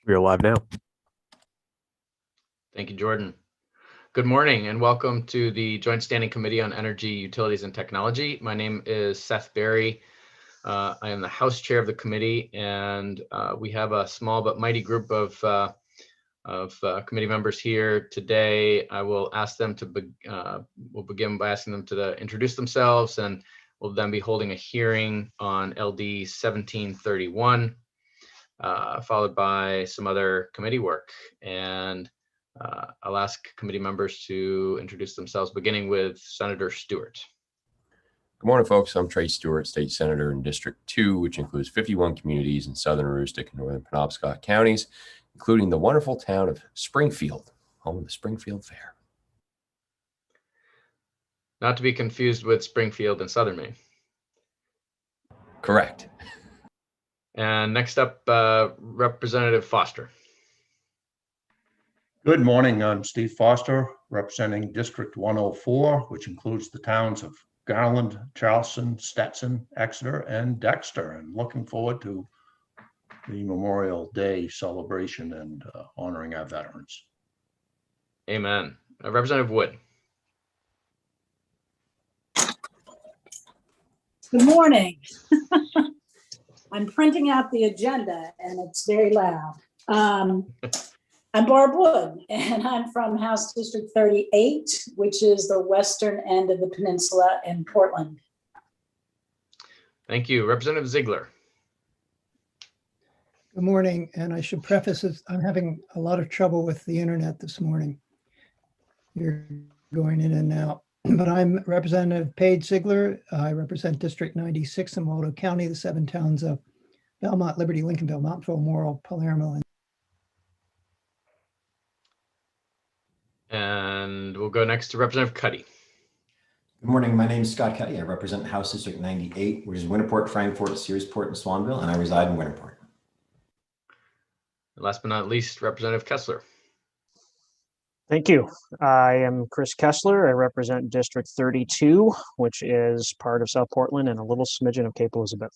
We are live now. Thank you, Jordan. Good morning and welcome to the Joint Standing Committee on Energy, Utilities, and Technology. My name is Seth Berry. I am the House Chair of the committee, and we have a small but mighty group of committee members here today. I will ask them to we'll begin by asking them to introduce themselves, and we'll then be holding a hearing on LD 1731, followed by some other committee work. And I'll ask committee members to introduce themselves, beginning with Senator Stewart. Good morning, folks. I'm Trey Stewart, State Senator in District 2, which includes 51 communities in southern Aroostook and northern Penobscot counties, including the wonderful town of Springfield, home of the Springfield Fair. Not to be confused with Springfield in southern Maine. Correct. And next up, Representative Foster. Good morning. I'm Steve Foster, representing District 104, which includes the towns of Garland, Charleston, Stetson, Exeter, and Dexter, and looking forward to the Memorial Day celebration and honoring our veterans. Amen. Representative Wood. Good morning. I'm printing out the agenda and it's very loud. I'm Barb Wood, and I'm from House District 38, which is the western end of the peninsula in Portland. Thank you. Representative Ziegler. Good morning, and I should preface this, I'm having a lot of trouble with the internet this morning. You're going in and out, but I'm Representative Paige Ziegler. I represent District 96 in Waldo County, the 7 towns of Belmont, Liberty, Lincolnville, Mountville, Morrill, Palermo, And we'll go next to Representative Cuddy. Good morning. My name is Scott Cuddy. I represent House District 98, which is Winterport, Frankfort, Searsport, and Swanville, and I reside in Winterport. And last but not least, Representative Kessler. Thank you. I am Chris Kessler. I represent District 32, which is part of South Portland and a little smidgen of Cape Elizabeth.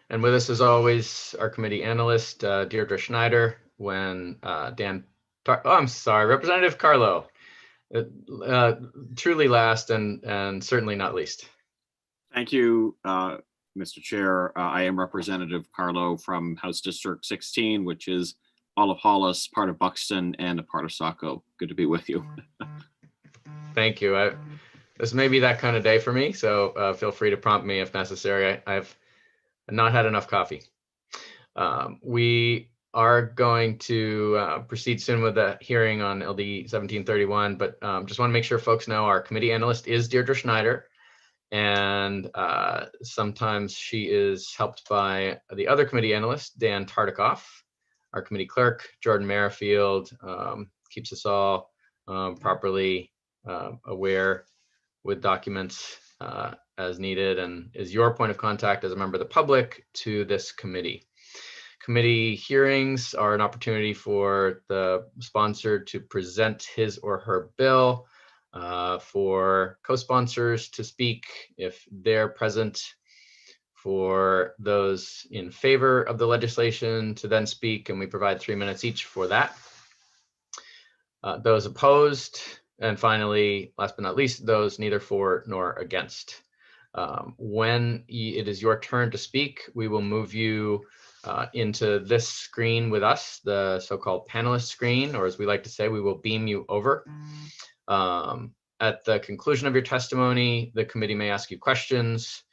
And with us, as always, our committee analyst, Deirdre Schneider, when Representative Carlo, truly last and certainly not least. Thank you, Mr. Chair. I am Representative Carlo from House District 16, which is all of Hollis, part of Buxton, and a part of Saco. Good to be with you. Thank you. This may be that kind of day for me, so feel free to prompt me if necessary. I've not had enough coffee. We are going to proceed soon with the hearing on LD 1731, but just want to make sure folks know our committee analyst is Deirdre Schneider, and sometimes she is helped by the other committee analyst, Dan Tartikoff. Our committee clerk, Jordan Merrifield, keeps us all properly aware with documents as needed, and is your point of contact as a member of the public to this committee. Committee hearings are an opportunity for the sponsor to present his or her bill, for co-sponsors to speak if they're present, for those in favor of the legislation to then speak, and we provide 3 minutes each for that. Those opposed, and finally, last but not least, those neither for nor against. When it is your turn to speak, we will move you into this screen with us, the so-called panelist screen, or as we like to say, we will beam you over. At the conclusion of your testimony, the committee may ask you questions,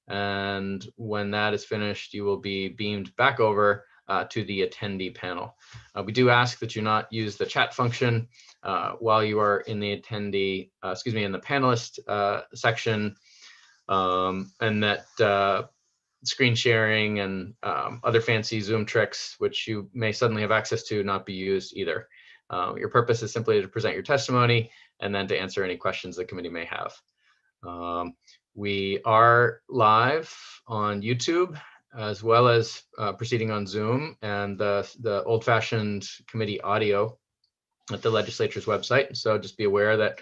and when that is finished, you will be beamed back over to the attendee panel. We do ask that you not use the chat function while you are in the in the panelist section, and that screen sharing and other fancy Zoom tricks, which you may suddenly have access to, not be used either. Your purpose is simply to present your testimony and then to answer any questions the committee may have. We are live on YouTube as well as proceeding on Zoom and the old-fashioned committee audio at the legislature's website. So just be aware that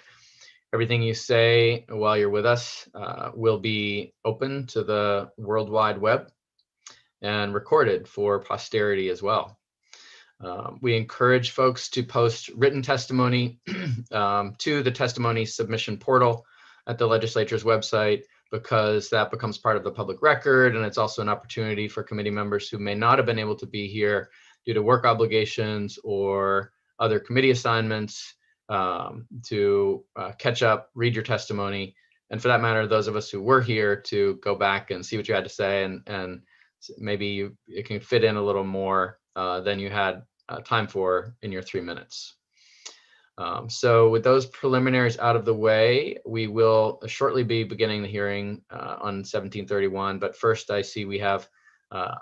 everything you say while you're with us will be open to the World Wide Web. and recorded for posterity as well. We encourage folks to post written testimony to the testimony submission portal at the legislature's website, because that becomes part of the public record, and it's also an opportunity for committee members who may not have been able to be here due to work obligations or other committee assignments to catch up, read your testimony, and for that matter, those of us who were here to go back and see what you had to say, and maybe it can fit in a little more than you had time for in your 3 minutes. So with those preliminaries out of the way, we will shortly be beginning the hearing on 1731. But first, I see we have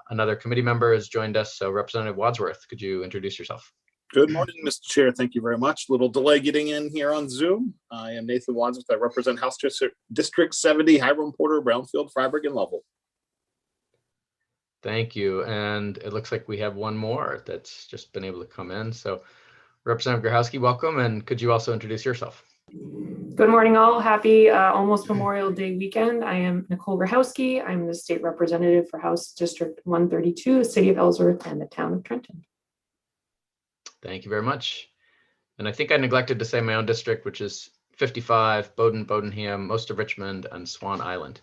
another committee member has joined us. So Representative Wadsworth, could you introduce yourself? Good morning, Mr. Chair. Thank you very much. Little delay getting in here on Zoom. I am Nathan Wadsworth. I represent House District 70, Hiram, Porter, Brownfield, Freiburg, and Lovell. Thank you. And it looks like we have one more that's just been able to come in. So Representative Grahowski, welcome. And could you also introduce yourself? Good morning, all. Happy almost Memorial Day weekend. I am Nicole Grahowski. I'm the state representative for House District 132, the city of Ellsworth, and the town of Trenton. Thank you very much. And I think I neglected to say my own district, which is 55, Bowdoin, Bowdenham, most of Richmond, and Swan Island.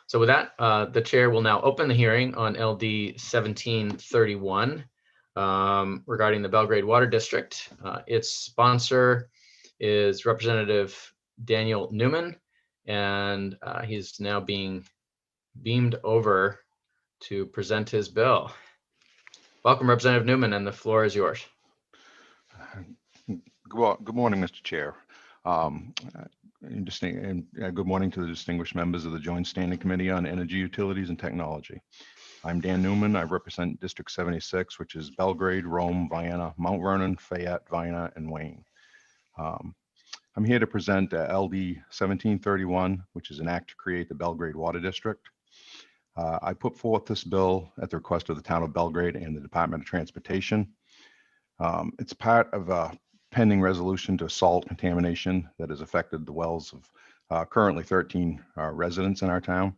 So with that, the chair will now open the hearing on LD 1731 regarding the Belgrade Water District. Its sponsor is Representative Daniel Newman, and he's now being beamed over to present his bill. Welcome, Representative Newman, and the floor is yours. Good morning, Mr. Chair. Good morning to the distinguished members of the Joint Standing Committee on Energy, Utilities, and Technology. I'm Dan Newman. I represent District 76, which is Belgrade, Rome, Vienna, Mount Vernon, Fayette, Vienna, and Wayne. I'm here to present LD 1731, which is an act to create the Belgrade Water District. I put forth this bill at the request of the town of Belgrade and the Department of Transportation. It's part of a pending resolution to salt contamination that has affected the wells of currently 13 residents in our town.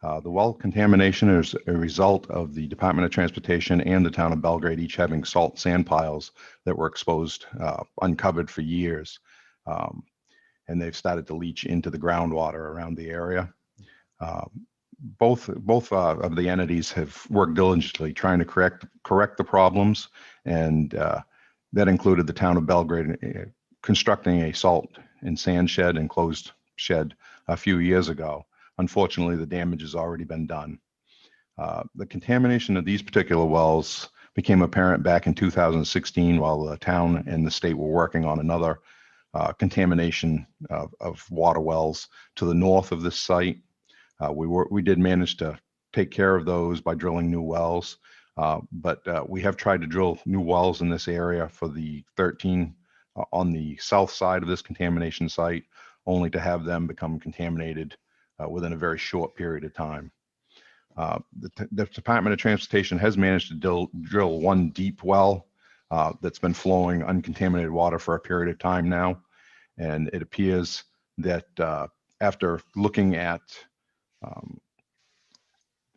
The well contamination is a result of the Department of Transportation and the town of Belgrade each having salt sand piles that were exposed, uncovered for years. And they've started to leach into the groundwater around the area. Both of the entities have worked diligently trying to correct the problems, and that included the town of Belgrade constructing a salt and sand shed, enclosed shed, a few years ago. Unfortunately, the damage has already been done. The contamination of these particular wells became apparent back in 2016 while the town and the state were working on another contamination of water wells to the north of this site. We did manage to take care of those by drilling new wells, but we have tried to drill new wells in this area for the 13 on the south side of this contamination site, only to have them become contaminated within a very short period of time. The Department of Transportation has managed to drill one deep well that's been flowing uncontaminated water for a period of time now. And it appears that after looking at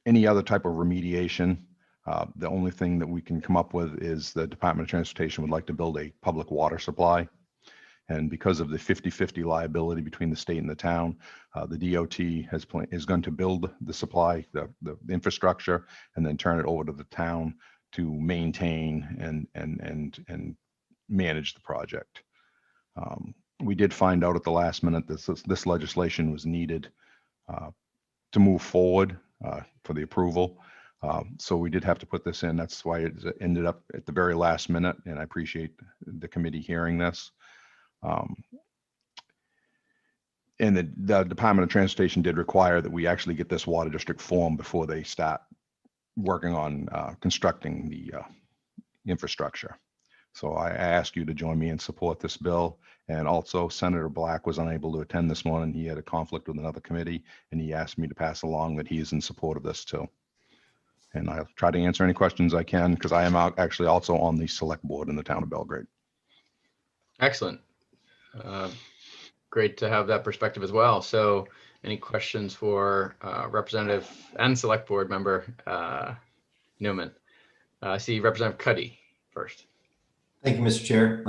any other type of remediation, the only thing that we can come up with is the Department of Transportation would like to build a public water supply. And because of the 50-50 liability between the state and the town, the DOT is going to build the supply, the infrastructure, and then turn it over to the town to maintain and manage the project. We did find out at the last minute that this legislation was needed to move forward for the approval. So we did have to put this in. That's why it ended up at the very last minute, and I appreciate the committee hearing this. And the Department of Transportation did require that we actually get this water district formed before they start working on constructing the infrastructure. So I ask you to join me in support this bill. And also Senator Black was unable to attend this morning. He had a conflict with another committee, and he asked me to pass along that he is in support of this too. And I'll try to answer any questions I can, because I am actually also on the select board in the town of Belgrade. Excellent. Great to have that perspective as well. So Any questions for Representative and Select Board Member Newman? I see Representative Cuddy first. Thank you, Mr. Chair.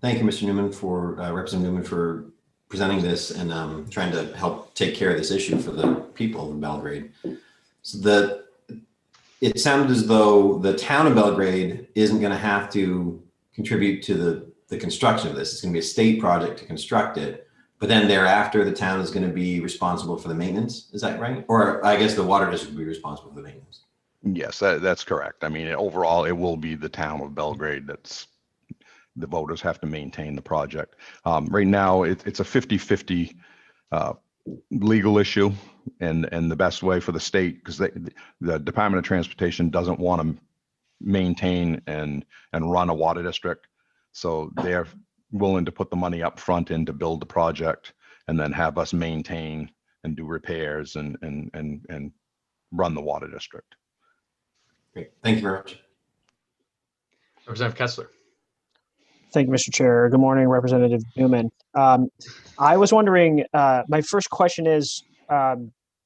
Thank you, Mr. Newman, for Representative Newman for presenting this and trying to help take care of this issue for the people of Belgrade. So it sounded as though the town of Belgrade isn't going to have to contribute to the construction of this. It's going to be a state project to construct it, but then thereafter the town is going to be responsible for the maintenance. Is that right? Or I guess the water district will be responsible for the maintenance. Yes, that's correct. I mean, overall, it will be the town of Belgrade that's the voters have to maintain the project. Right now, it's a 50-50 legal issue, and the best way for the state, because the Department of Transportation doesn't want to maintain and run a water district, so they're willing to put the money up front in to build the project, and then have us maintain and do repairs and run the water district. Great, thank you very much. Representative Kessler. Thank you, Mr. Chair. Good morning, Representative Newman. I was wondering, my first question is,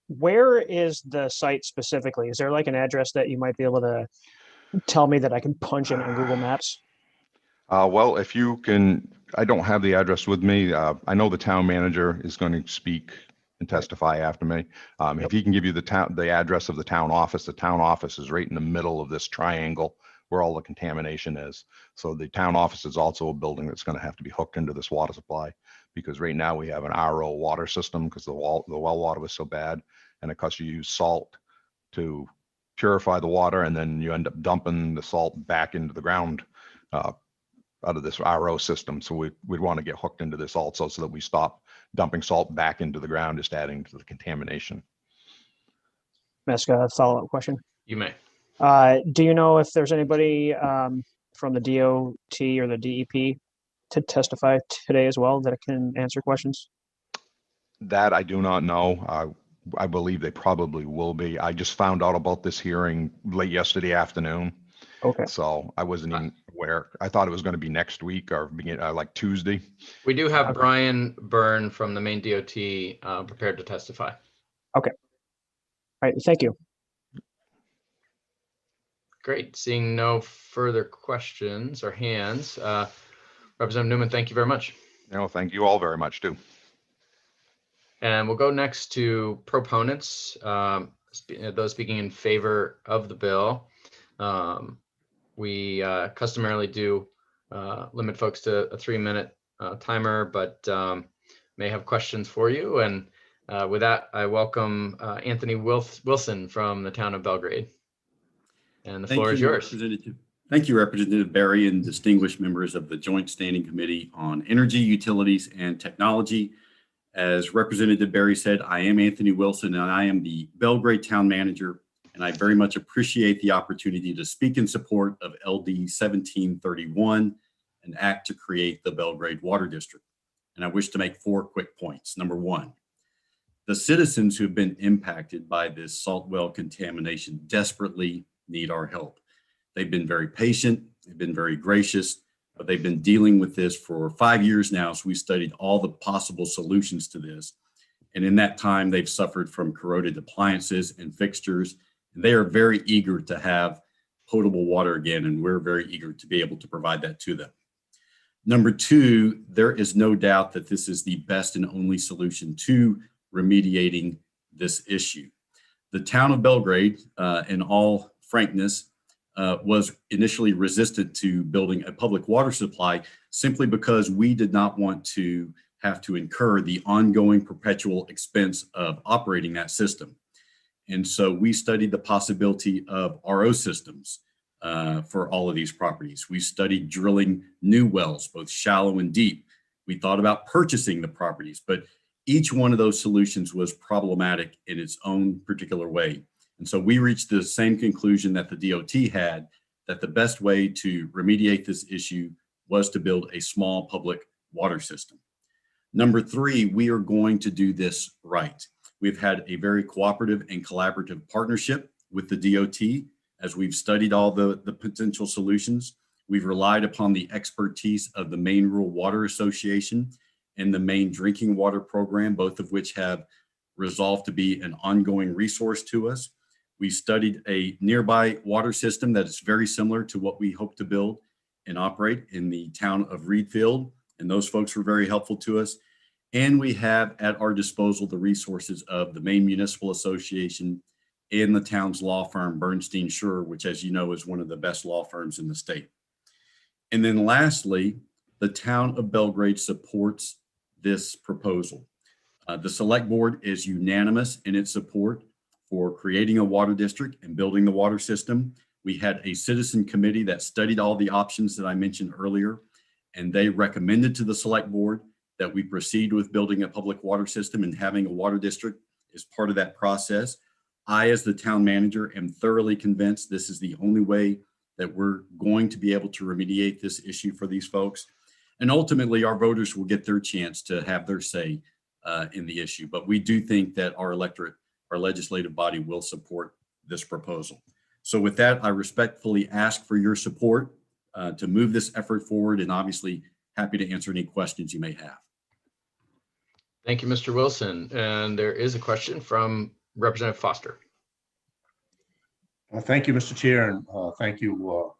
where is the site specifically? Is there like an address that you might be able to tell me that I can punch in on Google Maps? Well, if you can, I don't have the address with me. I know the town manager is going to speak and testify after me. If he can give you the address of the town office is right in the middle of this triangle where all the contamination is. So the town office is also a building that's going to have to be hooked into this water supply, because right now we have an RO water system because the well water was so bad, and it costs you use salt to purify the water, and then you end up dumping the salt back into the ground out of this RO system. So we'd want to get hooked into this also so that we stop dumping salt back into the ground, just adding to the contamination. May I ask a follow-up question? You may. Do you know if there's anybody from the DOT or the DEP to testify today as well that can answer questions? That I do not know. I believe they probably will be. I just found out about this hearing late yesterday afternoon. Okay. So I wasn't even aware. I thought it was going to be next week or like Tuesday. We do have Brian Byrne from the Maine DOT prepared to testify. Okay. All right. Thank you. Great. Seeing no further questions or hands, Representative Newman, thank you very much. No, thank you all very much too. And we'll go next to proponents, those speaking in favor of the bill. We customarily do limit folks to a 3-minute timer, but may have questions for you. And with that, I welcome Anthony Wilson from the town of Belgrade. And the floor is yours. Thank you, Representative Berry and distinguished members of the Joint Standing Committee on Energy, Utilities, and Technology. As Representative Berry said, I am Anthony Wilson, and I am the Belgrade Town Manager, and I very much appreciate the opportunity to speak in support of LD 1731, an act to create the Belgrade Water District. And I wish to make 4 quick points. Number 1, the citizens who have been impacted by this salt well contamination desperately need our help. They've been very patient, they've been very gracious, but they've been dealing with this for 5 years now. So we studied all the possible solutions to this. And in that time, they've suffered from corroded appliances and fixtures. And they are very eager to have potable water again, and we're very eager to be able to provide that to them. Number 2, there is no doubt that this is the best and only solution to remediating this issue. The town of Belgrade, in all frankness, was initially resistant to building a public water supply simply because we did not want to have to incur the ongoing perpetual expense of operating that system. And so we studied the possibility of RO systems for all of these properties. We studied drilling new wells, both shallow and deep. We thought about purchasing the properties, but each one of those solutions was problematic in its own particular way. And so we reached the same conclusion that the DOT had, that the best way to remediate this issue was to build a small public water system. Number 3, we are going to do this right. We've had a very cooperative and collaborative partnership with the DOT as we've studied all the potential solutions. We've relied upon the expertise of the Maine Rural Water Association and the Maine Drinking Water Program, both of which have resolved to be an ongoing resource to us. We studied a nearby water system that is very similar to what we hope to build and operate in the town of Reedfield, and those folks were very helpful to us. And we have at our disposal the resources of the Maine Municipal Association and the town's law firm, Bernstein Schurer, which, as you know, is one of the best law firms in the state. And then lastly, the town of Belgrade supports this proposal. The select board is unanimous in its support for creating a water district and building the water system. We had a citizen committee that studied all the options that I mentioned earlier, and they recommended to the select board that we proceed with building a public water system and having a water district as part of that process. I, as the town manager, am thoroughly convinced this is the only way that we're going to be able to remediate this issue for these folks. And ultimately, our voters will get their chance to have their say in the issue. But we do think that our electorate, our legislative body, will support this proposal. So with that, I respectfully ask for your support to move this effort forward, and obviously happy to answer any questions you may have. Thank you, Mr. Wilson. And there is a question from Representative Foster. Thank you, Mr. Chair, and thank you,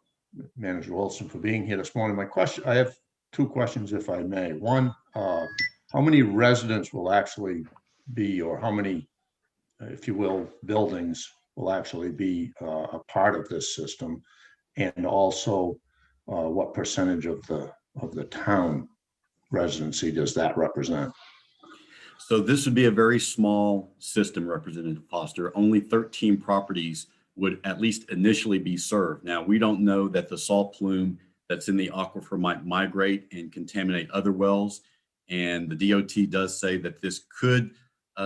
Manager Wilson, for being here this morning. I have two questions, if I may. One, how many residents will actually be, or how many, if you will, buildings will actually be a part of this system? And also, what percentage of the town residency does that represent? So this would be a very small system, Representative Foster. Only 13 properties would at least initially be served. Now, we don't know that the salt plume that's in the aquifer might migrate and contaminate other wells. And the DOT does say that this could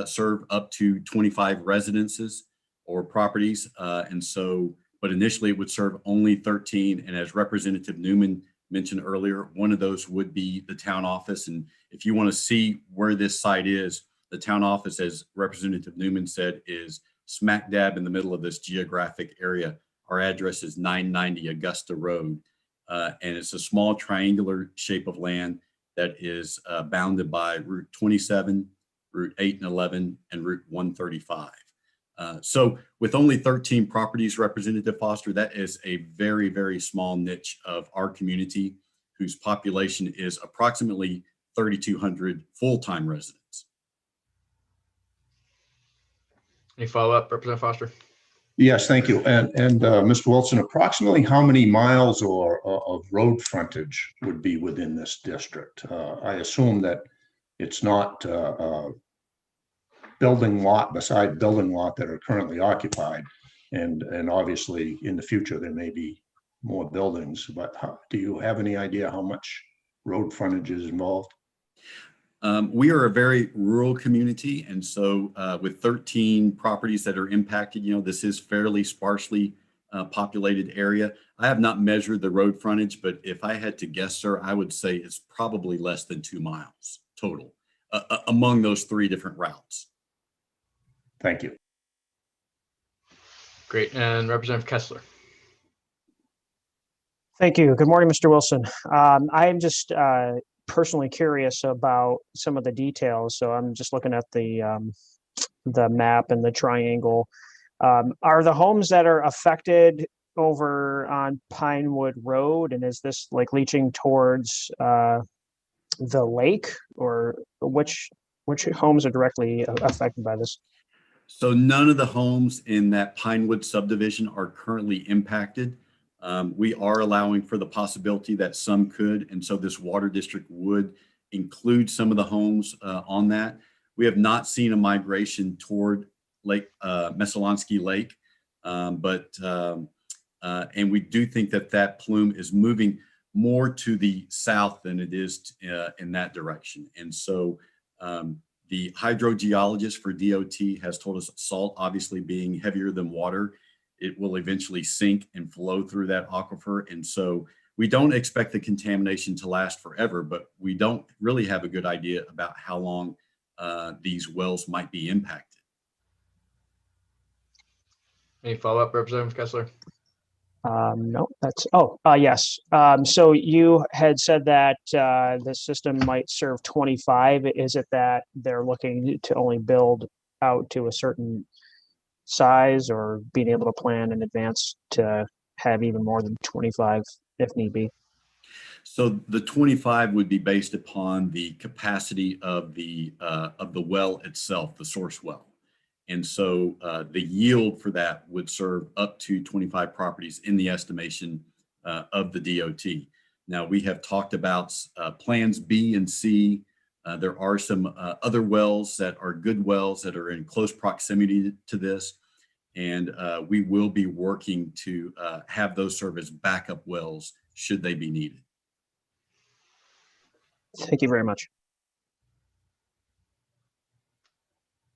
serve up to 25 residences or properties. But initially it would serve only 13. And as Representative Newman mentioned earlier, one of those would be the town office. And if you want to see where this site is, the town office, as Representative Newman said, is smack dab in the middle of this geographic area. Our address is 990 Augusta Road. And it's a small triangular shape of land that is bounded by Route 27, Route 8 and 11, and Route 135. So with only 13 properties, Representative Foster, that is a very, very small niche of our community, whose population is approximately 3,200 full-time residents. Any follow-up, Representative Foster? Yes, thank you. And Mr. Wilson, approximately how many miles of road frontage would be within this district? I assume that it's not building lot beside building lot that are currently occupied. And obviously in the future, there may be more buildings, but do you have any idea how much road frontage is involved? We are a very rural community. And so with 13 properties that are impacted, this is fairly sparsely populated area. I have not measured the road frontage, but if I had to guess, sir, I would say it's probably less than 2 miles total among those 3 different routes. Thank you. Great. And Representative Kessler. Thank you. Good morning, Mr. Wilson. I'm just personally curious about some of the details. So I'm just looking at the map and the triangle. Are the homes that are affected over on Pinewood Road, and is this like leaching towards the lake, or which homes are directly affected by this? So none of the homes in that Pinewood subdivision are currently impacted. We are allowing for the possibility that some could, and so this water district would include some of the homes on that. We have not seen a migration toward Lake Messalonsky Lake, and we do think that plume is moving more to the south than it is in that direction. And so the hydrogeologist for DOT has told us salt, obviously being heavier than water, it will eventually sink and flow through that aquifer. And so we don't expect the contamination to last forever, but we don't really have a good idea about how long these wells might be impacted. Any follow-up, Representative Kessler? No, yes. So you had said that the system might serve 25. Is it that they're looking to only build out to a certain size, or being able to plan in advance to have even more than 25 if need be? So the 25 would be based upon the capacity of the well itself, the source well. And so the yield for that would serve up to 25 properties in the estimation of the DOT. Now, we have talked about plans B and C. There are some other wells that are good wells that are in close proximity to this. And we will be working to have those serve as backup wells should they be needed. Thank you very much.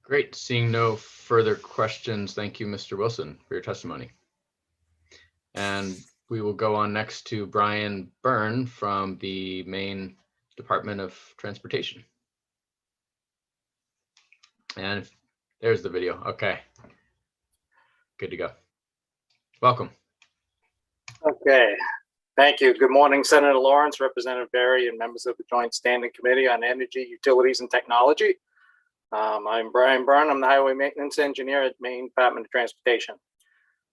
Great. Seeing no further questions, thank you, Mr. Wilson, for your testimony. And we will go on next to Brian Byrne from the Maine Department of Transportation. And there's the video. Okay. Good to go. Welcome. Okay. Thank you. Good morning, Senator Lawrence, Representative Berry, and members of the Joint Standing Committee on Energy, Utilities, and Technology. I'm Brian Byrne. I'm the Highway Maintenance Engineer at Maine Department of Transportation.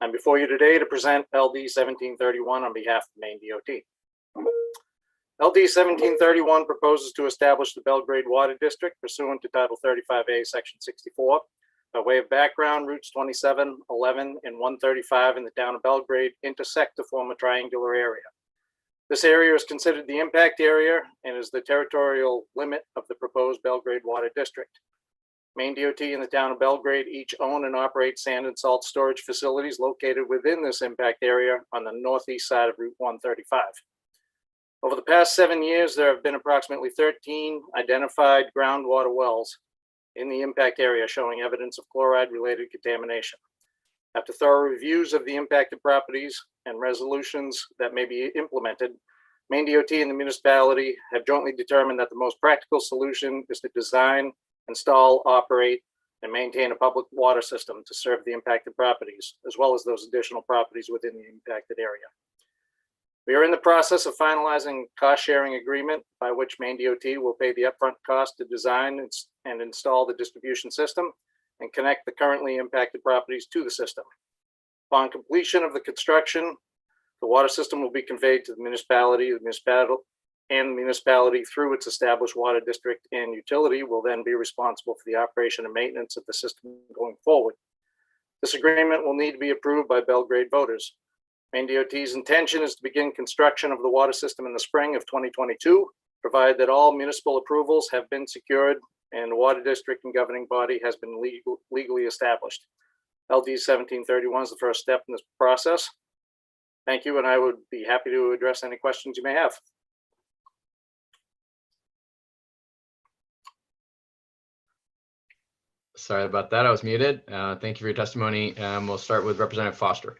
I'm before you today to present LD 1731 on behalf of Maine DOT. LD 1731 proposes to establish the Belgrade Water District pursuant to Title 35A, Section 64. By way of background, routes 27, 11, and 135 in the town of Belgrade intersect to form a triangular area. This area is considered the impact area and is the territorial limit of the proposed Belgrade Water District. Maine DOT and the town of Belgrade each own and operate sand and salt storage facilities located within this impact area on the northeast side of Route 135. Over the past 7 years, there have been approximately 13 identified groundwater wells in the impact area showing evidence of chloride-related contamination. After thorough reviews of the impacted properties and resolutions that may be implemented, Maine DOT and the municipality have jointly determined that the most practical solution is to design, install, operate, and maintain a public water system to serve the impacted properties, as well as those additional properties within the impacted area. We are in the process of finalizing cost-sharing agreement by which Maine DOT will pay the upfront cost to design and install the distribution system and connect the currently impacted properties to the system. Upon completion of the construction, the water system will be conveyed to the municipality. The municipality through its established water district and utility will then be responsible for the operation and maintenance of the system going forward. This agreement will need to be approved by Belgrade voters. Maine DOT's intention is to begin construction of the water system in the spring of 2022, provided that all municipal approvals have been secured and the water district and governing body has been legally established. LD 1731 is the first step in this process. Thank you, and I would be happy to address any questions you may have. Sorry about that. I was muted. Thank you for your testimony. We'll start with Representative Foster.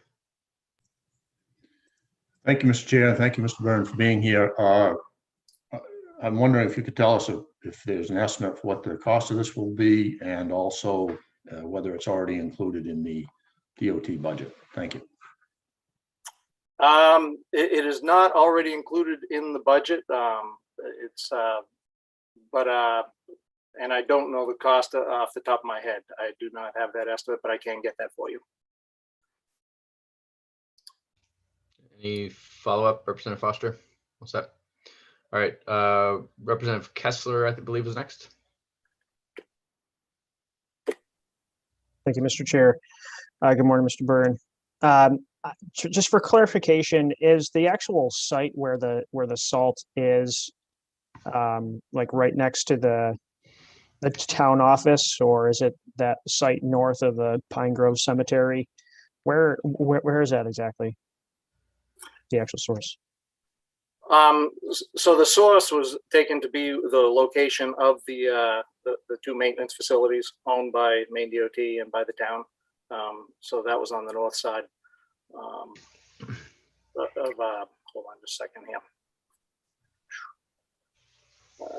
Thank you, Mr. Chair. Thank you, Mr. Byrne, for being here. I'm wondering if you could tell us if there's an estimate for what the cost of this will be, and also whether it's already included in the DOT budget. Thank you. It is not already included in the budget. And I don't know the cost off the top of my head. I do not have that estimate, but I can get that for you. Any follow-up, Representative Foster? What's that? All right, Representative Kessler, I believe, was next. Thank you, Mr. Chair. Good morning, Mr. Byrne. Just for clarification, is the actual site where the salt is like right next to the town office, or is it that site north of the Pine Grove Cemetery? Where is that exactly? The actual source. So the source was taken to be the location of the two maintenance facilities owned by Maine DOT and by the town. So that was on the north side hold on just a second here.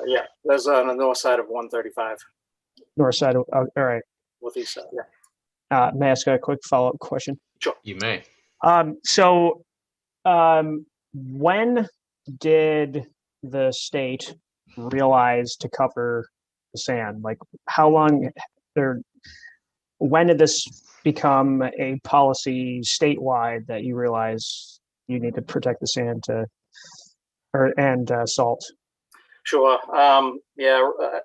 Yeah, that's on the north side of 135. North side of, all right. Northeast side, yeah. May I ask a quick follow-up question? Sure. You may. When did the state realize to cover the sand? Like, how long when did this become a policy statewide that you realize you need to protect the sand and salt? Sure.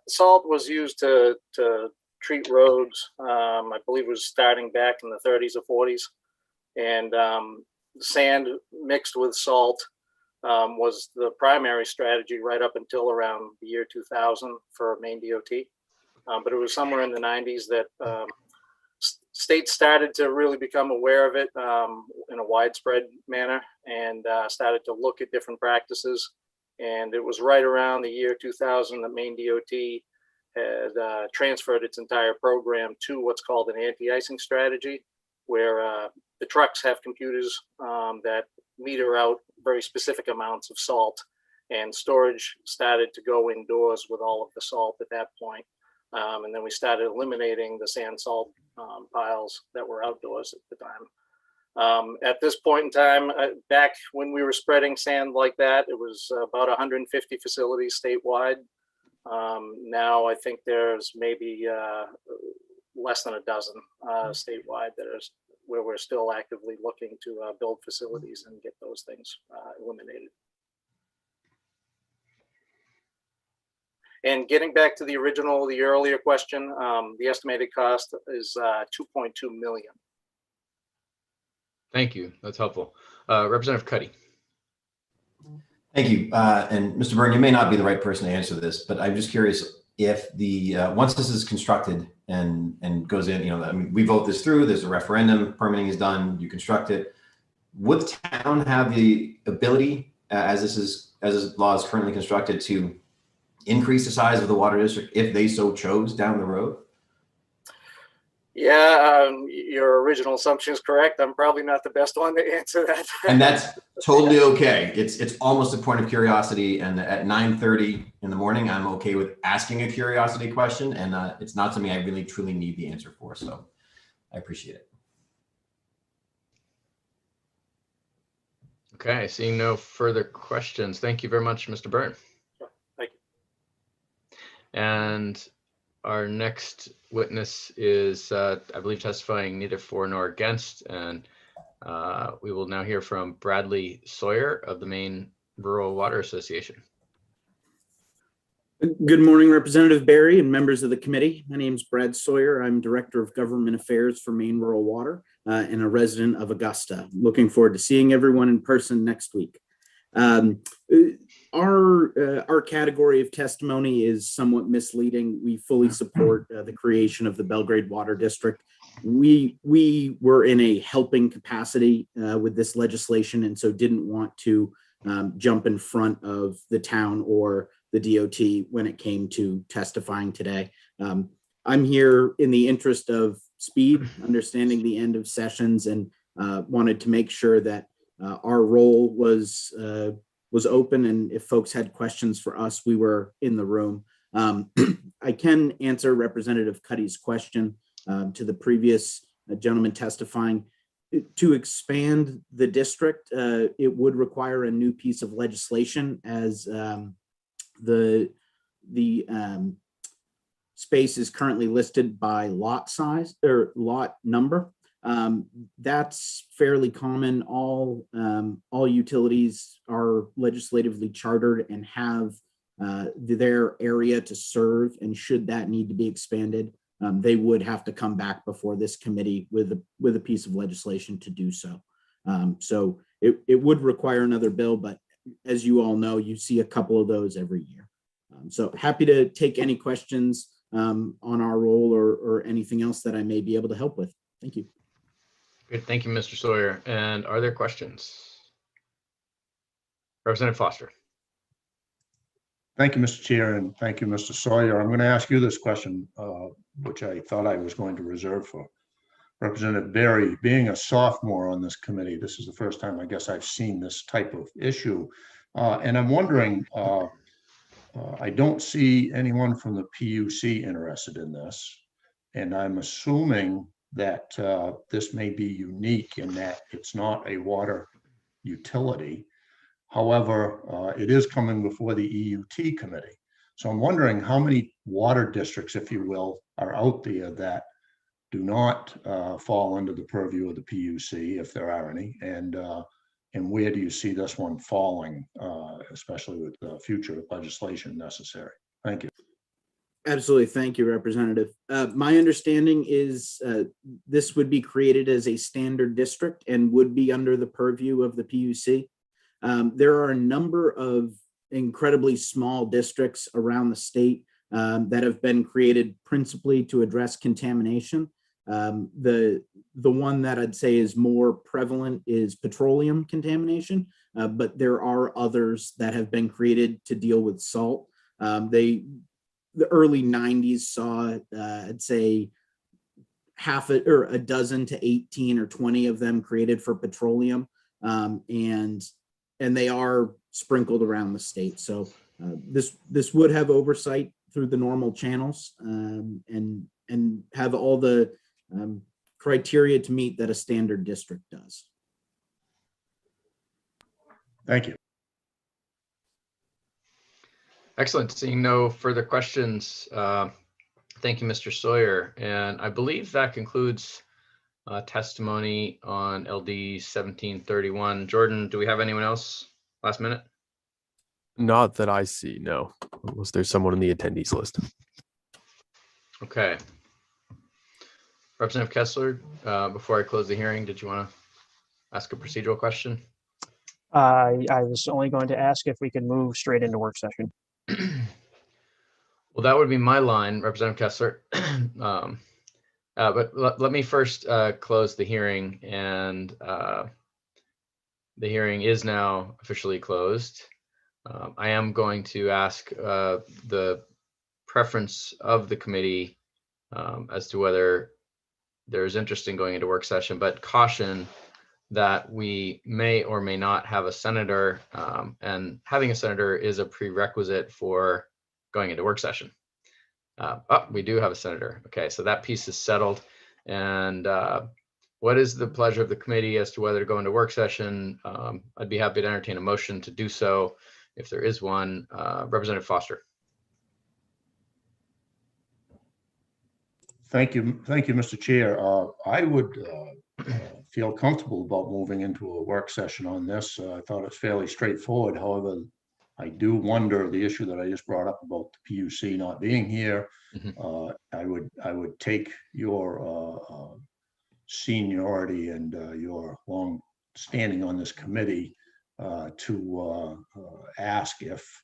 Salt was used to treat roads. I believe it was starting back in the 30s or 40s, and sand mixed with salt was the primary strategy right up until around the year 2000 for Maine DOT. But it was somewhere in the 90s that states started to really become aware of it in a widespread manner and started to look at different practices. And it was right around the year 2000 that Maine DOT had transferred its entire program to what's called an anti-icing strategy, where the trucks have computers that meter out very specific amounts of salt, and storage started to go indoors with all of the salt at that point. And then we started eliminating the sand salt piles that were outdoors at the time. At this point in time, back when we were spreading sand like that, it was about 150 facilities statewide. Now I think there's maybe less than a dozen statewide where we're still actively looking to build facilities and get those things eliminated. And getting back to the earlier question, the estimated cost is 2.2 million. Thank you. That's helpful. Representative Cuddy. Thank you. And Mr. Byrne, you may not be the right person to answer this, but I'm just curious if once this is constructed and goes in, I mean, we vote this through, there's a referendum, permitting is done, you construct it. Would the town have the ability, as this law is currently constructed, to increase the size of the water district if they so chose down the road? Yeah, your original assumption is correct. I'm probably not the best one to answer that. And that's totally okay. It's almost a point of curiosity. And at 9:30 in the morning, I'm okay with asking a curiosity question. And it's not something I really truly need the answer for. So I appreciate it. Okay, seeing no further questions. Thank you very much, Mr. Byrne. Thank you. And our next witness is, I believe, testifying neither for nor against. And we will now hear from Bradley Sawyer of the Maine Rural Water Association. Good morning, Representative Barry and members of the committee. My name is Brad Sawyer. I'm Director of Government Affairs for Maine Rural Water and a resident of Augusta. Looking forward to seeing everyone in person next week. Our category of testimony is somewhat misleading. We fully support the creation of the Belgrade Water District. We were in a helping capacity with this legislation, and so didn't want to jump in front of the town or the DOT when it came to testifying today. I'm here in the interest of speed, understanding the end of sessions, and wanted to make sure that our role was open, and if folks had questions for us, we were in the room. I can answer Representative Cuddy's question to the previous gentleman testifying. To expand the district, it would require a new piece of legislation, as the space is currently listed by lot size or lot number. That's fairly common. All utilities are legislatively chartered and have their area to serve, and should that need to be expanded, they would have to come back before this committee with a piece of legislation to do so. So it would require another bill, but as you all know, you see a couple of those every year. So happy to take any questions on our role or anything else that I may be able to help with. Thank you. Great, thank you, Mr. Sawyer. And are there questions? Representative Foster. Thank you, Mr. Chair, and thank you, Mr. Sawyer. I'm going to ask you this question, which I thought I was going to reserve for Representative Barry. Being a sophomore on this committee, this is the first time I guess I've seen this type of issue. And I'm wondering, I don't see anyone from the PUC interested in this, and I'm assuming that this may be unique in that it's not a water utility. However, it is coming before the EUT committee. So I'm wondering how many water districts, if you will, are out there that do not fall under the purview of the PUC, if there are any, and where do you see this one falling, especially with future legislation necessary? Thank you. Absolutely. Thank you, Representative. My understanding is this would be created as a standard district and would be under the purview of the PUC. There are a number of incredibly small districts around the state that have been created principally to address contamination. The one that I'd say is more prevalent is petroleum contamination, but there are others that have been created to deal with salt. The early 90s saw, I'd say, half or a dozen to 18 or 20 of them created for petroleum, and they are sprinkled around the state. So this would have oversight through the normal channels, and have all the criteria to meet that a standard district does. Thank you. Excellent. Seeing no further questions, thank you, Mr. Sawyer. And I believe that concludes testimony on LD 1731. Jordan, do we have anyone else last minute? Not that I see, no. Unless there's someone in the attendees list. Okay. Representative Kessler, before I close the hearing, did you want to ask a procedural question? I was only going to ask if we could move straight into work session. Well, that would be my line, Representative Kessler. But let me first close the hearing, and the hearing is now officially closed. I am going to ask the preference of the committee as to whether there's interest in going into work session, but caution that we may or may not have a senator, and having a senator is a prerequisite for going into work session. Oh, we do have a senator. Okay, so that piece is settled. And what is the pleasure of the committee as to whether to go into work session? I'd be happy to entertain a motion to do so if there is one. Representative Foster. Thank you, Mr. Chair. I would feel comfortable about moving into a work session on this. I thought it's fairly straightforward. However, I do wonder the issue that I just brought up about the PUC not being here. I would take your seniority and your long standing on this committee to ask if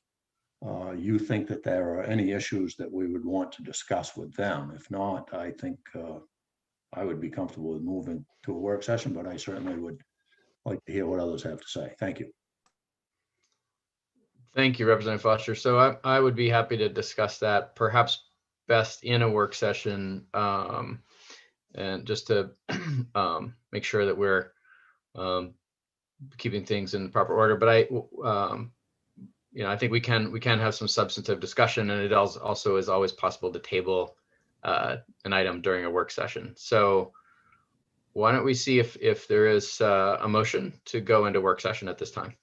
you think that there are any issues that we would want to discuss with them. If not, I think I would be comfortable with moving to a work session, but I certainly would like to hear what others have to say. Thank you. Thank you, Representative Foster. So I would be happy to discuss that, perhaps best in a work session, and just to make sure that we're keeping things in the proper order. But I think we can have some substantive discussion, and it also is always possible to table an item during a work session. So why don't we see if there is a motion to go into work session at this time?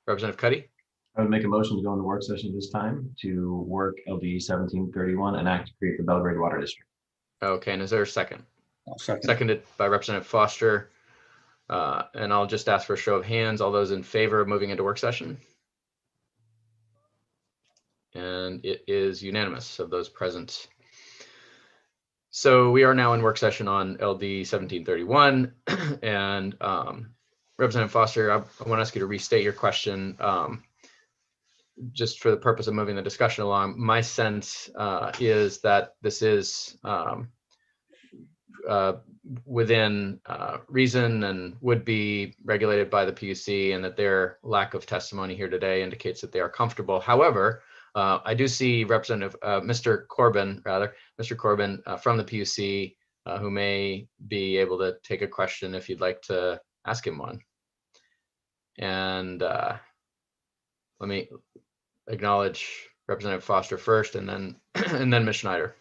Representative Cuddy? I would make a motion to go into work session this time to work LD 1731 and act to create the Belgrade Water District. Okay, and is there a second? I'll second. Seconded by Representative Foster. And I'll just ask for a show of hands. All those in favor of moving into work session? And it is unanimous of those present. So we are now in work session on LD 1731. And Representative Foster, I want to ask you to restate your question. Just for the purpose of moving the discussion along, my sense is that this is within reason and would be regulated by the PUC, and that their lack of testimony here today indicates that they are comfortable. However, I do see Representative Mr. Corbin from the PUC who may be able to take a question if you'd like to ask him one. And let me acknowledge Representative Foster first, and then Ms. Schneider.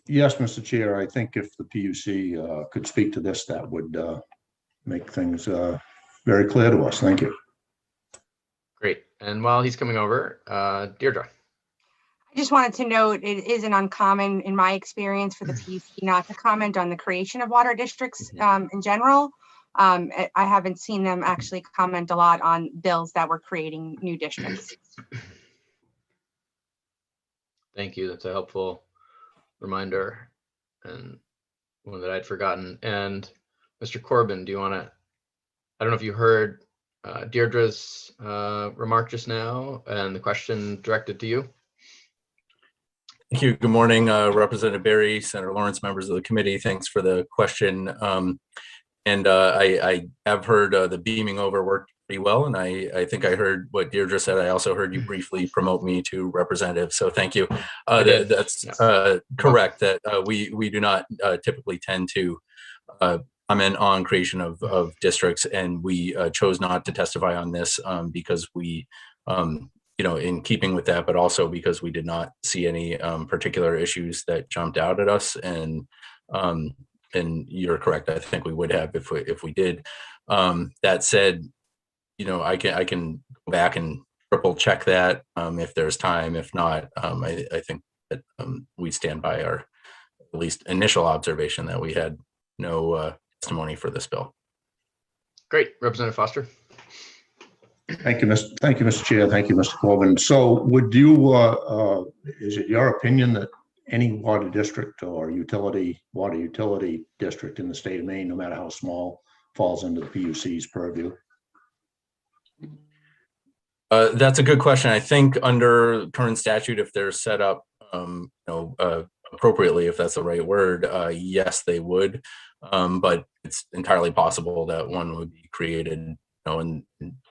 Yes, Mr. Chair. I think if the PUC could speak to this, that would make things very clear to us. Thank you. Great. And while he's coming over, Deirdre. I just wanted to note it isn't uncommon in my experience for the PUC not to comment on the creation of water districts in general. I haven't seen them actually comment a lot on bills that were creating new districts. Thank you. That's a helpful reminder and one that I'd forgotten. And Mr. Corbin, do you want to, I don't know if you heard Deirdre's remark just now and the question directed to you. Thank you. Good morning, Representative Berry, Senator Lawrence, members of the committee. Thanks for the question. I have heard the beaming over worked pretty well, and I think I heard what Deirdre said. I also heard you briefly promote me to representative, so thank you. That's correct, that we do not typically tend to comment on creation of districts, and we chose not to testify on this because we in keeping with that, but also because we did not see any particular issues that jumped out at us. And you're correct. I think we would have if we did. That said, I can go back and triple check that if there's time. If not, I think that we stand by our at least initial observation that we had no testimony for this bill. Great, Representative Foster. Thank you, Mr. Chair. Thank you, Mr. Corbin. So would you, is it your opinion that any water district or water utility district in the state of Maine, no matter how small, falls under the PUC's purview? That's a good question. I think under current statute, if they're set up appropriately, if that's the right word, yes, they would. But it's entirely possible that one would be created and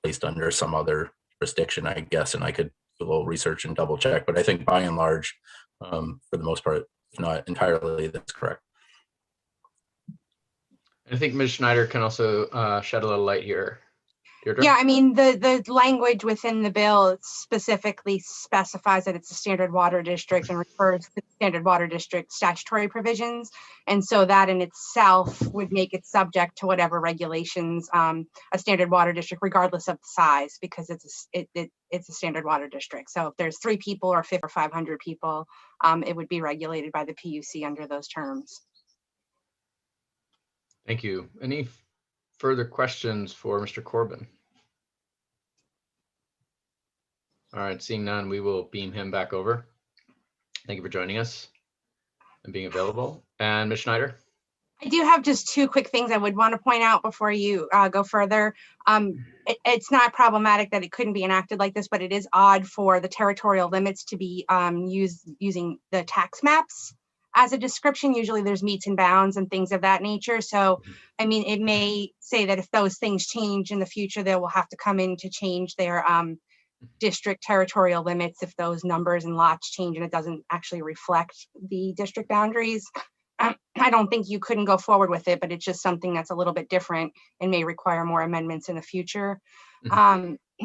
placed under some other jurisdiction, I guess, and I could do a little research and double check, but I think by and large, for the most part, if not entirely, that's correct. I think Ms. Schneider can also shed a little light here. Deirdre? Yeah, I mean, the language within the bill specifically specifies that it's a standard water district and refers to the standard water district statutory provisions. And so that in itself would make it subject to whatever regulations a standard water district, regardless of the size, because it's a standard water district. So if there's 3 people or 50 or 500 people, it would be regulated by the PUC under those terms. Thank you. Any further questions for Mr. Corbin? All right, seeing none, we will beam him back over. Thank you for joining us and being available. And Ms. Schneider? I do have just 2 quick things I would want to point out before you go further. It's not problematic that it couldn't be enacted like this, but it is odd for the territorial limits to be using the tax maps as a description. Usually there's meets and bounds and things of that nature. So, I mean, it may say that if those things change in the future, they will have to come in to change their district territorial limits if those numbers and lots change and it doesn't actually reflect the district boundaries. I don't think you couldn't go forward with it, but it's just something that's a little bit different and may require more amendments in the future.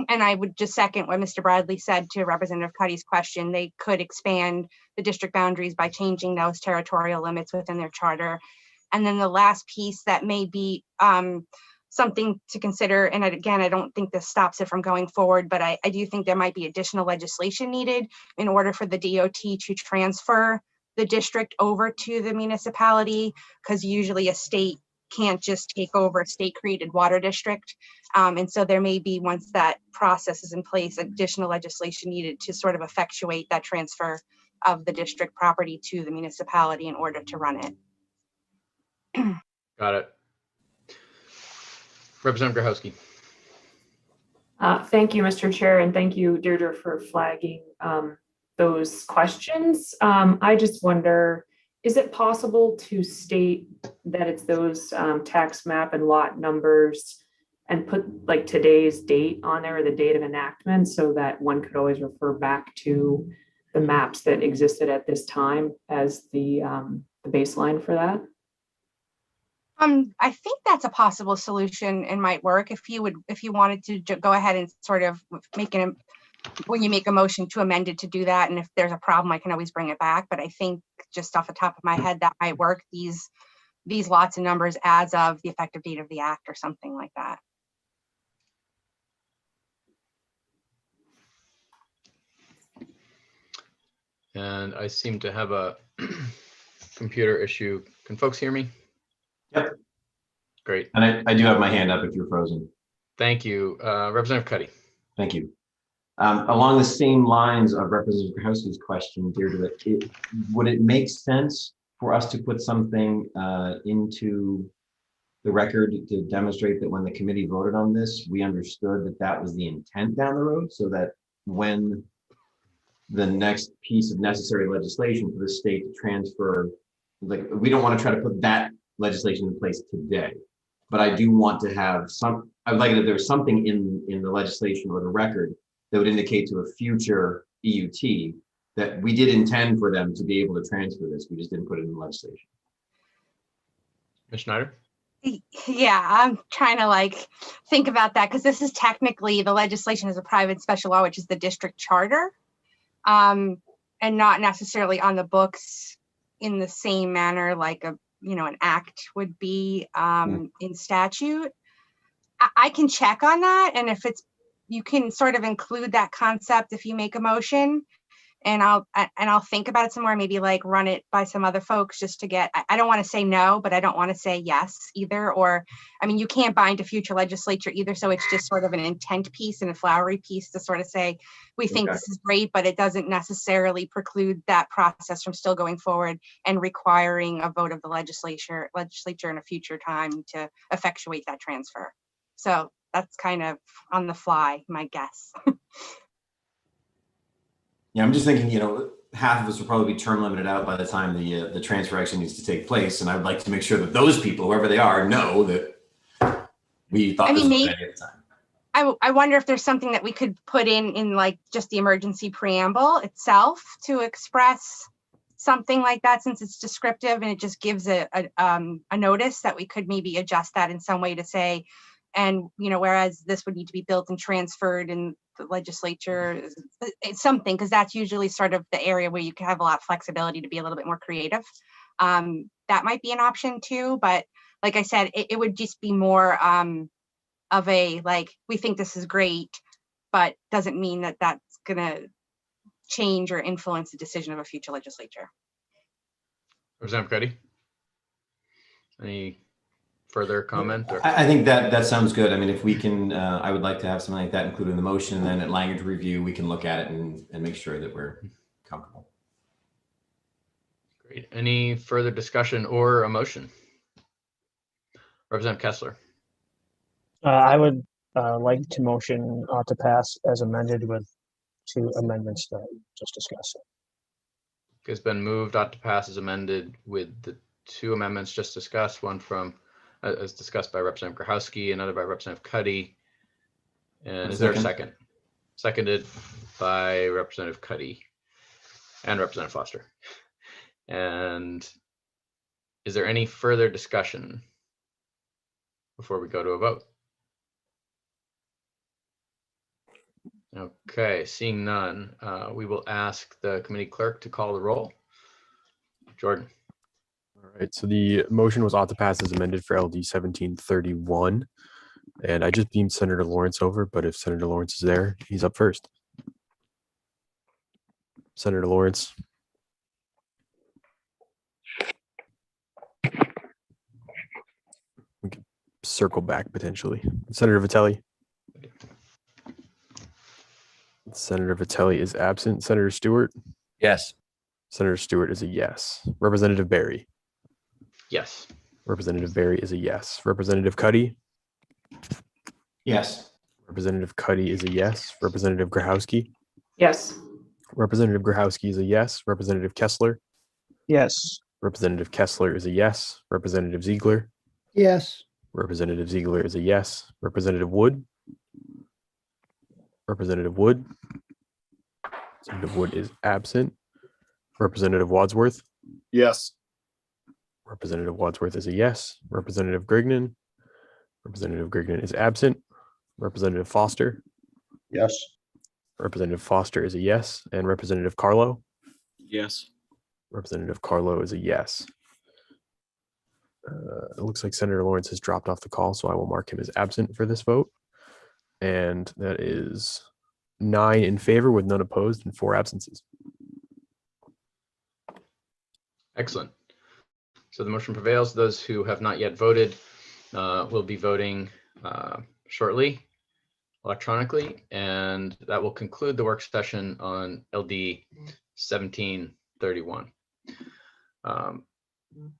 And I would just second what Mr. Bradley said to Representative Cuddy's question. They could expand the district boundaries by changing those territorial limits within their charter. And then the last piece that may be something to consider, and again, I don't think this stops it from going forward, but I do think there might be additional legislation needed in order for the DOT to transfer the district over to the municipality, because usually a state can't just take over a state created water district. And so there may be, once that process is in place, additional legislation needed to sort of effectuate that transfer of the district property to the municipality in order to run it. Got it. Representative Grochowski. Thank you, Mr. Chair, and thank you, Deirdre, for flagging those questions. I just wonder, is it possible to state that it's those tax map and lot numbers and put like today's date on there or the date of enactment so that one could always refer back to the maps that existed at this time as the baseline for that? I think that's a possible solution and might work if you wanted to go ahead and sort of when you make a motion to amend it to do that. And if there's a problem, I can always bring it back. But I think just off the top of my head, that might work. These lots and numbers as of the effective date of the act or something like that. and I seem to have a computer issue. Can folks hear me? Yep. Great. And I do have my hand up if you're frozen. Thank you. Representative Cuddy. Thank you. Along the same lines of Representative Grahowski's question, Deirdre, would it make sense for us to put something into the record to demonstrate that when the committee voted on this, we understood that that was the intent down the road, so that when the next piece of necessary legislation for the state to transfer, like, we don't want to try to put that legislation in place today, but I do want to have some, I'd like it if there was something in the legislation or the record that would indicate to a future EUT that we did intend for them to be able to transfer this. We just didn't put it in the legislation. Ms. Schneider? Yeah, I'm trying to like think about that, because this is technically, the legislation is a private special law, which is the district charter, and not necessarily on the books in the same manner like a, you know, an act would be in statute. I can check on that, and if it's, you can sort of include that concept if you make a motion, and I'll think about it some more, maybe like run it by some other folks just to get, I don't want to say no, but I don't want to say yes either. Or, I mean, you can't bind a future legislature either. So it's just sort of an intent piece and a flowery piece to sort of say, we think this is great, but it doesn't necessarily preclude that process from still going forward and requiring a vote of the legislature in a future time to effectuate that transfer. So that's kind of on the fly, my guess. Yeah, I'm just thinking, you know, half of us will probably be term limited out by the time the transfer actually needs to take place, and I would like to make sure that those people, whoever they are, know that we thought this was a good idea at the time. I wonder if there's something that we could put in like just the emergency preamble itself to express something like that, since it's descriptive and it just gives a notice that we could maybe adjust that in some way to say, and, you know, whereas this would need to be built and transferred in the legislature, it's something, because that's usually sort of the area where you can have a lot of flexibility to be a little bit more creative. That might be an option too, but like I said, it would just be more of a, like, we think this is great, but doesn't mean that that's gonna change or influence the decision of a future legislature. Representative Cuddy? Any further comment? Or? I think that sounds good. I mean, if we can, I would like to have something like that included in the motion, and then at language review, we can look at it and make sure that we're comfortable. Great. Any further discussion or a motion? Representative Kessler. I would like to motion to pass as amended with 2 amendments that I just discussed. It's been moved ought to pass as amended with the 2 amendments just discussed, one from as discussed by Representative Grahowski, another by Representative Cuddy. And is there a second? Seconded by Representative Cuddy and Representative Foster. And is there any further discussion before we go to a vote? Okay, seeing none, we will ask the committee clerk to call the roll. Jordan. All right, so the motion was ought to pass as amended for LD 1731. And I just beamed Senator Lawrence over, but if Senator Lawrence is there, he's up first. Senator Lawrence. We can circle back potentially. Senator Vitelli. Senator Vitelli is absent. Senator Stewart. Yes. Senator Stewart is a yes. Representative Barry. Yes. Representative Barry is a yes. Representative Cuddy. Yes. Representative Cuddy is a yes. Representative Grahowski. Yes. Representative Grahowski is a yes. Representative Kessler. Yes. Representative Kessler is a yes. Representative Ziegler. Yes. Representative Ziegler is a yes. Representative Wood. Representative Wood. Representative Wood is absent. Representative Wadsworth. Yes. Representative Wadsworth is a yes. Representative Grignan. Representative Grignan is absent. Representative Foster. Yes. Representative Foster is a yes. And Representative Carlo. Yes. Representative Carlo is a yes. It looks like Senator Lawrence has dropped off the call, so I will mark him as absent for this vote. And that is 9 in favor with none opposed and 4 absences. Excellent. So the motion prevails. Those who have not yet voted will be voting shortly electronically, and that will conclude the work session on LD 1731.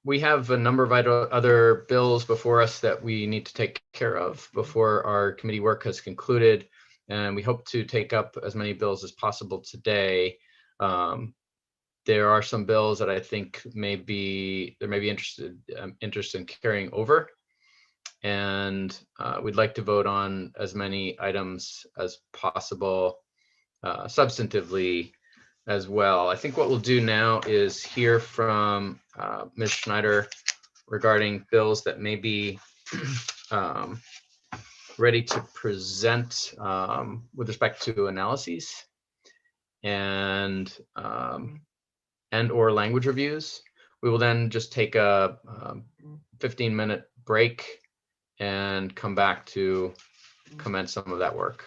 We have a number of other bills before us that we need to take care of before our committee work has concluded, and we hope to take up as many bills as possible today. There are some bills that I think there may be interest in carrying over, and we'd like to vote on as many items as possible substantively as well. I think what we'll do now is hear from Ms. Schneider regarding bills that may be ready to present with respect to analyses and or language reviews. We will then just take a 15-minute break and come back to commence some of that work.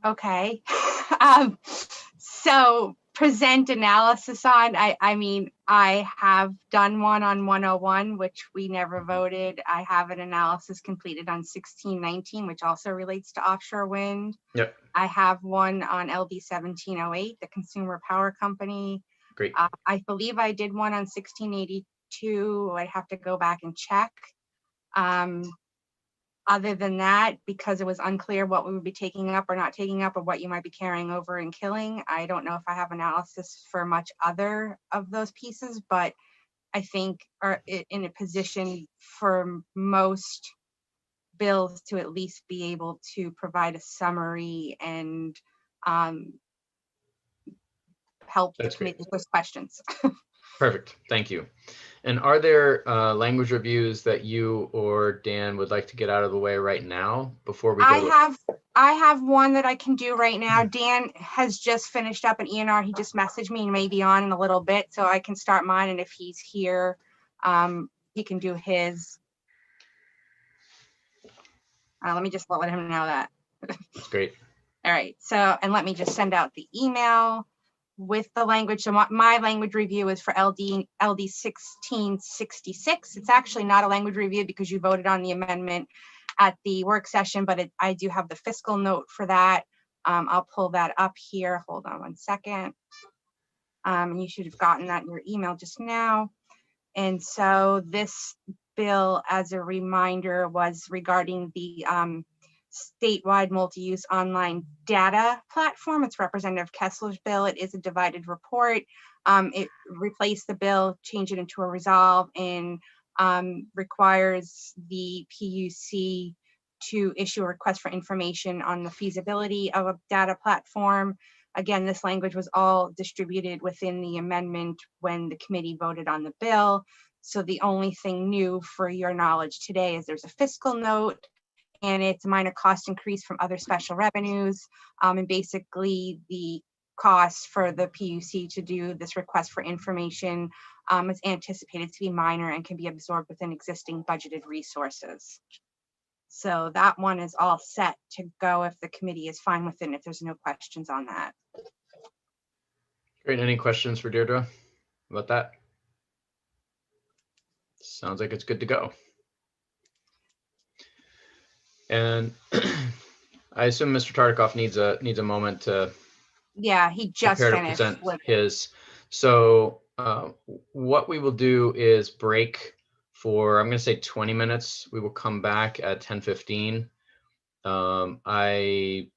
Okay. So present analysis on, I mean, I have done one on 101, which we never voted. I have an analysis completed on 1619, which also relates to offshore wind. Yep. I have one on LD 1708, the Consumer Power Company. Great. I believe I did one on 1682. I'd have to go back and check. Other than that, because it was unclear what we would be taking up or not taking up, or what you might be carrying over and killing, I don't know if I have analysis for much other of those pieces, but I think are in a position for most bills to at least be able to provide a summary and help the committee with those questions. Perfect, thank you. And are there language reviews that you or Dan would like to get out of the way right now before we go? I have one that I can do right now. Dan has just finished up an ENR. He just messaged me and may be on in a little bit, so I can start mine. And if he's here, he can do his. Let me just let him know that. That's great. All right. So, and let me just send out the email with the language. So my language review is for LD 1666. It's actually not a language review because you voted on the amendment at the work session, but I do have the fiscal note for that. I'll pull that up here. Hold on one second. And you should have gotten that in your email just now. And so this bill, as a reminder, was regarding the statewide multi-use online data platform. It's Representative Kessler's bill. It is a divided report. It replaced the bill, change it into a resolve, and requires the PUC to issue a request for information on the feasibility of a data platform. Again, this language was all distributed within the amendment when the committee voted on the bill. So the only thing new for your knowledge today is there's a fiscal note, and it's a minor cost increase from other special revenues. And basically the cost for the PUC to do this request for information is anticipated to be minor and can be absorbed within existing budgeted resources. So that one is all set to go if the committee is fine with it, and if there's no questions on that. Great. Any questions for Deirdre about that? Sounds like it's good to go. And I assume Mr. Tartikoff needs a moment to Yeah, he just prepare to finished present with his. So what we will do is break for, I'm going to say 20 minutes. We will come back at 10:15. I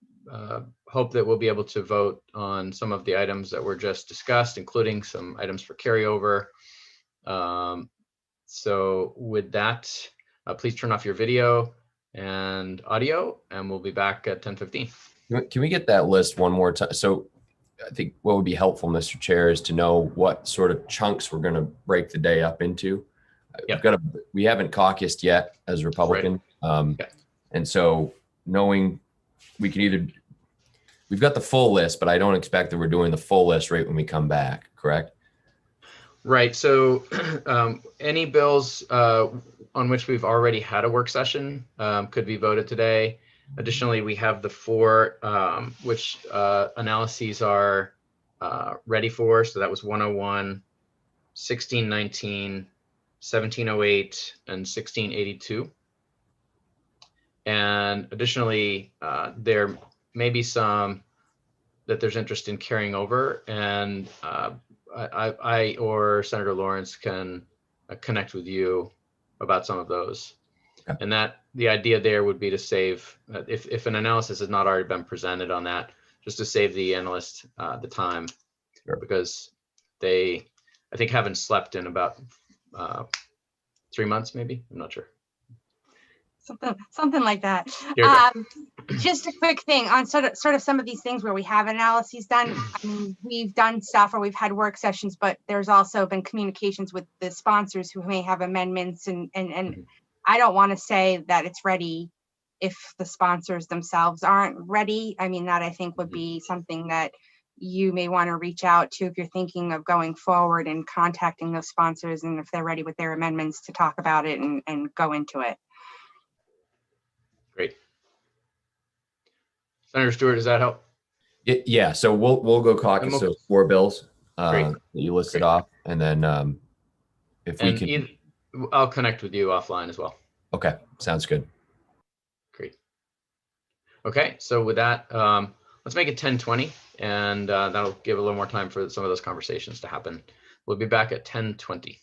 hope that we'll be able to vote on some of the items that were just discussed, including some items for carryover. So with that, please turn off your video and audio, and we'll be back at 10:15. Can we get that list one more time? So I think what would be helpful, Mr. Chair, is to know what sort of chunks we're going to break the day up into. Yep. We haven't caucused yet as Republican. Right. And so knowing we can either, we've got the full list, but I don't expect that we're doing the full list right when we come back, correct? Right. So any bills on which we've already had a work session could be voted today. Additionally, we have the four which analyses are ready for. So that was 101, 1619, 1708, and 1682. And additionally, there may be some that there's interest in carrying over, and I or Senator Lawrence can connect with you about some of those. Okay. And that the idea there would be to save, if an analysis has not already been presented on that, just to save the analyst the time, because they, I think, haven't slept in about 3 months, maybe. I'm not sure. Something like that. Just a quick thing on sort of some of these things where we have analyses done. I mean, we've done stuff or we've had work sessions, but there's also been communications with the sponsors who may have amendments, and I don't want to say that it's ready if the sponsors themselves aren't ready. I mean, that I think would be something that you may want to reach out to if you're thinking of going forward and contacting those sponsors, and if they're ready with their amendments to talk about it and go into it. Great. Senator Stewart, does that help? Yeah, so we'll go caucus those 4 bills that you listed off, and then if we can, I'll connect with you offline as well. Okay, sounds good. Great. Okay, so with that, let's make it 10:20, and that'll give a little more time for some of those conversations to happen. We'll be back at 10:20.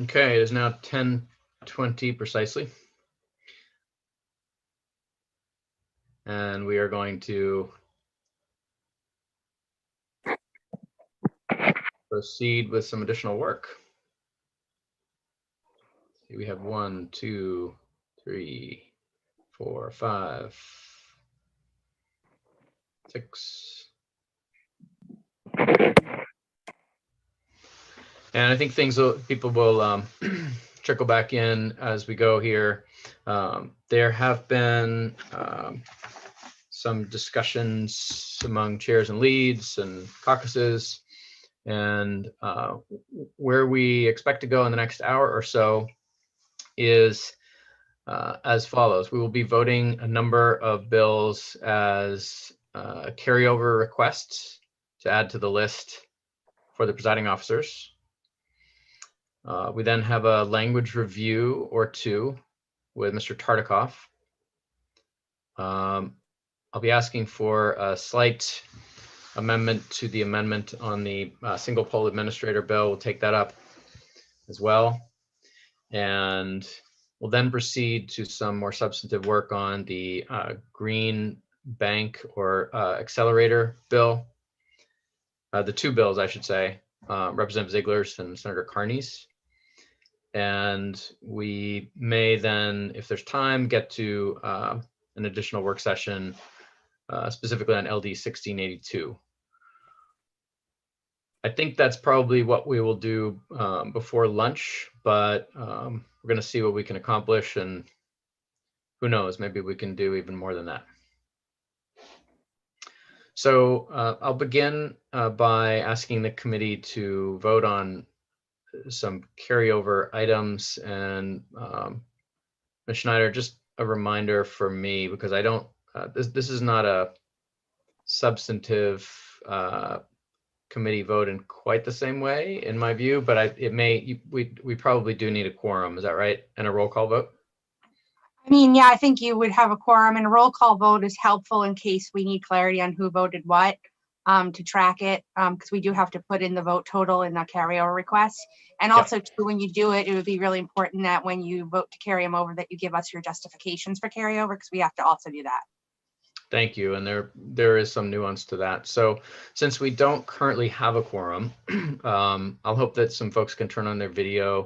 Okay, it is now 10:20 precisely. And we are going to proceed with some additional work. We have 1, 2, 3, 4, 5, 6. And I think people will trickle back in as we go here. There have been some discussions among chairs and leads and caucuses, and where we expect to go in the next hour or so is as follows. We will be voting a number of bills as carryover requests to add to the list for the presiding officers. We then have a language review or two with Mr. Tartikoff. I'll be asking for a slight amendment to the amendment on the single poll administrator bill. We'll take that up as well. And we'll then proceed to some more substantive work on the green bank or accelerator bill. The two bills, I should say, Representative Ziegler's and Senator Carney's. And we may then, if there's time, get to an additional work session specifically on LD 1682. I think that's probably what we will do before lunch, but we're going to see what we can accomplish, and who knows, maybe we can do even more than that. So I'll begin by asking the committee to vote on some carryover items, and Ms. Schneider, just a reminder for me, because I don't, this is not a substantive committee vote in quite the same way, in my view, but we probably do need a quorum. Is that right? And a roll call vote? I mean, yeah, I think you would have a quorum, and a roll call vote is helpful in case we need clarity on who voted what, to track it, because we do have to put in the vote total in the carryover request. And also, too, when you do it, it would be really important that when you vote to carry them over, that you give us your justifications for carryover, because we have to also do that. Thank you. And there is some nuance to that. So since we don't currently have a quorum, I'll hope that some folks can turn on their video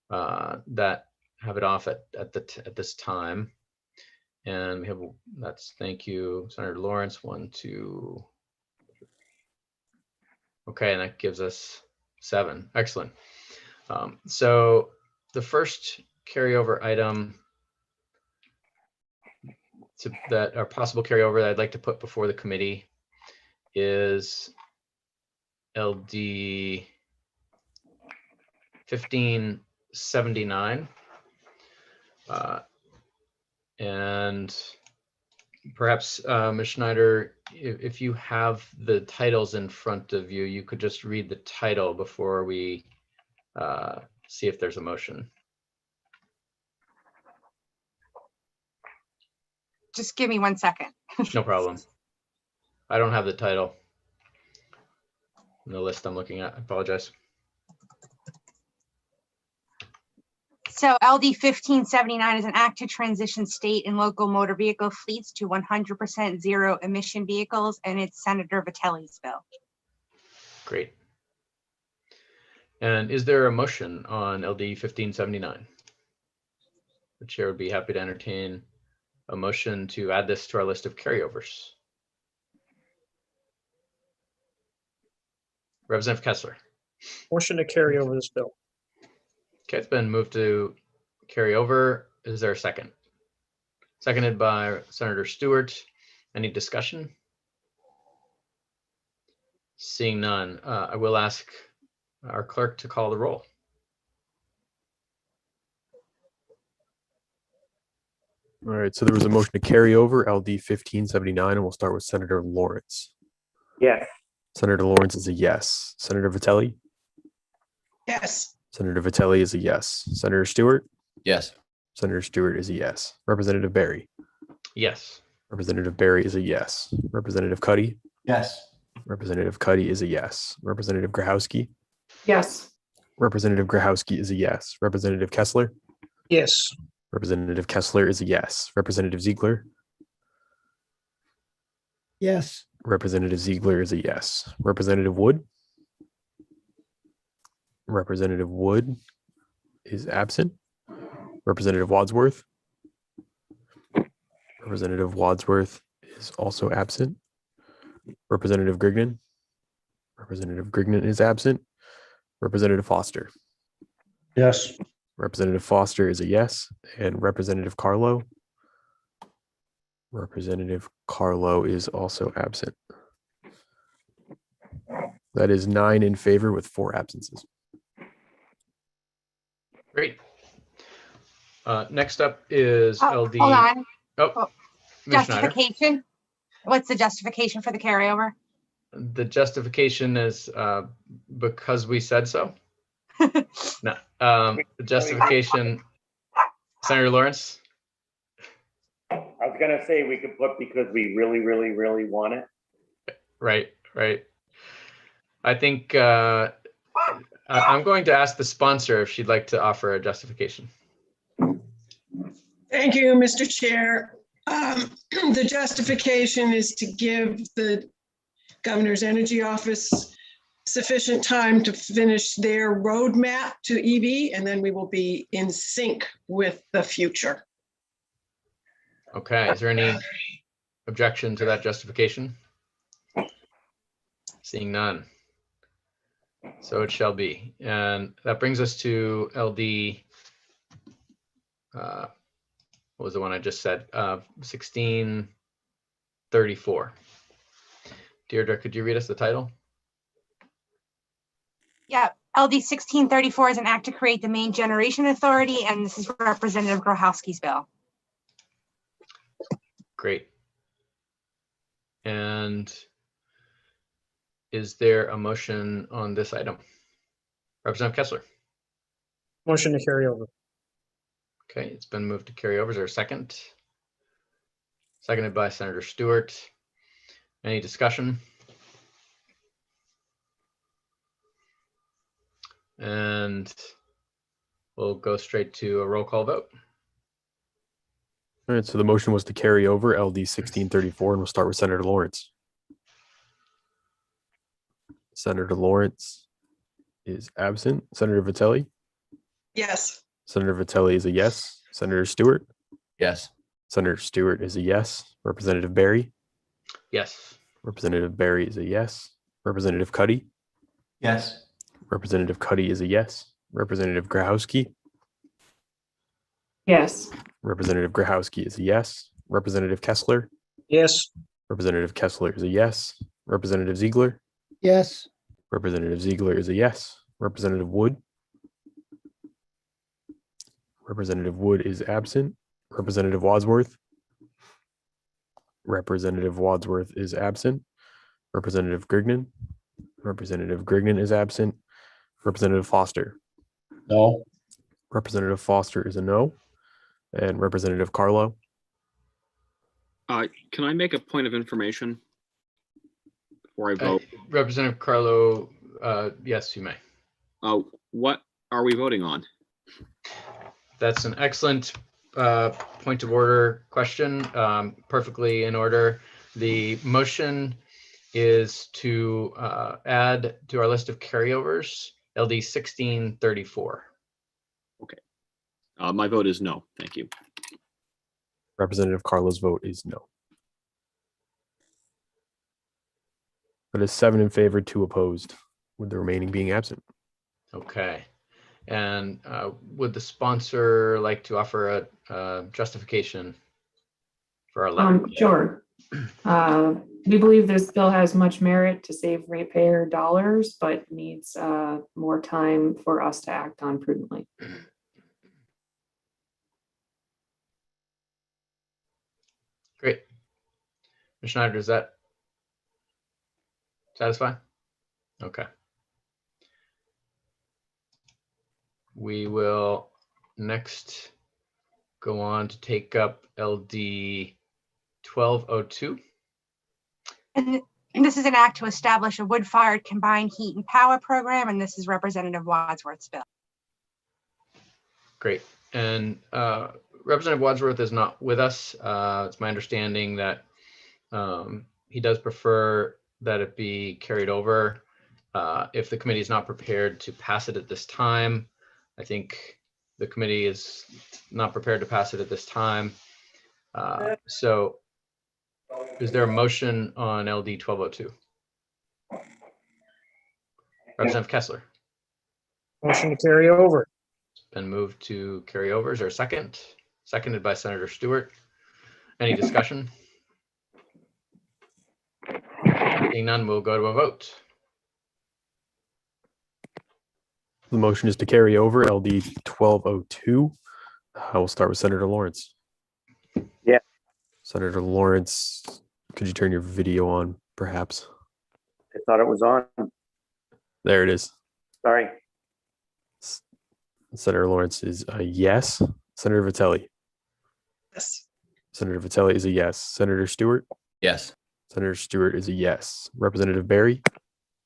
that have it off at this time. And we have, thank you, Senator Lawrence, 1, 2. Okay, and that gives us 7. Excellent. So the first carryover item that are possible carryover that I'd like to put before the committee is LD 1579. And perhaps Ms. Schneider, if you have the titles in front of you, you could just read the title before we see if there's a motion. Just give me 1 second. No problem. I don't have the title in the list I'm looking at. I apologize. So LD 1579 is an act to transition state and local motor vehicle fleets to 100% zero emission vehicles, and it's Senator Vitelli's bill. Great. And is there a motion on LD 1579? The chair would be happy to entertain a motion to add this to our list of carryovers. Representative Kessler. Motion to carry over this bill. Okay, it's been moved to carry over. Is there a second? Seconded by Senator Stewart. Any discussion? Seeing none, I will ask our clerk to call the roll. All right, so there was a motion to carry over LD 1579, and we'll start with Senator Lawrence. Yes. Senator Lawrence is a yes. Senator Vitelli? Yes. Senator Vitelli is a yes. Senator Stewart? Yes. Senator Stewart is a yes. Representative Barry? Yes. Representative Barry is a yes. Representative Cuddy? Yes. Representative Cuddy is a yes. Representative Grahowski? Yes. Representative Grahowski is a yes. Representative Kessler? Yes. Representative Kessler is a yes. Representative Ziegler? Yes. Representative Ziegler is a yes. Representative Wood? Representative Wood is absent. Representative Wadsworth? Representative Wadsworth is also absent. Representative Grignon? Representative Grignon is absent. Representative Foster? Yes. Representative Foster is a yes. And Representative Carlo? Representative Carlo is also absent. That is 9 in favor with 4 absences. Great. Next up is LD. Hold on. Oh, Ms. Schneider. Justification. What's the justification for the carryover? The justification is because we said so. No, the justification, Senator Lawrence. I was gonna say we could put because we really, really, really want it. Right. I think I'm going to ask the sponsor if she'd like to offer a justification. Thank you, Mr. Chair. The justification is to give the Governor's Energy Office sufficient time to finish their roadmap to EV, and then we will be in sync with the future. Okay, is there any objection to that justification? Seeing none. So it shall be. And that brings us to LD. What was the one I just said? 1634. Deirdre, could you read us the title? Yeah, LD 1634 is an act to create the main generation authority, and this is Representative Grochowski's bill. Great. And is there a motion on this item? Representative Kessler. Motion to carry over. Okay, it's been moved to carry over. Is there a second? Seconded by Senator Stewart. Any discussion? And we'll go straight to a roll call vote. All right, so the motion was to carry over LD 1634, and we'll start with Senator Lawrence. Senator Lawrence is absent. Senator Vitelli? Yes. Senator Vitelli is a yes. Senator Stewart? Yes. Senator Stewart is a yes. Representative Barry? Yes. Representative Barry is a yes. Representative Cuddy? Yes. Representative Cuddy is a yes. Representative Grahowski? Yes. Representative Grahowski is a yes. Representative Kessler? Yes. Representative Kessler is a yes. Representative Ziegler? Yes. Representative Ziegler is a yes. Representative Wood? Representative Wood is absent. Representative Wadsworth? Representative Wadsworth is absent. Representative Grignon? Representative Grignon is absent. Representative Foster? No. Representative Foster is a no. And Representative Carlo? Can I make a point of information before I vote? Representative Carlo, yes, you may. What are we voting on? That's an excellent point of order question. Perfectly in order. The motion is to add to our list of carryovers LD 1634. Okay. My vote is no. Thank you. Representative Carlo's vote is no. That is 7 in favor, 2 opposed, with the remaining being absent. Okay. And would the sponsor like to offer a justification for our letter? Sure. We believe this bill has much merit to save ratepayer dollars, but needs more time for us to act on prudently. Great. Ms. Schneider, does that satisfy? Okay. We will next go on to take up LD 1202. And This is an act to establish a wood-fired combined heat and power program, and this is Representative Wadsworth's bill. Great. And Representative Wadsworth is not with us. It's my understanding that he does prefer that it be carried over. If the committee is not prepared to pass it at this time, I think the committee is not prepared to pass it at this time. So is there a motion on LD 1202? Representative Kessler. Motion to carry over. It's been moved to carry over. Is there a second? Seconded by Senator Stewart. Any discussion? Seeing none, we'll go to a vote. The motion is to carry over LD 1202. I will start with Senator Lawrence. Yeah. Senator Lawrence, could you turn your video on, perhaps? I thought it was on. There it is. Sorry. Senator Lawrence is a yes. Senator Vitelli. Yes. Senator Vitelli is a yes. Senator Stewart. Yes. Senator Stewart is a yes. Representative Barry.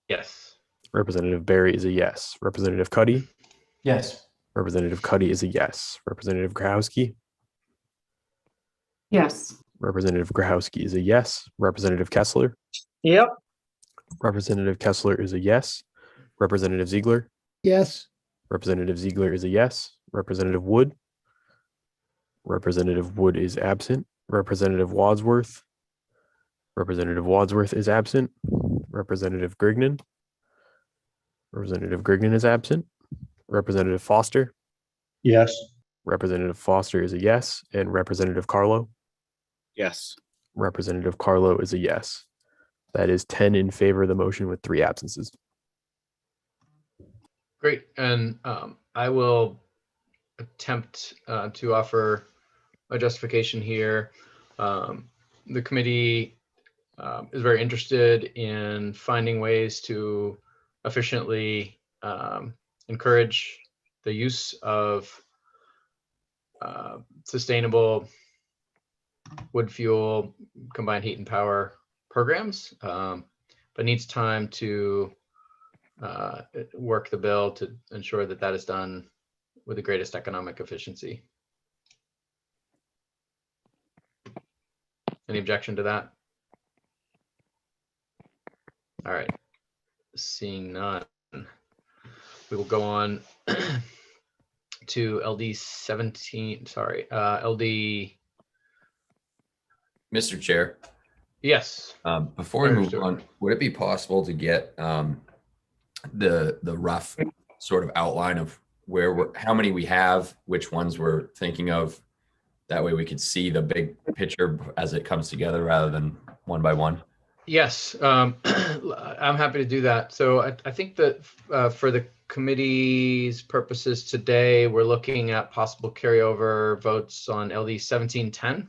Yes. Representative Barry is a yes. Representative Cuddy. Yes. Representative Cuddy is a yes. Representative Grahowski. Yes. Representative Grahowski is a yes. Representative Kessler. Yep. Representative Kessler is a yes. Representative Ziegler. Yes. Representative Ziegler is a yes. Representative Wood. Representative Wood is absent. Representative Wadsworth. Representative Wadsworth is absent. Representative Grignon. Representative Grignon is absent. Representative Foster. Yes. Representative Foster is a yes. And Representative Carlo. Yes. Representative Carlo is a yes. That is 10 in favor of the motion with 3 absences. Great. And I will attempt to offer a justification here. The committee is very interested in finding ways to efficiently encourage the use of sustainable wood fuel combined heat and power programs, but needs time to work the bill to ensure that that is done with the greatest economic efficiency. Any objection to that? All right, seeing none, we will go on to LD 17, sorry, LD. Mr. Chair. Yes. Before we move on, would it be possible to get the rough sort of outline of how many we have, which ones we're thinking of? That way we could see the big picture as it comes together rather than one by one. Yes, I'm happy to do that. So I think that for the committee's purposes today, we're looking at possible carryover votes on LD 1710,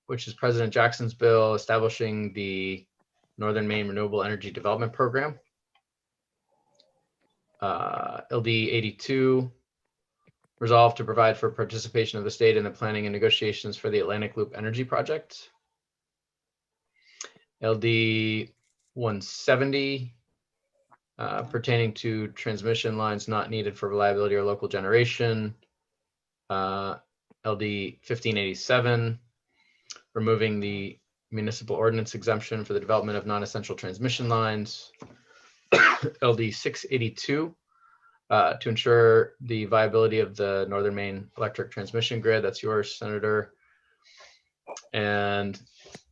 which is President Jackson's bill establishing the Northern Maine Renewable Energy Development Program. LD 82, resolved to provide for participation of the state in the planning and negotiations for the Atlantic Loop Energy Project. LD 170, pertaining to transmission lines not needed for reliability or local generation. LD 1587, removing the municipal ordinance exemption for the development of non-essential transmission lines. LD 682, to ensure the viability of the Northern Maine electric transmission grid. That's yours, Senator. And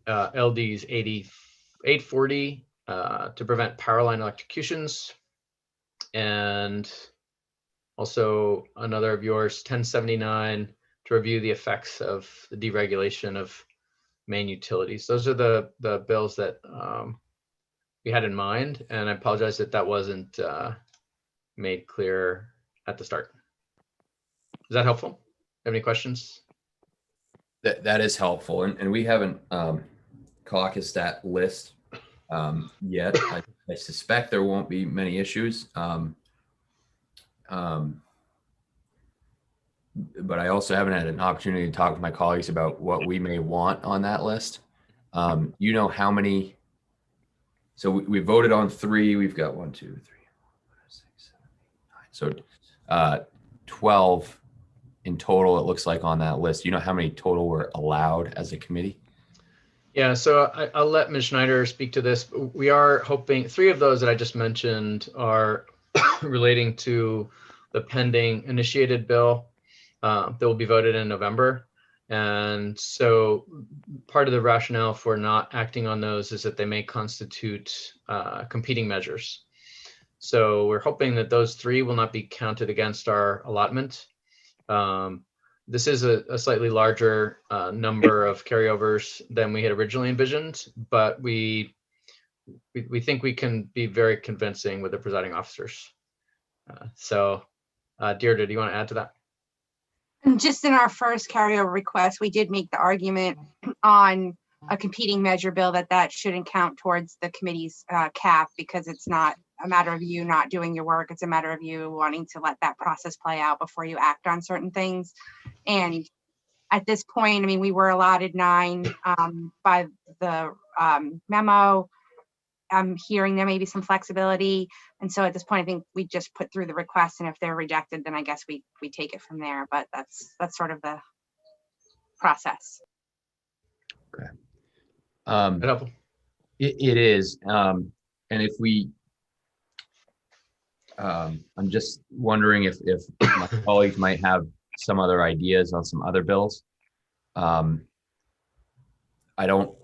LDs 840, to prevent power line electrocutions. And also another of yours, 1079, to review the effects of the deregulation of Maine utilities. Those are the bills that we had in mind, and I apologize that that wasn't made clear at the start. Is that helpful? Have any questions? That is helpful, and we haven't caucused that list yet. I suspect there won't be many issues. But I also haven't had an opportunity to talk with my colleagues about what we may want on that list. You know how many, so we voted on 3, we've got 1, 2, 3, 4, 5, 6, 7, 8, 9. So 12 in total, it looks like on that list. You know how many total were allowed as a committee? Yeah, so I'll let Ms. Schneider speak to this. We are hoping 3 of those that I just mentioned are relating to the pending initiated bill that will be voted in November. And so part of the rationale for not acting on those is that they may constitute competing measures. So we're hoping that those 3 will not be counted against our allotment. This is a slightly larger number of carryovers than we had originally envisioned, but we think we can be very convincing with the presiding officers. Deirdre, do you want to add to that? Just in our first carryover request, we did make the argument on a competing measure bill that shouldn't count towards the committee's cap, because it's not a matter of you not doing your work. It's a matter of you wanting to let that process play out before you act on certain things. And at this point, I mean, we were allotted 9 by the memo. I'm hearing there may be some flexibility. And so at this point, I think we just put through the request, and if they're rejected, then I guess we take it from there. But that's sort of the process. Okay. It is. And if we, I'm just wondering if my colleagues might have some other ideas on some other bills. I don't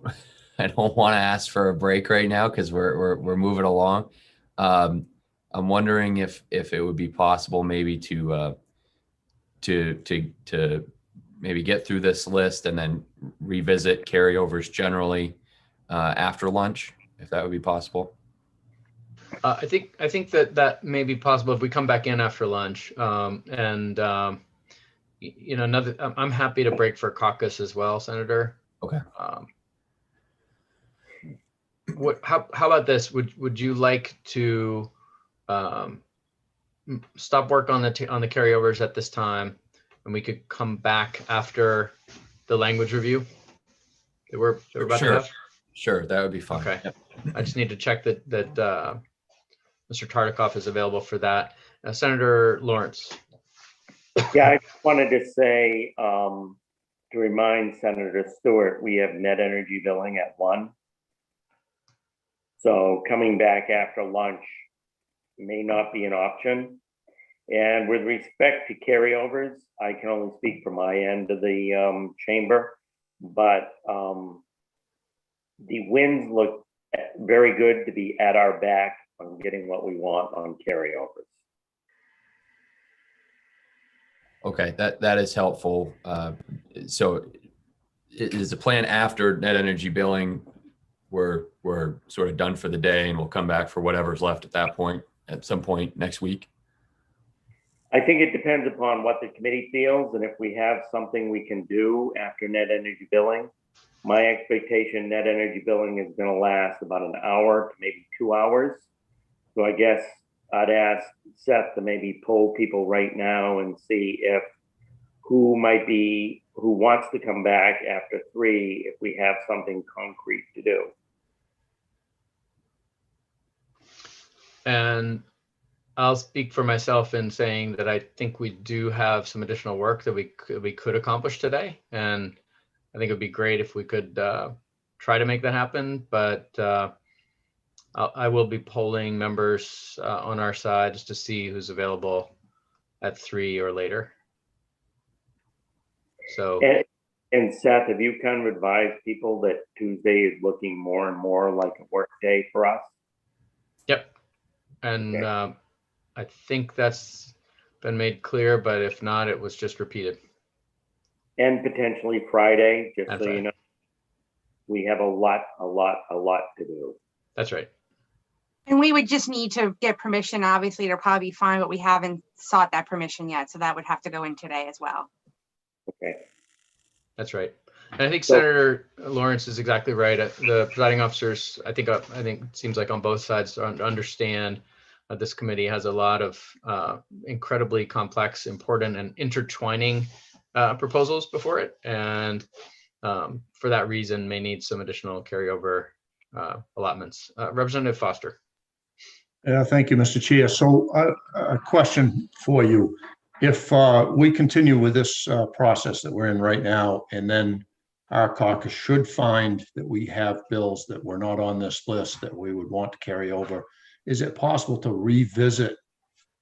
want to ask for a break right now because we're moving along. I'm wondering if it would be possible maybe to maybe get through this list and then revisit carryovers generally after lunch, if that would be possible. I think that may be possible if we come back in after lunch. I'm happy to break for caucus as well, Senator. Okay. How about this? Would you like to stop work on the carryovers at this time, and we could come back after the language review that we're about to have? Sure, that would be fine. Okay. Yep. I just need to check that Mr. Tartikoff is available for that. Senator Lawrence. Yeah, I just wanted to say, to remind Senator Stewart, we have net energy billing at 1. So coming back after lunch may not be an option. And with respect to carryovers, I can only speak for my end of the chamber, but the winds look very good to be at our back on getting what we want on carryovers. Okay, that is helpful. So is the plan after net energy billing, we're sort of done for the day and we'll come back for whatever's left at that point, at some point next week? I think it depends upon what the committee feels, and if we have something we can do after net energy billing. My expectation, net energy billing is going to last about an hour to maybe 2 hours. So I guess I'd ask Seth to maybe poll people right now and see if who wants to come back after 3 if we have something concrete to do. And I'll speak for myself in saying that I think we do have some additional work that we could accomplish today, and I think it would be great if we could try to make that happen. But I will be polling members on our side just to see who's available at 3 or later. So. And Seth, have you kind of advised people that Tuesday is looking more and more like a work day for us? Yep. And okay. I think that's been made clear, but if not, it was just repeated. And potentially Friday, just so you know, we have a lot to do. That's right. And we would just need to get permission. Obviously, it'll probably be fine, but we haven't sought that permission yet. So that would have to go in today as well. Okay. That's right. And I think Senator Lawrence is exactly right. The presiding officers, I think it seems like on both sides understand this committee has a lot of incredibly complex, important, and intertwining proposals before it. And for that reason, may need some additional carryover allotments. Representative Foster. Yeah, thank you, Mr. Chair. So a question for you. If we continue with this process that we're in right now, and then our caucus should find that we have bills that were not on this list that we would want to carry over, is it possible to revisit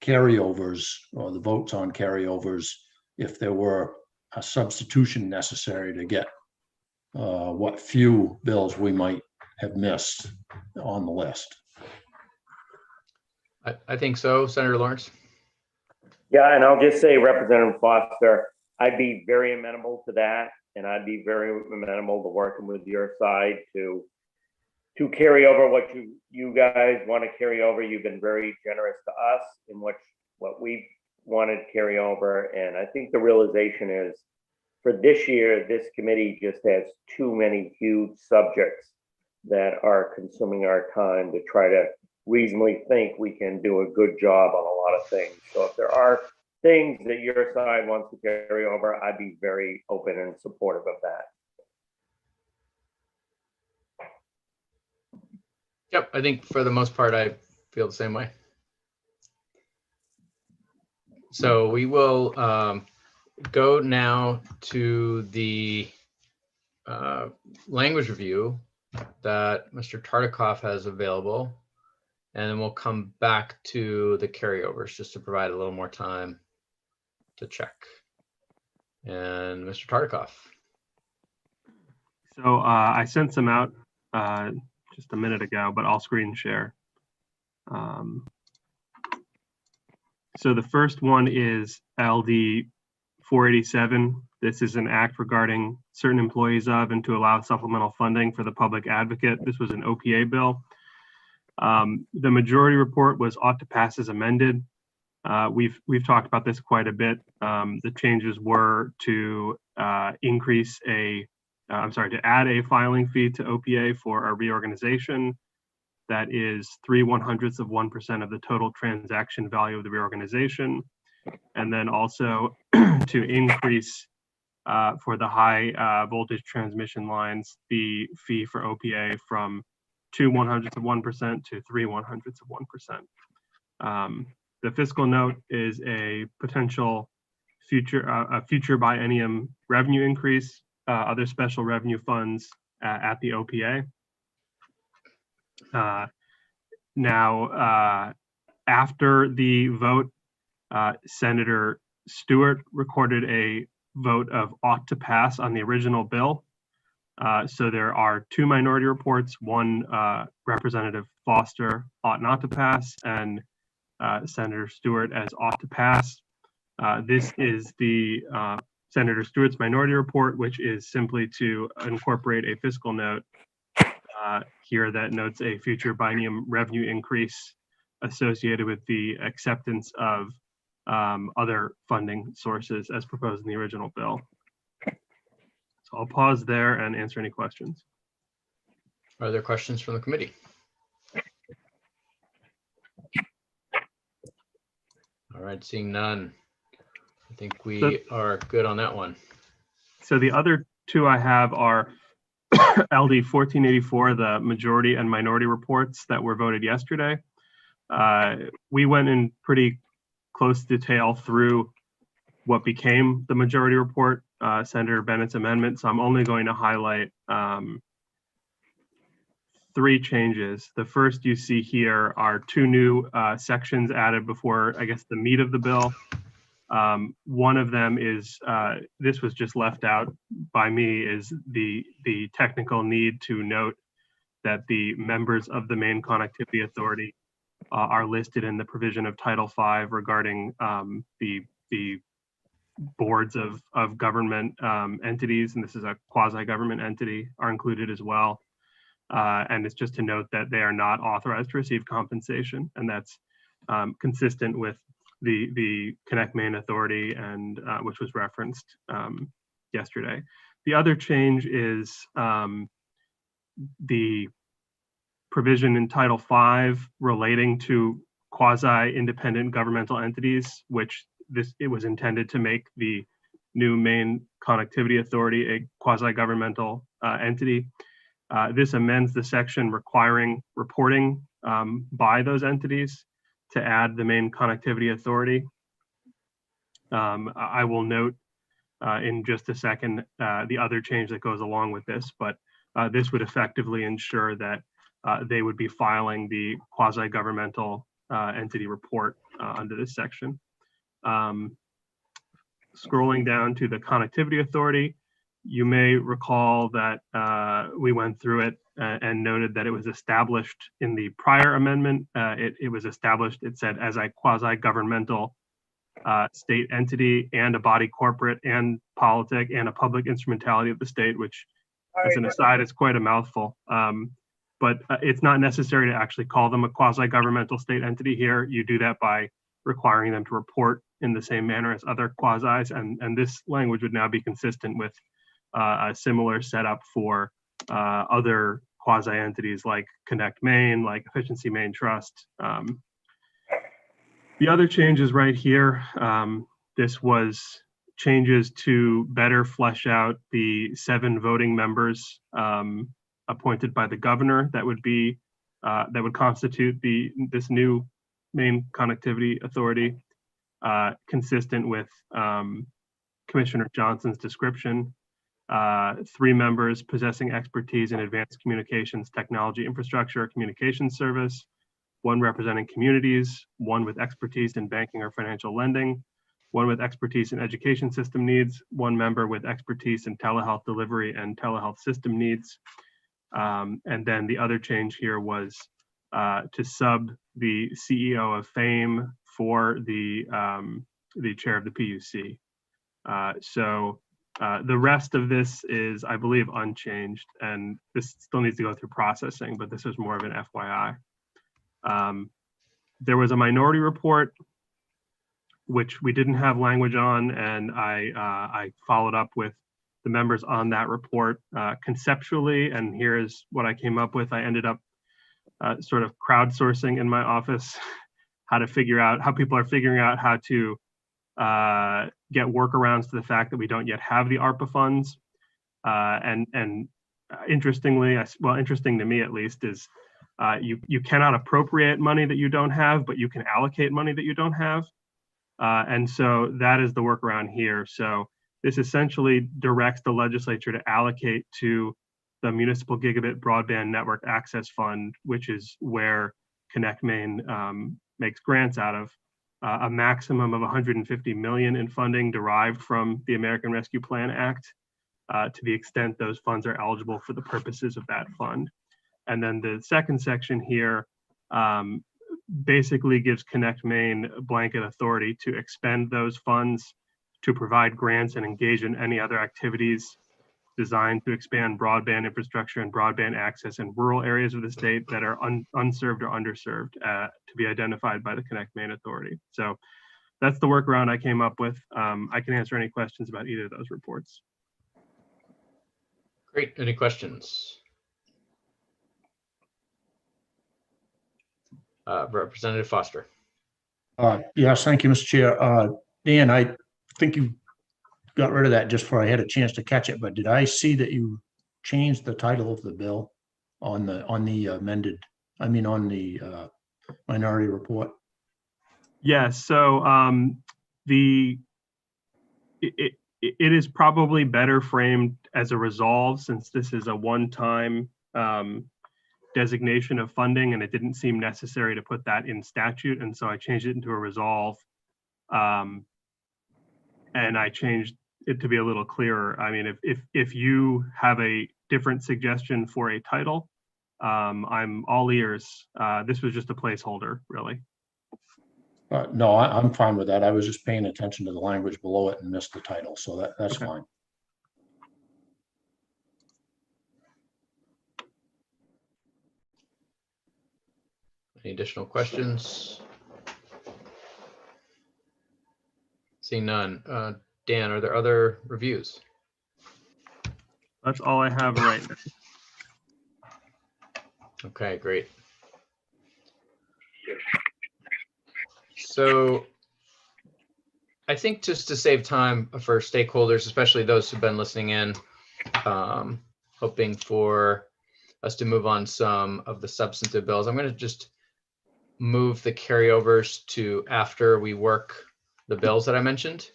carryovers or the votes on carryovers if there were a substitution necessary to get what few bills we might have missed on the list? I think so, Senator Lawrence. Yeah, and I'll just say, Representative Foster, I'd be very amenable to that, and I'd be very amenable to working with your side to carry over what you guys want to carry over. You've been very generous to us in what we wanted to carry over, and I think the realization is for this year, this committee just has too many huge subjects that are consuming our time to try to reasonably think we can do a good job on a lot of things. So if there are things that your side wants to carry over, I'd be very open and supportive of that. Yep, I think for the most part, I feel the same way. So we will go now to the language review that Mr. Tartikoff has available. And then we'll come back to the carryovers just to provide a little more time to check. And Mr. Tartikoff. So I sent some out just a minute ago, but I'll screen share. So the first one is LD 487. This is an act regarding certain employees of and to allow supplemental funding for the public advocate. This was an OPA bill. The majority report was ought to pass as amended. We've talked about this quite a bit. The changes were to add a filing fee to OPA for a reorganization that is 3/100% of the total transaction value of the reorganization, and then also to increase for the high voltage transmission lines the fee for OPA from 2/100% to 3/100%. The fiscal note is a potential future biennium revenue increase, other special revenue funds at the OPA. Now, after the vote, Senator Stewart recorded a vote of ought to pass on the original bill. So there are two minority reports, one Representative Foster ought not to pass and Senator Stewart as ought to pass. This is the Senator Stewart's minority report, which is simply to incorporate a fiscal note here that notes a future biennium revenue increase associated with the acceptance of other funding sources as proposed in the original bill. So I'll pause there and answer any questions. Are there questions from the committee? All right, seeing none. I think we are good on that one. So the other two I have are LD 1484, the majority and minority reports that were voted yesterday. We went in pretty close detail through what became the majority report, Senator Bennett's amendment. So I'm only going to highlight three changes. The first you see here are two new sections added before, I guess, the meat of the bill. One of them is, this was just left out by me, is the technical need to note that the members of the Maine Connectivity Authority are listed in the provision of Title V regarding the boards of government entities, and this is a quasi-government entity, are included as well. And it's just to note that they are not authorized to receive compensation, and that's consistent with the Connect Maine Authority, and which was referenced yesterday. The other change is the provision in Title V relating to quasi-independent governmental entities, which it was intended to make the new Maine Connectivity Authority, a quasi-governmental entity. This amends the section requiring reporting by those entities to add the Maine Connectivity Authority. I will note in just a second the other change that goes along with this, but this would effectively ensure that they would be filing the quasi-governmental entity report under this section. Scrolling down to the Connectivity Authority, you may recall that we went through it and noted that it was established in the prior amendment. It was established, it said, as a quasi-governmental state entity and a body corporate and politic and a public instrumentality of the state, which as an aside is quite a mouthful. But it's not necessary to actually call them a quasi-governmental state entity here. You do that by requiring them to report in the same manner as other quasis, and this language would now be consistent with a similar setup for other quasi entities like Connect Maine, like Efficiency Maine Trust. The other changes right here, this was changes to better flesh out the 7 voting members appointed by the governor that would be that would constitute this new Maine Connectivity Authority, consistent with Commissioner Johnson's description. 3 members possessing expertise in advanced communications technology infrastructure or communications service, 1 representing communities, 1 with expertise in banking or financial lending, 1 with expertise in education system needs, 1 member with expertise in telehealth delivery and telehealth system needs. And then the other change here was to sub the CEO of FAME for the chair of the PUC. So the rest of this is, I believe, unchanged, and this still needs to go through processing, but this is more of an FYI. There was a minority report, which we didn't have language on, and I followed up with the members on that report conceptually, and here's what I came up with. I ended up sort of crowdsourcing in my office how to figure out how people are figuring out how to get workarounds to the fact that we don't yet have the ARPA funds. And interestingly, well, interesting to me at least, is you cannot appropriate money that you don't have, but you can allocate money that you don't have. And so that is the workaround here. So this essentially directs the legislature to allocate to the Municipal Gigabit Broadband Network Access Fund, which is where Connect Maine makes grants out of, a maximum of $150 million in funding derived from the American Rescue Plan Act, to the extent those funds are eligible for the purposes of that fund. And then the second section here basically gives Connect Maine blanket authority to expend those funds to provide grants and engage in any other activities designed to expand broadband infrastructure and broadband access in rural areas of the state that are unserved or underserved, to be identified by the Connect Maine Authority. So that's the workaround I came up with. I can answer any questions about either of those reports. Great. Any questions? Representative Foster. Yes, thank you, Mr. Chair. Dan, I think you got rid of that just before I had a chance to catch it, but did I see that you changed the title of the bill on the amended, I mean, on the minority report? Yes, so it is probably better framed as a resolve, since this is a one-time designation of funding, and it didn't seem necessary to put that in statute, and so I changed it into a resolve. And I changed it to be a little clearer. I mean, if you have a different suggestion for a title, I'm all ears. This was just a placeholder, really. No, I'm fine with that. I was just paying attention to the language below it and missed the title, so that's okay. Fine. Any additional questions? Seeing none. Dan, are there other reviews? That's all I have right now. Okay, great. So I think just to save time for stakeholders, especially those who've been listening in, hoping for us to move on some of the substantive bills, I'm going to just move the carryovers to after we work the bills that I mentioned.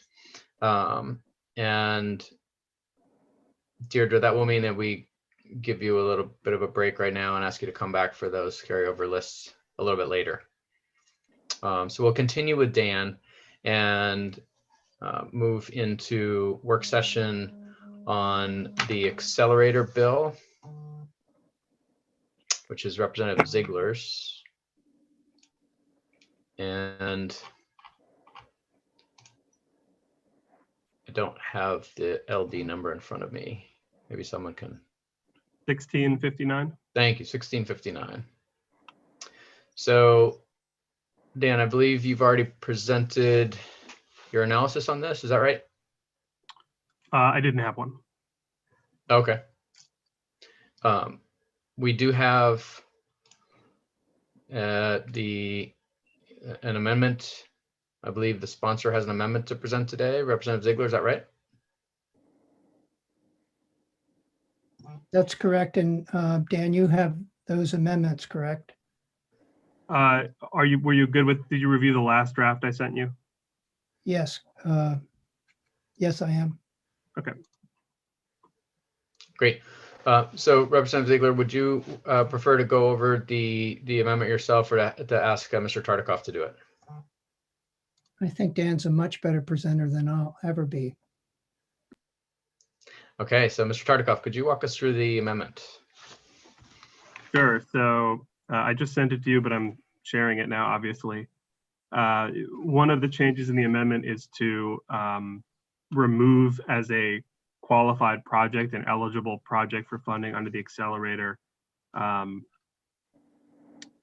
And Deirdre, that will mean that we give you a little bit of a break right now and ask you to come back for those carryover lists a little bit later. So we'll continue with Dan and move into work session on the accelerator bill, which is Representative Ziegler's. And I don't have the LD number in front of me. Maybe someone can. 1659. Thank you, 1659. So, Dan, I believe you've already presented your analysis on this. Is that right? I didn't have one. Okay. We do have an amendment. I believe the sponsor has an amendment to present today. Representative Ziegler, is that right? That's correct. And Dan, you have those amendments, correct? Were you good with, did you review the last draft I sent you? Yes. Yes, I am. Okay. Great. So Representative Ziegler, would you prefer to go over the amendment yourself, or to ask Mr. Tartikoff to do it? I think Dan's a much better presenter than I'll ever be. Okay, so Mr. Tartikoff, could you walk us through the amendment? Sure. So I just sent it to you, but I'm sharing it now, obviously. One of the changes in the amendment is to remove as a qualified project, an eligible project for funding under the accelerator,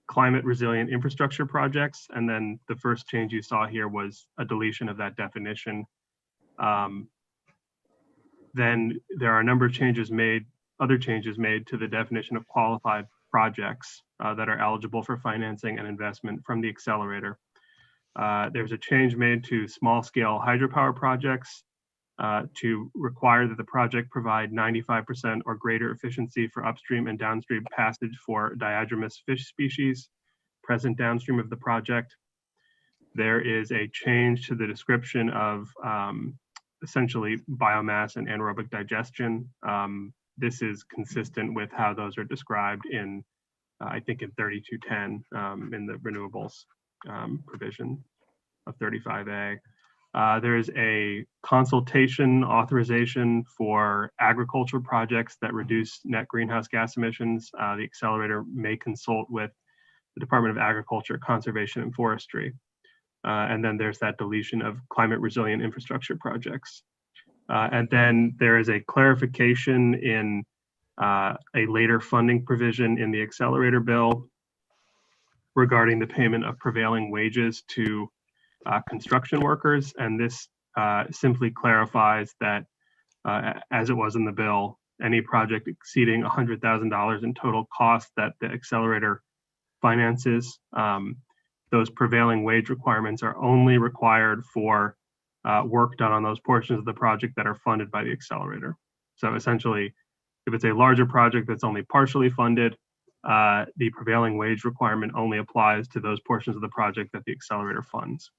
climate resilient infrastructure projects. And then the first change you saw here was a deletion of that definition. Then there are a number of changes made, other changes made to the definition of qualified projects that are eligible for financing and investment from the accelerator. There's a change made to small scale hydropower projects to require that the project provide 95% or greater efficiency for upstream and downstream passage for diadromous fish species present downstream of the project. There is a change to the description of essentially biomass and anaerobic digestion. This is consistent with how those are described in, I think in 3210 in the renewables provision of 35A. There is a consultation authorization for agriculture projects that reduce net greenhouse gas emissions. The accelerator may consult with the Department of Agriculture, Conservation and Forestry. And then there's that deletion of climate resilient infrastructure projects. And then there is a clarification in a later funding provision in the accelerator bill regarding the payment of prevailing wages to construction workers. And this simply clarifies that, as it was in the bill, any project exceeding $100,000 in total cost that the accelerator finances, those prevailing wage requirements are only required for work done on those portions of the project that are funded by the accelerator. So essentially, if it's a larger project that's only partially funded, the prevailing wage requirement only applies to those portions of the project that the accelerator funds.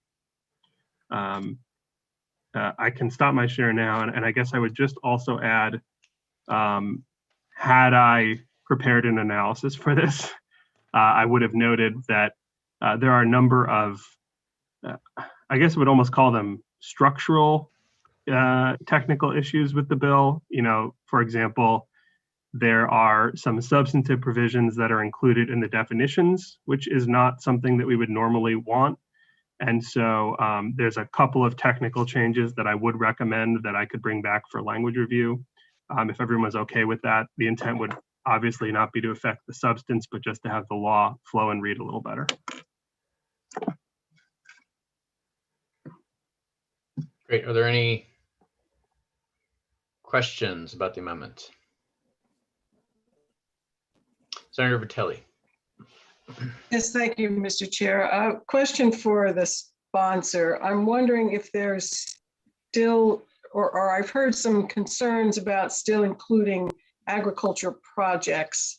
I can stop my share now, and I guess I would just also add, had I prepared an analysis for this, I would have noted that there are a number of, I guess I would almost call them structural technical issues with the bill. You know, for example, there are some substantive provisions that are included in the definitions, which is not something that we would normally want. And so there's a couple of technical changes that I would recommend that I could bring back for language review. If everyone's okay with that, the intent would obviously not be to affect the substance, but just to have the law flow and read a little better. Great. Are there any questions about the amendment? Senator Vitelli. Yes, thank you, Mr. Chair. Question for the sponsor, I'm wondering if there's still, or I've heard some concerns about still including agriculture projects.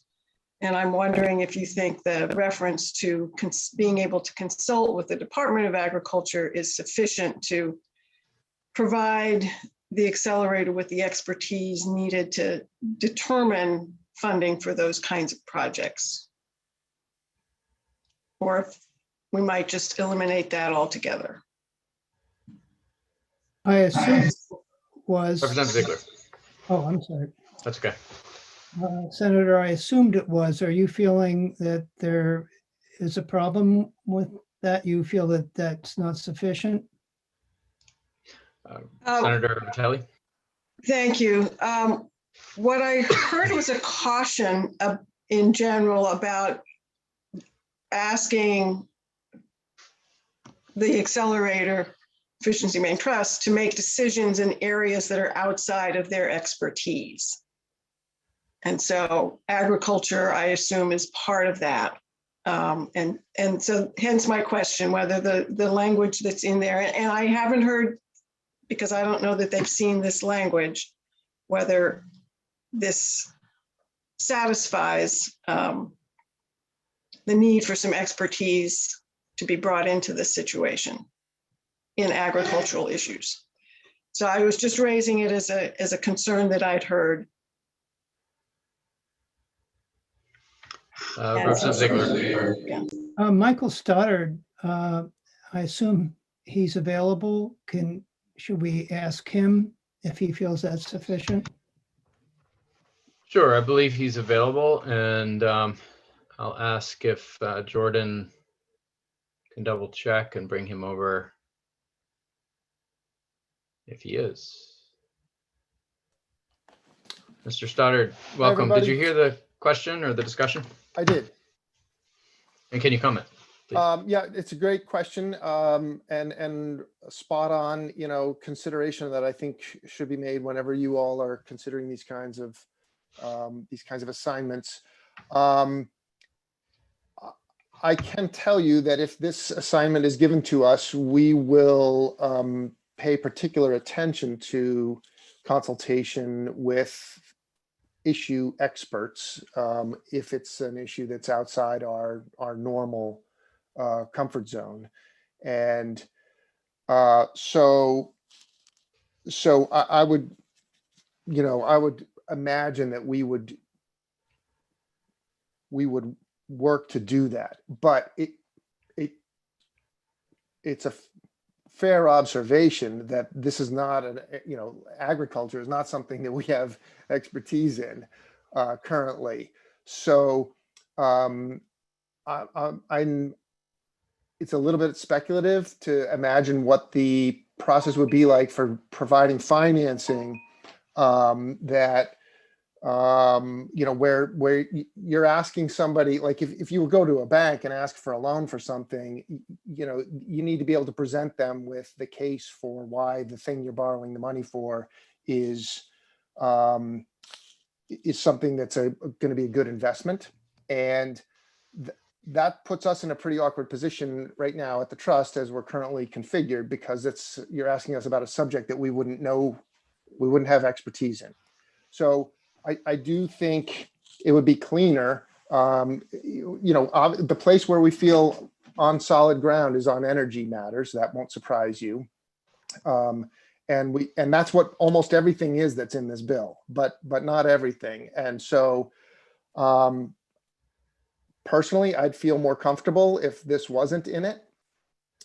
And I'm wondering if you think the reference to being able to consult with the Department of Agriculture is sufficient to provide the accelerator with the expertise needed to determine funding for those kinds of projects. Or if we might just eliminate that altogether. I assume it was. Representative Ziegler. Oh, I'm sorry. That's okay. Senator, I assumed it was. Are you feeling that there is a problem with that? You feel that that's not sufficient? Senator Vitelli. Thank you. What I heard was a caution in general about asking the accelerator Efficiency Maine Trust to make decisions in areas that are outside of their expertise. And so agriculture, I assume, is part of that. And so hence my question, whether the language that's in there, and I haven't heard, because I don't know that they've seen this language, whether this satisfies the need for some expertise to be brought into this situation in agricultural issues. So I was just raising it as a concern that I'd heard. Michael Stoddard, I assume he's available. Should we ask him if he feels that's sufficient? Sure, I believe he's available, and I'll ask if Jordan can double check and bring him over if he is. Mr. Stoddard, welcome. Did you hear the question or the discussion? I did. And can you comment? Yeah, it's a great question, and spot on, consideration that I think should be made whenever you all are considering these kinds of assignments. I can tell you that if this assignment is given to us, we will pay particular attention to consultation with issue experts if it's an issue that's outside our normal comfort zone. And so I would, I would imagine that we would work to do that, but it's a fair observation that this is not agriculture is not something that we have expertise in currently. So it's a little bit speculative to imagine what the process would be like for providing financing that where you're asking somebody, like if you would go to a bank and ask for a loan for something, you need to be able to present them with the case for why the thing you're borrowing the money for is something that's going to be a good investment. And that puts us in a pretty awkward position right now at the trust as we're currently configured, because you're asking us about a subject that we wouldn't have expertise in. So I do think it would be cleaner. The place where we feel on solid ground is on energy matters. That won't surprise you. And that's what almost everything is that's in this bill, but not everything. And so personally, I'd feel more comfortable if this wasn't in it.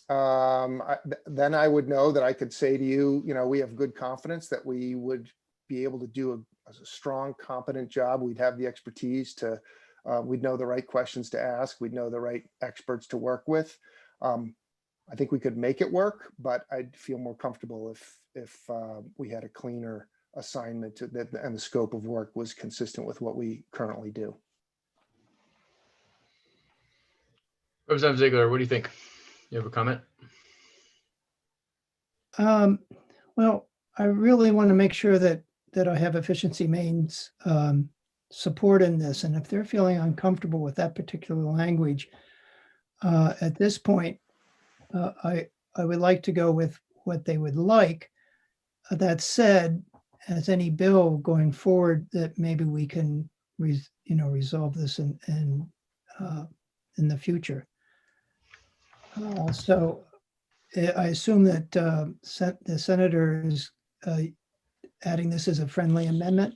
Then I would know that I could say to you, we have good confidence that we would be able to do a strong, competent job. We'd have the expertise to, we'd know the right questions to ask. We'd know the right experts to work with. I think we could make it work, but I'd feel more comfortable if we had a cleaner assignment and the scope of work was consistent with what we currently do. Representative Ziegler, what do you think? You have a comment? Well, I really want to make sure that I have Efficiency Maine's support in this. And if they're feeling uncomfortable with that particular language, at this point, I I would like to go with what they would like. That said, as any bill going forward, that maybe we can, resolve this in the future. So I assume that the senator is adding this as a friendly amendment.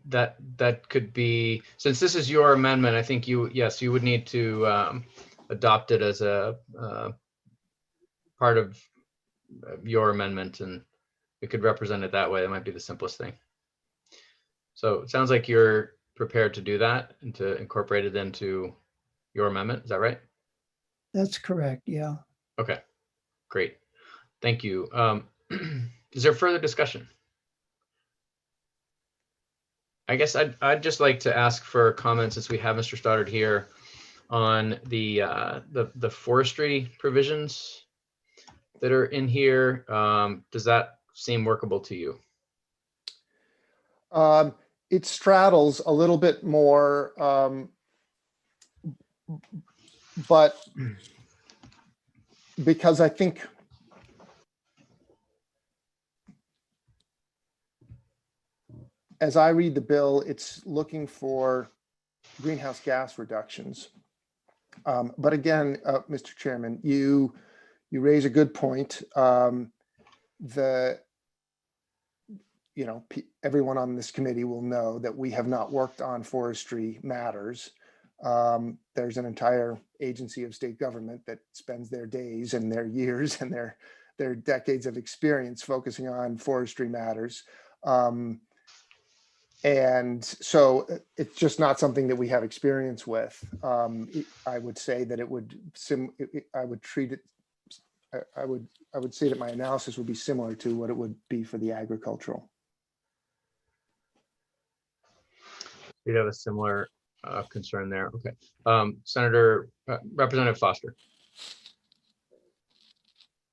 That could be, since this is your amendment, I think you would need to adopt it as a part of your amendment, and we could represent it that way. That might be the simplest thing. So it sounds like you're prepared to do that and to incorporate it into your amendment. Is that right? That's correct. Yeah. Okay, great. Thank you. Is there further discussion? I guess I'd just like to ask for comments, since we have Mr. Stoddard here, on the forestry provisions that are in here. Does that seem workable to you? It straddles a little bit more, but because I think as I read the bill, it's looking for greenhouse gas reductions. But again, Mr. Chairman, you raise a good point. Everyone on this committee will know that we have not worked on forestry matters. There's an entire agency of state government that spends their days and their years and their decades of experience focusing on forestry matters. And so it's just not something that we have experience with. I would say that it would I would say that my analysis would be similar to what it would be for the agricultural. You'd have a similar concern there. Okay. Representative Foster.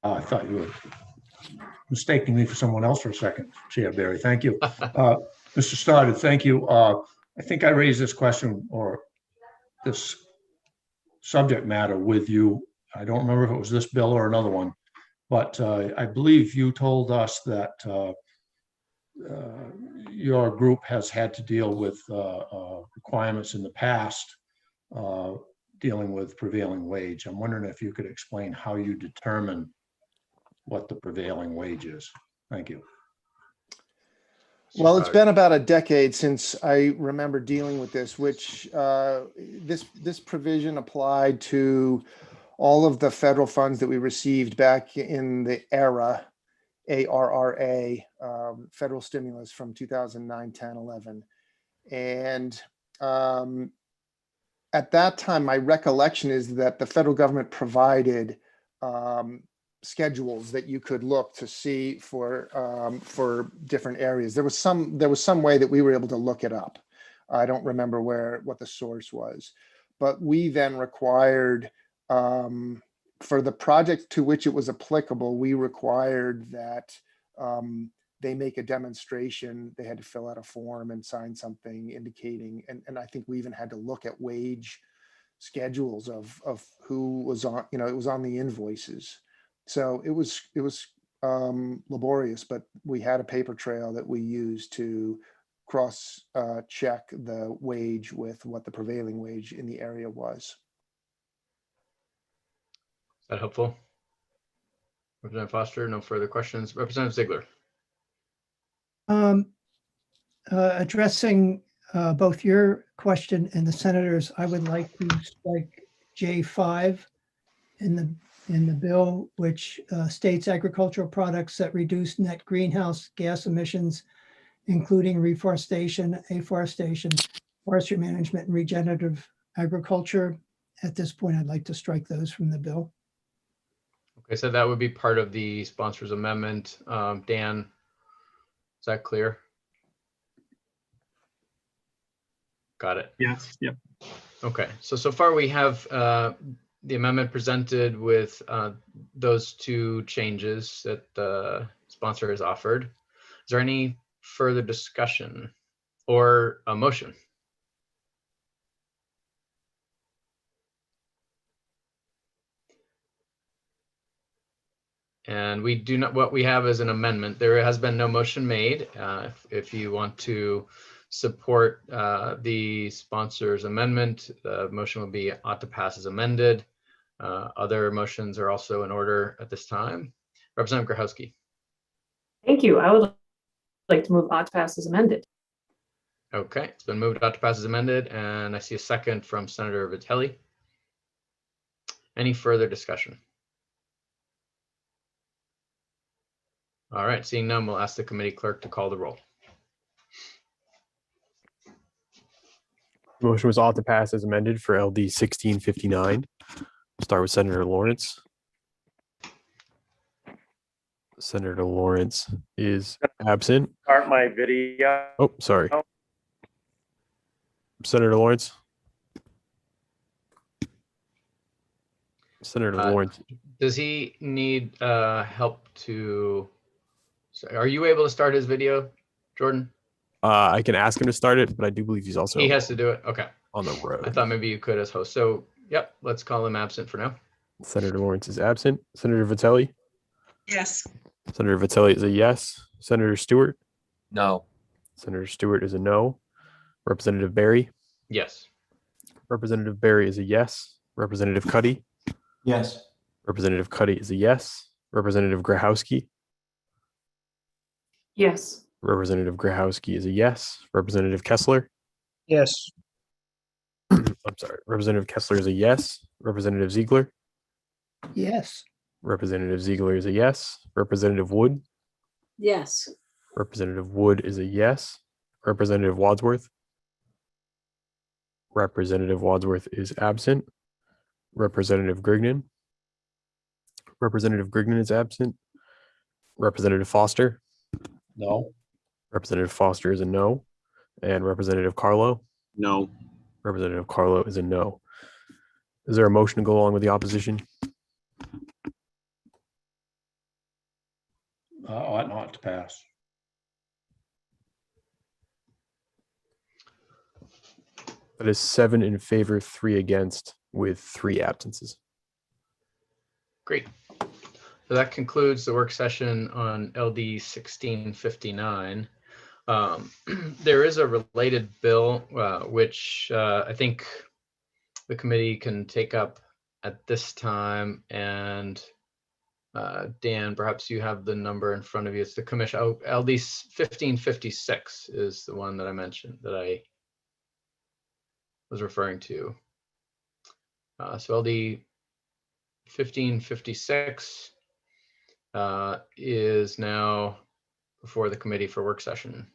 I thought you were mistaking me for someone else for a second, Chair Barry. Thank you. Mr. Stoddard, thank you. I think I raised this question or this subject matter with you. I don't remember if it was this bill or another one, but I believe you told us that your group has had to deal with requirements in the past dealing with prevailing wage. I'm wondering if you could explain how you determine what the prevailing wage is. Thank you. Well, it's been about a decade since I remember dealing with this, which this provision applied to all of the federal funds that we received back in the ARRA, federal stimulus from 2009, 10, 11. And at that time, my recollection is that the federal government provided schedules that you could look to see for different areas. There was some way that we were able to look it up. I don't remember what the source was, but we then required for the project to which it was applicable, we required that they make a demonstration. They had to fill out a form and sign something indicating, and I think we even had to look at wage schedules of who was on, it was on the invoices. So it was laborious, but we had a paper trail that we used to cross check the wage with what the prevailing wage in the area was. Is that helpful? Representative Foster, no further questions. Representative Ziegler. Addressing both your question and the senator's, I would like to strike J5 in the bill, which states agricultural products that reduce net greenhouse gas emissions, including reforestation, afforestation, forestry management, and regenerative agriculture. At this point, I'd like to strike those from the bill. Okay, so that would be part of the sponsor's amendment. Dan, is that clear? Got it. Yes. Yep. Okay, so far we have the amendment presented with those two changes that the sponsor has offered. Is there any further discussion or a motion? And we do not, what we have is an amendment. There has been no motion made. If you want to support the sponsor's amendment, the motion will be ought to pass as amended. Other motions are also in order at this time. Representative Grochowski. Thank you. I would like to move ought to pass as amended. Okay, it's been moved ought to pass as amended, and I see a second from Senator Vitelli. Any further discussion? All right, seeing none, we'll ask the committee clerk to call the roll. The motion was ought to pass as amended for LD 1659. Start with Senator Lawrence. Senator Lawrence is absent. Start my video. Oh, sorry. Senator Lawrence. Senator Lawrence. Does he need help to, are you able to start his video, Jordan? I can ask him to start it, but I do believe he's also He has to do it. Okay. on the road. I thought maybe you could as host. So, yep, let's call him absent for now. Senator Lawrence is absent. Senator Vitelli. Yes. Senator Vitelli is a yes. Senator Stewart. No. Senator Stewart is a no. Representative Barry. Yes. Representative Barry is a yes. Representative Cuddy. Yes. Representative Cuddy is a yes. Representative Grochowski. Yes. Representative Grochowski is a yes. Representative Kessler. Yes. I'm sorry. Representative Kessler is a yes. Representative Ziegler. Yes. Representative Ziegler is a yes. Representative Wood. Yes. Representative Wood is a yes. Representative Wadsworth. Representative Wadsworth is absent. Representative Grignan. Representative Grignan is absent. Representative Foster. No. Representative Foster is a no. And Representative Carlo. No. Representative Carlo is a no. Is there a motion to go along with the opposition? Ought not to pass. That is 7 in favor, 3 against, with 3 absences. Great. So that concludes the work session on LD 1659. There is a related bill, which I think the committee can take up at this time. And Dan, perhaps you have the number in front of you. It's the commission. Oh, LD 1556 is the one that I mentioned that I was referring to. So LD 1556 is now before the committee for work session.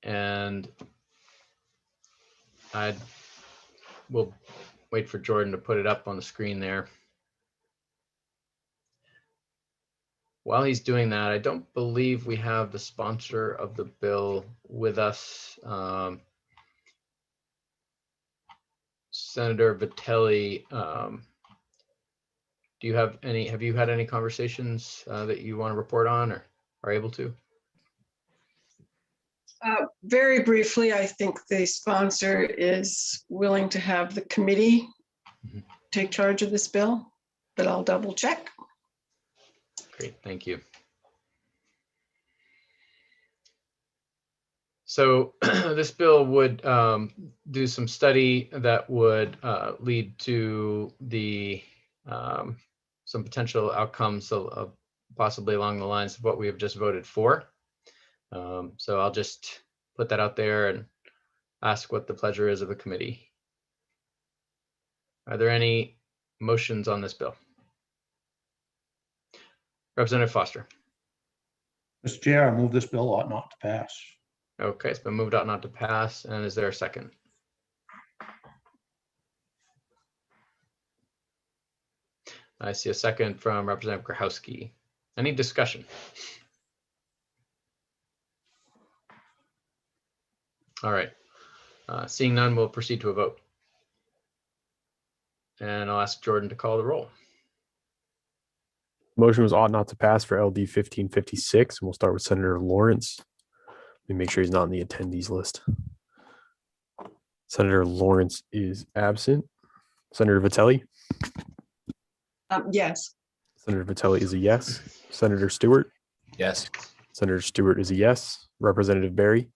And I will wait for Jordan to put it up on the screen there. While he's doing that, I don't believe we have the sponsor of the bill with us. Senator Vitelli, do you have any, have you had any conversations that you want to report on or are able to? Very briefly, I think the sponsor is willing to have the committee take charge of this bill, but I'll double check. Great, thank you. So this bill would do some study that would lead to the some potential outcomes of possibly along the lines of what we have just voted for. So I'll just put that out there and ask what the pleasure is of the committee. Are there any motions on this bill? Representative Foster. Mr. Chair, I move this bill ought not to pass. Okay, it's been moved out not to pass. And is there a second? I see a second from Representative Grochowski. Any discussion? All right, seeing none, we'll proceed to a vote. And I'll ask Jordan to call the roll. Motion was ought not to pass for LD 1556, and we'll start with Senator Lawrence. Let me make sure he's not in the attendees list. Senator Lawrence is absent. Senator Vitelli. Yes. Senator Vitelli is a yes. Senator Stewart. Yes. Senator Stewart is a yes. Representative Barry.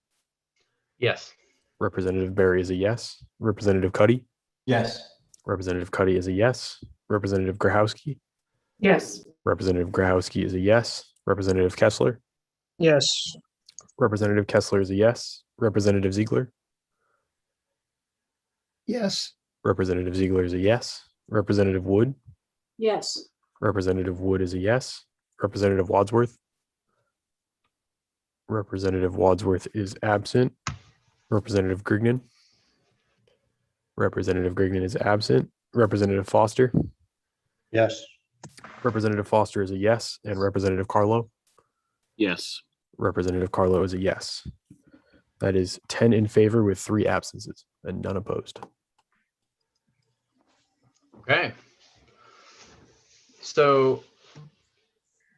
Yes. Representative Barry is a yes. Representative Cuddy. Yes. Representative Cuddy is a yes. Representative Grahowski. Yes. Representative Grahowski is a yes. Representative Kessler. Yes. Representative Kessler is a yes. Representative Ziegler. Yes. Representative Ziegler is a yes. Representative Wood. Yes. Representative Wood is a yes. Representative Wadsworth. Representative Wadsworth is absent. Representative Grignan. Representative Grignan is absent. Representative Foster. Yes. Representative Foster is a yes. And Representative Carlo. Yes. Representative Carlo is a yes. That is 10 in favor with 3 absences and none opposed. Okay. So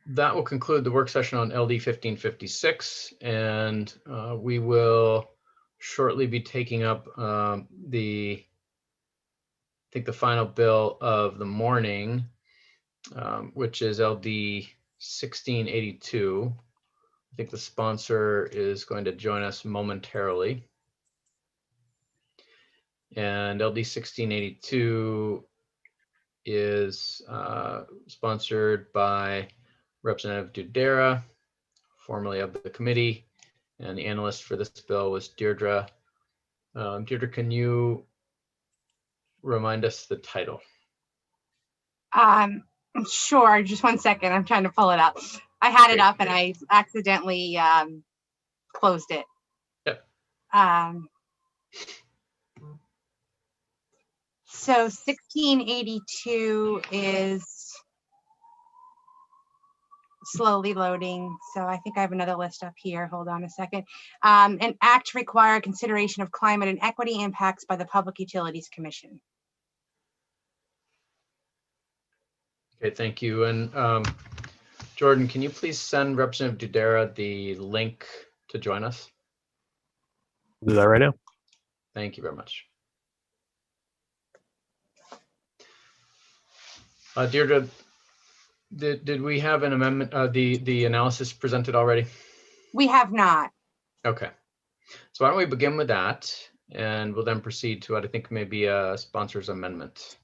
that will conclude the work session on LD 1556, and we will shortly be taking up I think the final bill of the morning, which is LD 1682. I think the sponsor is going to join us momentarily. And LD 1682 is sponsored by Representative Dudera, formerly of the committee, and the analyst for this bill was Deirdre. Deirdre, can you remind us the title? Sure, just one second. I'm trying to pull it up. I had it up and I accidentally closed it. Yep. So 1682 is slowly loading. So I think I have another list up here. Hold on a second. An act to require consideration of climate and equity impacts by the Public Utilities Commission. Okay, thank you. And Jordan, can you please send Representative Dudera the link to join us? Do that right now. Thank you very much. Deirdre, did we have an amendment, the analysis presented already? We have not. Okay. So why don't we begin with that, and we'll then proceed to what I think may be a sponsor's amendment.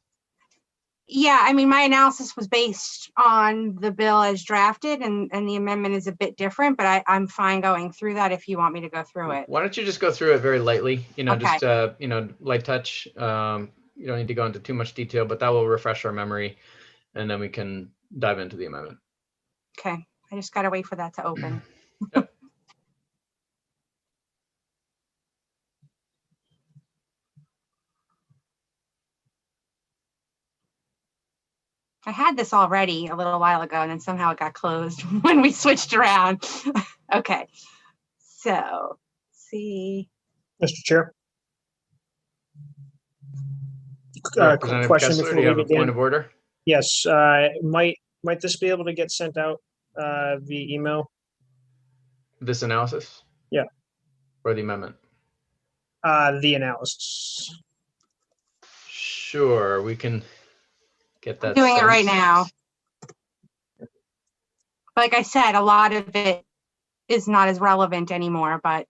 Yeah, I mean, my analysis was based on the bill as drafted, and the amendment is a bit different, but I'm fine going through that if you want me to go through it. Why don't you just go through it very lightly, Okay. just, light touch. You don't need to go into too much detail, but that will refresh our memory, and then we can dive into the amendment. Okay, I just gotta wait for that to open. Yep. I had this already a little while ago and then somehow it got closed when we switched around. Okay, so see. Mr. Chair. Representative Question Kessler, before do you we have a begin. point of order? Yes, might this be able to get sent out via email? This analysis? Yeah. Or the amendment? The analysis. Sure, we can get that. I'm doing it sent. right now. Like I said, a lot of it is not as relevant anymore, but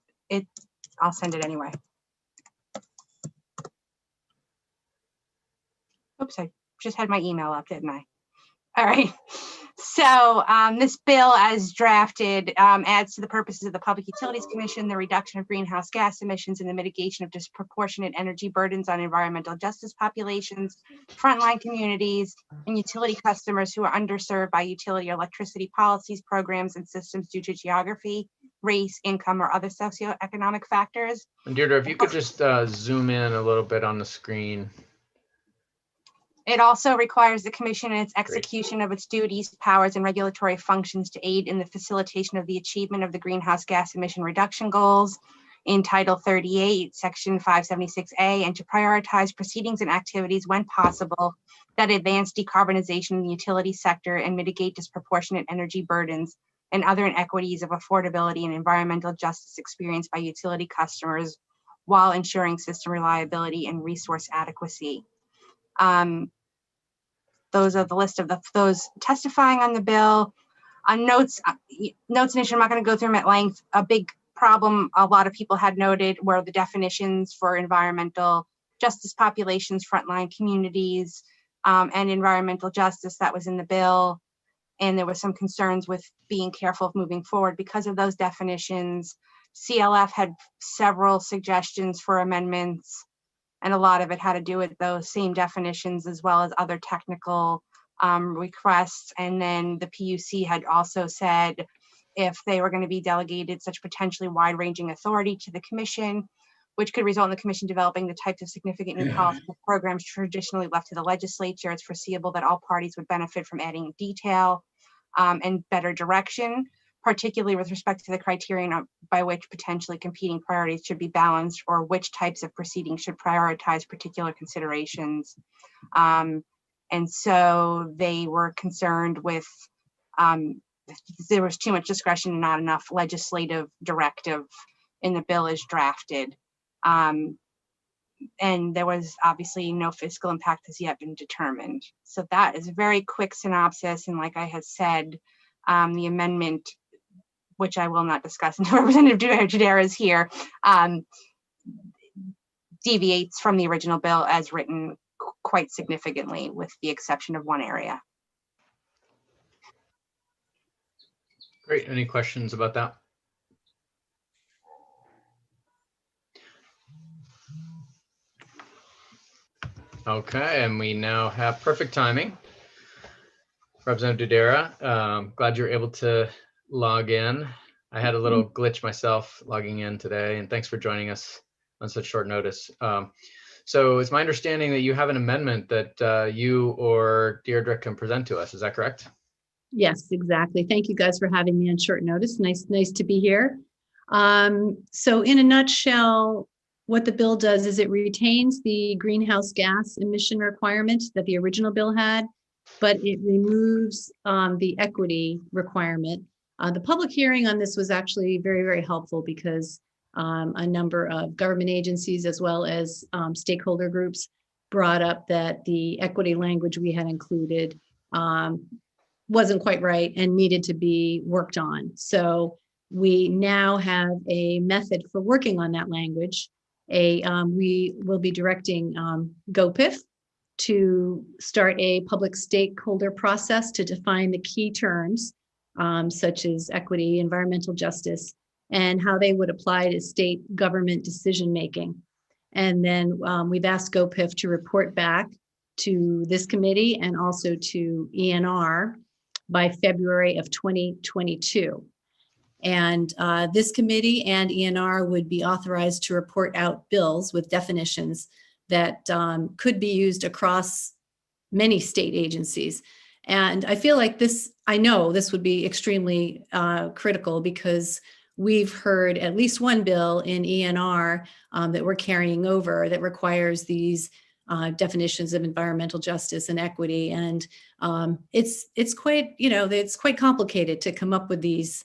I'll send it anyway. Oops, I just had my email up, didn't I? All right. So this bill as drafted adds to the purposes of the Public Utilities Commission, the reduction of greenhouse gas emissions and the mitigation of disproportionate energy burdens on environmental justice populations, frontline communities, and utility customers who are underserved by utility electricity policies, programs, and systems due to geography, race, income, or other socioeconomic factors. And Deirdre, if you could just zoom in a little bit on the screen. It also requires the Commission in its execution of its duties, powers, and regulatory functions to aid in the facilitation of the achievement of the greenhouse gas emission reduction goals in Title 38, Section 576A, and to prioritize proceedings and activities when possible that advance decarbonization in the utility sector and mitigate disproportionate energy burdens and other inequities of affordability and environmental justice experienced by utility customers while ensuring system reliability and resource adequacy. Those are the list of those testifying on the bill. On notes and issues, I'm not going to go through them at length. A big problem a lot of people had noted were the definitions for environmental justice populations, frontline communities, and environmental justice that was in the bill. And there were some concerns with being careful of moving forward because of those definitions. CLF had several suggestions for amendments, and a lot of it had to do with those same definitions as well as other technical requests. And then the PUC had also said if they were going to be delegated such potentially wide-ranging authority to the commission, which could result in the commission developing the types of significant new policies or programs traditionally left to the legislature, it's foreseeable that all parties would benefit from adding detail and better direction, particularly with respect to the criterion by which potentially competing priorities should be balanced, or which types of proceedings should prioritize particular considerations. And so they were concerned with there was too much discretion and not enough legislative directive in the bill as drafted. And there was obviously no fiscal impact has yet been determined. So that is a very quick synopsis. And like I had said, the amendment, which I will not discuss until Representative Judera is here, deviates from the original bill as written quite significantly, with the exception of one area. Great. Any questions about that? Okay, and we now have perfect timing. Representative Dudera, glad you're able to log in. I had a little glitch myself logging in today, and thanks for joining us on such short notice. So it's my understanding that you have an amendment that you or Deirdre can present to us. Is that correct? Yes, exactly. Thank you guys for having me on short notice. Nice to be here. So in a nutshell, what the bill does is it retains the greenhouse gas emission requirement that the original bill had, but it removes the equity requirement. The public hearing on this was actually very, very helpful because a number of government agencies as well as stakeholder groups brought up that the equity language we had included wasn't quite right and needed to be worked on. So we now have a method for working on that language. We will be directing GOPIF to start a public stakeholder process to define the key terms, such as equity, environmental justice, and how they would apply to state government decision-making. And then we've asked GOPIF to report back to this committee and also to ENR by February of 2022. And this committee and ENR would be authorized to report out bills with definitions that could be used across many state agencies. And I feel like I know this would be extremely critical because we've heard at least one bill in ENR that we're carrying over that requires these definitions of environmental justice and equity. And it's quite, it's quite complicated to come up with these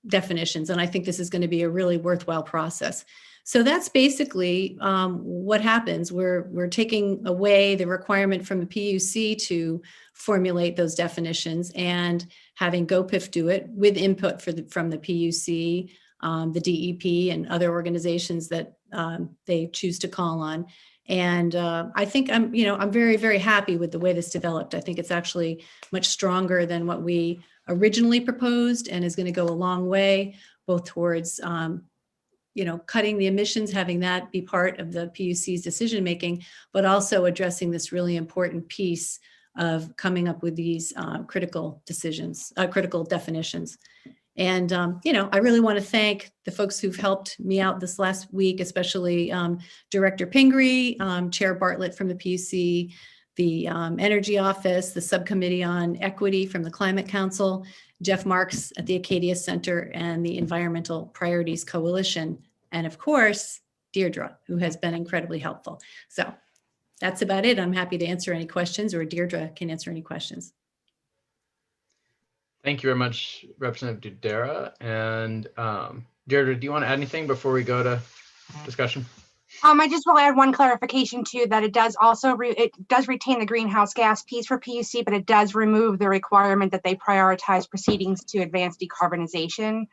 definitions. And I think this is going to be a really worthwhile process. So that's basically what happens. We're taking away the requirement from the PUC to formulate those definitions and having GOPIF do it with input from the PUC, the DEP, and other organizations that they choose to call on. And I think I'm very, very happy with the way this developed. I think it's actually much stronger than what we originally proposed and is going to go a long way, both towards cutting the emissions, having that be part of the PUC's decision-making, but also addressing this really important piece of coming up with these critical definitions. And, I really want to thank the folks who've helped me out this last week, especially Director Pingree, Chair Bartlett from the PUC, the Energy Office, the Subcommittee on Equity from the Climate Council, Jeff Marks at the Acadia Center, and the Environmental Priorities Coalition, and of course, Deirdre, who has been incredibly helpful. So that's about it. I'm happy to answer any questions, or Deirdre can answer any questions. Thank you very much, Representative Dudera. And Deirdre, do you want to add anything before we go to discussion? I just will add one clarification too, that it does also, it does retain the greenhouse gas piece for PUC, but it does remove the requirement that they prioritize proceedings to advance decarbonization.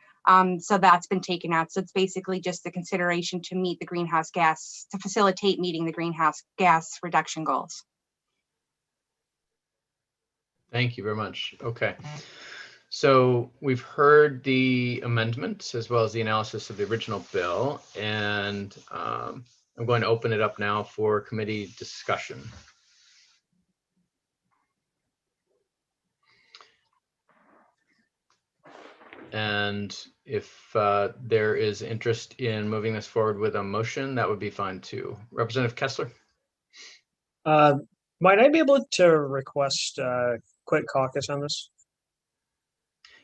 So that's been taken out. So it's basically just the consideration to meet the greenhouse gas, to facilitate meeting the greenhouse gas reduction goals. Thank you very much. Okay. So we've heard the amendments as well as the analysis of the original bill, and I'm going to open it up now for committee discussion. And if there is interest in moving this forward with a motion, that would be fine too. Representative Kessler? Might I be able to request a quick caucus on this?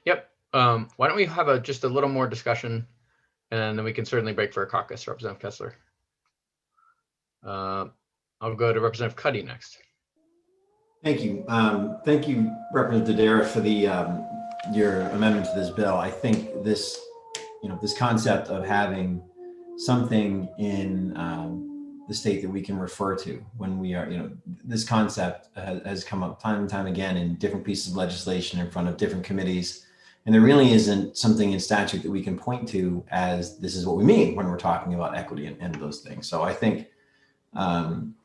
Yep. Why don't we have just a little more discussion, and then we can certainly break for a caucus, Representative Kessler. I'll go to Representative Cuddy next. Thank you. Thank you, Representative Dodera, for the your amendment to this bill. I think this, this concept of having something in the state that we can refer to when we are, this concept has come up time and time again in different pieces of legislation in front of different committees. And there really isn't something in statute that we can point to as this is what we mean when we're talking about equity and those things. So I think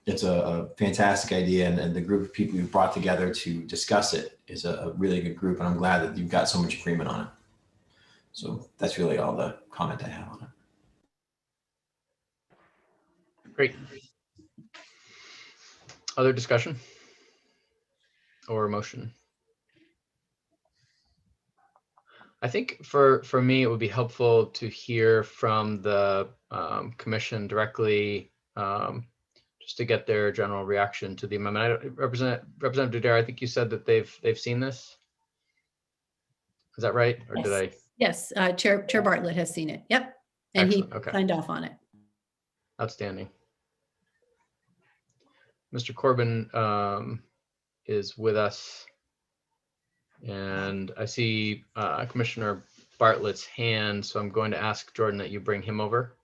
it's a fantastic idea, and the group of people you've brought together to discuss it is a really good group, and I'm glad that you've got so much agreement on it. So that's really all the comment I have on it. Great. Other discussion or motion? I think for me, it would be helpful to hear from the commission directly, just to get their general reaction to the amendment. Representative Dodera, I think you said that they've seen this. Is that right? Or yes. Did I? Yes, Chair Bartlett has seen it. Yep, and Excellent. he signed off on it. Outstanding. Mr. Corbin is with us, and I see Commissioner Bartlett's hand, so I'm going to ask Jordan that you bring him over.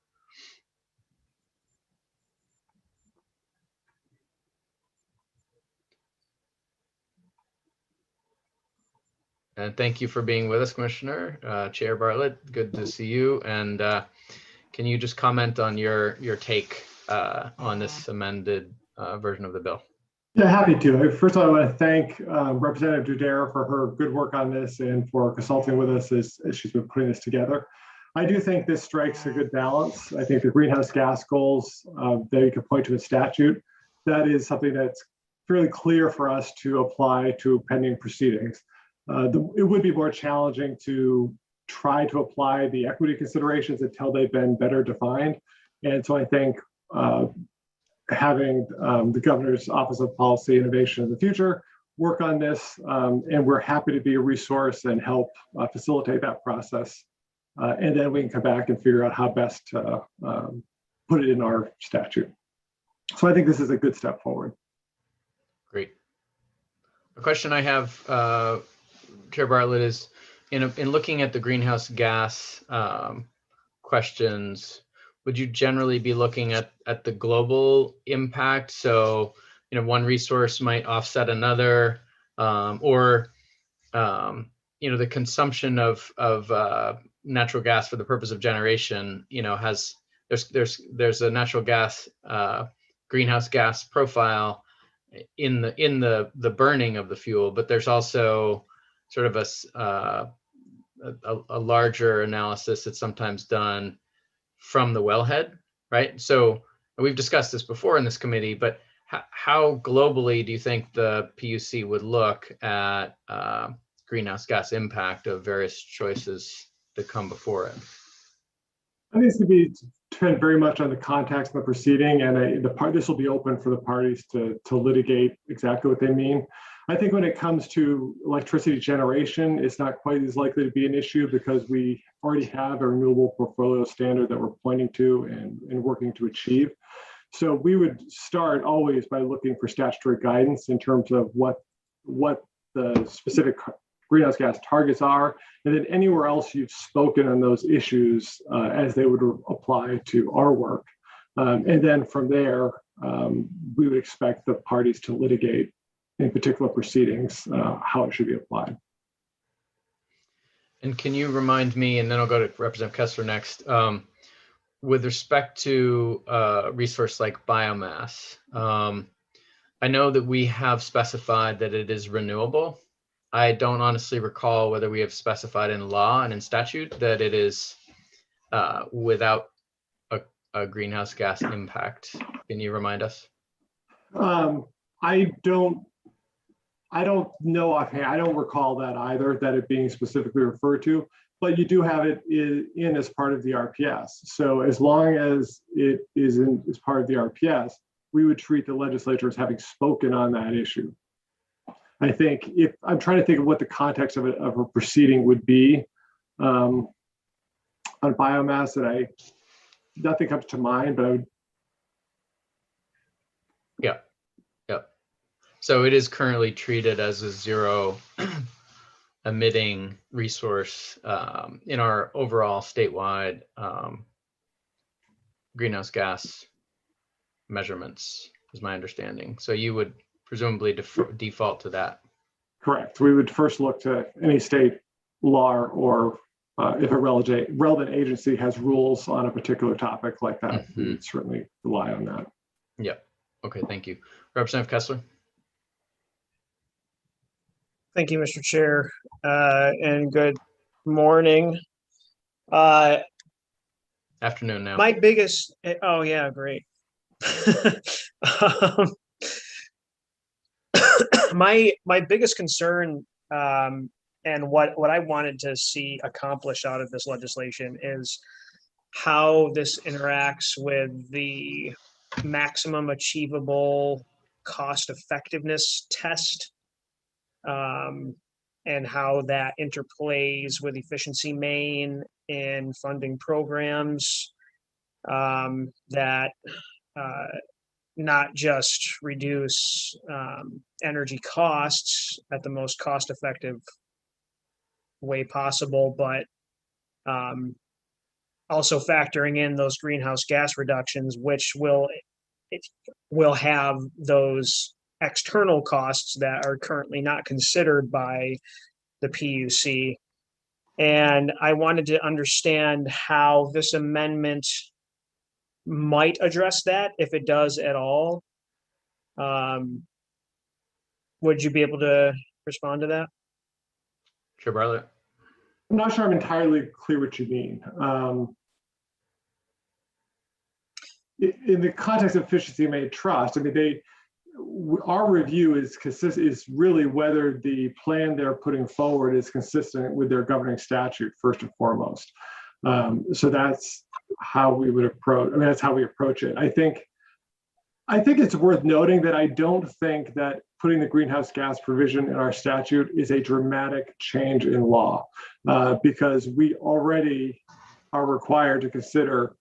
And thank you for being with us, Commissioner. Chair Bartlett, good to see you. And can you just comment on your take on this amended version of the bill? Yeah, happy to. First of all, I want to thank Representative Dodera for her good work on this and for consulting with us as she's been putting this together. I do think this strikes a good balance. I think the greenhouse gas goals that you can point to in statute, that is something that's fairly clear for us to apply to pending proceedings. It would be more challenging to try to apply the equity considerations until they've been better defined. And so I think having the Governor's Office of Policy Innovation in the future work on this, and we're happy to be a resource and help facilitate that process. And then we can come back and figure out how best to put it in our statute. So I think this is a good step forward. Great. A question I have, Chair Bartlett, is in looking at the greenhouse gas questions, would you generally be looking at the global impact? So, one resource might offset another, or the consumption of natural gas for the purpose of generation, there's a natural gas greenhouse gas profile in the burning of the fuel, but there's also sort of a larger analysis that's sometimes done from the wellhead, right? So we've discussed this before in this committee, but how globally do you think the PUC would look at greenhouse gas impact of various choices that come before it? I think it's going to depend very much on the context of the proceeding, and this will be open for the parties to litigate exactly what they mean. I think when it comes to electricity generation, it's not quite as likely to be an issue because we already have a renewable portfolio standard that we're pointing to and working to achieve. So we would start always by looking for statutory guidance in terms of what the specific greenhouse gas targets are, and then anywhere else you've spoken on those issues as they would apply to our work. And then from there, we would expect the parties to litigate in particular proceedings how it should be applied. And can you remind me, and then I'll go to Representative Kessler next, with respect to a resource like biomass, I know that we have specified that it is renewable. I don't honestly recall whether we have specified in law and in statute that it is without a greenhouse gas impact. Can you remind us? I don't know offhand. I don't recall that either, that it being specifically referred to, but you do have it in as part of the RPS. So as long as it is in as part of the RPS, we would treat the legislature as having spoken on that issue. I think if I'm trying to think of what the context of a proceeding would be on biomass, and nothing comes to mind, but I would. Yeah. So it is currently treated as a zero emitting resource in our overall statewide greenhouse gas measurements, is my understanding. So you would presumably default to that. Correct. We would first look to any state law or if a relevant agency has rules on a particular topic like that, we would certainly rely on that. Yeah. Okay, thank you. Representative Kessler. Thank you, Mr. Chair, and good morning. Afternoon now. My biggest, oh yeah, great. My biggest concern and what I wanted to see accomplished out of this legislation is how this interacts with the maximum achievable cost effectiveness test, and how that interplays with efficiency main in funding programs that not just reduce energy costs at the most cost effective way possible, but also factoring in those greenhouse gas reductions, which will have those external costs that are currently not considered by the PUC. And I wanted to understand how this amendment might address that, if it does at all. Would you be able to respond to that? Chair Bartlett. I'm not sure I'm entirely clear what you mean. In the context of efficiency made trust, I mean, our review is really whether the plan they're putting forward is consistent with their governing statute first and foremost. So that's how we would approach. I mean, that's how we approach it. I think it's worth noting that I don't think that putting the greenhouse gas provision in our statute is a dramatic change in law, because we already are required to consider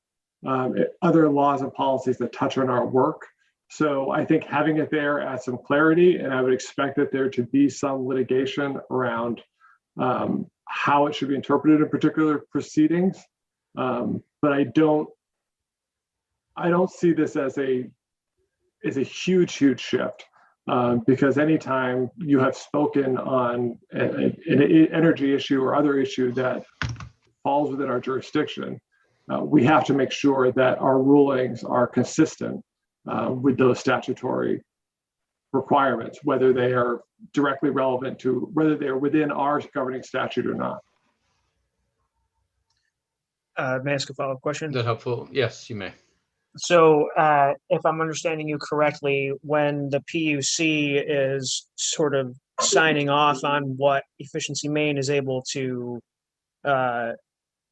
other laws and policies that touch on our work. So I think having it there adds some clarity, and I would expect that there to be some litigation around how it should be interpreted in particular proceedings. But I don't see this as a huge shift, because anytime you have spoken on an energy issue or other issue that falls within our jurisdiction, we have to make sure that our rulings are consistent with those statutory requirements, whether they are directly relevant to whether they are within our governing statute or not. May I ask a follow-up question? Is that helpful? Yes, you may. So if I'm understanding you correctly, when the PUC is sort of signing off on what Efficiency Maine is able to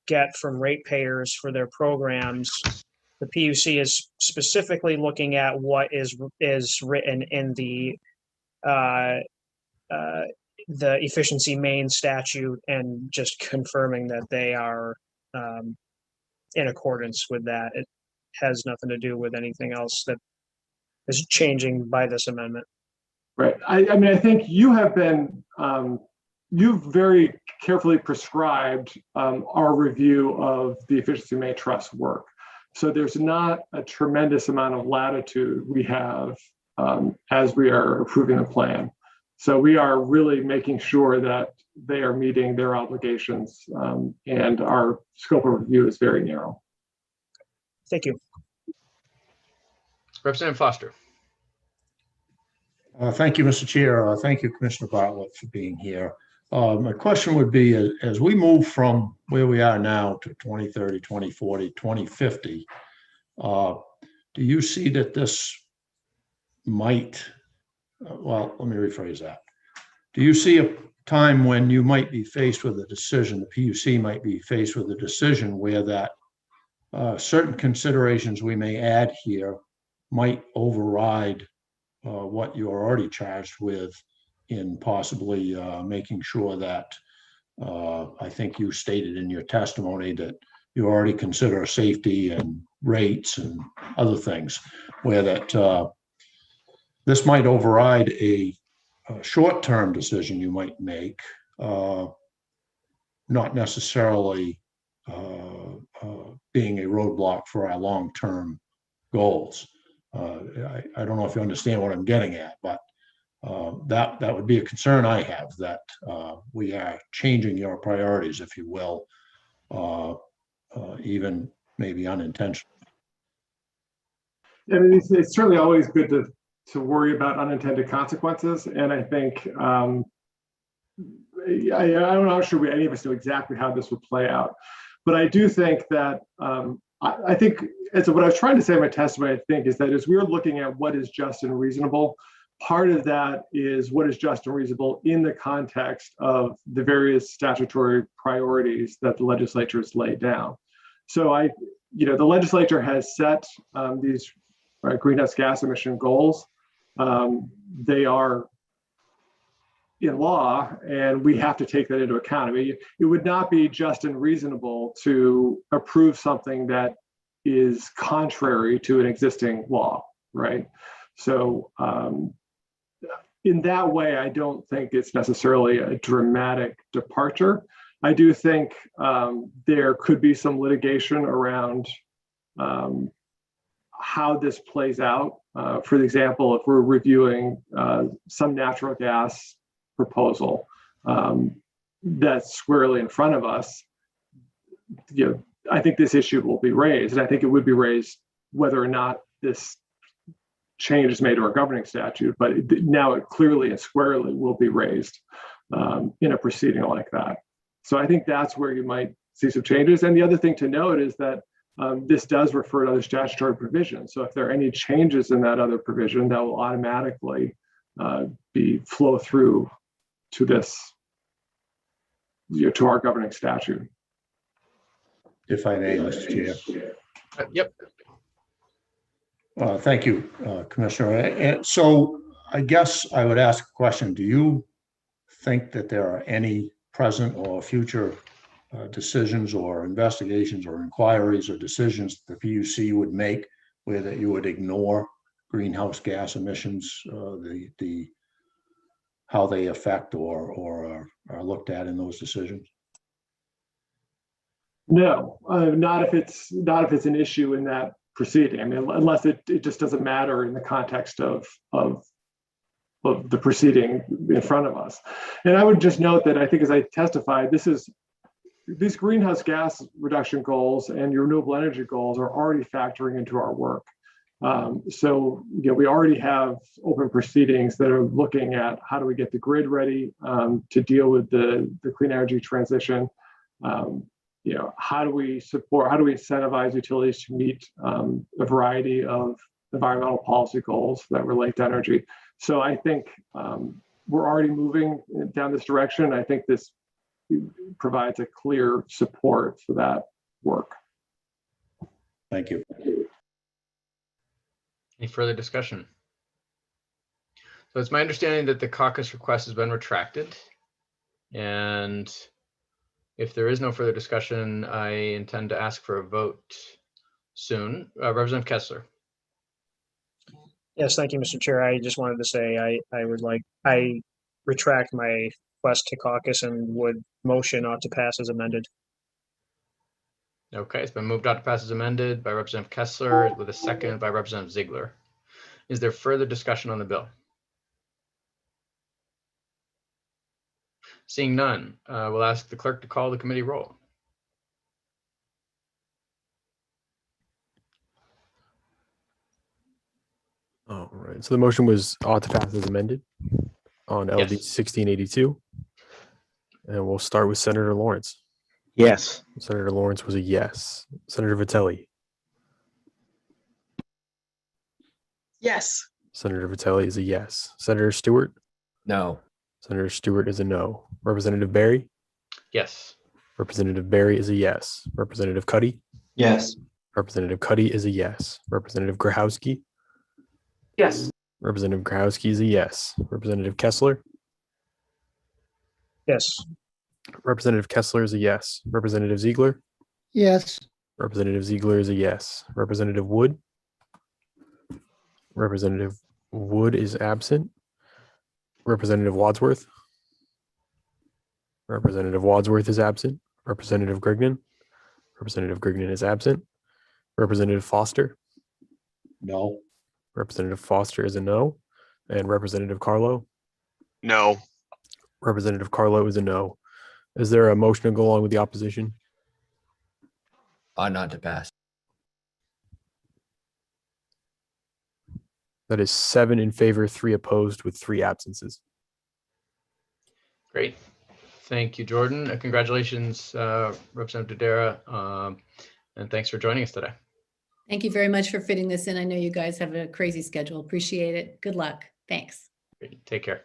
get from ratepayers for their programs, the PUC is specifically looking at what is written in the Efficiency Maine statute and just confirming that they are in accordance with that. It has nothing to do with anything else that is changing by this amendment. Right. I mean, I think you have been you've very carefully prescribed our review of the efficiency May Trust work. So there's not a tremendous amount of latitude we have as we are approving the plan. So we are really making sure that they are meeting their obligations, and our scope of review is very narrow. Thank you. Representative Foster. Thank you, Mr. Chair. Thank you, Commissioner Bartlett, for being here. My question would be, as we move from where we are now to 2030, 2040, 2050, do you see that this might, well, let me rephrase that. Do you see a time when you might be faced with a decision, the PUC might be faced with a decision where that certain considerations we may add here might override what you're already charged with in possibly making sure that I think you stated in your testimony that you already consider safety and rates and other things, where that this might override a short-term decision you might make, not necessarily being a roadblock for our long-term goals. I don't know if you understand what I'm getting at, but that would be a concern I have, that we are changing your priorities, if you will, even maybe unintentionally. I mean, it's certainly always good to worry about unintended consequences, and I think I don't know, sure any of us know exactly how this would play out, but I do think that I think, as what I was trying to say in my testimony, I think, is that as we're looking at what is just and reasonable, part of that is what is just and reasonable in the context of the various statutory priorities that the legislature has laid down. So the legislature has set these greenhouse gas emission goals. They are in law, and we have to take that into account. I mean, it would not be just and reasonable to approve something that is contrary to an existing law, right? So in that way, I don't think it's necessarily a dramatic departure. I do think there could be some litigation around how this plays out. For example, if we're reviewing some natural gas proposal that's squarely in front of us, I think this issue will be raised, and I think it would be raised whether or not this change is made to our governing statute, but now it clearly and squarely will be raised in a proceeding like that. So I think that's where you might see some changes. And the other thing to note is that this does refer to other statutory provisions. So if there are any changes in that other provision, that will automatically flow through to this, to our governing statute. If I may, Mr. Chair. Yep. Thank you, Commissioner. And so I guess I would ask a question. Do you think that there are any present or future decisions or investigations or inquiries or decisions the PUC would make where that you would ignore greenhouse gas emissions, how they affect or are looked at in those decisions? No, not if it's an issue in that proceeding. I mean, unless it just doesn't matter in the context of the proceeding in front of us. And I would just note that I think, as I testified, these greenhouse gas reduction goals and your renewable energy goals are already factoring into our work. So we already have open proceedings that are looking at how do we get the grid ready to deal with the clean energy transition. How do we incentivize utilities to meet a variety of environmental policy goals that relate to energy? So I think we're already moving down this direction. I think this provides a clear support for that work. Thank you. Any further discussion? So it's my understanding that the caucus request has been retracted, and if there is no further discussion, I intend to ask for a vote soon. Representative Kessler. Yes, thank you, Mr. Chair. I just wanted to say I retract my West to caucus and would motion ought to pass as amended. Okay, it's been moved out to pass as amended by Representative Kessler with a second by Representative Ziegler. Is there further discussion on the bill? Seeing none, we'll ask the clerk to call the committee roll. All right. So the motion was ought to pass as amended on LD Yes. 1682. And we'll start with Senator Lawrence. Yes. Senator Lawrence was a yes. Senator Vitelli. Yes. Senator Vitelli is a yes. Senator Stewart. No. Senator Stewart is a no. Representative Barry. Yes. Representative Barry is a yes. Representative Cuddy. Yes. Representative Cuddy is a yes. Representative Grahowski. Yes. Representative Grahowski is a yes. Representative Kessler. Yes. Representative Kessler is a yes. Representative Ziegler. Yes. Representative Ziegler is a yes. Representative Wood. Representative Wood is absent. Representative Wadsworth. Representative Wadsworth is absent. Representative Grignan. Representative Grignan is absent. Representative Foster. No. Representative Foster is a no. And Representative Carlo. No. Representative Carlo is a no. Is there a motion to go along with the opposition? Not to pass. That is 7 in favor, 3 opposed with 3 absences. Great. Thank you, Jordan. Congratulations, Representative Dara. And thanks for joining us today. Thank you very much for fitting this in. I know you guys have a crazy schedule. Appreciate it. Good luck. Thanks. Great. Take care.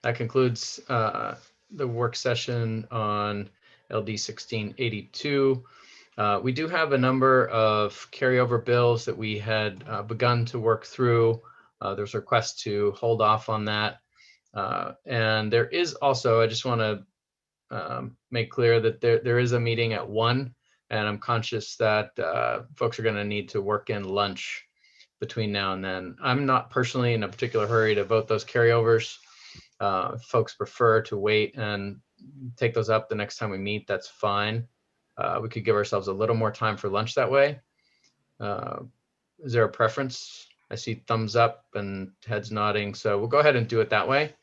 That concludes the work session on LD 1682. We do have a number of carryover bills that we had begun to work through. There's a request to hold off on that. And there is also, I just want to make clear that there is a meeting at 1, and I'm conscious that folks are going to need to work in lunch between now and then. I'm not personally in a particular hurry to vote those carryovers. If folks prefer to wait and take those up the next time we meet, that's fine. We could give ourselves a little more time for lunch that way. Is there a preference? I see thumbs up and heads nodding, so we'll go ahead and do it that way.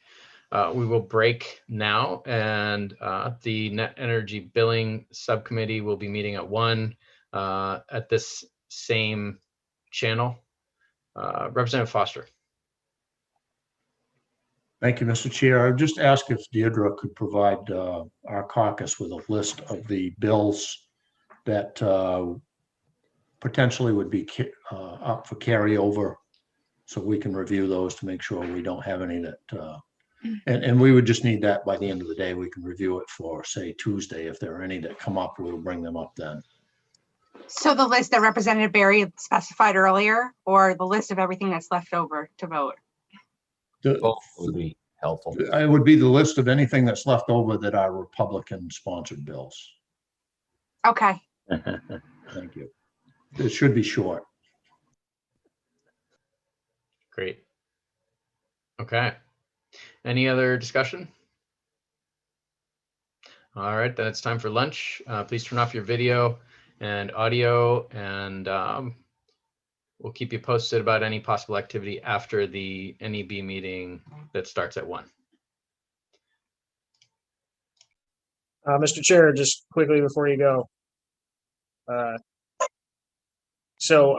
We will break now, and the Net Energy Billing Subcommittee will be meeting at 1 at this same channel. Representative Foster. Thank you, Mr. Chair. I would just ask if Deirdre could provide our caucus with a list of the bills that potentially would be up for carryover, so we can review those to make sure we don't have any that, and we would just need that by the end of the day. We can review it for, say, Tuesday. If there are any that come up, we'll bring them up then. So the list that Representative Barry specified earlier, or the list of everything that's left over to vote? Both would be helpful. It would be the list of anything that's left over that are Republican-sponsored bills. Okay. Thank you. It should be short. Great. Okay. Any other discussion? All right, then it's time for lunch. Please turn off your video and audio, and we'll keep you posted about any possible activity after the NEB meeting that starts at 1. Mr. Chair, just quickly before you go. So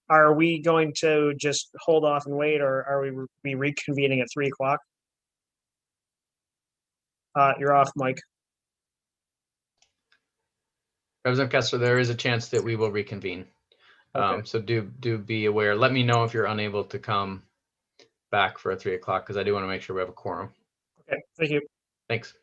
are we going to just hold off and wait, or are we be reconvening at 3 o'clock? You're off, Mike. Representative Kessler, there is a chance that we will reconvene. Okay. So do be aware. Let me know if you're unable to come back for a 3 o'clock, because I do want to make sure we have a quorum. Okay, thank you. Thanks.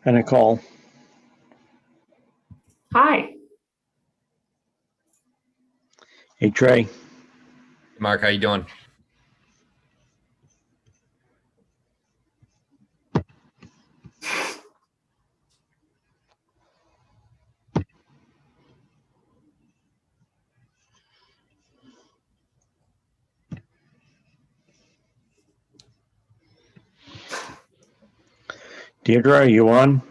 And Nicole. Hi. Hey, Trey. Mark, how you doing? Deirdre, are you on?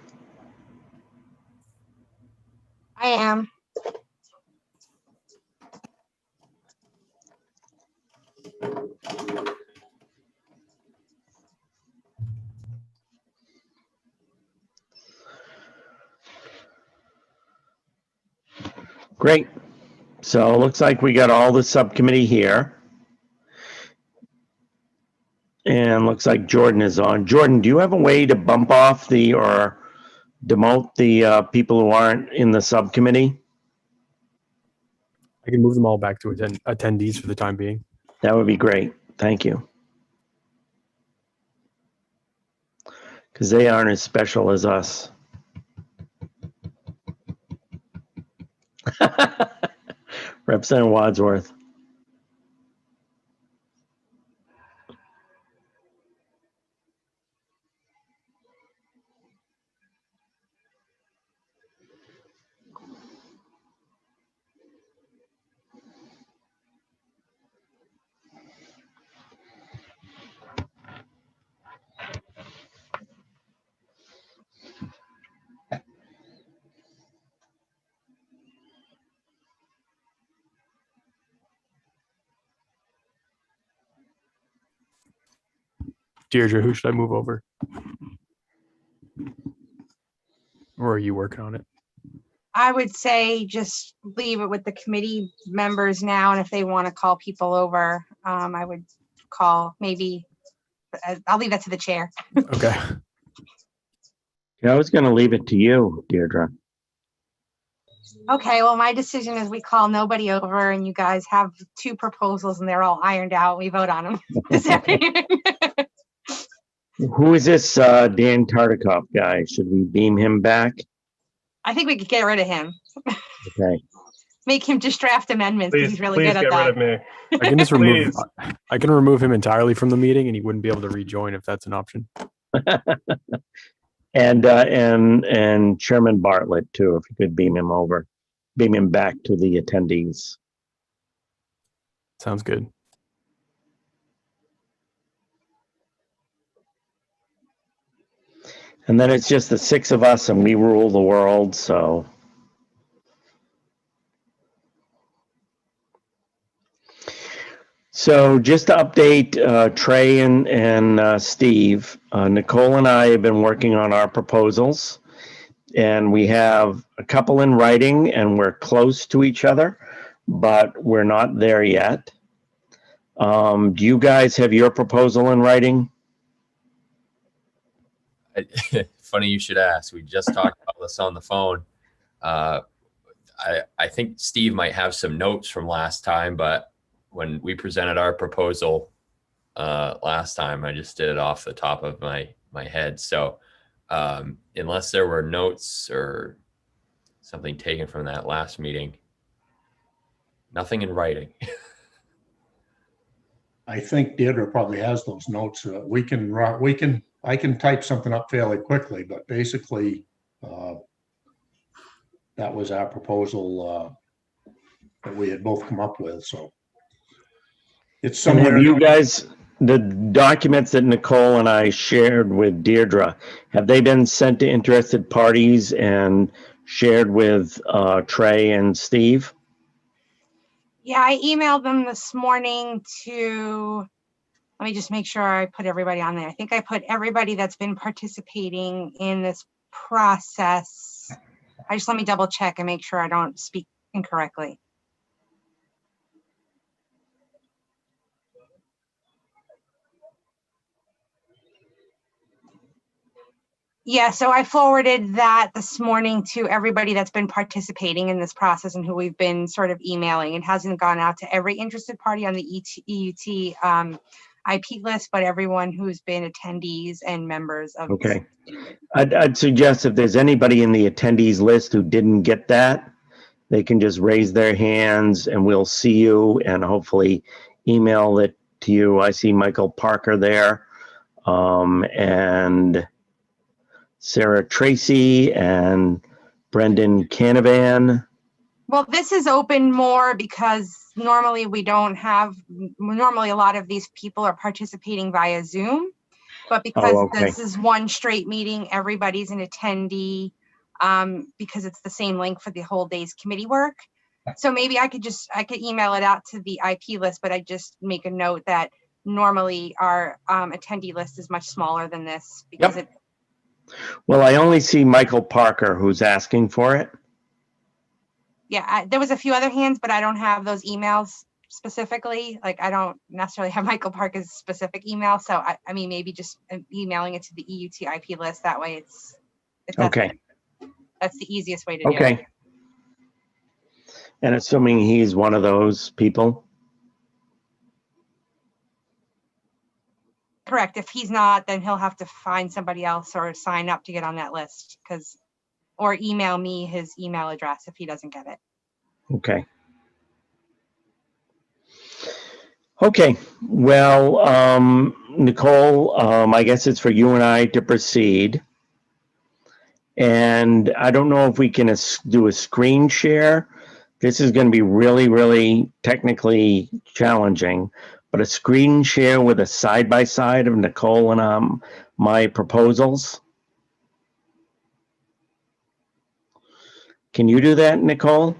I am. Great. So it looks like we got all the subcommittee here. And looks like Jordan is on. Jordan, do you have a way to bump off the or demote the people who aren't in the subcommittee? I can move them all back to attendees for the time being. That would be great. Thank you. Because they aren't as special as us. Representative Wadsworth. Deirdre, who should I move over? Or are you working on it? I would say just leave it with the committee members now, and if they want to call people over, I would call maybe. I'll leave that to the chair. Okay. Yeah, I was going to leave it to you, Deirdre. Okay, well, my decision is we call nobody over, and you guys have 2 proposals, and they're all ironed out. We vote on them this afternoon. Who is this Dan Tartikoff guy? Should we beam him back? I think we could get rid of him. Okay. Make him just draft amendments because he's really good at get that. rid of me. I can just remove. I can remove him entirely from the meeting, and he wouldn't be able to rejoin if that's an option. and Chairman Bartlett too, if you could beam him back to the attendees. Sounds good. And then it's just the 6 of us, and we rule the world. So. So just to update Trey and Steve, Nicole and I have been working on our proposals, and we have a couple in writing, and we're close to each other, but we're not there yet. Do you guys have your proposal in writing? Funny you should ask. We just talked about this on the phone. I think Steve might have some notes from last time, but when we presented our proposal last time, I just did it off the top of my head. So unless there were notes or something taken from that last meeting, nothing in writing. I think Deirdre probably has those notes. I can type something up fairly quickly, but basically that was our proposal that we had both come up with. So it's And somewhere. have you guys, the documents that Nicole and I shared with Deirdre, have they been sent to interested parties and shared with Trey and Steve? Yeah, I emailed them this morning to, let me just make sure I put everybody on there. I think I put everybody that's been participating in this process. Let me double check and make sure I don't speak incorrectly. Yeah, so I forwarded that this morning to everybody that's been participating in this process and who we've been sort of emailing. It hasn't gone out to every interested party on the EUT. I IP list, but everyone who's been attendees and members of. Okay. I'd suggest if there's anybody in the attendees list who didn't get that, they can just raise their hands and we'll see you and hopefully email it to you. I see Michael Parker there, and Sarah Tracy and Brendan Canavan. Well, this is open more because normally we don't have, normally a lot of these people are participating via Zoom, but because this is one straight meeting, everybody's an attendee, because it's the same link for the whole day's committee work. So maybe I could email it out to the IP list, but I just make a note that normally our attendee list is much smaller than this because it. Well, I only see Michael Parker who's asking for it. Yeah, there was a few other hands, but I don't have those emails specifically. Like I don't necessarily have Michael Parker's specific email. So I mean, maybe just emailing it to the EUT IP list. That way Okay. That's the easiest way to do it. Okay. And assuming he's one of those people. Correct. If he's not, then he'll have to find somebody else or sign up to get on that list or email me his email address if he doesn't get it. Okay. Okay. Well, Nicole, I guess it's for you and I to proceed. And I don't know if we can do a screen share. This is going to be really, really technically challenging, but a screen share with a side-by-side of Nicole and my proposals. Can you do that, Nicole?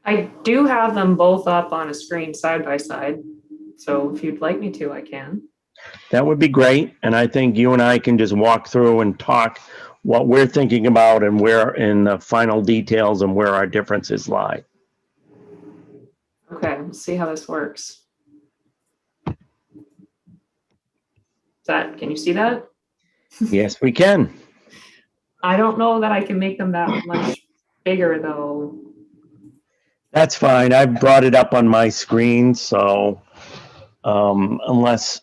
I do have them both up on a screen side by side. So if you'd like me to, I can. That would be great. And I think you and I can just walk through and talk what we're thinking about and where in the final details and where our differences lie. Okay, let's see how this works. Can you see that? Yes, we can. I don't know that I can make them that much bigger though. That's fine. I brought it up on my screen, so unless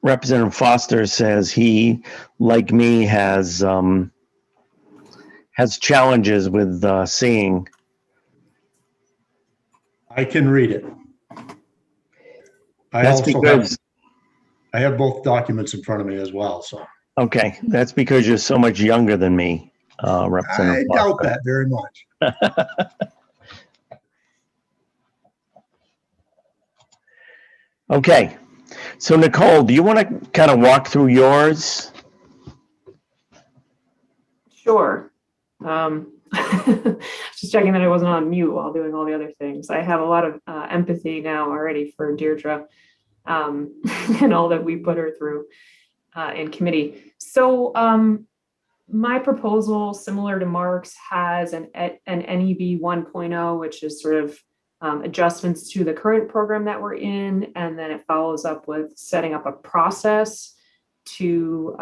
Representative Foster says he, like me, has challenges with seeing. I can read it. I have both documents in front of me as well, so. Okay, that's because you're so much younger than me, Representative I doubt that very much. Okay, so Nicole, do you want to kind of walk through yours? Sure. Just checking that I wasn't on mute while doing all the other things. I have a lot of empathy now already for Deirdre and all that we put her through in committee. So my proposal, similar to Mark's, has an NEB 1.0, which is sort of adjustments to the current program that we're in, and then it follows up with setting up a process to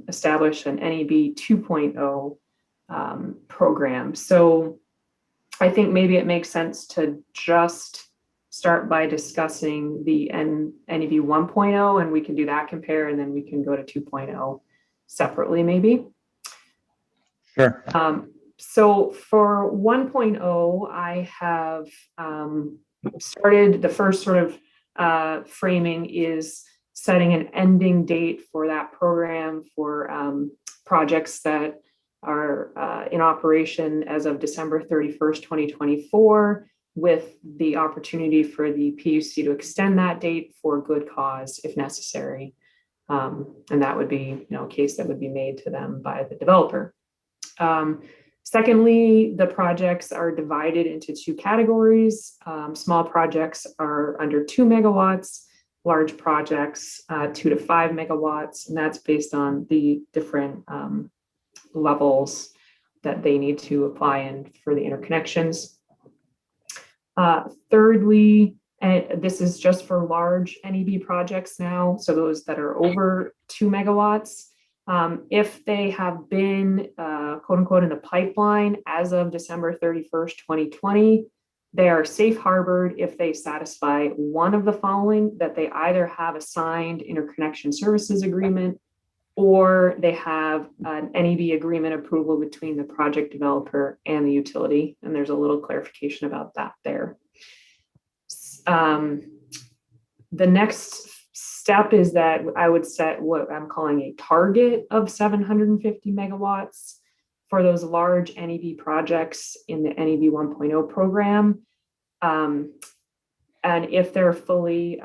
establish an NEB 2.0 program. So I think maybe it makes sense to just start by discussing the NEB 1.0, and we can do that compare, and then we can go to 2.0 separately maybe. Sure. So for 1.0, I have started, the first sort of framing is setting an ending date for that program for projects that are in operation as of December 31st, 2024, with the opportunity for the PUC to extend that date for good cause if necessary. And that would be, a case that would be made to them by the developer. Secondly, the projects are divided into two categories. Small projects are under 2 megawatts, large projects 2 to 5 megawatts, and that's based on the different levels that they need to apply in for the interconnections. Thirdly, and this is just for large NEB projects now, so those that are over 2 megawatts, if they have been quote unquote in the pipeline as of December 31st, 2020, They are safe harbored if they satisfy one of the following: that they either have a signed interconnection services agreement, or they have an NEB agreement approval between the project developer and the utility. And there's a little clarification about that there. The next step is that I would set what I'm calling a target of 750 megawatts for those large NEB projects in the NEB 1.0 program. And if they're fully,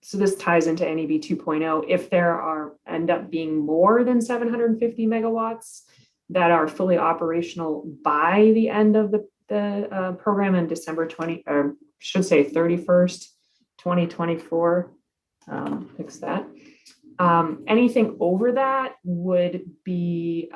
so this ties into NEB 2.0, if there end up being more than 750 megawatts that are fully operational by the end of the program in December 31st, 2024, fix that. Anything over that would be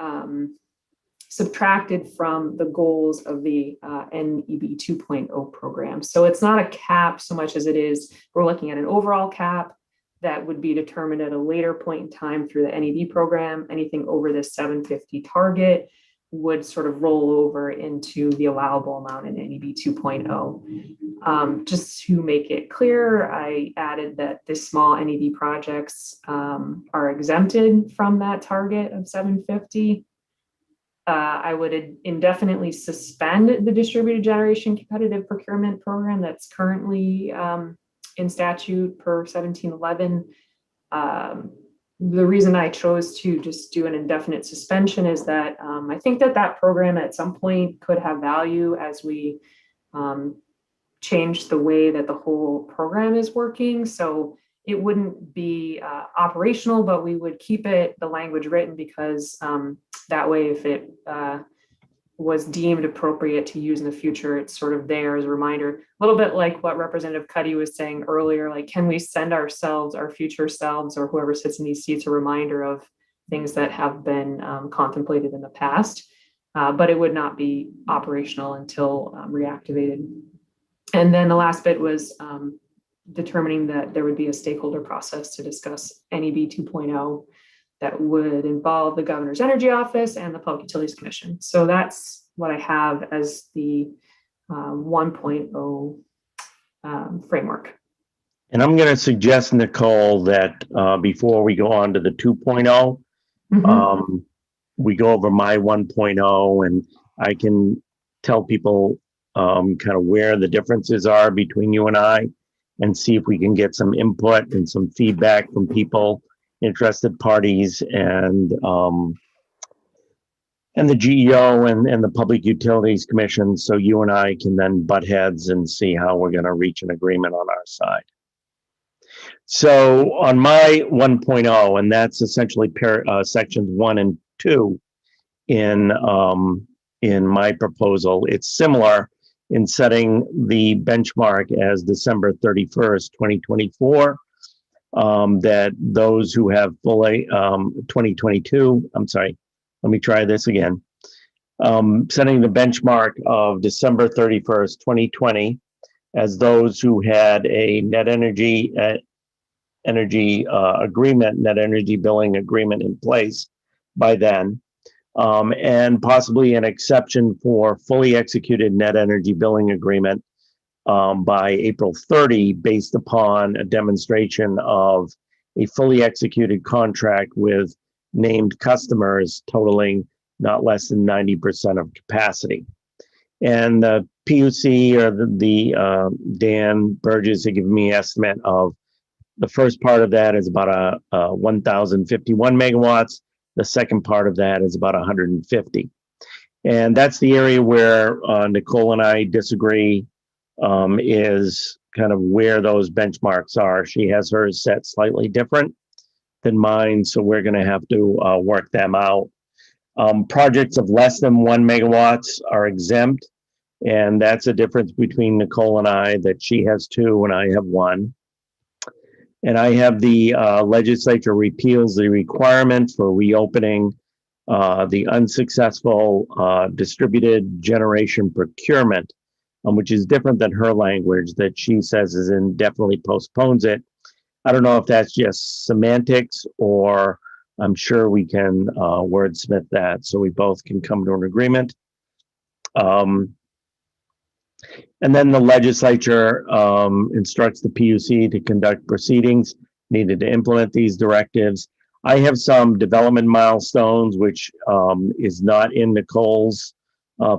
subtracted from the goals of the NEB 2.0 program. So it's not a cap so much as it is, we're looking at an overall cap that would be determined at a later point in time through the NEB program. Anything over this 750 target would sort of roll over into the allowable amount in NEB 2.0. Just to make it clear, I added that the small NEB projects are exempted from that target of 750. I would indefinitely suspend the distributed generation competitive procurement program that's currently in statute per 1711. The reason I chose to just do an indefinite suspension is that I think that program at some point could have value as we change the way that the whole program is working. So it wouldn't be operational, but we would keep the language written because that way, if it was deemed appropriate to use in the future, it's sort of there as a reminder. A little bit like what Representative Cuddy was saying earlier, like, can we send ourselves, our future selves, or whoever sits in these seats, a reminder of things that have been contemplated in the past, but it would not be operational until reactivated. And then the last bit was determining that there would be a stakeholder process to discuss NEB 2.0 that would involve the Governor's Energy Office and the Public Utilities Commission. So that's what I have as the 1.0 framework. And I'm going to suggest, Nicole, that before we go on to the 2.0, we go over my 1.0, and I can tell people kind of where the differences are between you and I, and see if we can get some input and some feedback from people, interested parties, and the GEO and the Public Utilities Commission, so you and I can then butt heads and see how we're going to reach an agreement on our side. So on my 1.0, and that's essentially sections 1 and 2 in my proposal, it's similar in setting the benchmark as December 31st, 2024, that those who have fully 2022, I'm sorry, let me try this again. Setting the benchmark of December 31st, 2020 as those who had a net energy agreement, net energy billing agreement in place by then, and possibly an exception for fully executed net energy billing agreement by April 30, based upon a demonstration of a fully executed contract with named customers totaling not less than 90% of capacity. And the PUC, or the Dan Burgess, had given me an estimate of the first part of that is about 1,051 megawatts. The second part of that is about 150. And that's the area where Nicole and I disagree, is kind of where those benchmarks are. She has hers set slightly different than mine, so we're going to have to work them out. Projects of less than 1 megawatts are exempt, and that's a difference between Nicole and I, that she has 2 and I have 1. And I have the legislature repeals the requirement for reopening the unsuccessful distributed generation procurement, which is different than her language that she says is indefinitely postpones it. I don't know if that's just semantics, or I'm sure we can wordsmith that so we both can come to an agreement. And then the legislature instructs the PUC to conduct proceedings needed to implement these directives. I have some development milestones, which is not in Nicole's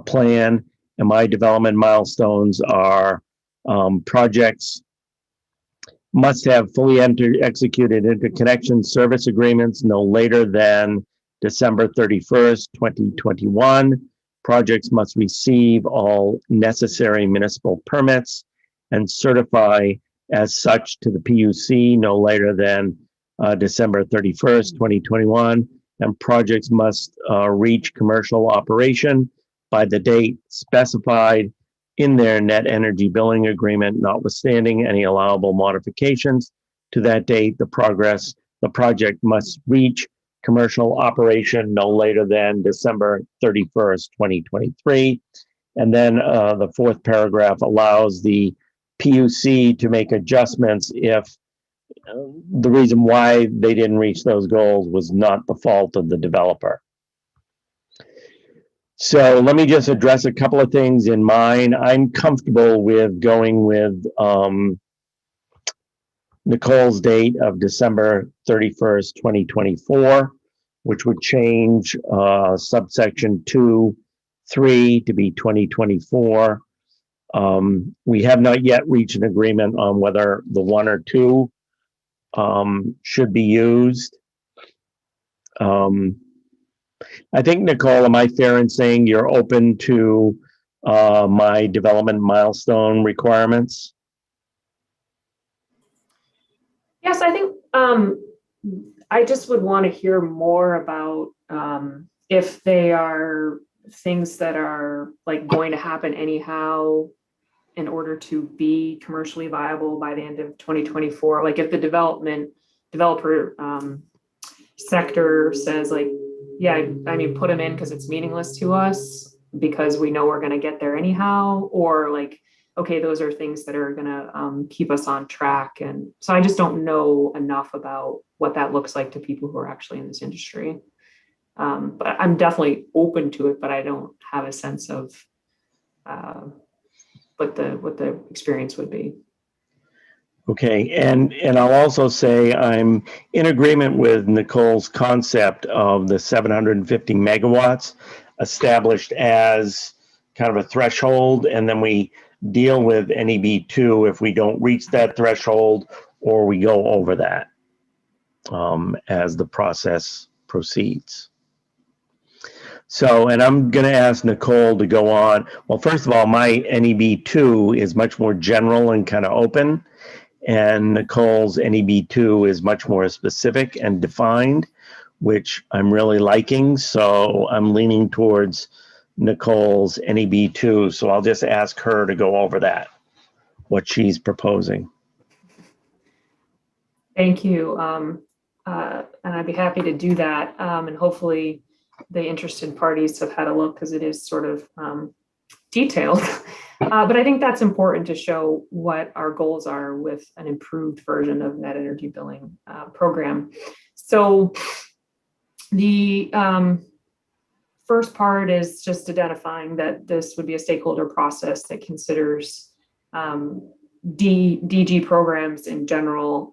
plan. And my development milestones are projects must have fully executed interconnection service agreements no later than December 31st, 2021. Projects must receive all necessary municipal permits and certify as such to the PUC no later than December 31st, 2021. And projects must reach commercial operation by the date specified in their net energy billing agreement, notwithstanding any allowable modifications to that date. The project must reach commercial operation no later than December 31st, 2023. And then the fourth paragraph allows the PUC to make adjustments if the reason why they didn't reach those goals was not the fault of the developer. So let me just address a couple of things in mine. I'm comfortable with going with Nicole's date of December 31st, 2024, which would change subsection 2(3) to be 2024. We have not yet reached an agreement on whether the 1 or 2 should be used. I think, Nicole, am I fair in saying you're open to my development milestone requirements? Yes, I think I just would want to hear more about if they are things that are like going to happen anyhow in order to be commercially viable by the end of 2024. Like if the developer sector says like, yeah, I mean, put them in because it's meaningless to us because we know we're going to get there anyhow, or like, okay, those are things that are going to keep us on track. And so I just don't know enough about what that looks like to people who are actually in this industry. But I'm definitely open to it, but I don't have a sense of what the experience would be. Okay, and I'll also say I'm in agreement with Nicole's concept of the 750 megawatts established as kind of a threshold, and then we deal with NEB2 if we don't reach that threshold or we go over that as the process proceeds. So, and I'm going to ask Nicole to go on. Well, first of all, my NEB2 is much more general and kind of open. And Nicole's NEB2 is much more specific and defined, which I'm really liking. So I'm leaning towards Nicole's NEB2. So I'll just ask her to go over that, what she's proposing. Thank you. And I'd be happy to do that. And hopefully the interested parties have had a look because it is sort of detailed. But I think that's important to show what our goals are with an improved version of net energy billing program. So the first part is just identifying that this would be a stakeholder process that considers DG programs in general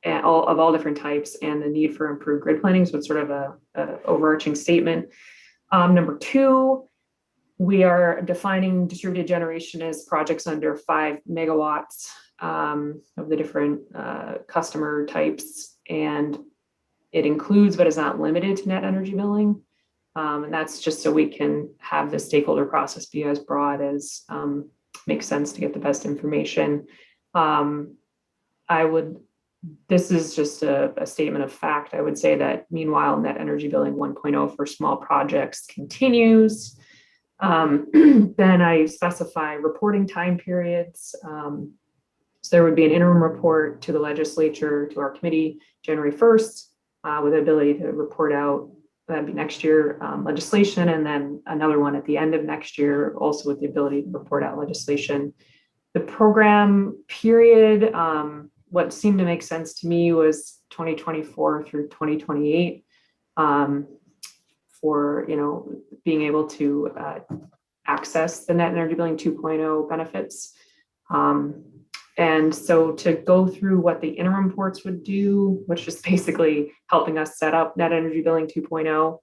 and all different types and the need for improved grid planning. So it's sort of a overarching statement. Number 2, we are defining distributed generation as projects under 5 megawatts of the different customer types. And it includes, but is not limited to net energy billing. And that's just so we can have the stakeholder process be as broad as makes sense to get the best information. This is just a statement of fact. I would say that meanwhile, net energy billing 1.0 for small projects continues. Then I specify reporting time periods. So there would be an interim report to the legislature, to our committee, January 1st, with the ability to report out, that'd be next year legislation, and then another one at the end of next year, also with the ability to report out legislation. The program period, what seemed to make sense to me was 2024 through 2028. For being able to access the net energy billing 2.0 benefits. And so to go through what the interim reports would do, which is basically helping us set up net energy billing 2.0,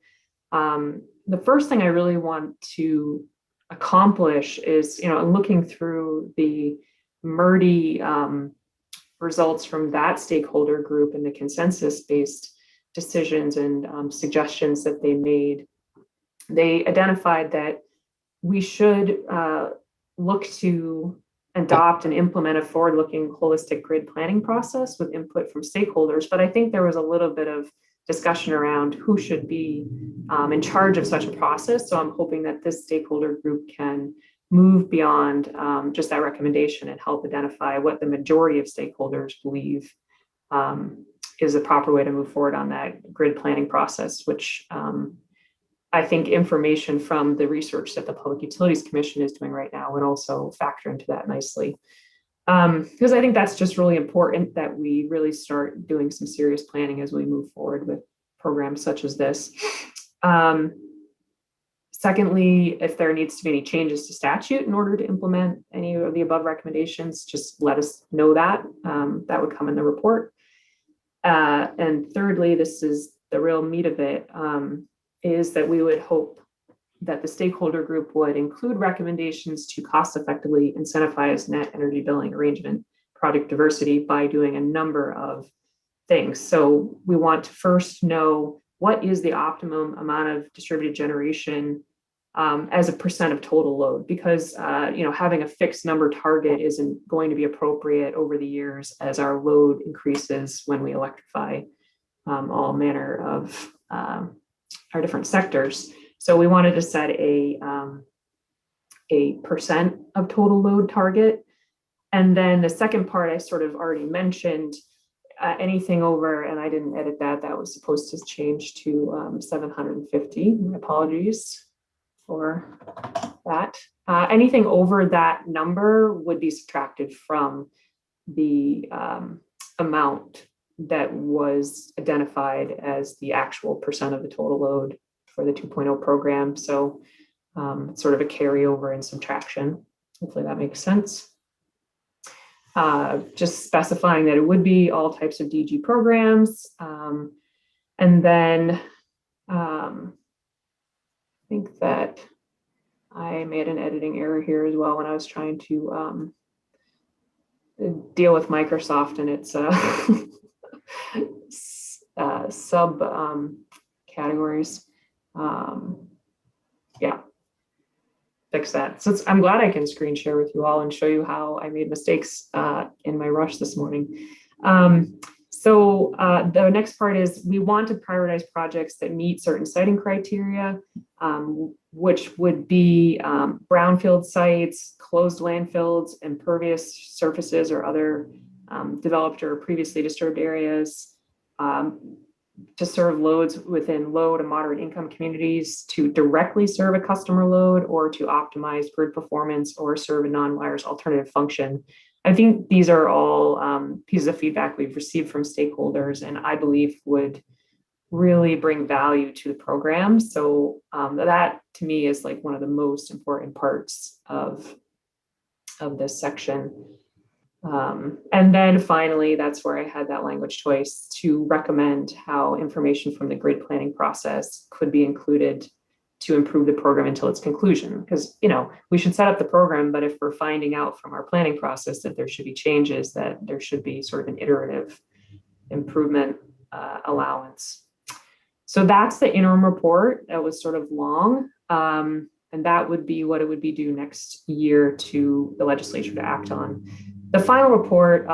the first thing I really want to accomplish is, looking through the MERDI results from that stakeholder group and the consensus-based decisions and suggestions that they made. They identified that we should look to adopt and implement a forward-looking holistic grid planning process with input from stakeholders. But I think there was a little bit of discussion around who should be in charge of such a process. So I'm hoping that this stakeholder group can move beyond just that recommendation and help identify what the majority of stakeholders believe is the proper way to move forward on that grid planning process, which I think information from the research that the Public Utilities Commission is doing right now would also factor into that nicely. Because I think that's just really important that we really start doing some serious planning as we move forward with programs such as this. Secondly, if there needs to be any changes to statute in order to implement any of the above recommendations, just let us know that. That would come in the report. And thirdly, this is the real meat of it, is that we would hope that the stakeholder group would include recommendations to cost effectively incentivize net energy billing arrangement product diversity by doing a number of things. So we want to first know what is the optimum amount of distributed generation as a percent of total load, because having a fixed number target isn't going to be appropriate over the years as our load increases when we electrify all manner of our different sectors. So we wanted to set a percent of total load target. And then the second part I sort of already mentioned, anything over, and I didn't edit that, that was supposed to change to 750. My apologies for that. Anything over that number would be subtracted from the amount that was identified as the actual percent of the total load for the 2.0 program. So it's sort of a carryover and subtraction. Hopefully that makes sense. Just specifying that it would be all types of DG programs. And then I think that I made an editing error here as well when I was trying to deal with Microsoft and its sub categories. Yeah, fix that. So I'm glad I can screen share with you all and show you how I made mistakes in my rush this morning. So the next part is we want to prioritize projects that meet certain siting criteria, which would be brownfield sites, closed landfills, impervious surfaces, or other developed or previously disturbed areas, to serve loads within low to moderate income communities, to directly serve a customer load, or to optimize grid performance or serve a non-wires alternative function. I think these are all pieces of feedback we've received from stakeholders and I believe would really bring value to the program. So that to me is like one of the most important parts of this section. And then finally, that's where I had that language choice to recommend how information from the grid planning process could be included to improve the program until its conclusion. Because, we should set up the program, but if we're finding out from our planning process that there should be changes, that there should be sort of an iterative improvement allowance. So that's the interim report. That was sort of long. And that would be what it would be due next year to the legislature to act on. The final report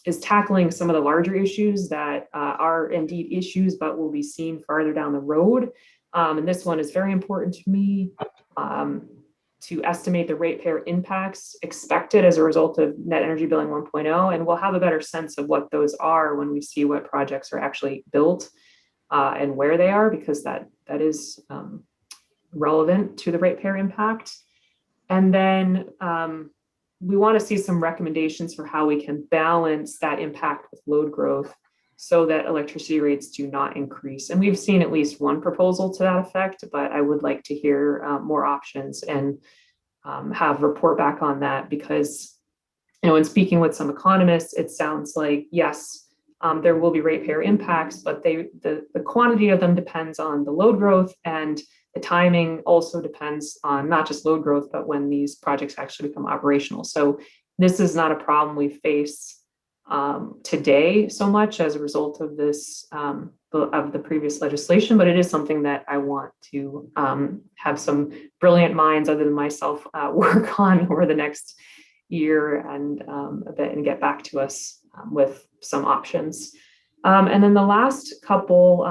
is tackling some of the larger issues that are indeed issues, but will be seen farther down the road. And this one is very important to me, to estimate the ratepayer impacts expected as a result of net energy billing 1.0. And we'll have a better sense of what those are when we see what projects are actually built and where they are, because that is relevant to the ratepayer impact. And then we want to see some recommendations for how we can balance that impact with load growth so that electricity rates do not increase. And we've seen at least one proposal to that effect, but I would like to hear more options and have report back on that, because, you know, in speaking with some economists, it sounds like, yes, there will be ratepayer impacts, but the quantity of them depends on the load growth, and the timing also depends on not just load growth, but when these projects actually become operational. So this is not a problem we face today so much as a result of this, of the previous legislation, but it is something that I want to have some brilliant minds other than myself work on over the next year and a bit, and get back to us with some options. And then the last couple,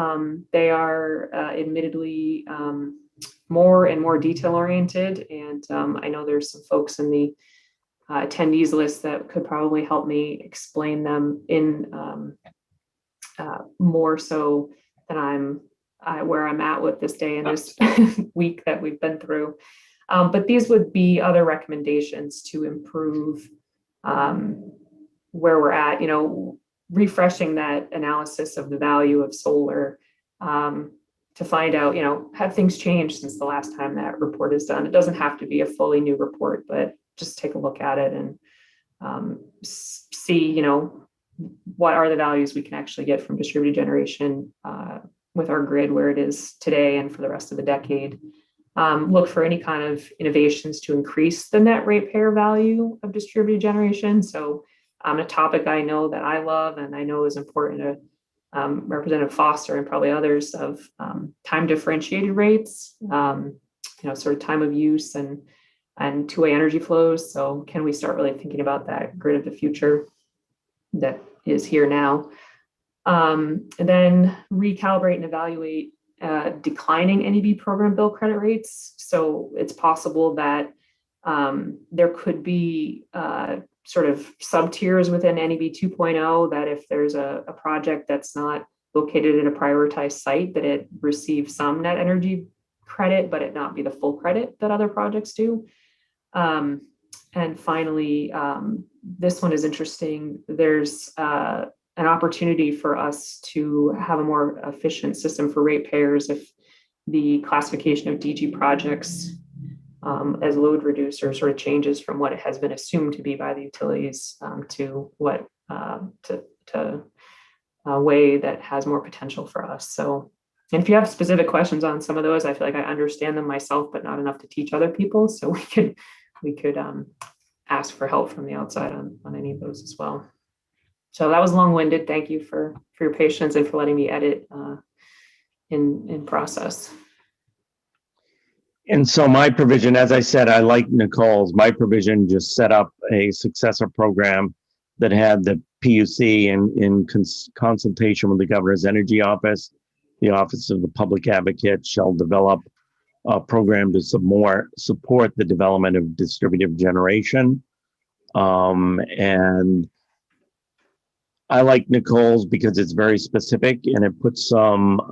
they are admittedly more and more detail oriented. And I know there's some folks in the attendees list that could probably help me explain them in more so than where I'm at with this day and this week that we've been through. But these would be other recommendations to improve where we're at, you know, refreshing that analysis of the value of solar to find out, you know, have things changed since the last time that report is done. It doesn't have to be a fully new report, but just take a look at it and see, you know, what are the values we can actually get from distributed generation with our grid where it is today and for the rest of the decade. Look for any kind of innovations to increase the net ratepayer value of distributed generation. So a topic I know that I love and I know is important to Representative Foster and probably others of time differentiated rates, you know, sort of time of use and two-way energy flows. So can we start really thinking about that grid of the future that is here now? And then recalibrate and evaluate declining NEB program bill credit rates. So it's possible that there could be sort of sub-tiers within NEB 2.0, that if there's a project that's not located at a prioritized site, that it receives some net energy credit, but it not be the full credit that other projects do. And finally, this one is interesting. There's an opportunity for us to have a more efficient system for ratepayers if the classification of DG projects as load reducer sort of changes from what it has been assumed to be by the utilities to what to a way that has more potential for us. So, and if you have specific questions on some of those, I feel like I understand them myself, but not enough to teach other people. So we could ask for help from the outside on any of those as well. So that was long-winded. Thank you for your patience and for letting me edit in process. And so my provision, as I said, I like Nicole's. My provision just set up a successor program that had the PUC in consultation with the Governor's Energy Office. The Office of the Public Advocate shall develop a program to support the development of distributed generation. And I like Nicole's because it's very specific and it puts some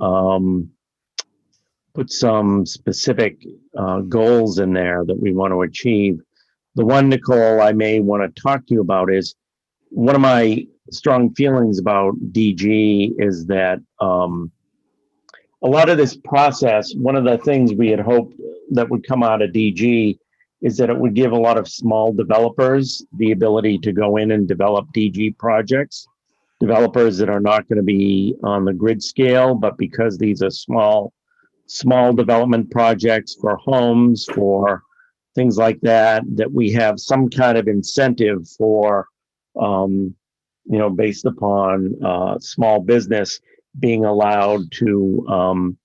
specific goals in there that we want to achieve. The one, Nicole, I may want to talk to you about is one of my strong feelings about DG is that a lot of this process, one of the things we had hoped that would come out of DG is that it would give a lot of small developers the ability to go in and develop DG projects, developers that are not going to be on the grid scale, but because these are small development projects for homes, for things like that, that we have some kind of incentive for, you know, based upon small business being allowed to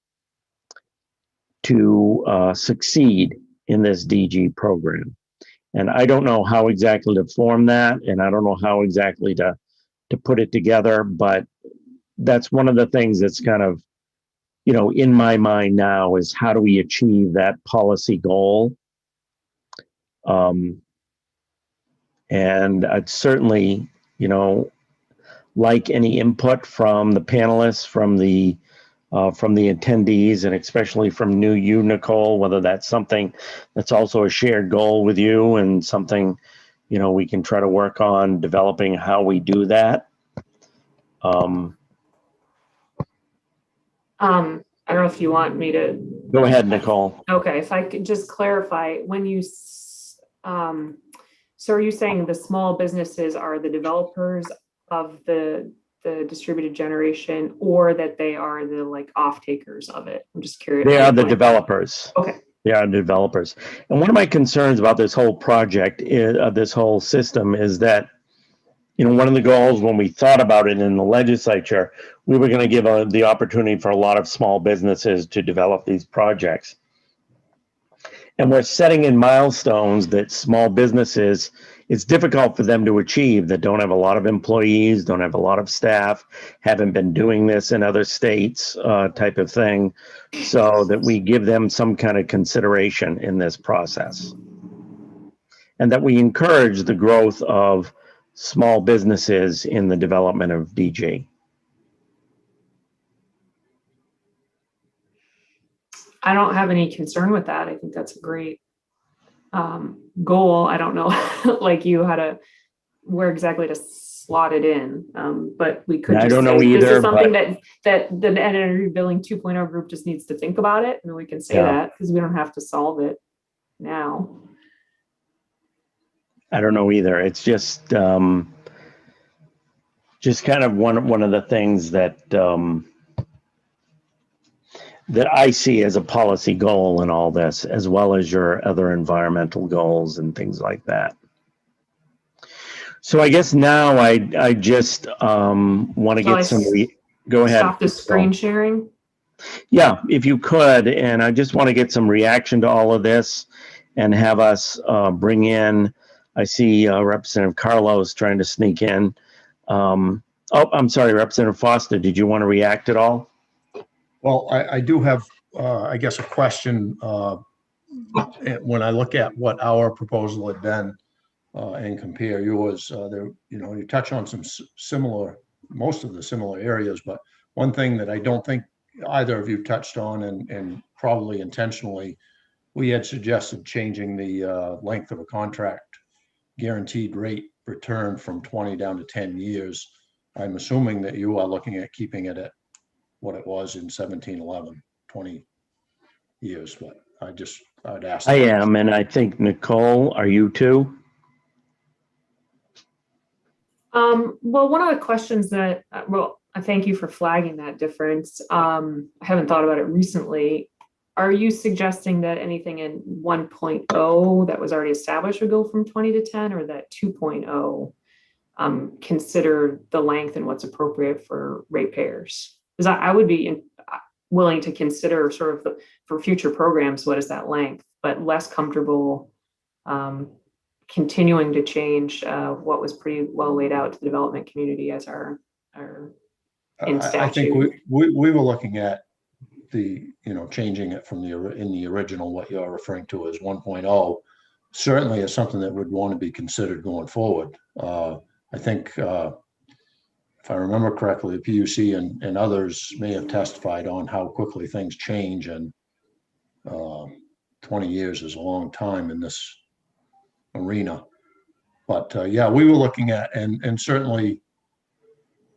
succeed in this DG program. And I don't know how exactly to form that, and I don't know how exactly to put it together, but that's one of the things that's kind of, you know, in my mind now is how do we achieve that policy goal? And I'd certainly, you know, like any input from the panelists, from the attendees, and especially from you, Nicole, whether that's something that's also a shared goal with you and something, you know, we can try to work on developing how we do that. I don't know if you want me to, Go ahead, Nicole. okay, if I could just clarify, when you, so are you saying the small businesses are the developers of the distributed generation, or that they are the like off takers of it? I'm just curious. They are the developers. Okay. They are developers. And one of my concerns about this whole project is, this whole system is that, you know, one of the goals when we thought about it in the legislature, we were going to give the opportunity for a lot of small businesses to develop these projects. And we're setting in milestones that small businesses, it's difficult for them to achieve, that don't have a lot of employees, don't have a lot of staff, haven't been doing this in other states, type of thing, so that we give them some kind of consideration in this process. And that we encourage the growth of small businesses in the development of DG. I don't have any concern with that. I think that's a great goal. I don't know, like you, how to, where exactly to slot it in. But we could I just don't know say, this either, is something but that the energy billing 2.0 group just needs to think about it. And we can say Yeah. that because we don't have to solve it now. I don't know either. It's just kind of one of the things that that I see as a policy goal in all this, as well as your other environmental goals and things like that. So I guess now I just want to Shall get I some. Go ahead. Stop the screen sharing. Yeah, if you could, and I just want to get some reaction to all of this, and have us bring in. I see Representative Carlos trying to sneak in. Oh, I'm sorry, Representative Foster. Did you want to react at all? Well, I do have, I guess, a question. When I look at what our proposal had been and compare yours, there, you know, you touch on some similar, most of the similar areas, but one thing that I don't think either of you touched on, and probably intentionally, we had suggested changing the length of a contract guaranteed rate return from 20 down to 10 years. I'm assuming that you are looking at keeping it at what it was in 1711, 20 years, but I'd ask. I am, and I think Nicole, are you too? Well, one of the questions that, well, I thank you for flagging that difference. I haven't thought about it recently. Are you suggesting that anything in 1.0 that was already established would go from 20 to 10, or that 2.0 consider the length and what's appropriate for ratepayers? Because I would be willing to consider sort of for future programs, what is that length, but less comfortable continuing to change what was pretty well laid out to the development community as our in statute. I think we were looking at the, you know, changing it from in the original, what you're referring to as 1.0, certainly is something that would want to be considered going forward. I think if I remember correctly, the PUC and others may have testified on how quickly things change, and 20 years is a long time in this arena. But yeah, we were looking at, and certainly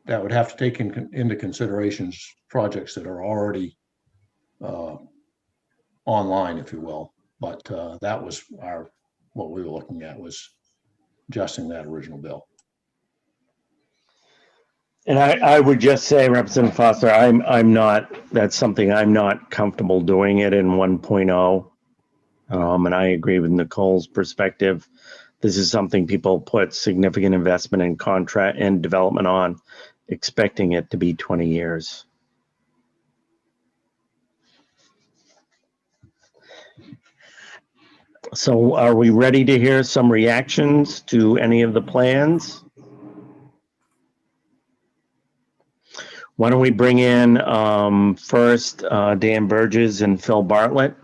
that would have to take into considerations projects that are already online, if you will. But that was what we were looking at, was adjusting that original bill. And I would just say, Representative Foster, I'm not, that's something I'm not comfortable doing it in 1.0. And I agree with Nicole's perspective. This is something people put significant investment in contract and development on, expecting it to be 20 years. So are we ready to hear some reactions to any of the plans? Why don't we bring in first Dan Burgess and Phil Bartlett?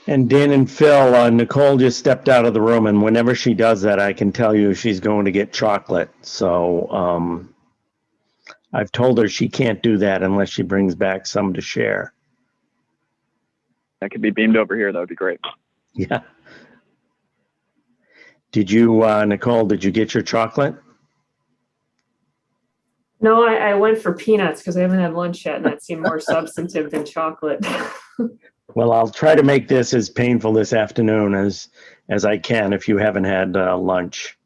And Dan and Phil, Nicole just stepped out of the room, and whenever she does that, I can tell you she's going to get chocolate. So I've told her she can't do that unless she brings back some to share. That could be beamed over here. That would be great. Yeah. Did you, Nicole, did you get your chocolate? No, I went for peanuts because I haven't had lunch yet, and that seemed more substantive than chocolate. Well, I'll try to make this as painful this afternoon as I can if you haven't had lunch.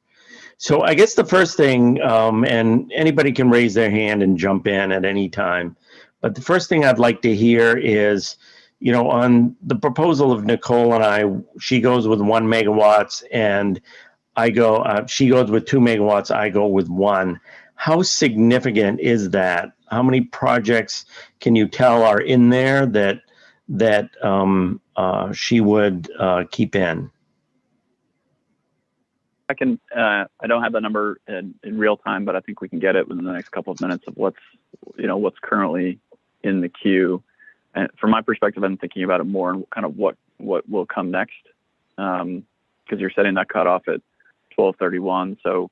So I guess the first thing, and anybody can raise their hand and jump in at any time, but the first thing I'd like to hear is, on the proposal of Nicole and I, she goes with 1 megawatts and she goes with 2 megawatts, I go with 1. How significant is that? How many projects can you tell are in there that she would keep in? I can. I don't have the number in real time, but I think we can get it within the next couple of minutes of what's currently in the queue. And from my perspective, I'm thinking about it more and kind of what will come next, because you're setting that cutoff at 12/31. So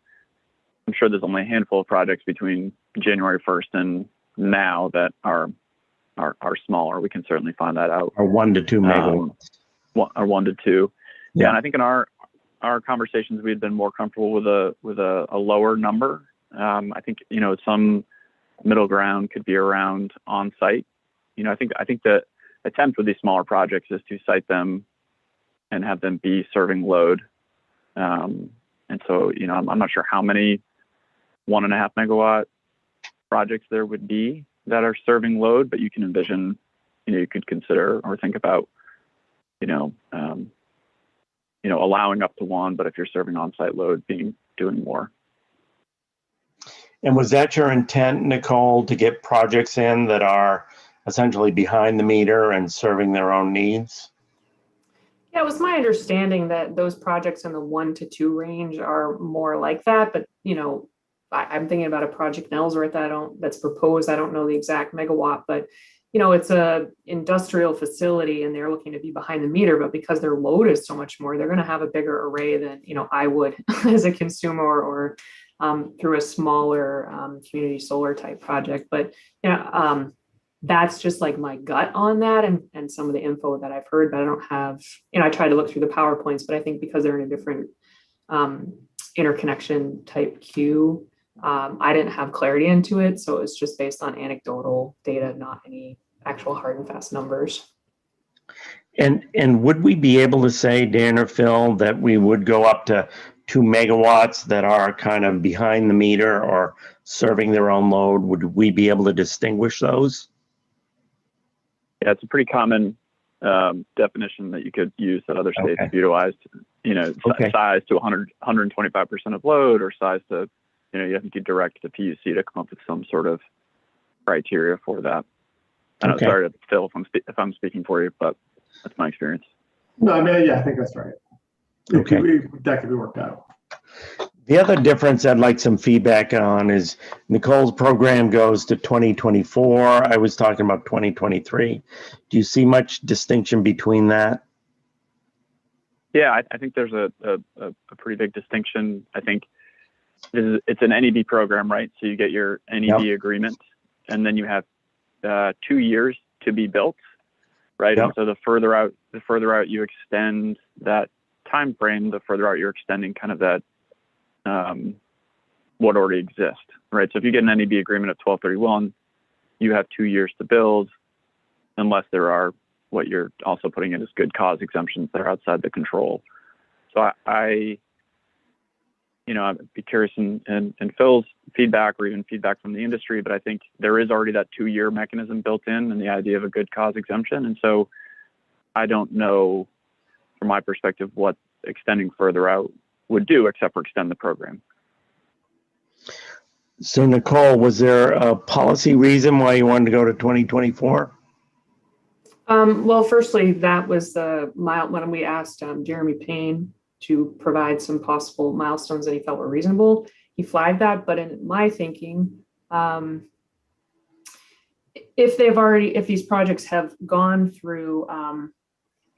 I'm sure there's only a handful of projects between January 1st and now that are smaller. We can certainly find that out. Or 1 to 2 megawatts. Or 1 to 2. Yeah. Yeah, and I think in our conversations we'd been more comfortable with a lower number. I think some middle ground could be around on site. I think the attempt with these smaller projects is to site them and have them be serving load. And so I'm not sure how many 1.5 megawatt projects there would be that are serving load, but you can envision, you could consider or think about, allowing up to 1, but if you're serving on-site load, doing more. And was that your intent, Nicole, to get projects in that are essentially behind the meter and serving their own needs? Yeah, it was my understanding that those projects in the 1 to 2 range are more like that, but I'm thinking about a project in Ellsworth that's proposed. I don't know the exact megawatt, but it's a industrial facility and they're looking to be behind the meter, but because their load is so much more, they're going to have a bigger array than I would as a consumer or through a smaller community solar type project. But that's just like my gut on that and some of the info that I've heard, but I don't have, I tried to look through the PowerPoints, but I think because they're in a different interconnection type queue, I didn't have clarity into it. So it's just based on anecdotal data, not any actual hard and fast numbers. And would we be able to say, Dan or Phil, that we would go up to 2 megawatts that are kind of behind the meter or serving their own load? Would we be able to distinguish those? Yeah, it's a pretty common definition that you could use that other states have utilized. Size to 125% of load, or size to, you have to direct the PUC to come up with some sort of criteria for that. I'm sorry, Phil, if I'm speaking for you, but that's my experience. No, I mean, yeah, I think that's right. Okay. That could be worked out. The other difference I'd like some feedback on is Nicole's program goes to 2024. I was talking about 2023. Do you see much distinction between that? Yeah, I think there's a pretty big distinction. I think it's an NEB program, right? So you get your NEB agreement, and then you have 2 years to be built, right? And so the further out you extend that time frame, the further out you're extending kind of that what already exists, right? So if you get an NEB agreement at 12/31, you have 2 years to build, unless there are what you're also putting in as good cause exemptions that are outside the control. So I'd be curious in Phil's feedback or even feedback from the industry, but I think there is already that 2-year mechanism built in and the idea of a good cause exemption. And so I don't know, from my perspective, what extending further out would do except for extend the program. So Nicole, was there a policy reason why you wanted to go to 2024? Well, firstly, that was when we asked Jeremy Payne to provide some possible milestones that he felt were reasonable. He flagged that, but in my thinking, if these projects have gone through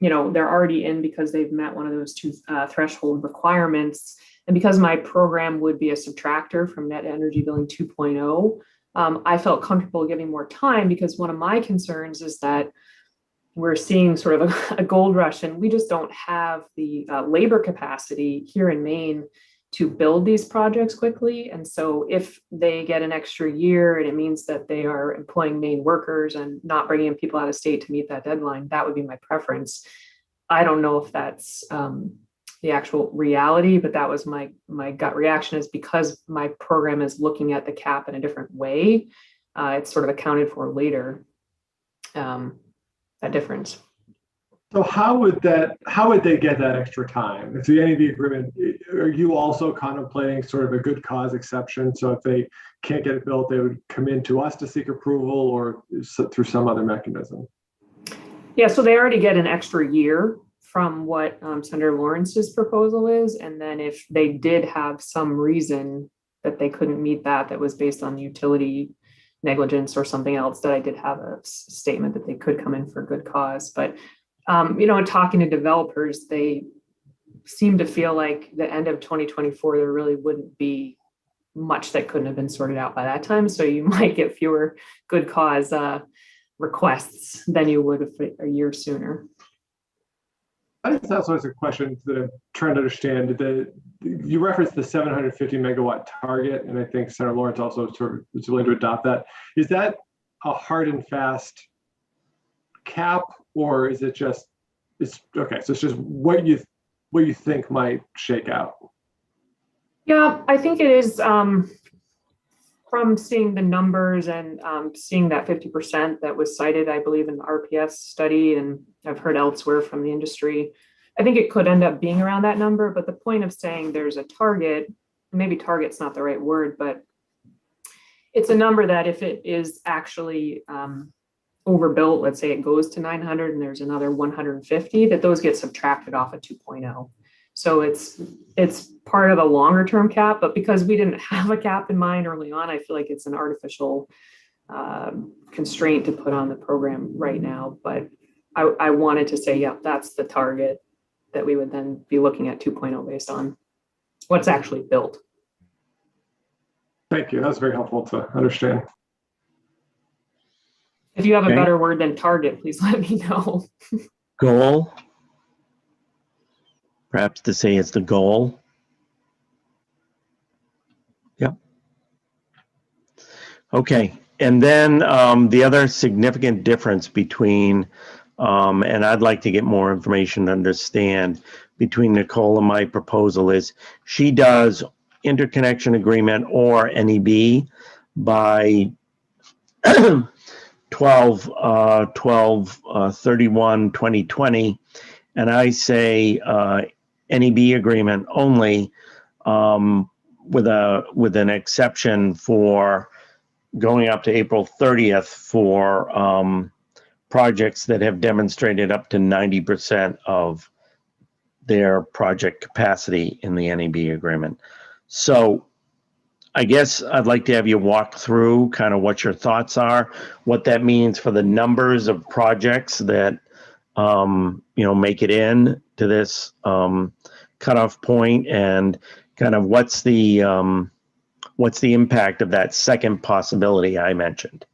they're already in because they've met one of those two threshold requirements. And because my program would be a subtractor from net energy billing 2.0, I felt comfortable giving more time, because one of my concerns is that we're seeing sort of a gold rush, and we just don't have the labor capacity here in Maine to build these projects quickly. And so if they get an extra year and it means that they are employing Maine workers and not bringing in people out of state to meet that deadline, that would be my preference. I don't know if that's the actual reality, but that was my gut reaction, is because my program is looking at the cap in a different way. It's sort of accounted for later, that difference. So how would they get that extra time? If the NEB agreement, are you also contemplating sort of a good cause exception? So if they can't get it built, they would come in to us to seek approval, or through some other mechanism? Yeah, so they already get an extra year from what Senator Lawrence's proposal is. And then if they did have some reason that they couldn't meet that was based on utility negligence or something else, that I did have a statement that they could come in for good cause. But in talking to developers, they seem to feel like the end of 2024, there really wouldn't be much that couldn't have been sorted out by that time. So you might get fewer good cause requests than you would a year sooner. That's also a question that I'm trying to understand. You referenced the 750 megawatt target, and I think Senator Lawrence also sort of was willing to adopt that. Is that a hard and fast cap, or is it just okay? So it's just what you think might shake out. Yeah, I think it is. From seeing the numbers and seeing that 50% that was cited, I believe, in the RPS study, and I've heard elsewhere from the industry, I think it could end up being around that number. But the point of saying there's a target, maybe target's not the right word, but it's a number that if it is actually overbuilt, let's say it goes to 900 and there's another 150, that those get subtracted off of 2.0. So it's part of a longer term cap, but because we didn't have a cap in mind early on, I feel like it's an artificial constraint to put on the program right now. But I wanted to say, yeah, that's the target that we would then be looking at 2.0 based on what's actually built. Thank you. That's very helpful to understand. If you have a better word than target, please let me know. Goal. Perhaps to say it's the goal. Yep. Okay. And then the other significant difference between, and I'd like to get more information to understand, between Nicole and my proposal is she does interconnection agreement or NEB by 12/31/2020, and I say NEB agreement only, with an exception for going up to April 30th for projects that have demonstrated up to 90% of their project capacity in the NEB agreement. So I guess I'd like to have you walk through kind of what your thoughts are, what that means for the numbers of projects that make it in to this cutoff point, and kind of what's the impact of that second possibility I mentioned.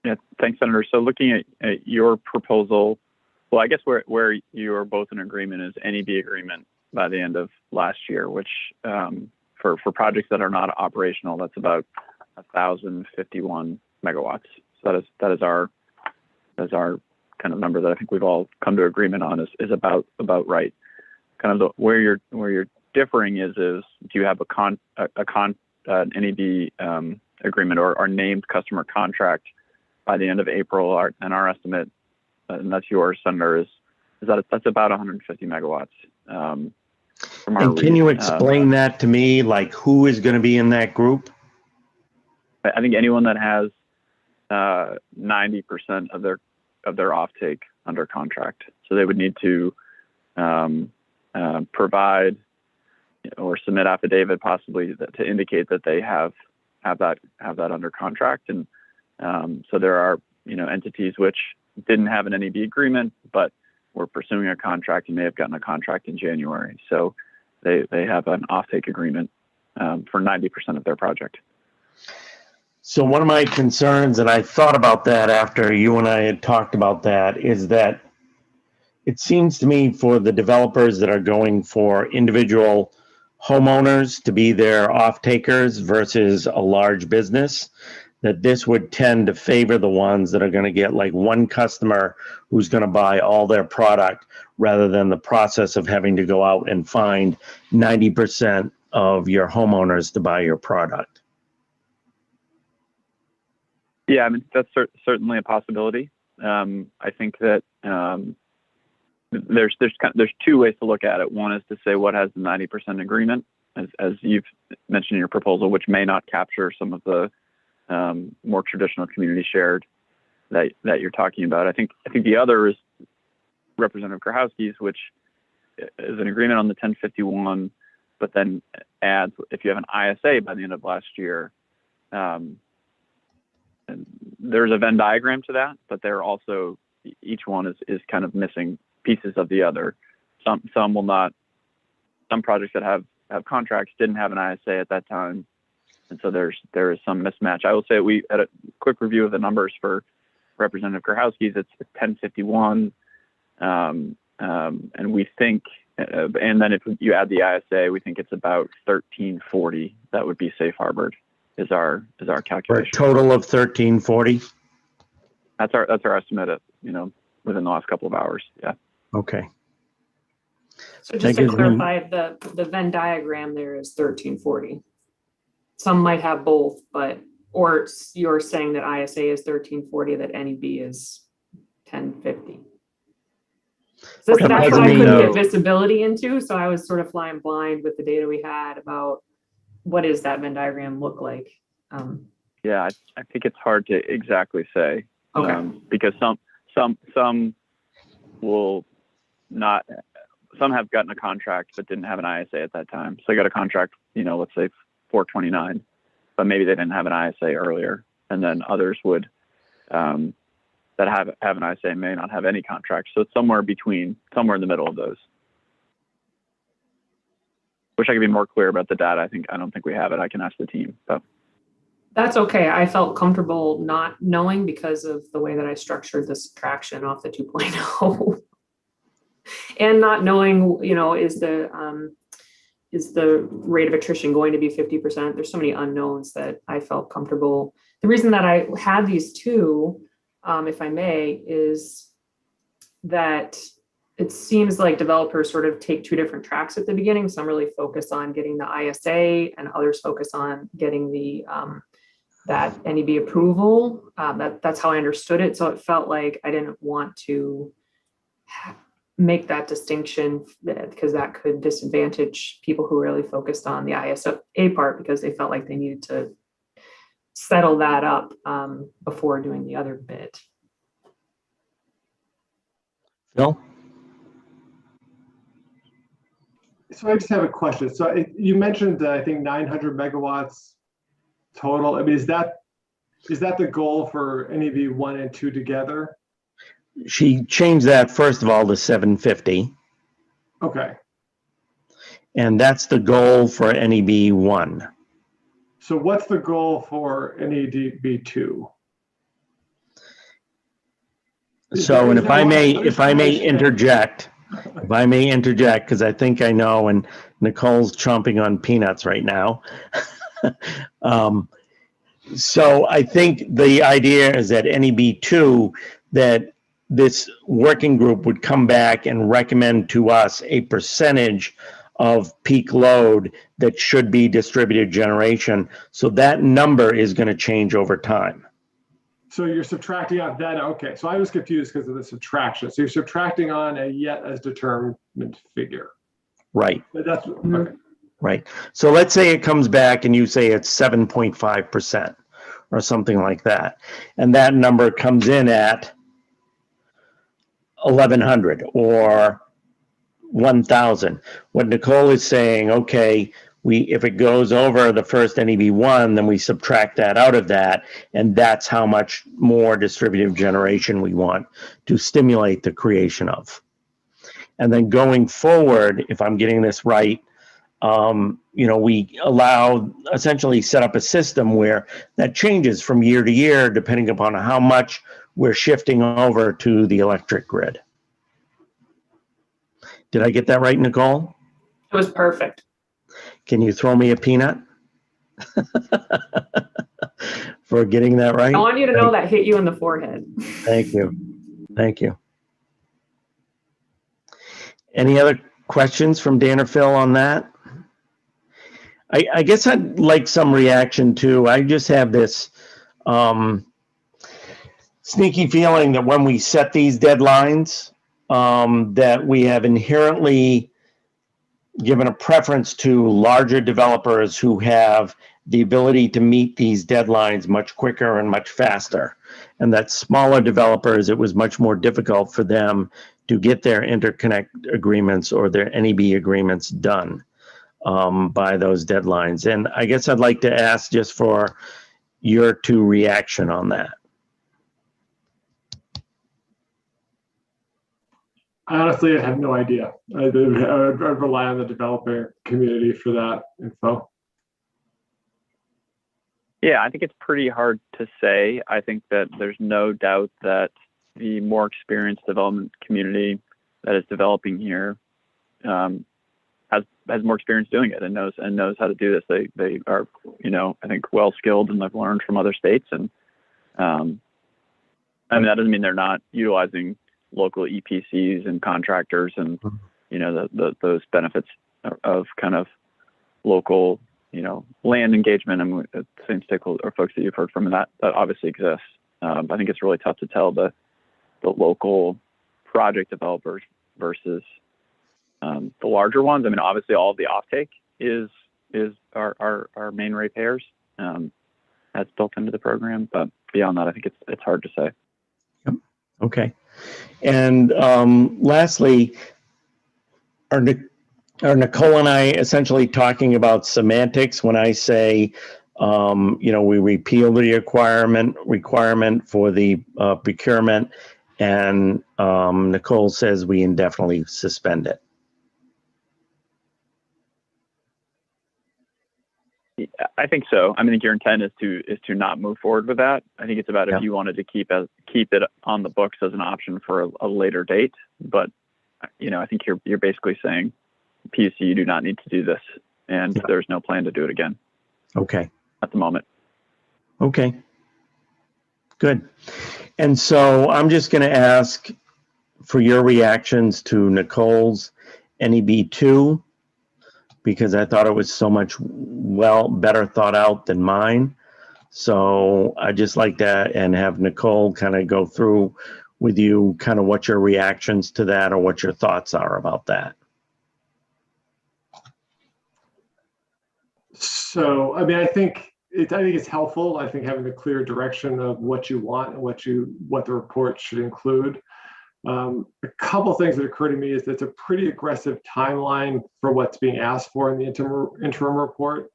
Yeah, thanks, Senator. So looking at your proposal, well, I guess where you are both in agreement is NEB agreement by the end of last year, which for projects that are not operational, that's about 1,051 megawatts. So that is our kind of number that I think we've all come to agreement on is about right. Kind of where you're differing is do you have an NEB agreement or named customer contract by the end of April? And our estimate, and that's yours, Senator, is that that's about 150 megawatts. And can you explain that to me, like who is going to be in that group? I think anyone that has 90% of their offtake under contract. So they would need to provide or submit affidavit possibly to indicate that they have that under contract. And so there are entities which didn't have an NEB agreement but were pursuing a contract and may have gotten a contract in January. So they have an offtake agreement for 90% of their project. So one of my concerns, and I thought about that after you and I had talked about that, is that it seems to me for the developers that are going for individual homeowners to be their off-takers versus a large business, that this would tend to favor the ones that are going to get like one customer who's going to buy all their product rather than the process of having to go out and find 90% of your homeowners to buy your product. Yeah, I mean, that's certainly a possibility. I think that there's two ways to look at it. One is to say what has the 90% agreement, as you've mentioned in your proposal, which may not capture some of the more traditional community shared that you're talking about. I think the other is Representative Krahowski's, which is an agreement on the 1051, but then adds, if you have an ISA by the end of last year, and there's a Venn diagram to that, but they're also, each one is kind of missing pieces of the other. Some will not, some projects that have contracts didn't have an ISA at that time. And so there is some mismatch. I will say we had a quick review of the numbers for Representative Krahowski's. It's 1051. And we think, and then if you add the ISA, we think it's about 1340 that would be safe harbored is our calculation. For a total of 1340? That's our estimate within the last couple of hours. Yeah. Okay. So just to clarify, the Venn diagram there is 1340. Some might have both, or you're saying that ISA is 1340, that NEB is 1050. That's what I couldn't get visibility into. So I was sort of flying blind with the data we had about what does that Venn diagram look like. Yeah, I think it's hard to exactly say. Okay. Because some will not, some have gotten a contract but didn't have an ISA at that time. So they got a contract, let's say 429, but maybe they didn't have an ISA earlier. And then others would, that have an ISA may not have any contract. So it's somewhere in the middle of those. Wish I could be more clear about the data. I don't think we have it. I can ask the team. But. That's okay. I felt comfortable not knowing because of the way that I structured the subtraction off the 2.0. And not knowing, is the rate of attrition going to be 50%? There's so many unknowns that I felt comfortable. The reason that I had these two, if I may, is that it seems like developers sort of take two different tracks at the beginning. Some really focus on getting the ISA and others focus on getting the that NEB approval. That's how I understood it. So it felt like I didn't want to make that distinction because that could disadvantage people who really focused on the ISA part because they felt like they needed to settle that up before doing the other bit. Phil? So I just have a question. So you mentioned, I think 900 megawatts total. I mean, is that the goal for NEB 1 and 2 together? She changed that, first of all, to 750. Okay. And that's the goal for NEB 1. So what's the goal for NEB 2? So, and if I may interject, because I think I know, and Nicole's chomping on peanuts right now. So I think the idea is that NEB 2, that this working group would come back and recommend to us a percentage of peak load that should be distributed generation. So that number is going to change over time. So you're subtracting out that, okay. So I was confused because of the subtraction. So you're subtracting on a yet as determined figure. Right. But that's, okay. Right. So let's say it comes back and you say it's 7.5% or something like that. And that number comes in at 1,100 or 1,000. What Nicole is saying, okay, if it goes over the first NEB1, then we subtract that out of that, and that's how much more distributive generation we want to stimulate the creation of. And then going forward, if I'm getting this right, we essentially set up a system where that changes from year to year, depending upon how much we're shifting over to the electric grid. Did I get that right, Nicole? It was perfect. Can you throw me a peanut for getting that right? I want you to know that hit you in the forehead. Thank you. Thank you. Any other questions from Dan or Phil on that? I guess I'd like some reaction too. I just have this sneaky feeling that when we set these deadlines, that we have inherently given a preference to larger developers who have the ability to meet these deadlines much quicker and much faster. And that smaller developers, it was much more difficult for them to get their interconnect agreements or their NEB agreements done by those deadlines. And I guess I'd like to ask just for your two reaction on that. Honestly, I have no idea. I'd rely on the developer community for that info. Yeah, I think it's pretty hard to say. I think that there's no doubt that the more experienced development community that is developing here has more experience doing it and knows how to do this. They are, I think well skilled and have learned from other states. And I mean, that doesn't mean they're not utilizing local EPCs and contractors and those benefits of kind of local land engagement and the same stakeholder or folks that you've heard from, that obviously exists. I think it's really tough to tell the local project developers versus the larger ones. I mean, obviously all of the offtake is our main ratepayers. That's built into the program, but beyond that, I think it's hard to say. Yep. Okay. And lastly, are Nicole and I essentially talking about semantics when I say, we repeal the requirement for the procurement, and Nicole says we indefinitely suspend it? I think so. I think your intent is to not move forward with that. I think it's about if you wanted to keep it on the books as an option for a later date. But I think you're basically saying, PUC, you do not need to do this, and there's no plan to do it again. Okay. At the moment. Okay. Good. And so I'm just going to ask for your reactions to Nicole's NEB2, because I thought it was so much better thought out than mine. So I just like that and have Nicole kind of go through with you kind of what your reactions to that or what your thoughts are about that. So, I think it's helpful. I think having a clear direction of what you want and what the report should include. A couple things that occur to me is that it's a pretty aggressive timeline for what's being asked for in the interim report.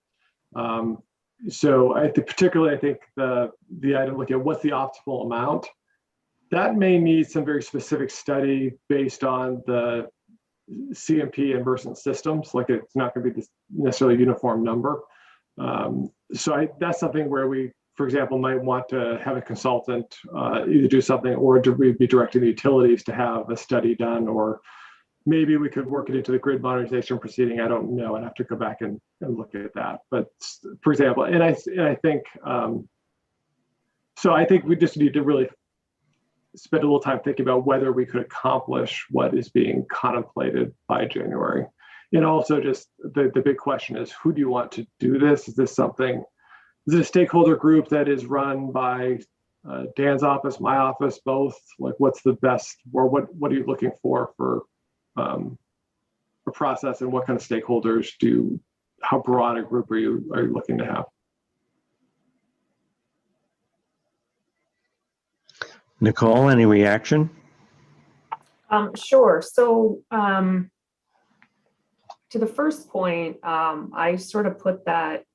So I think the item looking at what's the optimal amount, that may need some very specific study based on the CMP and Versant systems. Like, it's not going to be necessarily a uniform number. So that's something where we, for example, might want to have a consultant either do something or to be directing the utilities to have a study done, or maybe we could work it into the grid modernization proceeding. I don't know. I'd have to go back and look at that. But for example, and I think, so I think we just need to really spend a little time thinking about whether we could accomplish what is being contemplated by January. And also just the big question is, who do you want to do this? Is this a stakeholder group that is run by Dan's office, my office, both? Like, what's the best, or what are you looking for a process, and what kind of stakeholders how broad a group are you looking to have? Nicole, any reaction? Sure. So to the first point, I sort of put that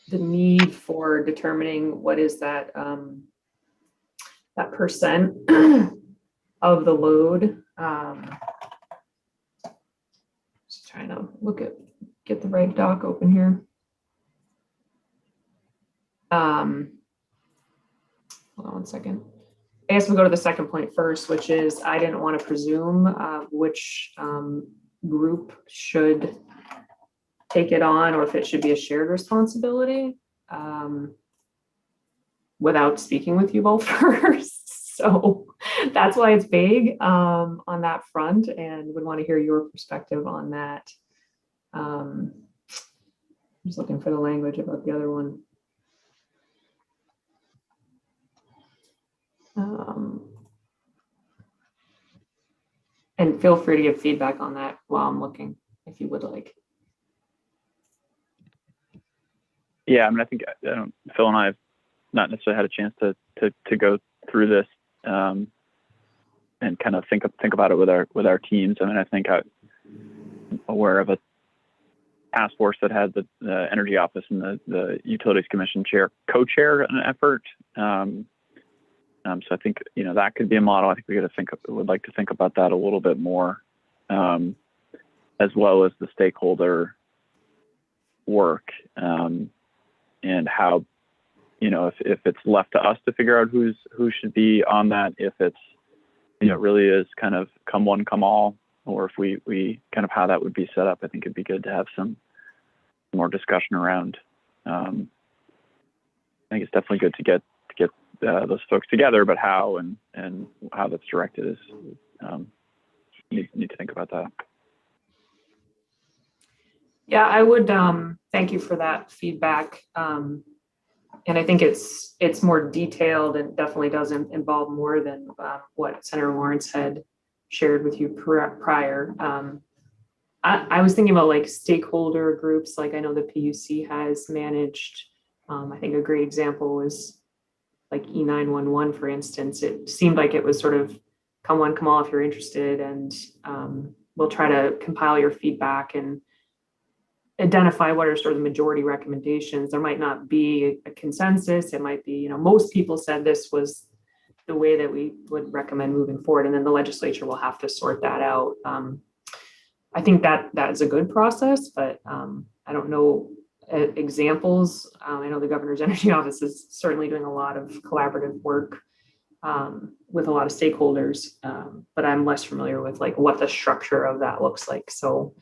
the need for determining what is that that percent of the load. Just trying to get the right doc open here. Hold on one second. I guess we'll go to the second point first, which is I didn't want to presume which group should take it on or if it should be a shared responsibility without speaking with you both first. So that's why it's vague on that front, and would want to hear your perspective on that. I'm just looking for the language about the other one. And feel free to give feedback on that while I'm looking, if you would like. Yeah, I mean, I think Phil and I have not necessarily had a chance to go through this and kind of think about it with our teams. I mean, I think I'm aware of a task force that had the Energy Office and the Utilities Commission co-chair an effort. So I think that could be a model. I think would like to think about that a little bit more, as well as the stakeholder work and how if it's left to us to figure out who should be on that, if it's really is kind of come one come all, or if we kind of how that would be set up. I think it'd be good to have some more discussion around. I think it's definitely good to get those folks together, but how and how that's directed is need to think about that. Yeah, I would thank you for that feedback. And I think it's more detailed and definitely doesn't involve more than what Senator Lawrence had shared with you prior. I was thinking about like stakeholder groups, like I know the PUC has managed. I think a great example was like E911, for instance. It seemed like it was sort of come one, come all if you're interested, and we'll try to compile your feedback and identify what are sort of the majority recommendations. There might not be a consensus. It might be, most people said this was the way that we would recommend moving forward, and then the legislature will have to sort that out. I think that is a good process, but I don't know examples. I know the governor's energy office is certainly doing a lot of collaborative work with a lot of stakeholders, but I'm less familiar with like what the structure of that looks like. So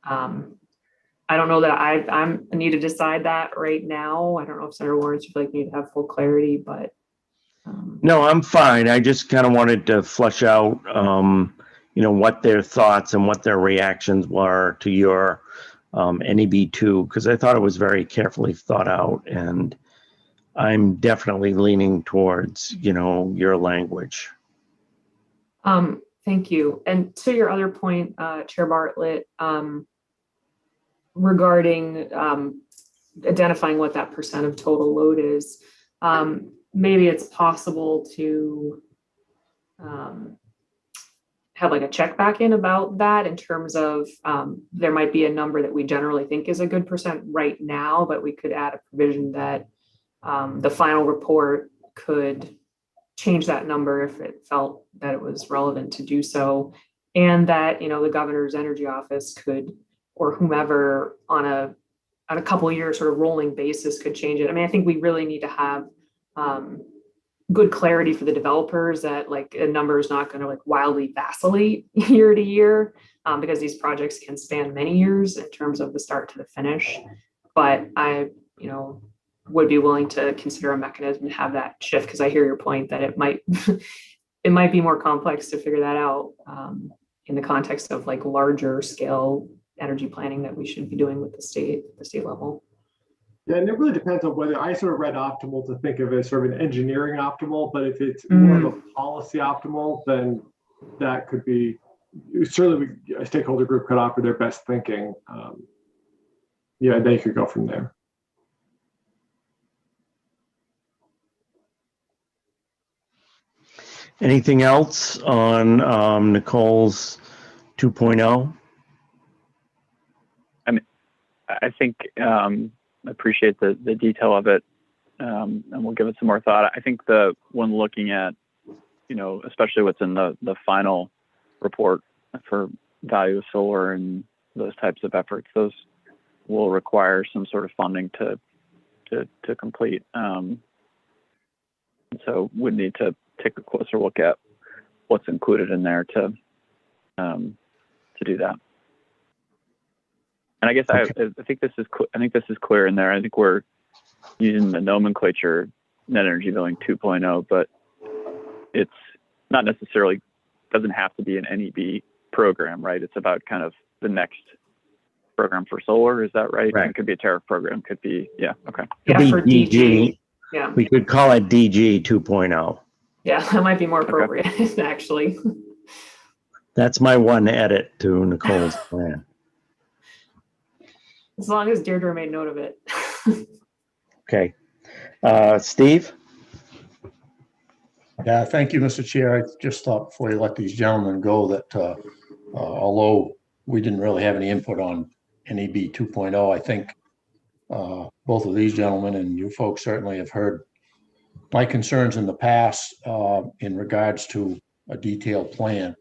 I don't know that I need to decide that right now. I don't know if Senator Lawrence would like me to have full clarity, but No, I'm fine. I just kind of wanted to flesh out, what their thoughts and what their reactions were to your NEB2, because I thought it was very carefully thought out, and I'm definitely leaning towards, your language. Thank you. And to your other point, Chair Bartlett, regarding identifying what that percent of total load is, maybe it's possible to have like a check back in about that in terms of there might be a number that we generally think is a good percent right now, but we could add a provision that the final report could change that number if it felt that it was relevant to do so, and that the governor's energy office could, or whomever, on a couple of years sort of rolling basis could change it. I mean, I think we really need to have good clarity for the developers that like a number is not going to like wildly vacillate year to year, because these projects can span many years in terms of the start to the finish. But I, would be willing to consider a mechanism to have that shift, because I hear your point that it might it might be more complex to figure that out in the context of like larger scale energy planning that we should be doing with the state level. Yeah, and it really depends on whether I sort of read optimal to think of it as sort of an engineering optimal, but if it's more of a policy optimal, then that could be, certainly a stakeholder group could offer their best thinking. They could go from there. Anything else on Nicole's 2.0? I think appreciate the detail of it, and we'll give it some more thought. I think when looking at, especially what's in the final report for value of solar and those types of efforts, those will require some sort of funding to complete. So would need to take a closer look at what's included in there to do that. And I guess I think this is clear in there. I think we're using the nomenclature net energy billing 2.0, but it's not necessarily, doesn't have to be an NEB program, right? It's about kind of the next program for solar. Is that right? Right. It could be a tariff program. Could be, yeah. Okay. Yeah, Could for be DG. Yeah. We could call it DG 2.0. Yeah, that might be more appropriate, actually. That's my one edit to Nicole's plan. As long as Deirdre made note of it. Okay. Steve? Yeah, thank you, Mr. Chair. I just thought before you let these gentlemen go that although we didn't really have any input on NEB 2.0, I think both of these gentlemen and you folks certainly have heard my concerns in the past in regards to a detailed plan.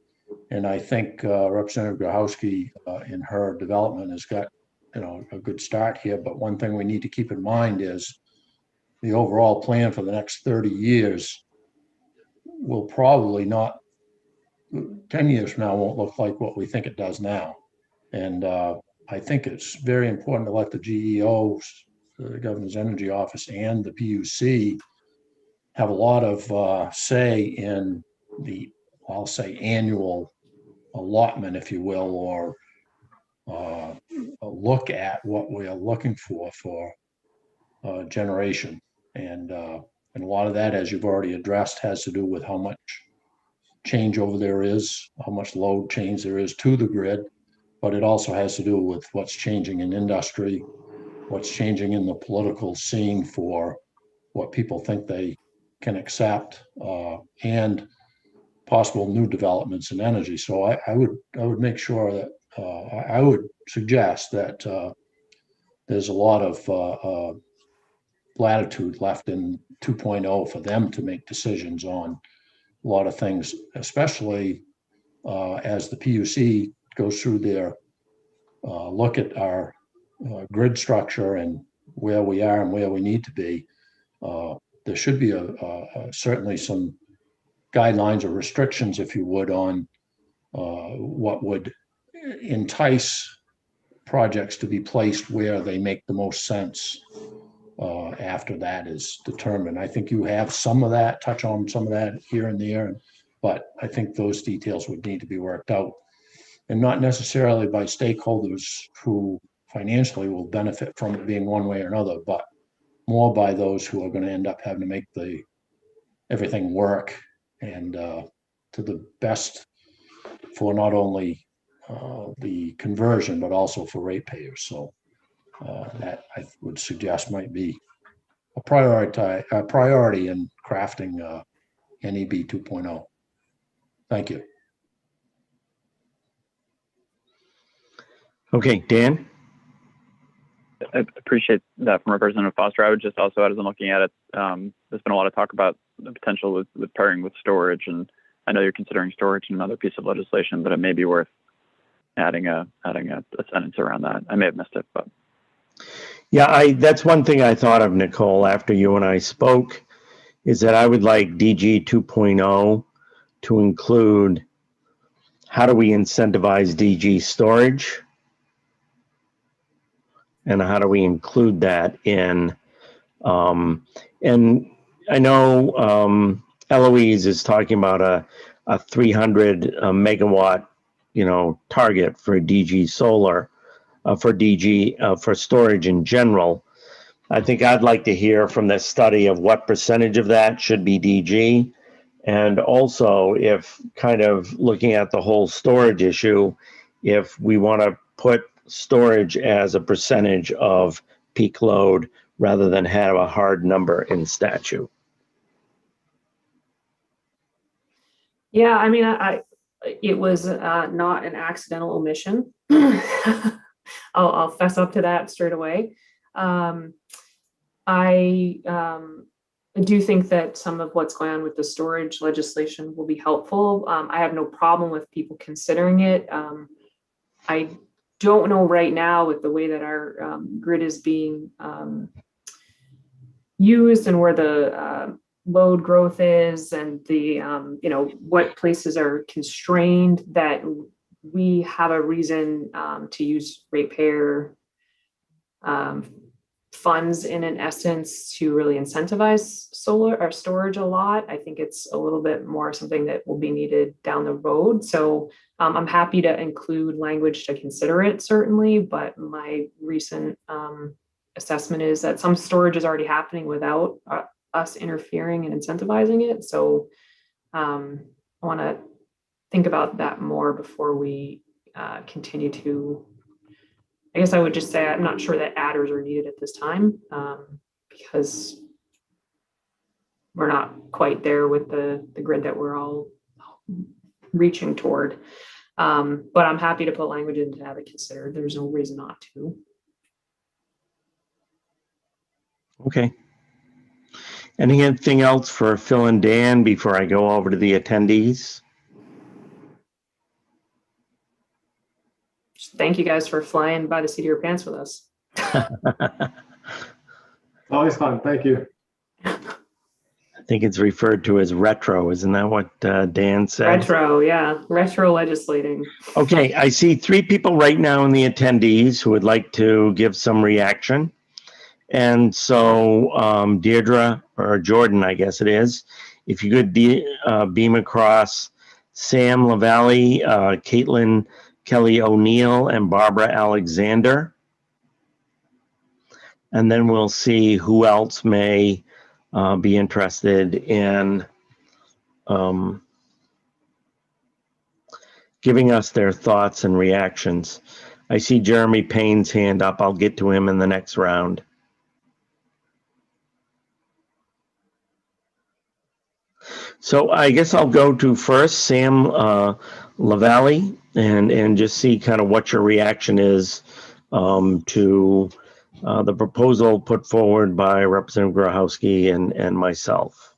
And I think Representative Grahowski in her development has got a good start here. But one thing we need to keep in mind is the overall plan for the next 30 years will probably not, 10 years from now won't look like what we think it does now. And I think it's very important to let the GEOs, the Governor's Energy Office, and the PUC have a lot of say in the, I'll say, annual allotment, if you will, or a look at what we are looking for generation. And a lot of that, as you've already addressed, has to do with how much changeover there is, how much load change there is to the grid, but it also has to do with what's changing in industry, what's changing in the political scene for what people think they can accept, and possible new developments in energy. So I would make sure that I would suggest that there's a lot of latitude left in 2.0 for them to make decisions on a lot of things, especially as the PUC goes through their look at our grid structure and where we are and where we need to be. There should be certainly some guidelines or restrictions, if you would, on what would entice projects to be placed where they make the most sense after that is determined. I think you have some of that, touch on some of that here and there, but I think those details would need to be worked out, and not necessarily by stakeholders who financially will benefit from it being one way or another, but more by those who are going to end up having to make everything work and to the best for not only the conversion, but also for ratepayers. So that I would suggest might be a priority in crafting NEB 2.0. Thank you. Okay, Dan? I appreciate that from Representative Foster. I would just also add, as I'm looking at it, there's been a lot of talk about the potential with pairing with storage, and I know you're considering storage in another piece of legislation, but it may be worth adding a sentence around that. I may have missed it, but Yeah, that's one thing I thought of, Nicole, after you and I spoke, is that I would like DG 2.0 to include how do we incentivize DG storage, and how do we include that in, and I know Eloise is talking about a 300 megawatt, target for DG solar, for storage in general. I think I'd like to hear from this study of what percentage of that should be DG. And also, if kind of looking at the whole storage issue, if we want to put storage as a percentage of peak load rather than have a hard number in statute. Yeah, I mean, it was not an accidental omission. I'll fess up to that straight away. I do think that some of what's going on with the storage legislation will be helpful. I have no problem with people considering it. I don't know right now with the way that our grid is being used and where the load growth is and the, what places are constrained, that we have a reason to use ratepayer funds in an essence to really incentivize solar or storage a lot. I think it's a little bit more something that will be needed down the road. So I'm happy to include language to consider it, certainly, but my recent assessment is that some storage is already happening without us interfering and incentivizing it. So I want to think about that more before we continue to. I guess I would just say I'm not sure that adders are needed at this time because we're not quite there with the grid that we're all reaching toward. But I'm happy to put language in to have it considered. There's no reason not to. Okay. Anything else for Phil and Dan before I go over to the attendees? Thank you guys for flying by the seat of your pants with us. Always fun. Thank you. I think it's referred to as retro. Isn't that what Dan said? Retro, yeah. Retro legislating. Okay, I see 3 people right now in the attendees who would like to give some reaction. And so Deirdre, or Jordan, I guess it is, if you could beam across Sam LaValle, Caitlin Kelly O'Neill, and Barbara Alexander. And then we'll see who else may be interested in giving us their thoughts and reactions. I see Jeremy Payne's hand up. I'll get to him in the next round. So I guess I'll go to first Sam LaValle and just see kind of what your reaction is to the proposal put forward by Representative Grochowski and myself.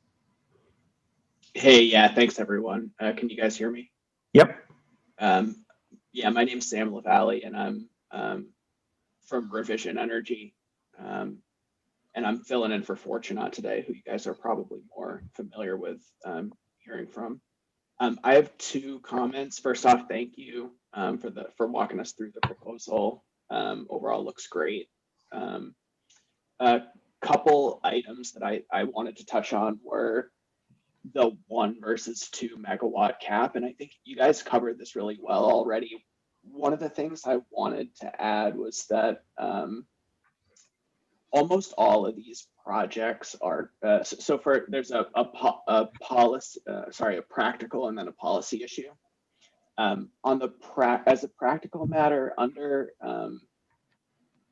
Hey, yeah, thanks everyone. Can you guys hear me? Yep. Yeah, my name's Sam LaValle and I'm from Revision Energy. And I'm filling in for Fortunat today, who you guys are probably more familiar with hearing from. I have 2 comments. First off, thank you for walking us through the proposal. Overall, looks great. A couple items that I wanted to touch on were the 1 versus 2 megawatt cap, and I think you guys covered this really well already. One of the things I wanted to add was that almost all of these projects are there's a policy, a practical and then a policy issue. As a practical matter, under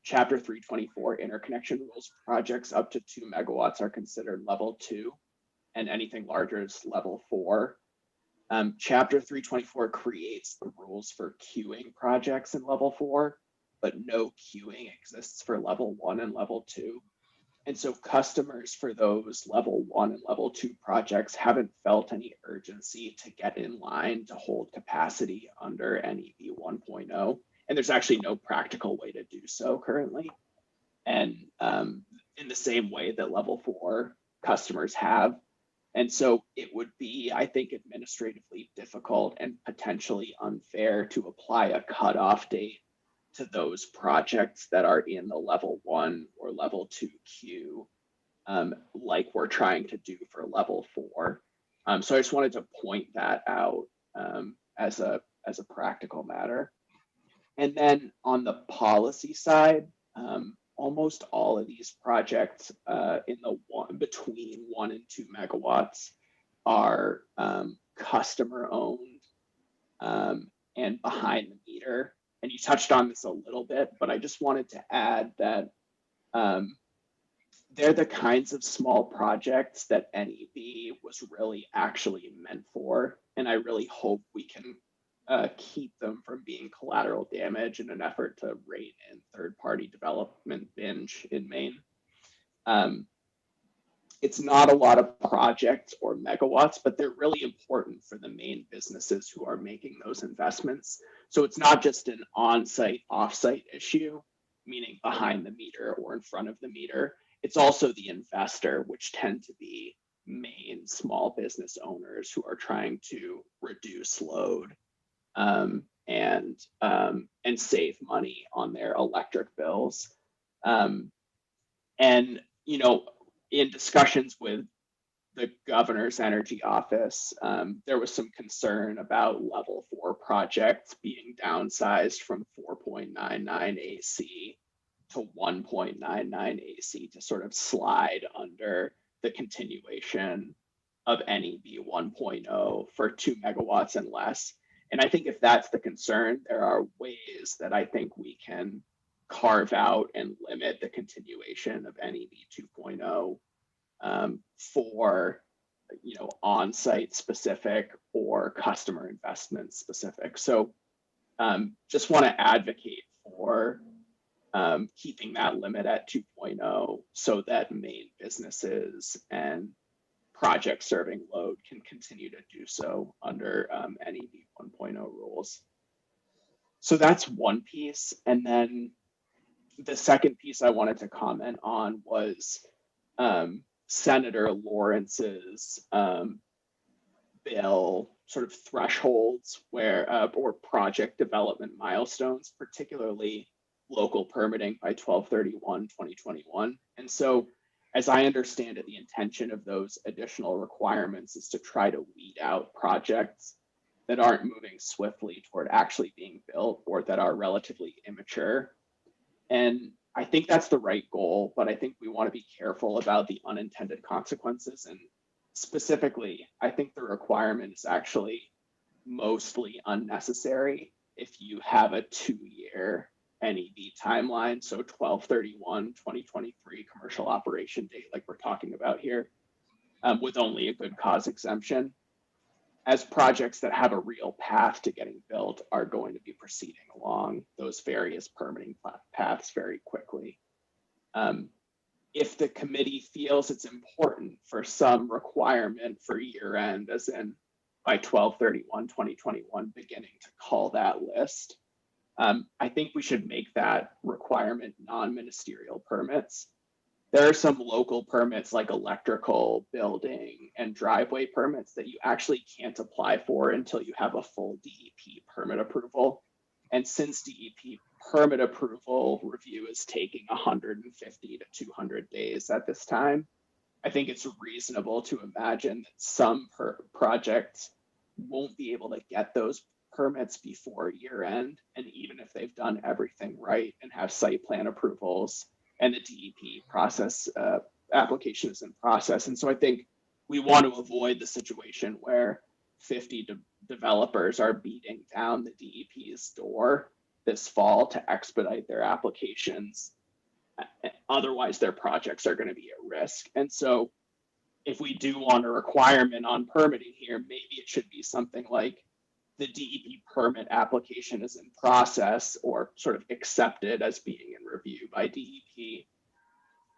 Chapter 324 interconnection rules, projects up to 2 megawatts are considered level 2, and anything larger is level 4. Chapter 324 creates the rules for queuing projects in level 4, but no queuing exists for level 1 and level 2. And so customers for those level 1 and level 2 projects haven't felt any urgency to get in line to hold capacity under NEB 1.0. And there's actually no practical way to do so currently. And in the same way that level 4 customers have. And so it would be, I think, administratively difficult and potentially unfair to apply a cutoff date to those projects that are in the level 1 or level 2 queue, like we're trying to do for level 4. So I just wanted to point that out as a practical matter. And then on the policy side, almost all of these projects in the between 1 and 2 megawatts are customer owned and behind the meter. And you touched on this a little bit, but I just wanted to add that they're the kinds of small projects that NEB was really actually meant for. And I really hope we can keep them from from being collateral damage in an effort to rein in third-party development binge in Maine. It's not a lot of projects or megawatts, but they're really important for the Maine businesses who are making those investments. So it's not just an on-site, off-site issue, meaning behind the meter or in front of the meter. It's also the investor, which tend to be Maine small business owners who are trying to reduce load and save money on their electric bills. And, you know, in discussions with the governor's energy office, there was some concern about level 4 projects being downsized from 4.99 AC to 1.99 AC to sort of slide under the continuation of NEB 1.0 for 2 megawatts and less. And I think if that's the concern, there are ways that I think we can carve out and limit the continuation of NEB 2.0 for, you know, on-site specific or customer investment specific. So just want to advocate for keeping that limit at 2.0 so that Maine businesses and projects serving load can continue to do so under NEB 1.0 rules. So that's one piece. And then the second piece I wanted to comment on was Senator Lawrence's bill sort of thresholds where or project development milestones, particularly local permitting by 12/31/2021. And so as I understand it, the intention of those additional requirements is to try to weed out projects that aren't moving swiftly toward actually being built or that are relatively immature. And I think that's the right goal, but I think we want to be careful about the unintended consequences. And specifically, I think the requirement is actually mostly unnecessary if you have a 2-year NEB timeline, so 12/31/2023 commercial operation date, like we're talking about here, with only a good cause exemption, as projects that have a real path to getting built are going to be proceeding along those various permitting paths very quickly. If the committee feels it's important for some requirement for year end, as in by 12/31/2021, beginning to call that list, I think we should make that requirement non-ministerial permits. There are some local permits like electrical, building, and driveway permits that you actually can't apply for until you have a full DEP permit approval. And since DEP permit approval review is taking 150 to 200 days at this time, I think it's reasonable to imagine that some projects won't be able to get those permits before year end. And even if they've done everything right and have site plan approvals and the DEP process application is in process. And so I think we want to avoid the situation where 50 developers are beating down the DEP's door this fall to expedite their applications. Otherwise, their projects are going to be at risk. And so if we do want a requirement on permitting here, maybe it should be something like the DEP permit application is in process or sort of accepted as being in review by DEP,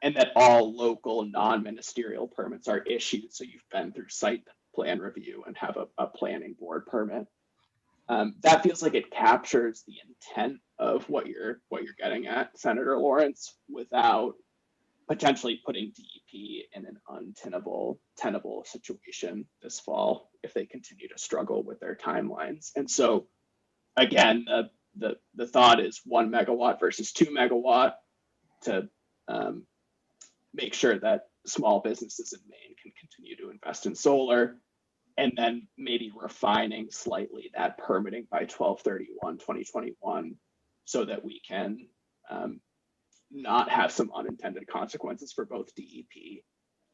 and that all local non-ministerial permits are issued. So you've been through site plan review and have a planning board permit. That feels like it captures the intent of what you're getting at, Senator Lawrence, without potentially putting DEP in an untenable situation this fall if they continue to struggle with their timelines. And so, again, the thought is 1 megawatt versus 2 megawatt to make sure that small businesses in Maine can continue to invest in solar, and then maybe refining slightly that permitting by 12/31/2021 so that we can not have some unintended consequences for both DEP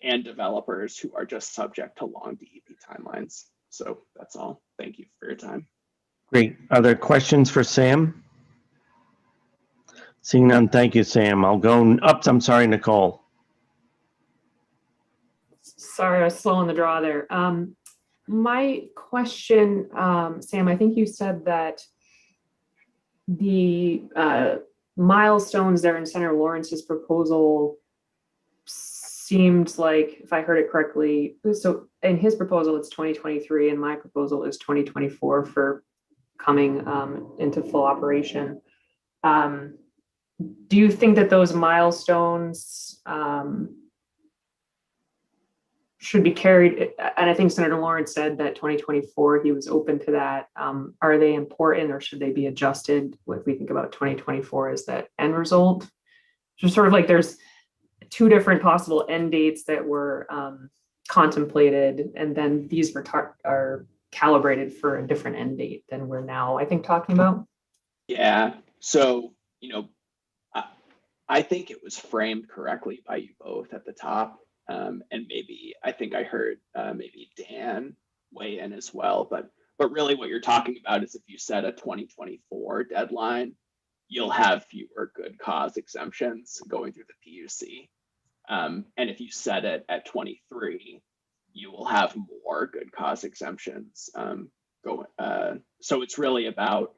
and developers who are just subject to long DEP timelines. So that's all. Thank you for your time. Great. Other questions for Sam? Seeing none, thank you, Sam. I'll go up. I'm sorry, Nicole. Sorry, I was slow on the draw there. My question, Sam, I think you said that the milestones there in Senator Lawrence's proposal seemed like, if I heard it correctly, so in his proposal, it's 2023, and my proposal is 2024 for coming into full operation. Do you think that those milestones should be carried? And I think Senator Lawrence said that 2024, he was open to that. Are they important, or should they be adjusted if we think about 2024 as that end result? Just sort of like there's two different possible end dates that were contemplated, and then these are calibrated for a different end date than we're now, I think, talking about. Yeah. So, I think it was framed correctly by you both at the top. And maybe, I think I heard maybe Dan weigh in as well, but really what you're talking about is if you set a 2024 deadline, you'll have fewer good cause exemptions going through the PUC. And if you set it at 23, you will have more good cause exemptions so it's really about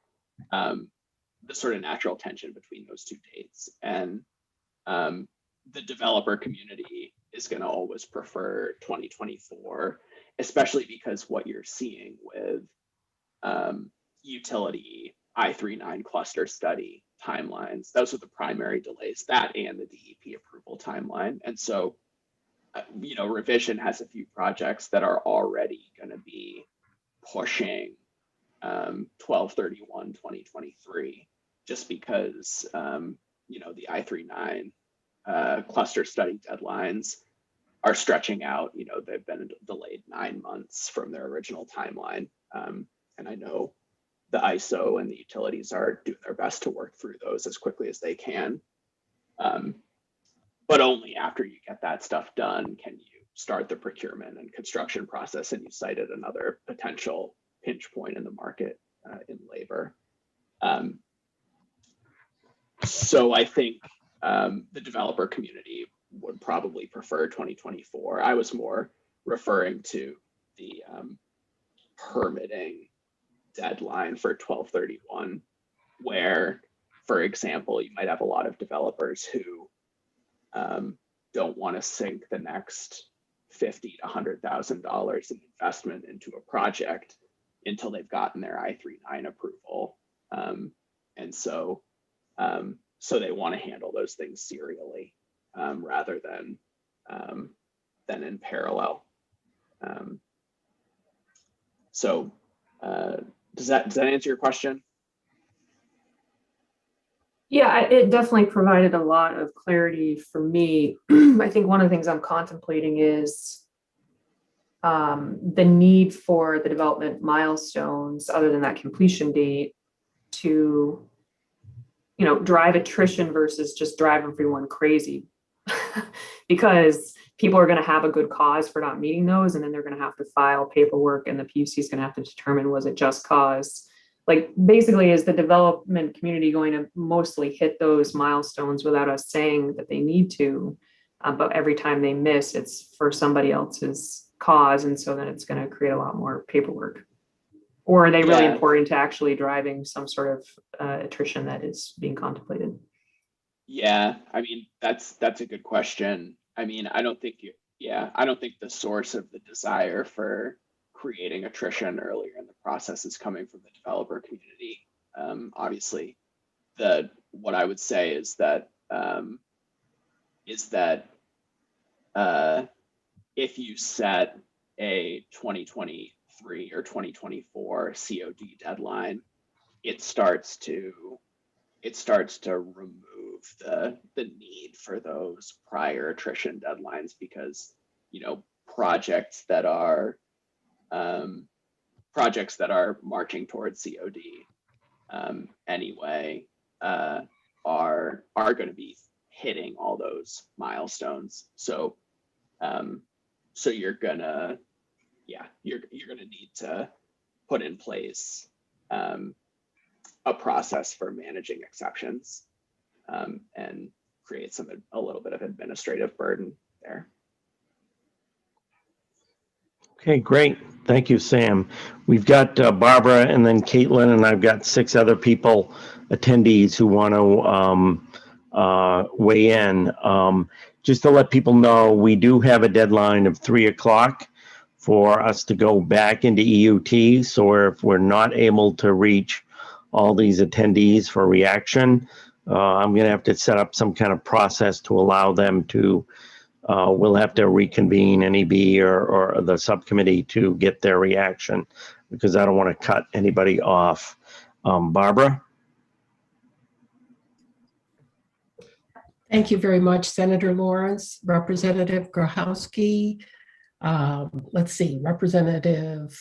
the sort of natural tension between those two dates. And the developer community is going to always prefer 2024, especially because what you're seeing with utility I-39 cluster study timelines, those are the primary delays, that and the DEP approval timeline. And so, Revision has a few projects that are already going to be pushing 12/31/2023, just because, the I-39 cluster study deadlines are stretching out. They've been delayed 9 months from their original timeline. And I know the ISO and the utilities are doing their best to work through those as quickly as they can. But only after you get that stuff done can you start the procurement and construction process. And you cited another potential pinch point in the market in labor. So I think the developer community would probably prefer 2024. I was more referring to the permitting deadline for 12/31, where, for example, you might have a lot of developers who don't want to sink the next $50,000 to $100,000 in investment into a project until they've gotten their I-39 approval, and so they want to handle those things serially rather than in parallel. Does that answer your question? Yeah, it definitely provided a lot of clarity for me. I think one of the things I'm contemplating is the need for the development milestones, other than that completion date, to drive attrition versus just drive everyone crazy. Because people are going to have a good cause for not meeting those, and then they're going to have to file paperwork, and the PUC is going to have to determine, was it just cause? Like, basically, is the development community going to mostly hit those milestones without us saying that they need to? But every time they miss, it's for somebody else's cause, and so then it's going to create a lot more paperwork. Or are they really important to actually driving some sort of attrition that is being contemplated? Yeah, I mean, that's a good question. I mean, I don't think the source of the desire for creating attrition earlier in the process is coming from the developer community. Obviously, what I would say is that if you set a 2023 or 2024 COD deadline, it starts to remove the need for those prior attrition deadlines, because projects that are marching towards COD anyway are going to be hitting all those milestones. So you're gonna need to put in place a process for managing exceptions and create a little bit of administrative burden there. Okay, great. Thank you, Sam. We've got Barbara and then Caitlin, and I've got 6 other people, attendees who want to weigh in. Just to let people know, we do have a deadline of 3 o'clock for us to go back into EUT. So if we're not able to reach all these attendees for reaction, I'm going to have to set up some kind of process to allow them to we'll have to reconvene NEB or the subcommittee to get their reaction, because I don't want to cut anybody off. Barbara? Thank you very much, Senator Lawrence, Representative Grochowski, let's see, Representative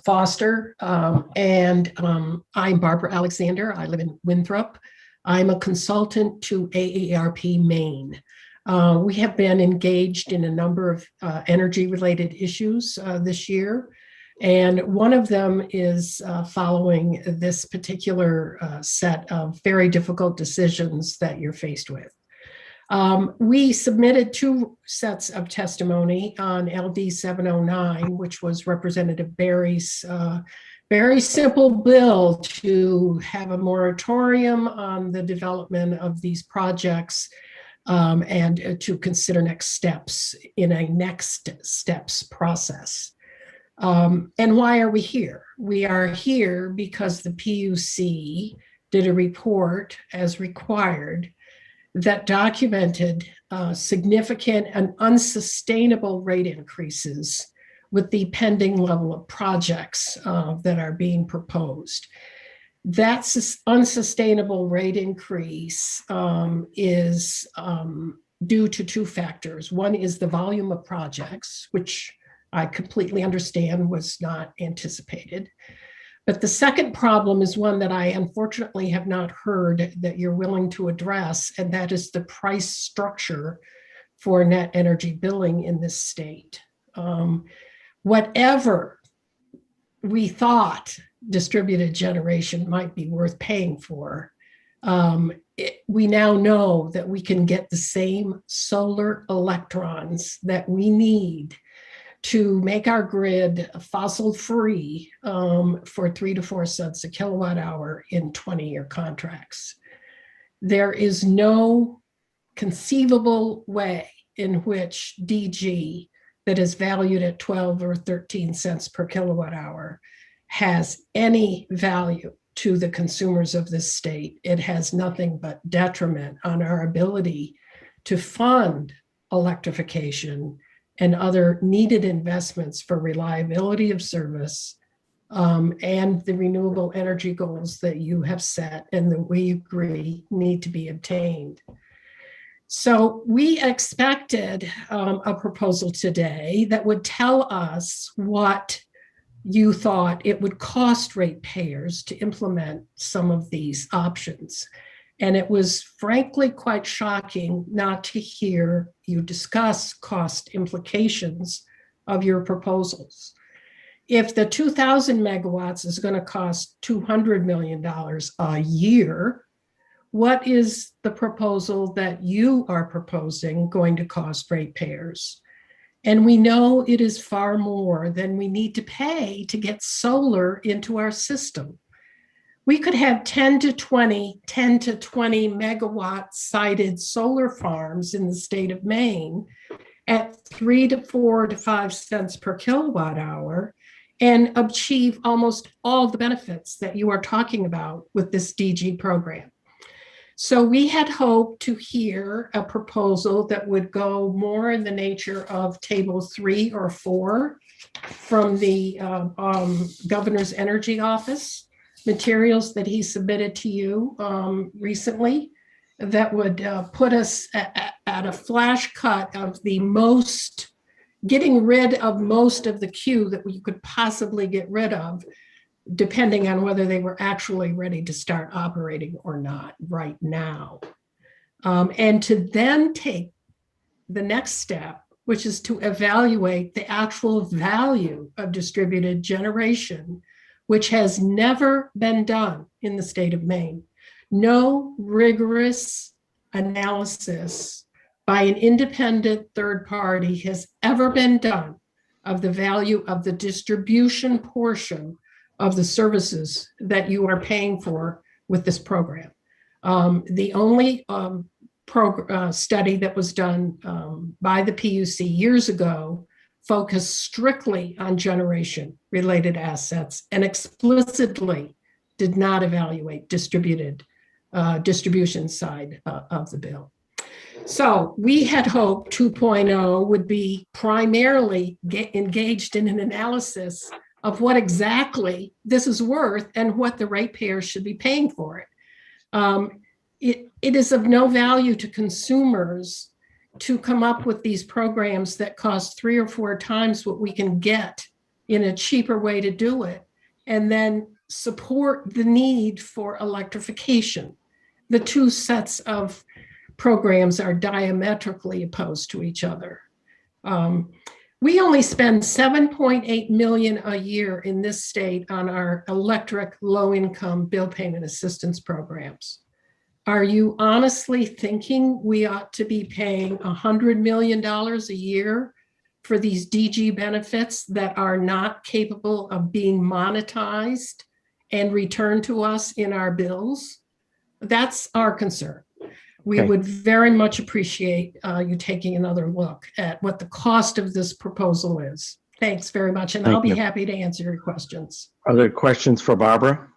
Foster, and I'm Barbara Alexander. I live in Winthrop. I'm a consultant to AARP Maine. We have been engaged in a number of energy-related issues this year, and one of them is following this particular set of very difficult decisions that you're faced with. We submitted 2 sets of testimony on LD 709, which was Representative Barry's very simple bill to have a moratorium on the development of these projects and to consider next steps in a next steps process. And why are we here? We are here because the PUC did a report as required that documented significant and unsustainable rate increases with the pending level of projects that are being proposed. That unsustainable rate increase is due to 2 factors. One is the volume of projects, which I completely understand was not anticipated. But the second problem is one that I unfortunately have not heard that you're willing to address, and that is the price structure for net energy billing in this state. Whatever we thought distributed generation might be worth paying for, we now know that we can get the same solar electrons that we need to make our grid fossil free for 3 to 4 cents a kilowatt hour in 20-year contracts. There is no conceivable way in which DG that is valued at 12 or 13 cents per kilowatt hour has any value to the consumers of this state. It has nothing but detriment on our ability to fund electrification and other needed investments for reliability of service and the renewable energy goals that you have set and that we agree need to be obtained. So we expected a proposal today that would tell us what you thought it would cost ratepayers to implement some of these options. And it was frankly quite shocking not to hear you discuss cost implications of your proposals. If the 2,000 megawatts is going to cost $200 million a year, what is the proposal that you are proposing going to cost ratepayers? And we know it is far more than we need to pay to get solar into our system. We could have 10 to 20 megawatt sited solar farms in the state of Maine at 3 to 4 to 5 cents per kilowatt hour and achieve almost all the benefits that you are talking about with this DG program. So we had hoped to hear a proposal that would go more in the nature of table 3 or 4 from the governor's energy office, materials that he submitted to you recently that would put us at a flash cut of the most, getting rid of most of the queue that we could possibly get rid of, depending on whether they were actually ready to start operating or not right now. And to then take the next step, which is to evaluate the actual value of distributed generation, which has never been done in the state of Maine. No rigorous analysis by an independent third party has ever been done of the value of the distribution portion of the services that you are paying for with this program. The only study that was done by the PUC years ago focused strictly on generation related assets and explicitly did not evaluate distribution side of the bill. So we had hoped 2.0 would be primarily engaged in an analysis of what exactly this is worth and what the ratepayers should be paying for it. It is of no value to consumers to come up with these programs that cost 3 or 4 times what we can get in a cheaper way to do it, and then support the need for electrification. The two sets of programs are diametrically opposed to each other. We only spend $7.8 million a year in this state on our electric low-income bill payment assistance programs. Are you honestly thinking we ought to be paying $100 million a year for these DG benefits that are not capable of being monetized and returned to us in our bills? That's our concern. We would very much appreciate you taking another look at what the cost of this proposal is. Thanks very much, and I'll be happy to answer your questions. Other questions for Barbara?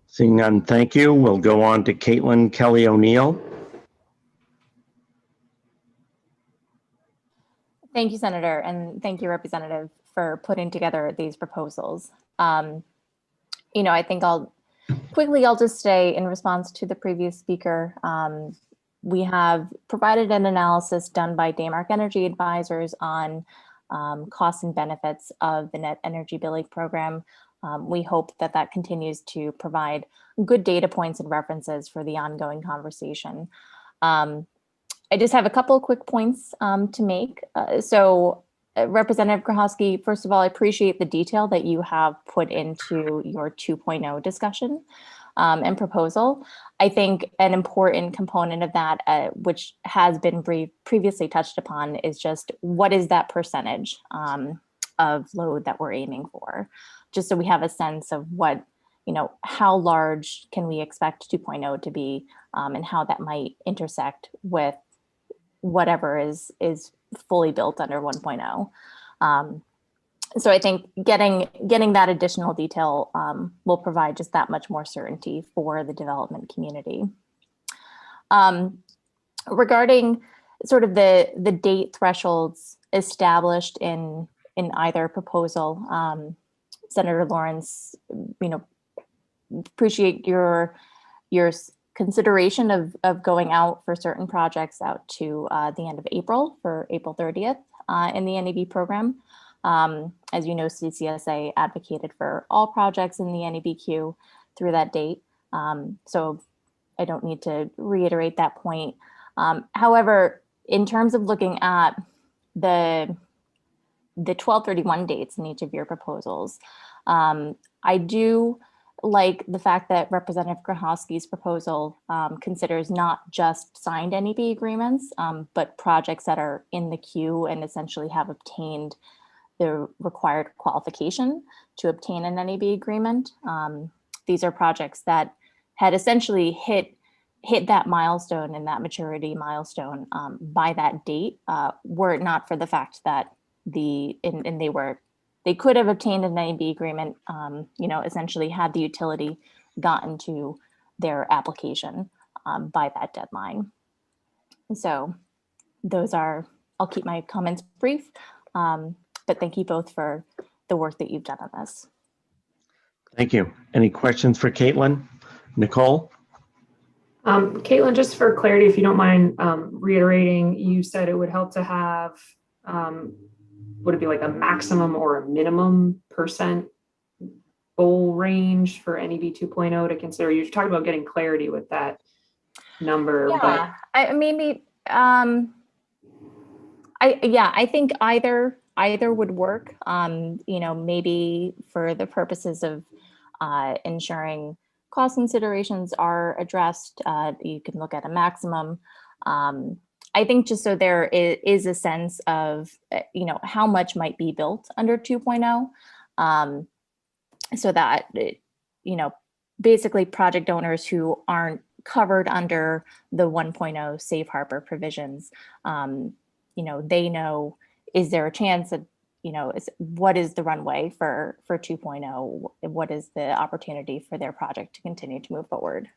Seeing none, thank you. We'll go on to Caitlin Kelly O'Neill. Thank you, Senator, and thank you, Representative, for putting together these proposals. I think I'll just say in response to the previous speaker, we have provided an analysis done by Daymark Energy Advisors on costs and benefits of the net energy billing program. We hope that that continues to provide good data points and references for the ongoing conversation. I just have a couple of quick points to make. Representative Grochowski, first of all, I appreciate the detail that you have put into your 2.0 discussion and proposal. I think an important component of that, which has been previously touched upon, is just what is that percentage of load that we're aiming for, just so we have a sense of what, how large can we expect 2.0 to be, and how that might intersect with whatever is fully built under 1.0. So I think getting that additional detail will provide just that much more certainty for the development community. Regarding sort of the date thresholds established in either proposal, Senator Lawrence, appreciate your consideration of going out for certain projects out to the end of April, for April 30th in the NEB program. As you know, CCSA advocated for all projects in the NEB queue through that date. So I don't need to reiterate that point. However, in terms of looking at the 12/31 dates in each of your proposals, I do like the fact that Representative Grochowski's proposal considers not just signed NEB agreements, but projects that are in the queue and essentially have obtained the required qualification to obtain an NEB agreement. These are projects that had essentially hit that milestone and that maturity milestone by that date, were it not for the fact that they could have obtained an NEB agreement, essentially had the utility gotten to their application by that deadline. So I'll keep my comments brief, but thank you both for the work that you've done on this. Thank you. Any questions for Caitlin? Nicole? Caitlin, just for clarity, if you don't mind reiterating, you said it would help to have, would it be like a maximum or a minimum percent goal range for NEB 2.0 to consider? You're talking about getting clarity with that number. Yeah, I think either would work. Maybe for the purposes of ensuring cost considerations are addressed, you can look at a maximum. I think just so there is a sense of, how much might be built under 2.0, so that, basically project owners who aren't covered under the 1.0 safe harbor provisions, they know, is there a chance that, what is the runway for 2.0? What is the opportunity for their project to continue to move forward?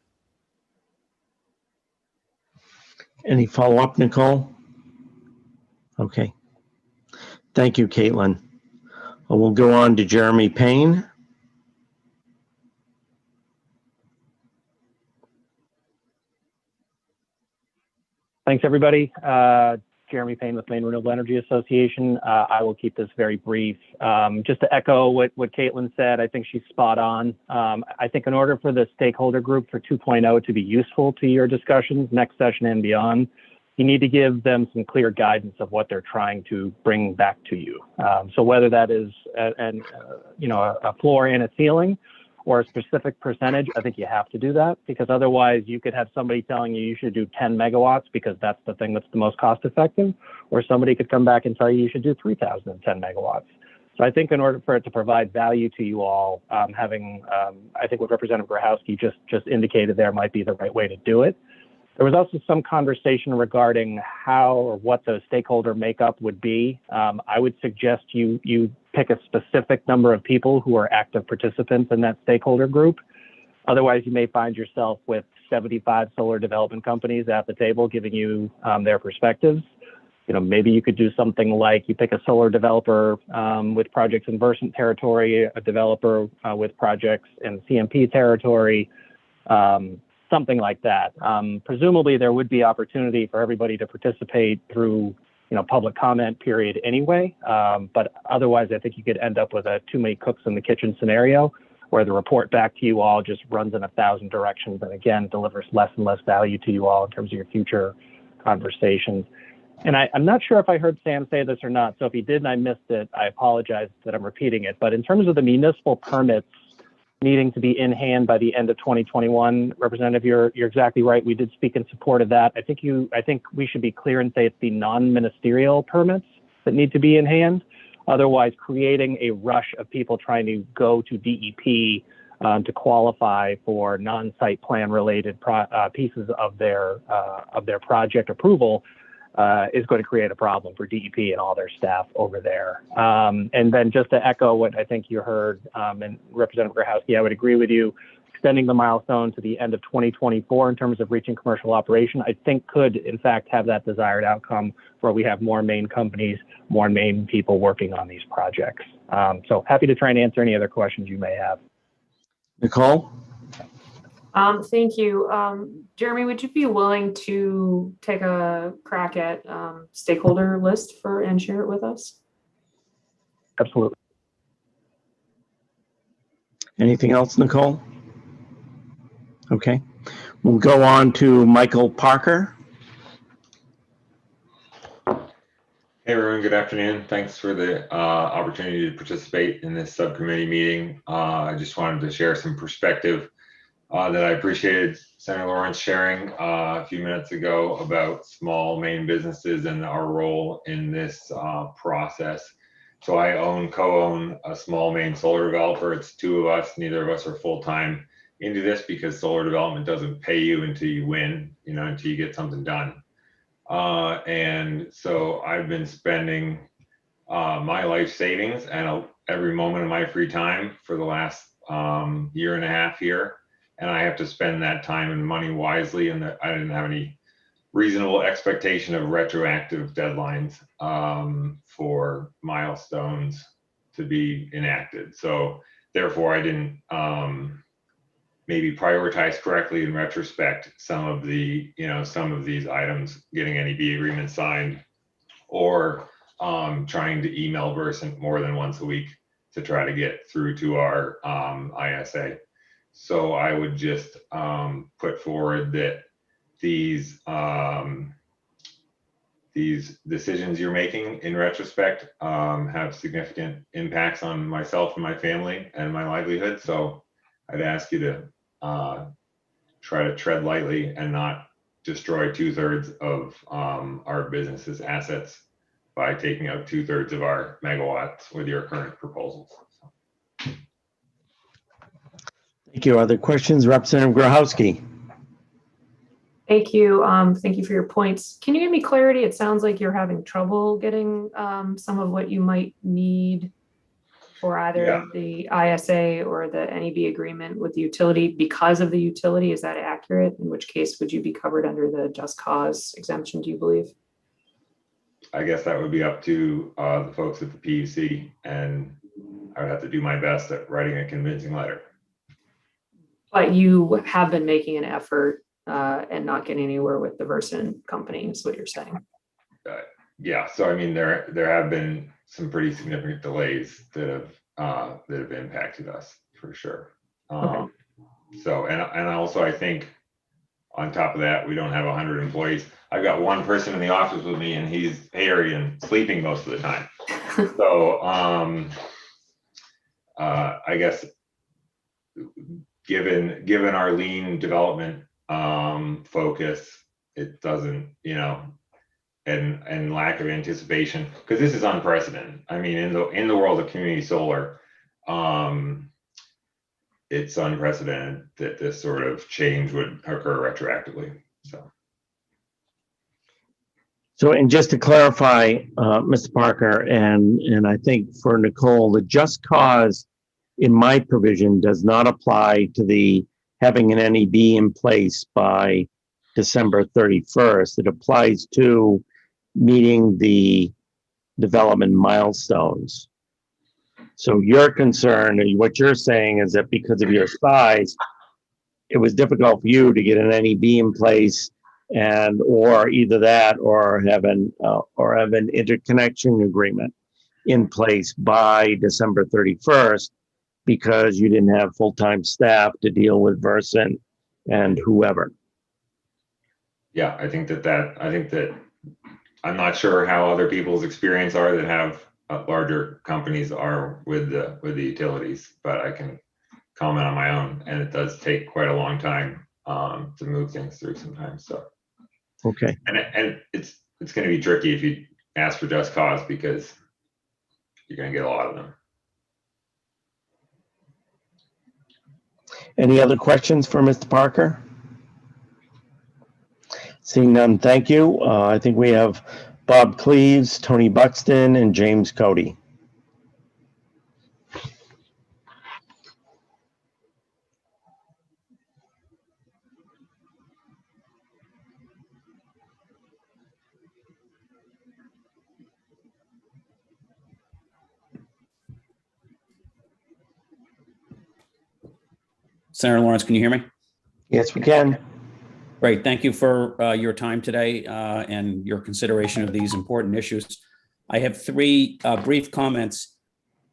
Any follow-up, Nicole? Okay. Thank you, Caitlin. We'll go on to Jeremy Payne. Thanks, everybody. Jeremy Payne with Maine Renewable Energy Association. I will keep this very brief. Just to echo what Caitlin said, I think she's spot on. I think in order for the stakeholder group for 2.0 to be useful to your discussions next session and beyond, you need to give them some clear guidance of what they're trying to bring back to you. So whether that is a floor and a ceiling or a specific percentage, I think you have to do that, because otherwise you could have somebody telling you should do 10 megawatts because that's the thing that's the most cost effective, or somebody could come back and tell you should do 3,010 megawatts. So I think in order for it to provide value to you all, I think what Representative Grahowski just indicated there might be the right way to do it. There was also some conversation regarding how or what the stakeholder makeup would be. I would suggest you pick a specific number of people who are active participants in that stakeholder group. Otherwise, you may find yourself with 75 solar development companies at the table giving you their perspectives. Maybe you could do something like you pick a solar developer with projects in Versant territory, a developer with projects in CMP territory, something like that. Presumably there would be opportunity for everybody to participate through public comment period anyway. But otherwise, I think you could end up with a too many cooks in the kitchen scenario where the report back to you all just runs in 1,000 directions and again, delivers less and less value to you all in terms of your future conversations. And I'm not sure if I heard Sam say this or not. So if he did and I missed it, I apologize that I'm repeating it. But in terms of the municipal permits needing to be in hand by the end of 2021, Representative, you're exactly right. We did speak in support of that. I think we should be clear and say it's the non-ministerial permits that need to be in hand. Otherwise, creating a rush of people trying to go to DEP to qualify for non-site plan related pieces of their project approval is going to create a problem for DEP and all their staff over there. And then just to echo what I think you heard, and Representative Grahowski, I would agree with you, extending the milestone to the end of 2024 in terms of reaching commercial operation, I think could in fact have that desired outcome where we have more Maine companies, more Maine people working on these projects. So happy to try and answer any other questions you may have. Nicole? Thank you. Jeremy, would you be willing to take a crack at stakeholder list and share it with us? Absolutely. Anything else, Nicole? Okay. We'll go on to Michael Parker. Hey everyone, good afternoon. Thanks for the opportunity to participate in this subcommittee meeting. I just wanted to share some perspective that I appreciated Senator Lawrence sharing a few minutes ago about small Maine businesses and our role in this process. So I co-own a small Maine solar developer. It's two of us. Neither of us are full-time into this because solar development doesn't pay you until you win, until you get something done. And so I've been spending my life savings and every moment of my free time for the last year and a half here. And I have to spend that time and money wisely, and I didn't have any reasonable expectation of retroactive deadlines for milestones to be enacted. So therefore, I didn't maybe prioritize correctly in retrospect some of these items, getting any B agreement signed, or trying to email Versant more than once a week to try to get through to our ISA. So I would just put forward that these decisions you're making in retrospect have significant impacts on myself and my family and my livelihood. So I'd ask you to try to tread lightly and not destroy 2/3 of our business's assets by taking out 2/3 of our megawatts with your current proposals. Thank you. Other questions? Representative Grochowski. Thank you. Thank you for your points. Can you give me clarity? It sounds like you're having trouble getting some of what you might need for either the ISA or the NEB agreement with the utility because of the utility. Is that accurate? In which case, would you be covered under the just cause exemption, do you believe? I guess that would be up to the folks at the PUC, and I would have to do my best at writing a convincing letter. But you have been making an effort and not getting anywhere with the Versant company, is what you're saying. Yeah, so I mean, there have been some pretty significant delays that have impacted us for sure. Okay. So, and also I think on top of that, we don't have 100 employees. I've got one person in the office with me, and he's hairy and sleeping most of the time. So, I guess given our lean development focus, it doesn't, you know, and lack of anticipation, because this is unprecedented. I mean, in the world of community solar, it's unprecedented that this sort of change would occur retroactively. So, and just to clarify, Mr. Parker, and I think for Nicole, the just cause in my provision does not apply to the having an NEB in place by December 31st. It applies to meeting the development milestones. So your concern, and what you're saying, is that because of your size, it was difficult for you to get an NEB in place, and or either that or have an interconnection agreement in place by December 31st because you didn't have full-time staff to deal with Versant and whoever. Yeah, I think that I'm not sure how other people's experience are that have larger companies are with the utilities, but I can comment on my own, and it does take quite a long time to move things through sometimes. So okay, and it's going to be tricky if you ask for just cause, because you're going to get a lot of them. Any other questions for Mr. Parker? Seeing none, thank you. I think we have Bob Cleaves, Tony Buxton, and James Cody. Senator Lawrence, can you hear me? Yes, we can. Great. Thank you for your time today and your consideration of these important issues. I have three brief comments.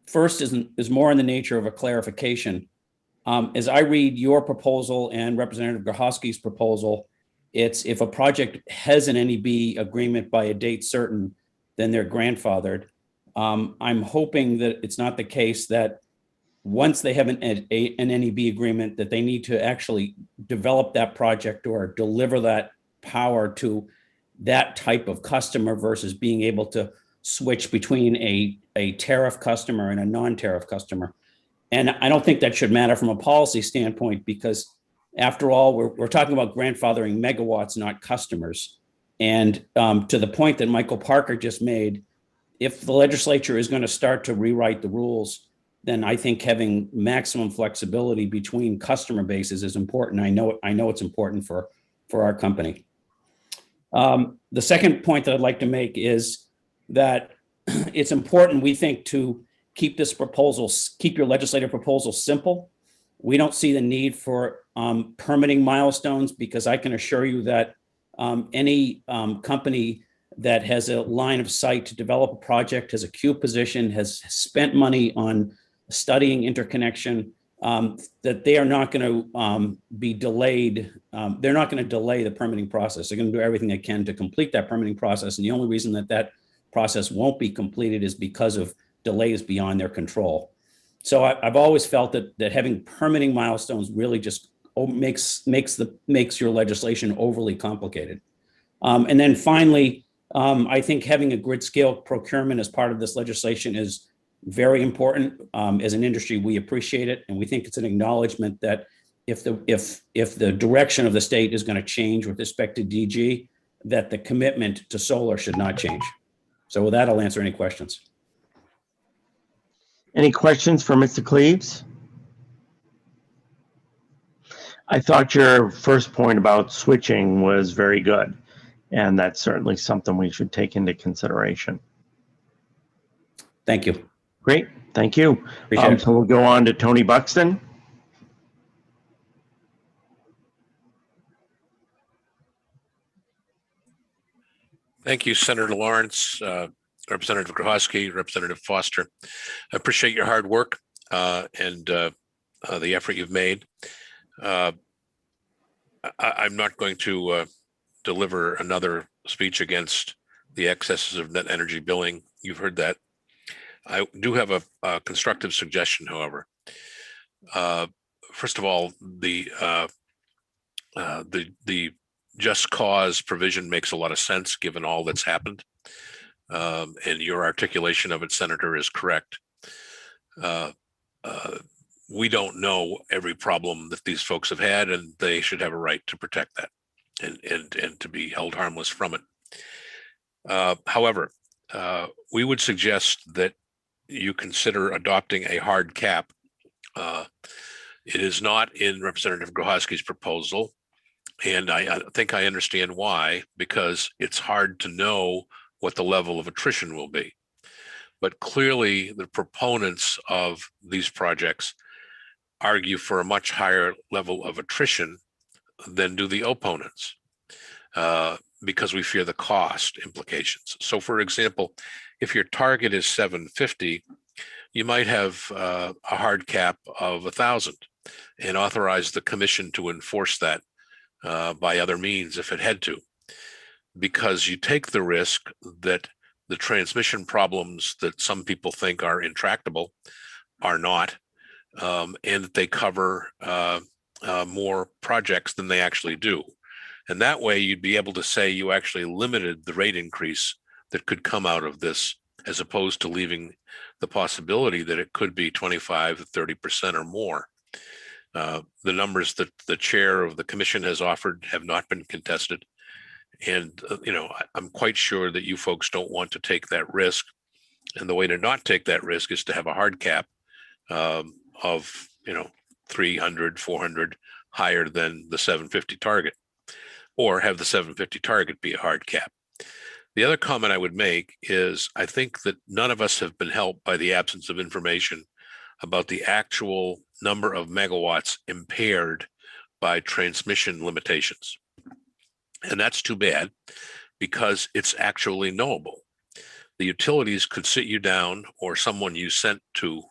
First is more in the nature of a clarification. As I read your proposal and Representative Grochowski's proposal, it's if a project has an NEB agreement by a date certain, then they're grandfathered. I'm hoping that it's not the case that once they have an NEB agreement that they need to actually develop that project or deliver that power to that type of customer versus being able to switch between a tariff customer and a non-tariff customer. And I don't think that should matter from a policy standpoint, because after all, we're talking about grandfathering megawatts, not customers. And to the point that Michael Parker just made, if the legislature is going to start to rewrite the rules, then I think having maximum flexibility between customer bases is important. I know it's important for our company. The second point that I'd like to make is that it's important, we think, to keep your legislative proposal simple. We don't see the need for permitting milestones, because I can assure you that any company that has a line of sight to develop a project, has a queue position, has spent money on studying interconnection, that they are not going to be delayed. They're not going to delay the permitting process. They're going to do everything they can to complete that permitting process. And the only reason that process won't be completed is because of delays beyond their control. So I've always felt that having permitting milestones really just makes your legislation overly complicated. And then finally, I think having a grid scale procurement as part of this legislation is very important. As an industry, we appreciate it, and we think it's an acknowledgement that if the direction of the state is going to change with respect to DG, that the commitment to solar should not change. So with that, I'll answer any questions. Any questions for Mr. Cleaves? I thought your first point about switching was very good, and that's certainly something we should take into consideration. Thank you. Great, thank you. Appreciate it. So we'll go on to Tony Buxton. Thank you, Senator Lawrence, Representative Grohowski, Representative Foster. I appreciate your hard work and the effort you've made. I'm not going to deliver another speech against the excesses of net energy billing. You've heard that. I do have a constructive suggestion, however. First of all, the just cause provision makes a lot of sense given all that's happened. And your articulation of it, Senator, is correct. We don't know every problem that these folks have had, and they should have a right to protect that and to be held harmless from it. However, we would suggest that you consider adopting a hard cap. It is not in Representative Grohowski's proposal, and I think I understand why, because it's hard to know what the level of attrition will be. But clearly, the proponents of these projects argue for a much higher level of attrition than do the opponents, because we fear the cost implications. So for example, if your target is 750, you might have a hard cap of 1,000 and authorize the commission to enforce that by other means if it had to, because you take the risk that the transmission problems that some people think are intractable are not, and that they cover more projects than they actually do. And that way you'd be able to say you actually limited the rate increase that could come out of this, as opposed to leaving the possibility that it could be 25 to 30% or more. The numbers that the chair of the commission has offered have not been contested. And, I'm quite sure that you folks don't want to take that risk. And the way to not take that risk is to have a hard cap of 300, 400 higher than the 750 target, or have the 750 target be a hard cap. The other comment I would make is I think that none of us have been helped by the absence of information about the actual number of megawatts impaired by transmission limitations. And that's too bad, because it's actually knowable. The utilities could sit you down, or someone you sent to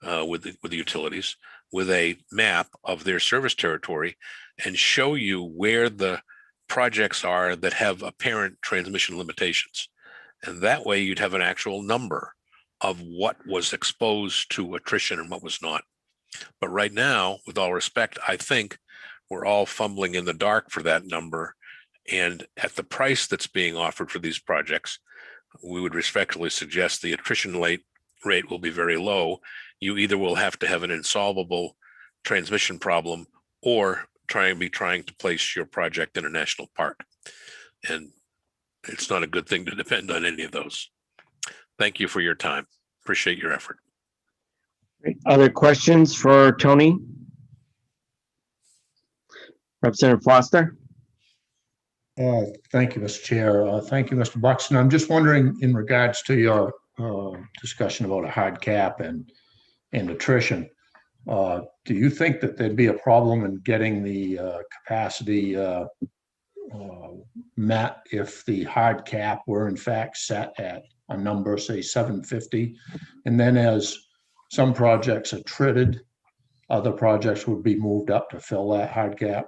with the utilities, with a map of their service territory and show you where the projects are that have apparent transmission limitations. And that way you'd have an actual number of what was exposed to attrition and what was not. But right now, with all respect, I think we're all fumbling in the dark for that number. And at the price that's being offered for these projects, we would respectfully suggest the attrition rate will be very low. You either will have to have an insolvable transmission problem or trying to place your project in a national park. And it's not a good thing to depend on any of those. Thank you for your time. Appreciate your effort. Other questions for Tony? Representative Foster? Thank you, Mr. Chair. Thank you, Mr. Buxton. I'm just wondering, in regards to your discussion about a hard cap and attrition, do you think that there'd be a problem in getting the capacity met if the hard cap were in fact set at a number, say 750, and then as some projects are attrited, other projects would be moved up to fill that hard cap?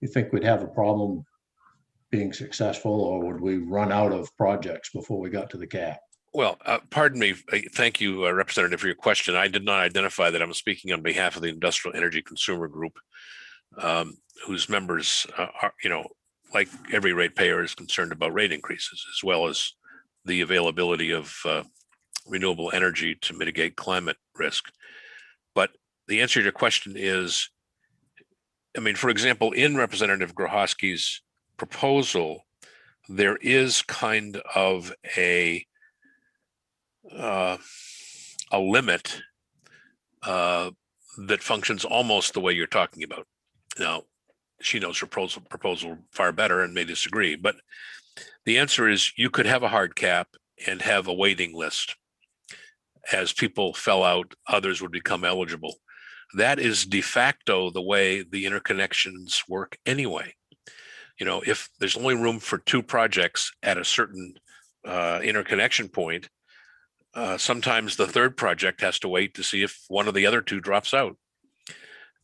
You think we'd have a problem being successful, or would we run out of projects before we got to the cap? Well, pardon me. Thank you, Representative, for your question. I did not identify that I'm speaking on behalf of the Industrial Energy Consumer Group. whose members are, like every ratepayer, is concerned about rate increases, as well as the availability of renewable energy to mitigate climate risk. But the answer to your question is, I mean, for example, in Representative Grohowski's proposal, there is kind of a limit that functions almost the way you're talking about. Now, she knows her proposal far better and may disagree, but the answer is you could have a hard cap and have a waiting list. As people fell out, others would become eligible. That is de facto the way the interconnections work anyway. If there's only room for 2 projects at a certain interconnection point, sometimes the 3rd project has to wait to see if one of the other 2 drops out.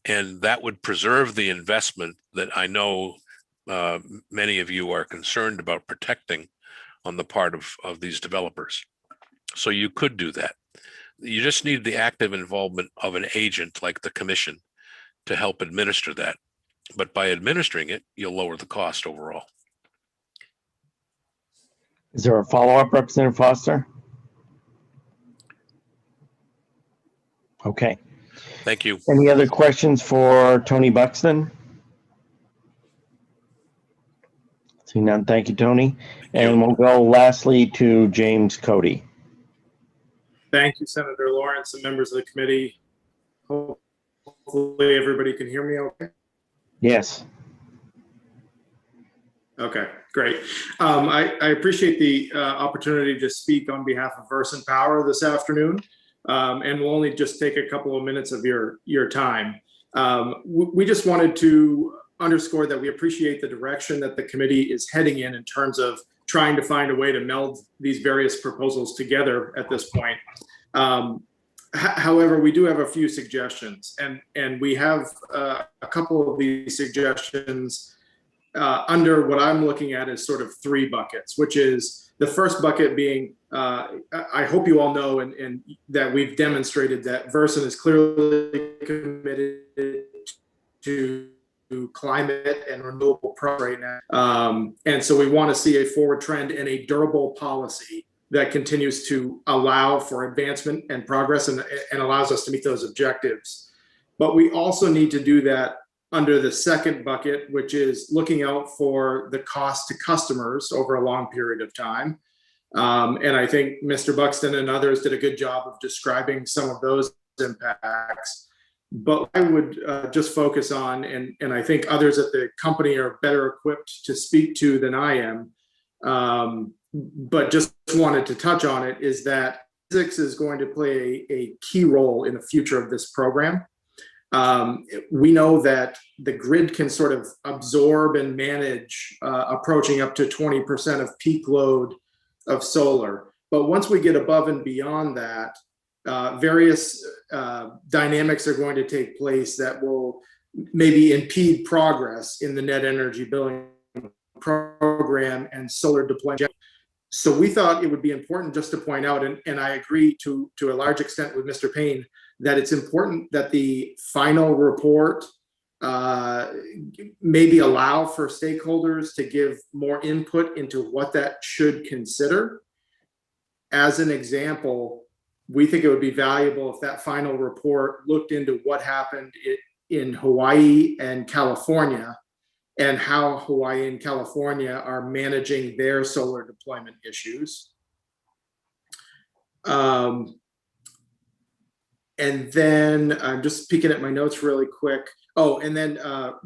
And that would preserve the investment that I know many of you are concerned about protecting on the part of these developers. So you could do that. You just need the active involvement of an agent like the commission to help administer that. But by administering it, you'll lower the cost overall. Is there a follow-up, Representative Foster? Okay. Thank you. Any other questions for Tony Buxton? See none. Thank you, Tony. And we'll go lastly to James Cody. Thank you, Senator Lawrence and members of the committee. Hopefully everybody can hear me okay. Yes. Okay, great. I appreciate the opportunity to speak on behalf of Versant Power this afternoon, and we'll only just take a couple of minutes of your time. We just wanted to underscore that we appreciate the direction that the committee is heading in terms of trying to find a way to meld these various proposals together at this point. However, we do have a few suggestions, and we have a couple of these suggestions under what I'm looking at as sort of 3 buckets, which is the first bucket being, I hope you all know and that we've demonstrated that Versant is clearly committed to climate and renewable progress right now. And so we want to see a forward trend and a durable policy that continues to allow for advancement and progress and allows us to meet those objectives. But we also need to do that under the second bucket, which is looking out for the cost to customers over a long period of time. And I think Mr. Buxton and others did a good job of describing some of those impacts. But I would just focus on, and I think others at the company are better equipped to speak to than I am, but just wanted to touch on it, is that physics is going to play a key role in the future of this program. We know that the grid can sort of absorb and manage approaching up to 20% of peak load of solar. But once we get above and beyond that, various dynamics are going to take place that will maybe impede progress in the net energy billing program and solar deployment. So we thought it would be important just to point out, and I agree to a large extent with Mr. Payne, that it's important that the final report maybe allow for stakeholders to give more input into what that should consider. As an example, we think it would be valuable if that final report looked into what happened in Hawaii and California and how Hawaii and California are managing their solar deployment issues. And then I'm just peeking at my notes really quick. Oh, and then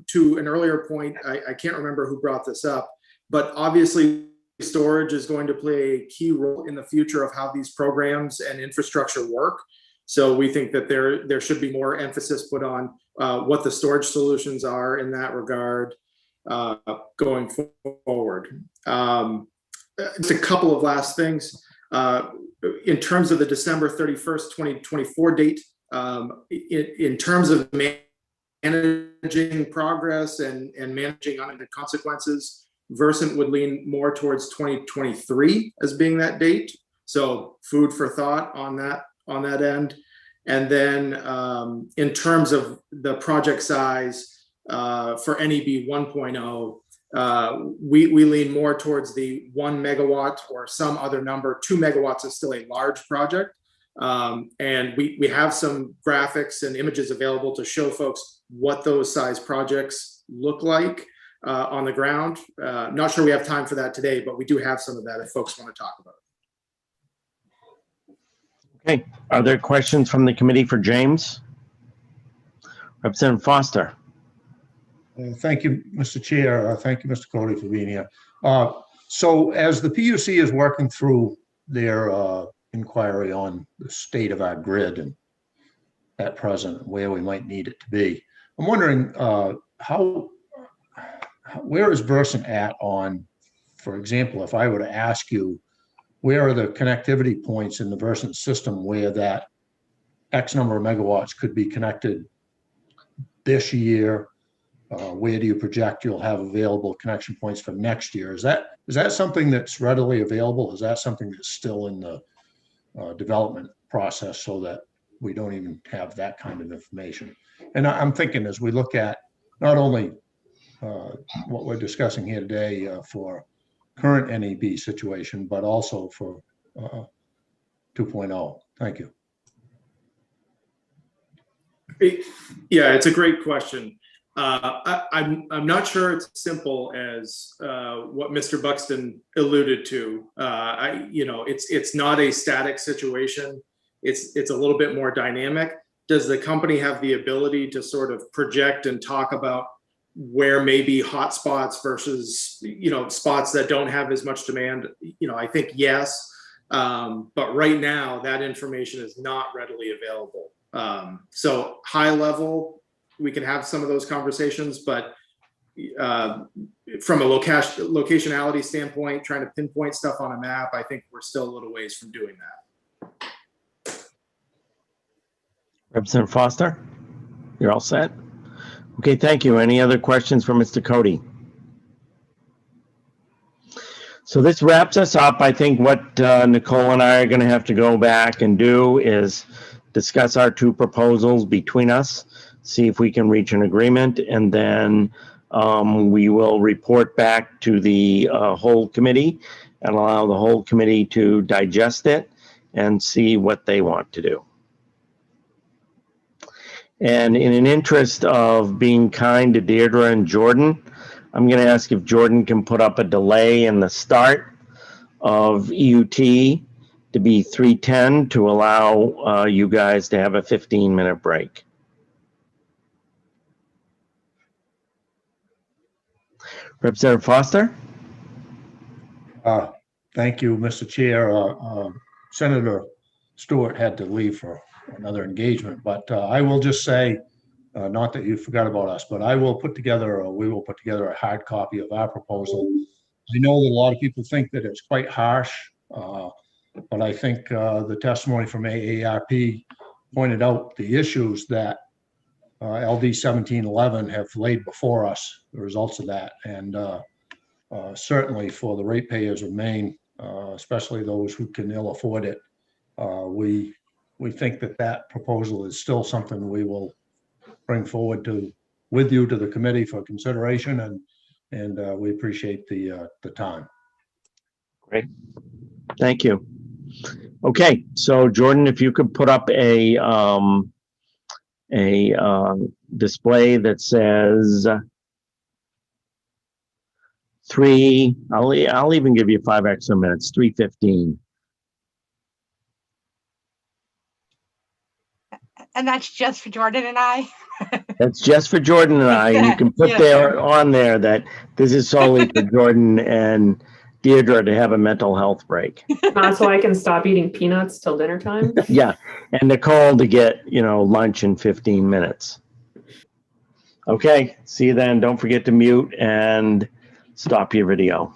to an earlier point, I can't remember who brought this up, but obviously storage is going to play a key role in the future of how these programs and infrastructure work. So we think that there should be more emphasis put on what the storage solutions are in that regard going forward. Just a couple of last things. In terms of the December 31st, 2024 date, in terms of managing progress and managing unintended consequences, Versant would lean more towards 2023 as being that date. So food for thought on that end. And then in terms of the project size, for NEB 1.0, we lean more towards the 1 megawatt or some other number. 2 megawatts is still a large project. And we have some graphics and images available to show folks what those size projects look like on the ground. Not sure we have time for that today, but we do have some of that if folks want to talk about it. Okay, are there questions from the committee for James? Representative Foster. Thank you, Mr. Chair. Thank you, Mr. Cody, for being here. So as the PUC is working through their inquiry on the state of our grid and at present where we might need it to be, I'm wondering where is Versant at on, for example, if I were to ask you, where are the connectivity points in the Versant system where that X number of megawatts could be connected this year? Where do you project you'll have available connection points for next year? Is that something that's readily available? Is that something that's still in the development process so that we don't even have that kind of information? And I'm thinking as we look at not only what we're discussing here today for current NEB situation, but also for 2.0. Thank you. Yeah, it's a great question. I'm not sure it's simple as what Mr. Buxton alluded to. It's not a static situation. It's a little bit more dynamic. Does the company have the ability to sort of project and talk about where maybe hot spots versus spots that don't have as much demand? I think yes, but right now that information is not readily available. So high level, we can have some of those conversations, but from a locationality standpoint, trying to pinpoint stuff on a map, I think we're still a little ways from doing that. Representative Foster, you're all set? Okay, thank you. Any other questions for Mr. Cody? So this wraps us up. I think what Nicole and I are going to have to go back and do is discuss our two proposals between us, see if we can reach an agreement, and then we will report back to the whole committee and allow the whole committee to digest it and see what they want to do. And in an interest of being kind to Deirdre and Jordan, I'm going to ask if Jordan can put up a delay in the start of EUT to be 3:10 to allow you guys to have a 15-minute break. Representative Foster? Thank you, Mr. Chair. Senator Stewart had to leave for another engagement, but I will just say, not that you forgot about us, but we will put together a hard copy of our proposal. I know that a lot of people think that it's quite harsh, but I think the testimony from AARP pointed out the issues that LD 1711 have laid before us, the results of that. And certainly for the ratepayers of Maine, especially those who can ill afford it, we think that proposal is still something we will bring forward with you to the committee for consideration, and we appreciate the time. Great, thank you. Okay, so Jordan, if you could put up a display that says 3. I'll even give you 5 extra minutes. 3:15. And that's just for Jordan and I. That's just for Jordan and I, and you can put on there that this is solely for Jordan and Deirdre to have a mental health break. So I can stop eating peanuts till dinner time. Yeah, and Nicole to get lunch in 15 minutes. Okay, see you then. Don't forget to mute and stop your video.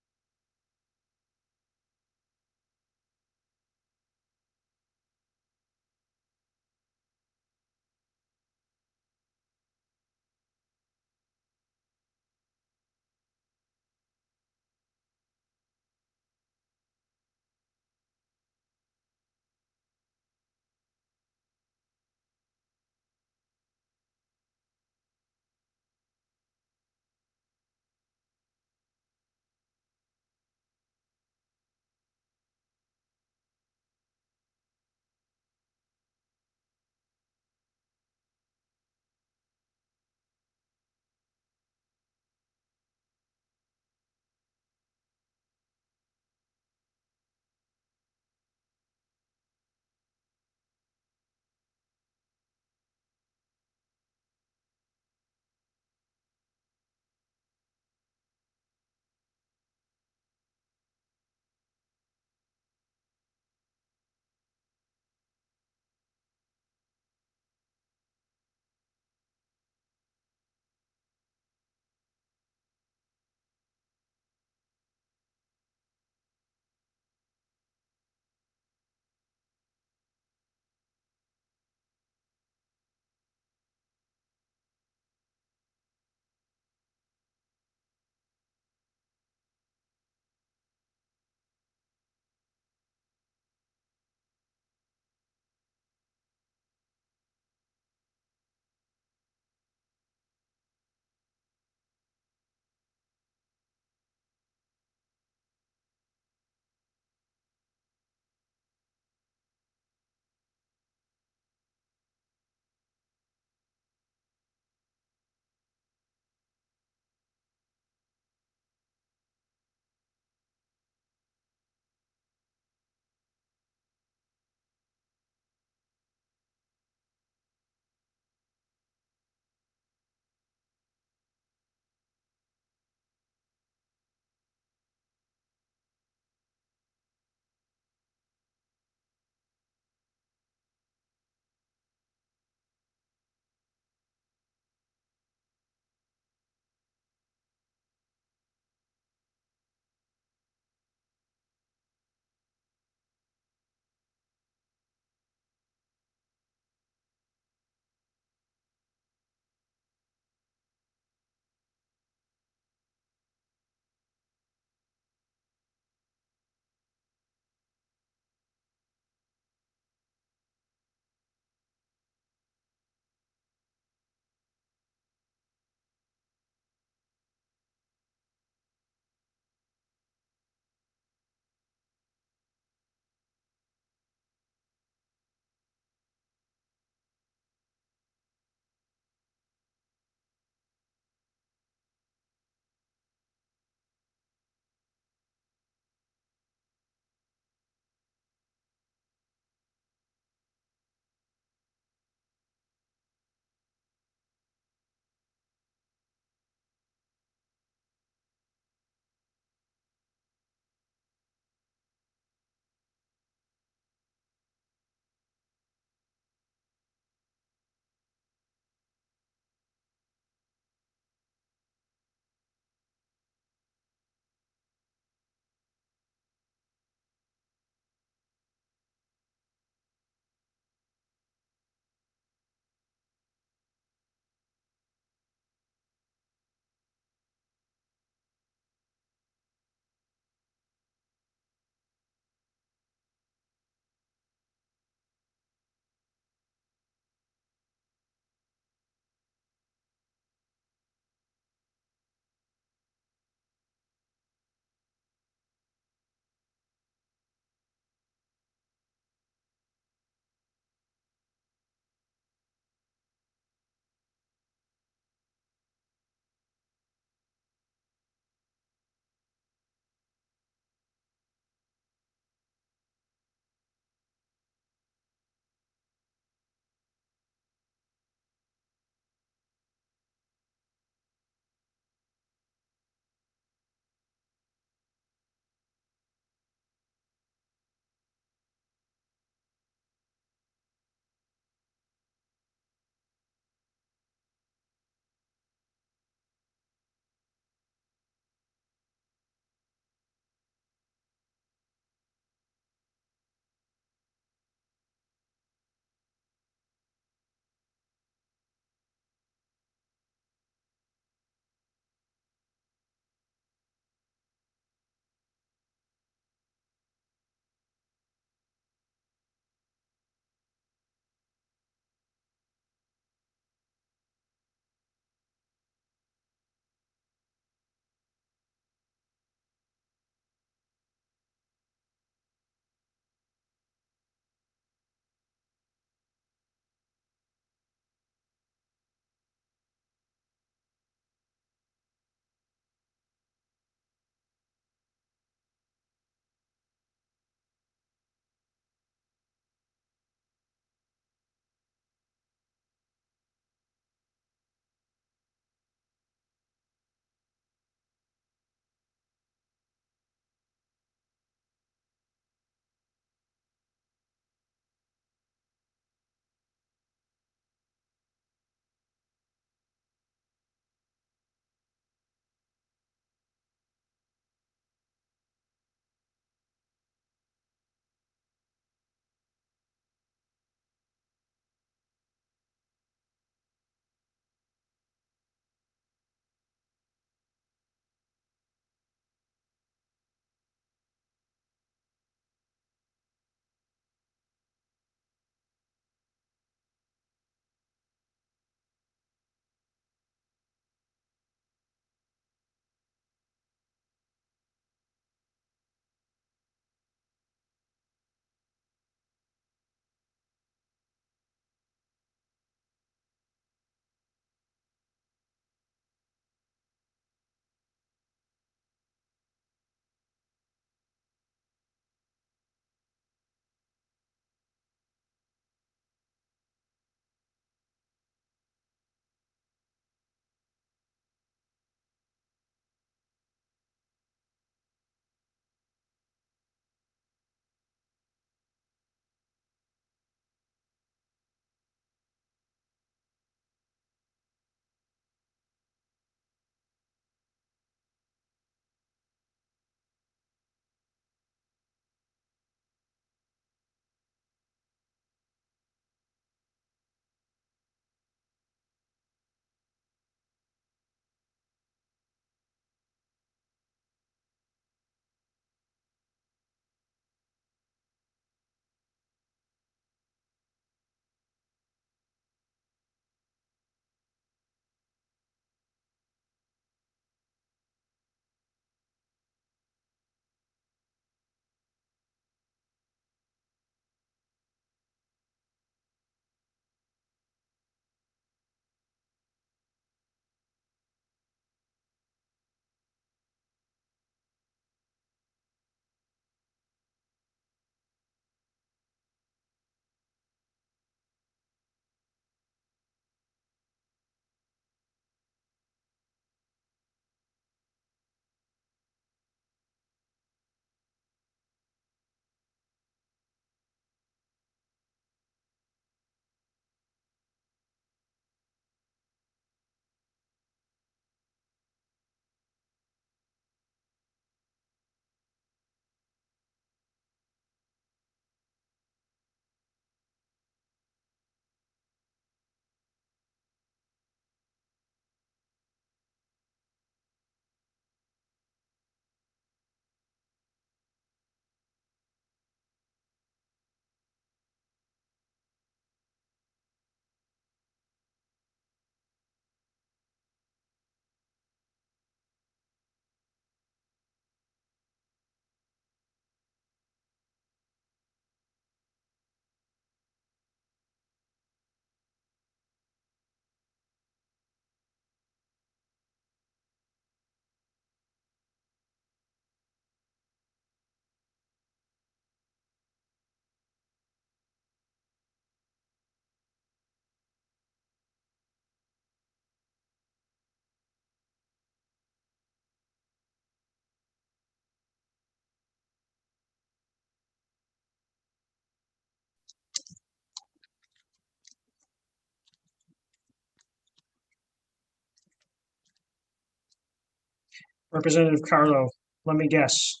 Representative Carlo, let me guess.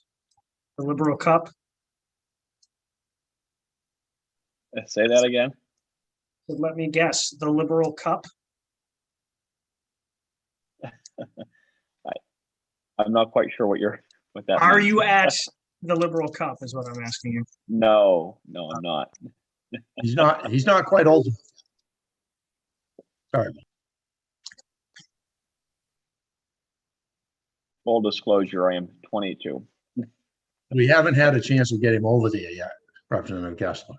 The Liberal Cup? Say that again. Let me guess. The Liberal Cup? I'm not quite sure what that Are means. you at the Liberal Cup is what I'm asking you. No, I'm not. He's not quite old. Sorry. Full disclosure, I am 22. We haven't had a chance to get him over there yet, Representative Kessler.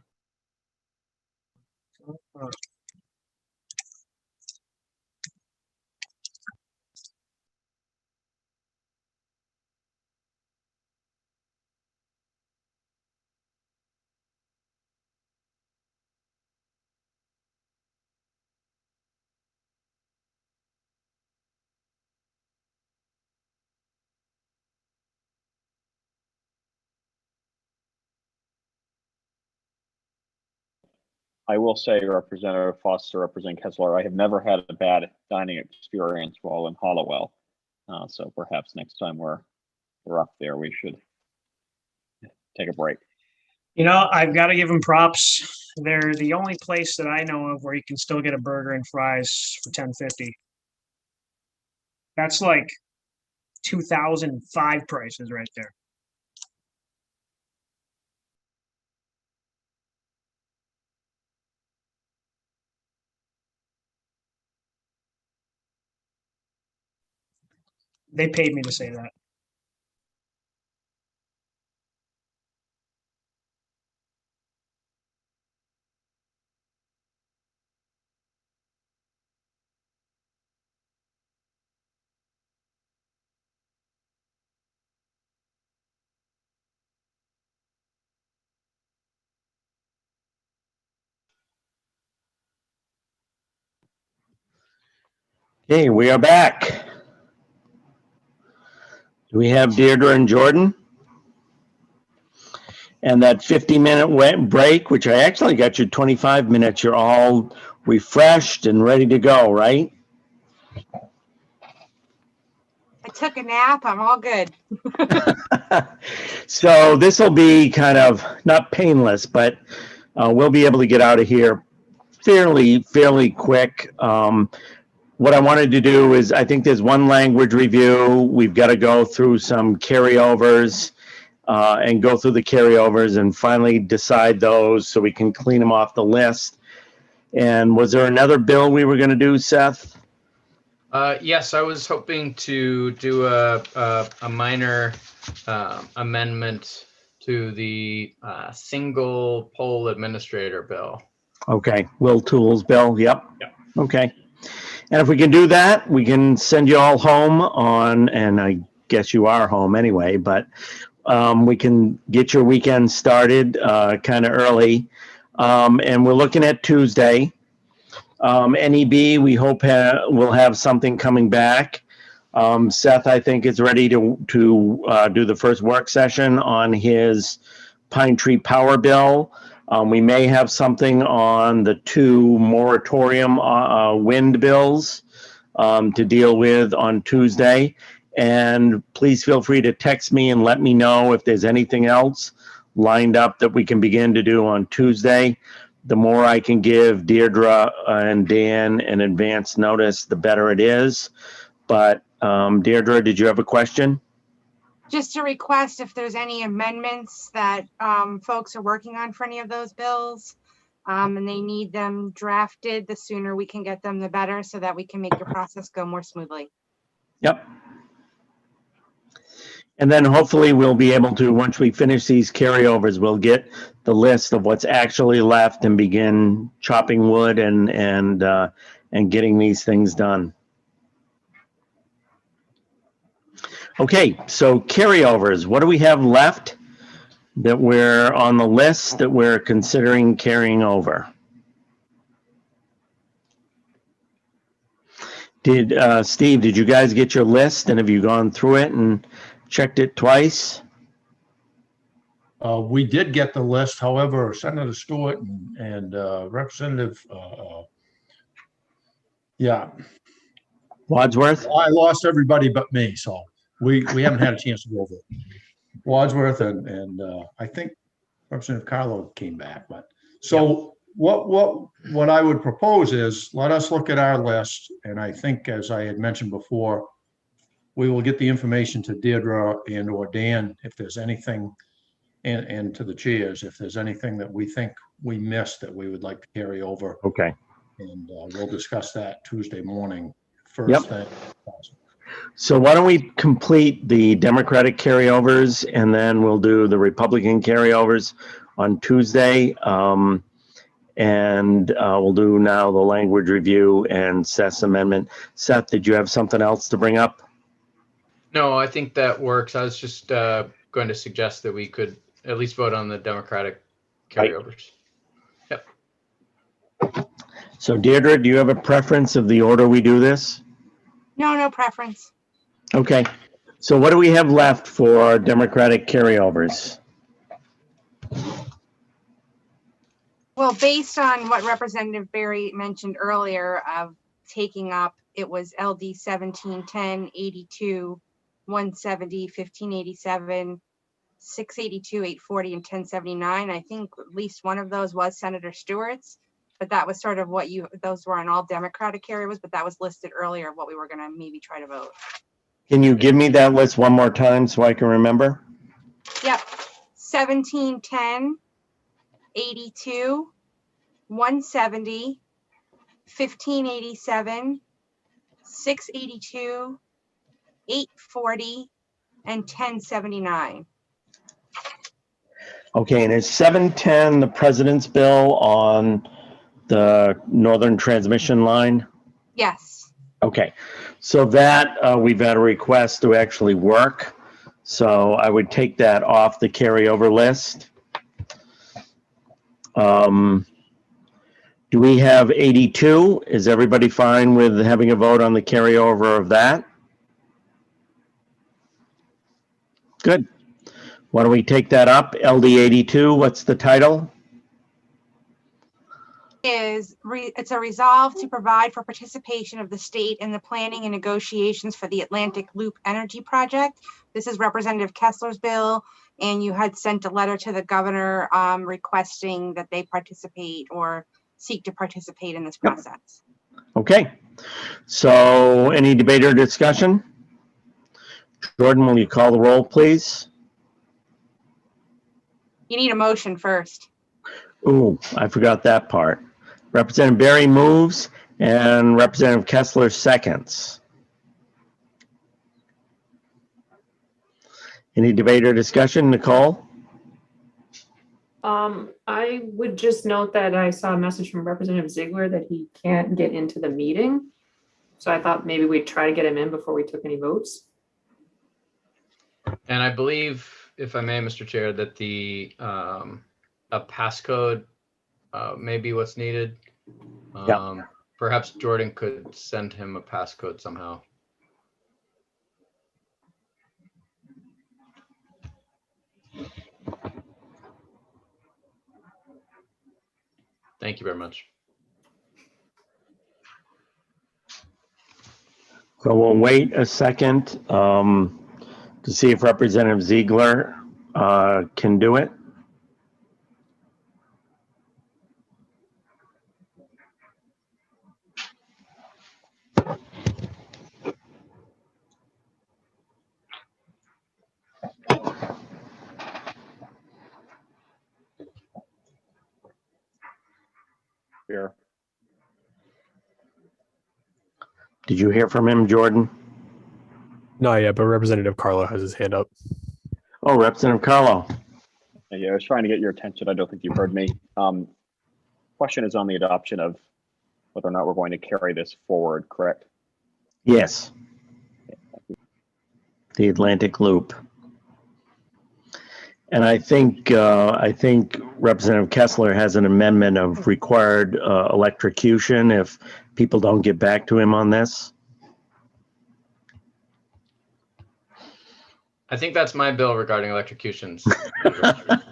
I will say, Representative Foster, Representative Kessler, I have never had a bad dining experience while in Hollowell. So perhaps next time we're up there, we should take a break. You know, I've got to give them props. They're the only place that I know of where you can still get a burger and fries for $10.50. That's like 2005 prices right there. They paid me to say that. Okay, we are back. Do we have Deirdre and Jordan? And that 50-minute break, which I actually got you 25 minutes, you're all refreshed and ready to go, right? I took a nap. I'm all good. So this will be kind of not painless, but we'll be able to get out of here fairly quick. What I wanted to do is, I think there's one language review. We've got to go through some carryovers and go through the carryovers and finally decide those so we can clean them off the list. And was there another bill we were going to do, Seth? Yes, I was hoping to do a minor amendment to the single poll administrator bill. Okay, Will Tools bill, yep. Okay. And if we can do that, we can send you all home on, and I guess you are home anyway, but we can get your weekend started kind of early. And we're looking at Tuesday. NEB, we hope we'll have something coming back. Seth, I think, is ready to do the first work session on his Pine Tree Power bill. We may have something on the 2 moratorium wind bills to deal with on Tuesday. And please feel free to text me and let me know if there's anything else lined up that we can begin to do on Tuesday. The more I can give Deirdre and Dan an advance notice, the better it is. But Deirdre, did you have a question? Just a request if there's any amendments that folks are working on for any of those bills and they need them drafted, the sooner we can get them, the better, so that we can make the process go more smoothly. Yep. And then hopefully we'll be able to, once we finish these carryovers, we'll get the list of what's actually left and begin chopping wood and getting these things done. Okay, so carryovers, what do we have left that we're on the list that we're considering carrying over? Steve, did you guys get your list, and have you gone through it and checked it twice? We did get the list. However, Senator Stewart and Representative, Wadsworth? I lost everybody but me, so we haven't had a chance to go over it. Wadsworth and I think Representative Carlo came back, but so what I would propose is let us look at our list. And I think, as I had mentioned before, we will get the information to Deirdre and or Dan if there's anything, and to the chairs, if there's anything that we think we missed that we would like to carry over. Okay. And we'll discuss that Tuesday morning, first thing. So why don't we complete the Democratic carryovers and then we'll do the Republican carryovers on Tuesday. And we'll do now the language review and Seth's amendment. Seth, did you have something else to bring up? No, I think that works. I was just going to suggest that we could at least vote on the Democratic carryovers. Yep. So Deirdre, do you have a preference of the order we do this? No preference. Okay. So what do we have left for Democratic carryovers? Well, based on what Representative Barry mentioned earlier of taking up, it was LD 1710, 82, 170, 1587, 682, 840, and 1079. I think at least one of those was Senator Stewart's, but that was sort of what those were on all Democratic carryovers, but that was listed earlier what we were going to maybe try to vote. Can you give me that list one more time so I can remember? Yep. 1710, 82, 170, 1587, 682, 840, and 1079. Okay, and is 710 the president's bill on the Northern Transmission Line? Yes. Okay, so that we've had a request to actually work. So I would take that off the carryover list. Do we have 82? Is everybody fine with having a vote on the carryover of that? Good. Why don't we take that up? LD 82, what's the title? It's a resolve to provide for participation of the state in the planning and negotiations for the Atlantic Loop Energy Project. This is Representative Kessler's bill, and you had sent a letter to the governor requesting that they participate or seek to participate in this process. Okay, so any debate or discussion? Jordan, will you call the roll, please? You need a motion first. Ooh, I forgot that part. Representative Barry moves and Representative Kessler seconds. Any debate or discussion? Nicole? I would just note that I saw a message from Representative Ziegler that he can't get into the meeting. So I thought maybe we'd try to get him in before we took any votes. And I believe, if I may, Mr. Chair, that a passcode may be what's needed. Perhaps Jordan could send him a passcode somehow. Thank you very much. So we'll wait a second to see if Representative Ziegler can do it. Here. Did you hear from him, Jordan? Not yet, but Representative Carlo has his hand up. Oh, Representative Carlo. Yeah, I was trying to get your attention. I don't think you heard me. Question is on the adoption of whether or not we're going to carry this forward, correct? Yes. The Atlantic Loop. And I think Representative Kessler has an amendment of required electrocution if people don't get back to him on this. I think that's my bill regarding electrocutions. But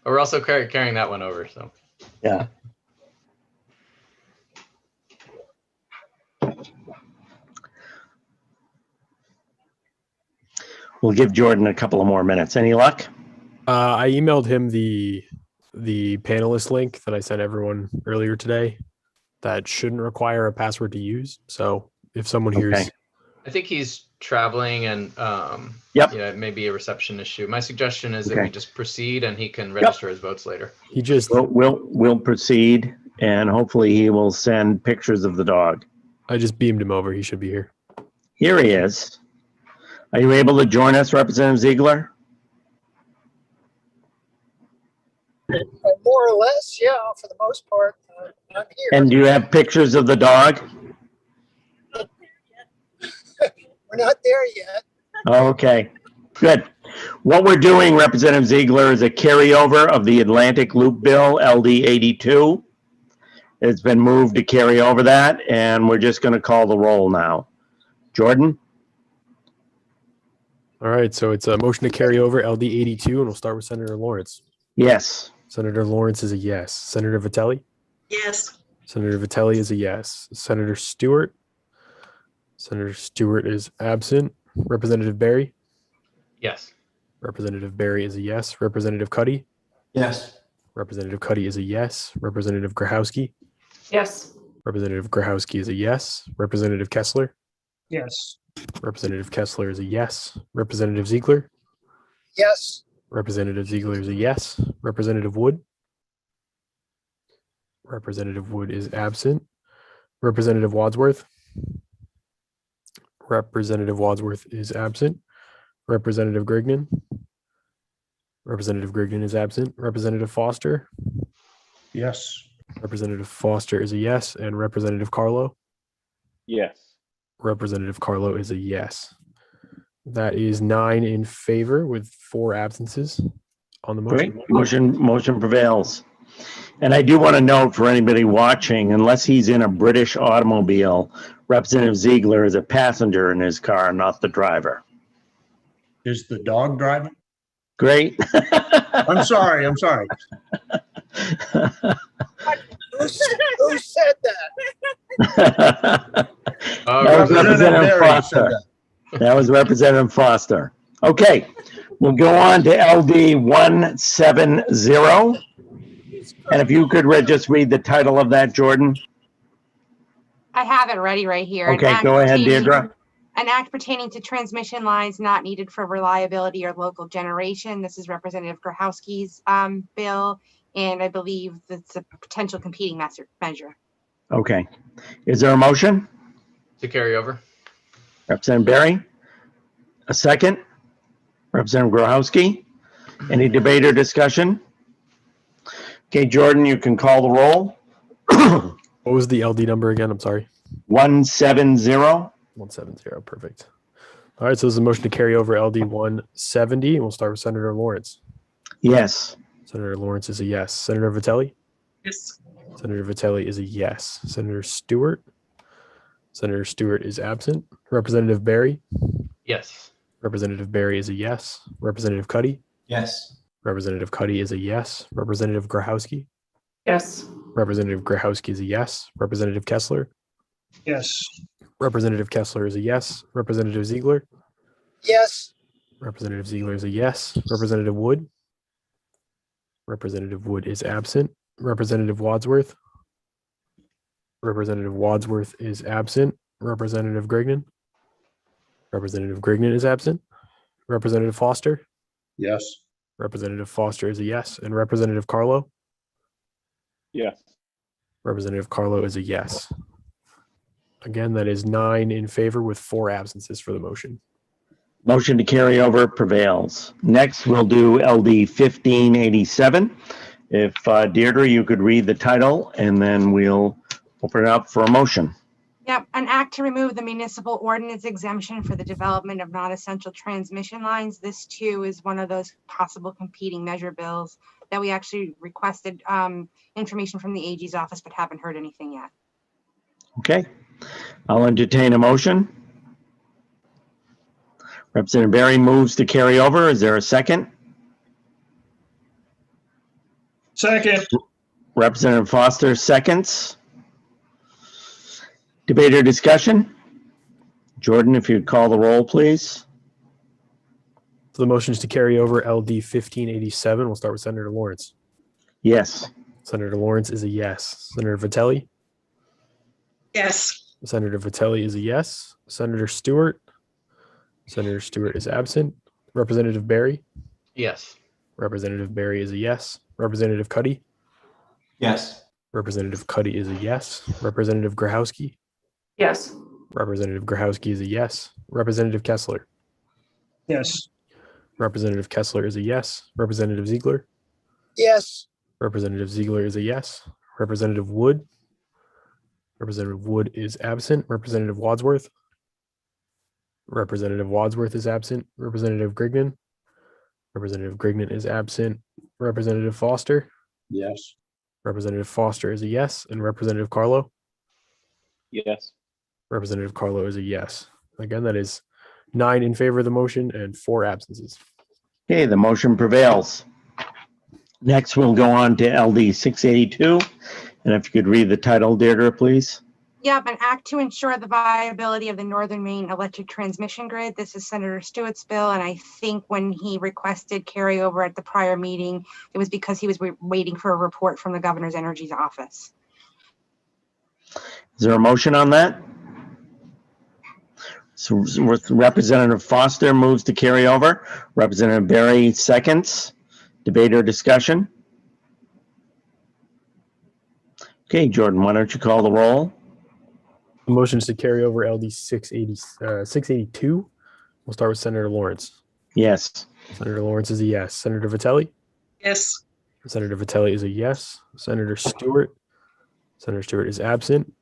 we're also carrying that one over. So yeah. We'll give Jordan a couple of more minutes. Any luck? I emailed him the panelist link that I sent everyone earlier today. That shouldn't require a password to use. So if someone hears, Okay. I think he's traveling and Yep. yeah, it may be a reception issue. My suggestion is that we Okay. just proceed and he can register his votes later. he just We'll proceed, and hopefully he will send pictures of the dog. I just beamed him over. He should be here. Here he is. Are you able to join us, Representative Ziegler? More or less, yeah, for the most part. I'm here. And do you have pictures of the dog? We're not there yet. Okay, good. What we're doing, Representative Ziegler, is a carryover of the Atlantic Loop Bill, LD 82. It's been moved to carry over that, and we're just going to call the roll now. Jordan? All right. So it's a motion to carry over LD 82, and we'll start with Senator Lawrence. Yes. Senator Lawrence is a yes. Senator Vitelli? Yes. Senator Vitelli is a yes. Senator Stewart? Senator Stewart is absent. Representative Barry? Yes. Representative Barry is a yes. Representative Cuddy? Yes. Representative Cuddy is a yes. Representative Grahowski? Yes. Representative Grahowski is a yes. Representative Kessler? Yes. Representative Kessler is a yes. Representative Ziegler? Yes. Representative Ziegler is a yes. Representative Wood? Representative Wood is absent. Representative Wadsworth? Representative Wadsworth is absent. Representative Grignon? Representative Grignon is absent. Representative Foster? Yes. Representative Foster is a yes. And Representative Carlo? Yes. Representative Carlo is a yes. That is 9 in favor with 4 absences on the motion. Great. Motion prevails. And I do want to note for anybody watching, unless he's in a British automobile, Representative Ziegler is a passenger in his car, not the driver. Is the dog driving? Great. I'm sorry. Who said that? That was Representative Foster. That was Representative Foster. Okay, we'll go on to LD 170. And if you could just read the title of that, Jordan. I have it ready right here. Okay, go ahead, Deirdre. An act pertaining to transmission lines not needed for reliability or local generation. This is Representative Grahowski's bill, and I believe that's a potential competing measure. Okay. Is there a motion? To carry over. Representative Barry? A second? Representative Grahowski? Any debate or discussion? Okay, Jordan, you can call the roll. What was the LD number again? I'm sorry. 170. 170, perfect. All right, so this is a motion to carry over LD 170. We'll start with Senator Lawrence. Yes. Senator Lawrence is a yes. Senator Vitelli? Yes. Senator Vitelli is a yes. Senator Stewart? Senator Stewart is absent. Representative Barry? Yes. Representative Barry is a yes. Representative Cuddy? Yes. Representative Cuddy is a yes. Representative Grahowski? Yes. Representative Grahowski is a yes. Representative Kessler? Yes. Representative Kessler is a yes. Representative Ziegler? Yes. Representative Ziegler is a yes. Representative Wood? Representative Wood is absent. Representative Wadsworth? Representative Wadsworth is absent. Representative Grignon? Representative Grignon is absent. Representative Foster? Yes. Representative Foster is a yes. And Representative Carlo? Yes. Representative Carlo is a yes. Again, that is 9 in favor with 4 absences for the motion. Motion to carry over prevails. Next, we'll do LD 1587. If Deirdre, you could read the title, and then we'll open it up for a motion. Yep, an act to remove the municipal ordinance exemption for the development of non-essential transmission lines. This too is one of those possible competing measure bills that we actually requested information from the AG's office, but haven't heard anything yet. Okay, I'll entertain a motion. Representative Barry moves to carry over. Is there a second? Second. Representative Foster seconds. Debate or discussion? Jordan, if you'd call the roll, please. So the motion is to carry over LD 1587. We'll start with Senator Lawrence. Yes. Senator Lawrence is a yes. Senator Vitelli. Yes. Senator Vitelli is a yes. Senator Stewart. Senator Stewart is absent. Representative Barry. Yes. Representative Barry is a yes. Representative Cuddy. Yes. Representative Cuddy is a yes. Representative Grahowski. Yes. Representative Grahowski is a yes. Representative Kessler. Yes. Representative Kessler is a yes. Representative Ziegler. Yes. Representative Ziegler is a yes. Representative Wood. Representative Wood is absent. Representative Wadsworth. Representative Wadsworth is absent. Representative Grignan. Representative Grignan is absent. Representative Foster. Yes. Representative Foster is a yes. And Representative Carlo. Yes. Representative Carlo is a yes. Again, that is 9 in favor of the motion and 4 absences. Okay, the motion prevails. Next, we'll go on to LD 682. And if you could read the title, Deirdre, please. Yep, an act to ensure the viability of the Northern Maine electric transmission grid. This is Senator Stewart's bill, and I think when he requested carryover at the prior meeting, it was because he was waiting for a report from the governor's energy office. Is there a motion on that? So Representative Foster moves to carry over. Representative Barry seconds. Debate or discussion? Okay, Jordan, why don't you call the roll? The motion is to carry over LD 682. We'll start with Senator Lawrence. Yes. Senator Lawrence is a yes. Senator Vitelli. Yes. Senator Vitelli is a yes. Senator Stewart. Senator Stewart is absent.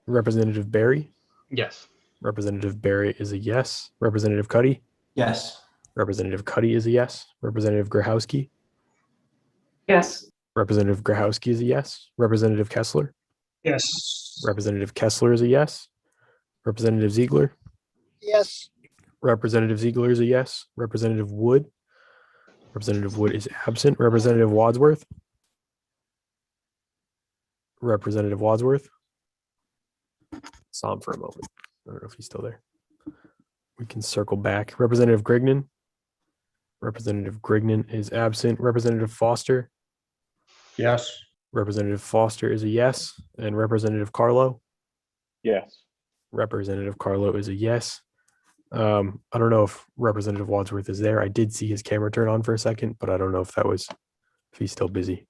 Representative Barry. Yes. Representative Barry is a yes. Representative Cuddy. Yes. Representative Cuddy is a yes. Representative Grahowski. Yes. Representative Grahowski is a yes. Representative Kessler. Yes. Representative Kessler is a yes. Representative Ziegler. Yes. Representative Ziegler is a yes. Representative Wood. Representative Wood is absent. Representative Wadsworth. Representative Wadsworth. Saw him for a moment. I don't know if he's still there. We can circle back. Representative Grignan. Representative Grignan is absent. Representative Foster. Yes. Representative Foster is a yes. And Representative Carlo. Yes. Representative Carlo is a yes. I don't know if Representative Wadsworth is there. I did see his camera turn on for a second, but I don't know if if he's still busy.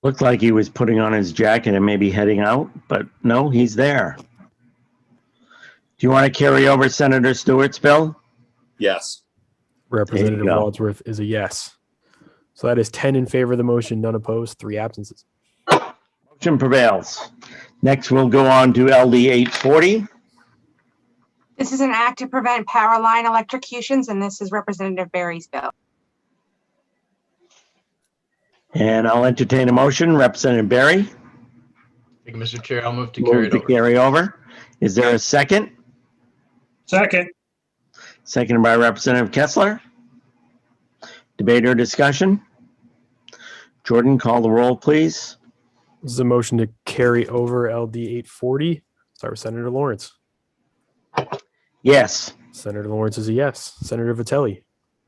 Looked like he was putting on his jacket and maybe heading out, but no, he's there. Do you want to carry over Senator Stewart's bill? Yes. Representative go. Wadsworth is a yes. So that is 10 in favor of the motion, none opposed, 3 absences. Motion prevails. Next, we'll go on to LD 840. This is an act to prevent power line electrocutions, and this is Representative Barry's bill. And I'll entertain a motion. Representative Barry. Thank you, Mr. Chair. I'll move to carry Move it to over. carry over. Is there a second? Second. Seconded by Representative Kessler. Debate or discussion? Jordan, call the roll, please. This is a motion to carry over LD 840. Start with Senator Lawrence. Yes. Senator Lawrence is a yes. Senator Vitelli.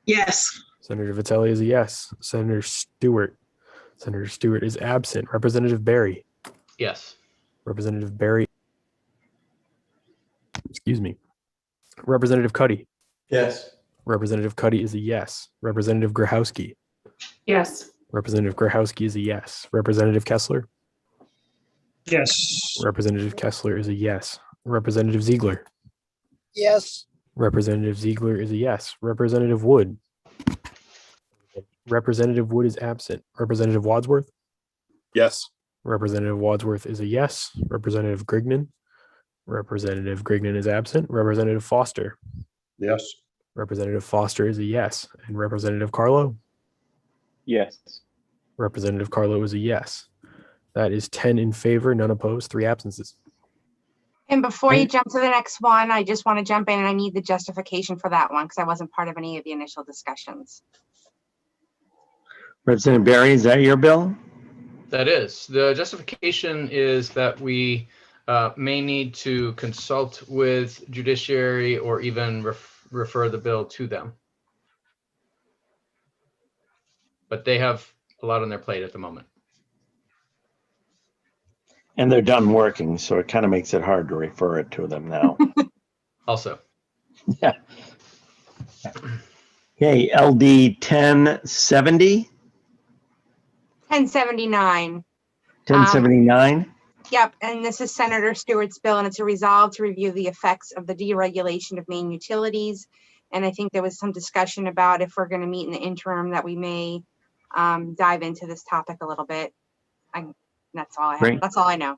Yes. Senator Vitelli is a yes. Senator Stewart. Senator Stewart is absent. Representative Barry. Yes. Representative Barry. Excuse me. Representative Cuddy. Yes. Representative Cuddy is a yes. Representative Grahowski. Yes. Representative Grahowski is a yes. Representative Kessler. Yes. Representative Kessler is a yes. Representative Ziegler. Yes. Representative Ziegler is a yes. Representative Wood. Representative Wood is absent. Representative Wadsworth. Yes. Representative Wadsworth is a yes. Representative Grignan. Representative Grignan is absent. Representative Foster. Yes. Representative Foster is a yes. And Representative Carlo. Yes. Representative Carlo is a yes. That is 10 in favor, none opposed, 3 absences. And before you jump to the next one, I just want to jump in and I need the justification for that one because I wasn't part of any of the initial discussions. Representative Barry, is that your bill? That is. The justification is that we may need to consult with judiciary or even refer the bill to them. but they have a lot on their plate at the moment. And they're done working, so it kind of makes it hard to refer it to them now. Also, Yeah. Okay, LD 1070, 1079. 1079. Yep, and this is Senator Stewart's bill, and it's a resolve to review the effects of the deregulation of main utilities. And I think there was some discussion about if we're going to meet in the interim that we may dive into this topic a little bit. That's all I have. Great. That's all I know.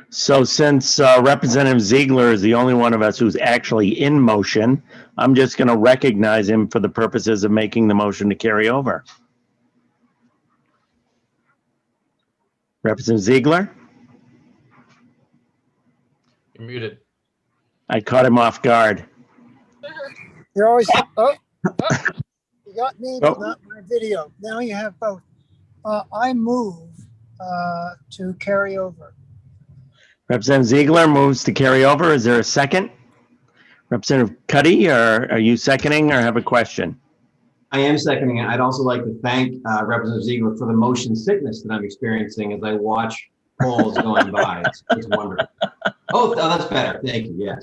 So since Representative Ziegler is the only one of us who's actually in motion, I'm just going to recognize him for the purposes of making the motion to carry over. Representative Ziegler? you're muted. I caught him off guard. You're always, you got me, but Oh. not my video. Now you have both. I move to carry over. Representative Ziegler moves to carry over. Is there a second? Representative Cuddy, are you seconding or have a question? I am seconding it. I'd also like to thank Representative Ziegler for the motion sickness that I'm experiencing as I watch polls going by. It's wonderful. Oh, that's better. Thank you. Yes.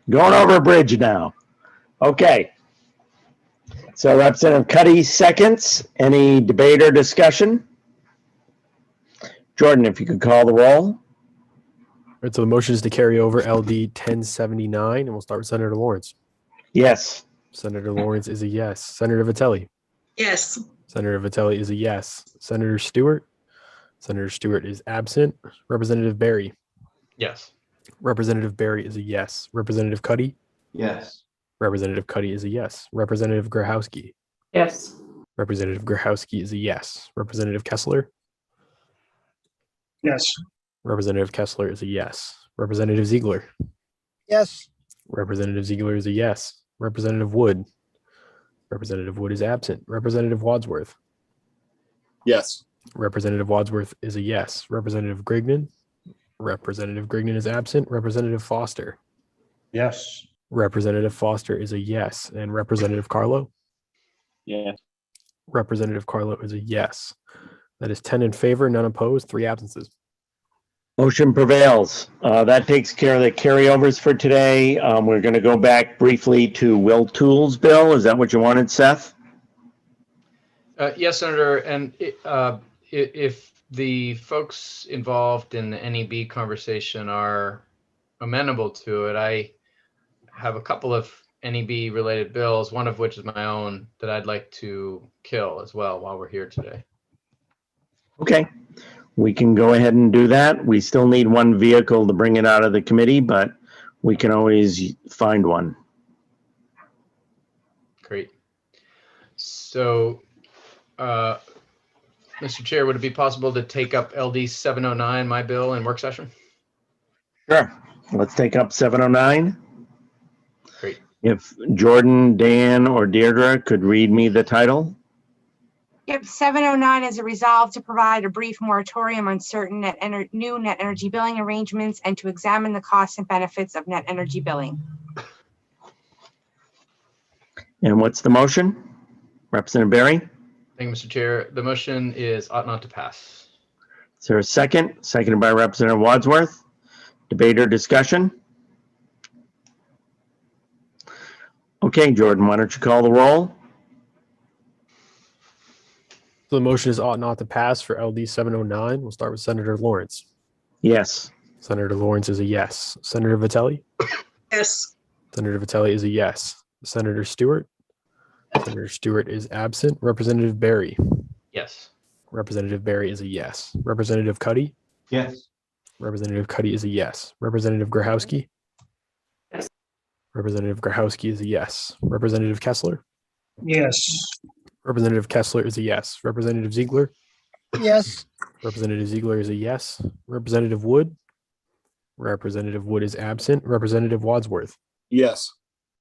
Going over a bridge now. Okay. So Representative Cuddy seconds. Any debate or discussion? Jordan, if you could call the roll. All right, so the motion is to carry over LD 1079, and we'll start with Senator Lawrence. Yes. Senator Lawrence is a yes. Senator Vitelli. Yes. Senator Vitelli is a yes. Senator Stewart. Senator Stewart is absent. Representative Berry. Yes. Representative Berry is a yes. Representative Cuddy. Yes. Representative Cuddy is a yes. Representative Grahowski. Yes. Representative Grahowski is a yes. Representative Kessler. Yes. Representative Kessler is a yes. Representative Ziegler. Yes. Representative Ziegler is a yes. Representative Wood. Representative Wood is absent. Representative Wadsworth. Yes. Representative Wadsworth is a yes. Representative Grignon. Representative Grignon is absent. Representative Foster. Yes. Representative Foster is a yes. And Representative Carlo. Yes. Representative Carlo is a yes. That is 10 in favor, none opposed, 3 absences. Motion prevails. That takes care of the carryovers for today. We're going to go back briefly to Will Toole's bill. Is that what you wanted, Seth? Yes, Senator. And if the folks involved in the NEB conversation are amenable to it, I have a couple of NEB related bills, one of which is my own, that I'd like to kill as well while we're here today. Okay. We can go ahead and do that. We still need one vehicle to bring it out of the committee, but we can always find one. Great. So, Mr. Chair, would it be possible to take up LD 709, my bill, in work session? Sure. Let's take up 709. Great. If Jordan, Dan, or Deirdre could read me the title. Yep, 709 is a resolve to provide a brief moratorium on certain new net energy billing arrangements and to examine the costs and benefits of net energy billing. And what's the motion? Representative Berry? Thank you, Mr. Chair. The motion is ought not to pass. Is there a second? Seconded by Representative Wadsworth. Debate or discussion? Okay, Jordan, why don't you call the roll? So the motion is ought not to pass for LD 709. We'll start with Senator Lawrence. Yes. Senator Lawrence is a yes. Senator Vitelli. Yes. Senator Vitelli is a yes. Senator Stewart. Senator Stewart is absent. Representative Berry. Yes. Representative Berry is a yes. Representative Cuddy. Yes. Representative Cuddy is a yes. Representative Grahowski. Yes. Representative Grahowski is a yes. Representative Kessler. Yes. Representative Kessler is a yes. Representative Ziegler. Yes. Representative Ziegler is a yes. Representative Wood. Representative Wood is absent. Representative Wadsworth. Yes.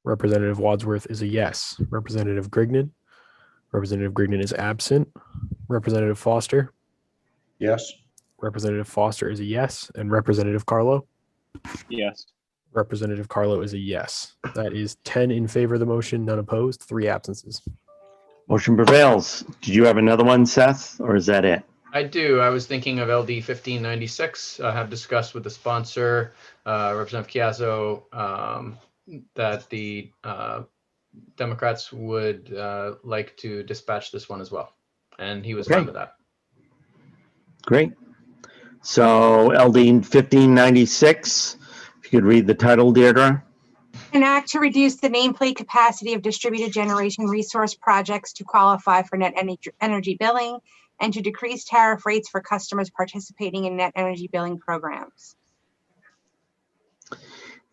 Representative Wadsworth is a yes. Representative Grignon. Representative Grignon is absent. Representative Foster. Yes. Representative Foster is a yes. And Representative Carlo. Yes. Representative Carlo is a yes. That is 10 in favor of the motion, none opposed, 3 absences. Motion prevails. Did you have another one, Seth, or is that it? I do. I was thinking of LD 1596. I have discussed with the sponsor, Representative Chiazzo, that the Democrats would like to dispatch this one as well. And he was Okay. fine with that. Great. So LD 1596, if you could read the title, Deirdre. An act to reduce the nameplate capacity of distributed generation resource projects to qualify for net energy billing and to decrease tariff rates for customers participating in net energy billing programs.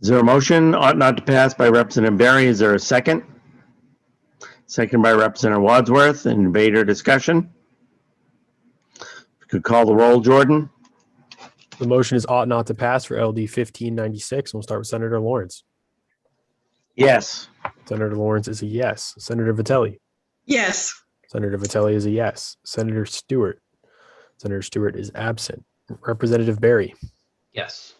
Is there a motion? Ought not to pass by Representative Barry. Is there a second? Second by Representative Wadsworth. And debate or discussion? If you could call the roll, Jordan. The motion is ought not to pass for LD 1596. We'll start with Senator Lawrence. Yes. Senator Lawrence is a yes. Senator Vitelli. Yes. Senator Vitelli is a yes. Senator Stewart. Senator Stewart is absent. Representative Barry. Yes.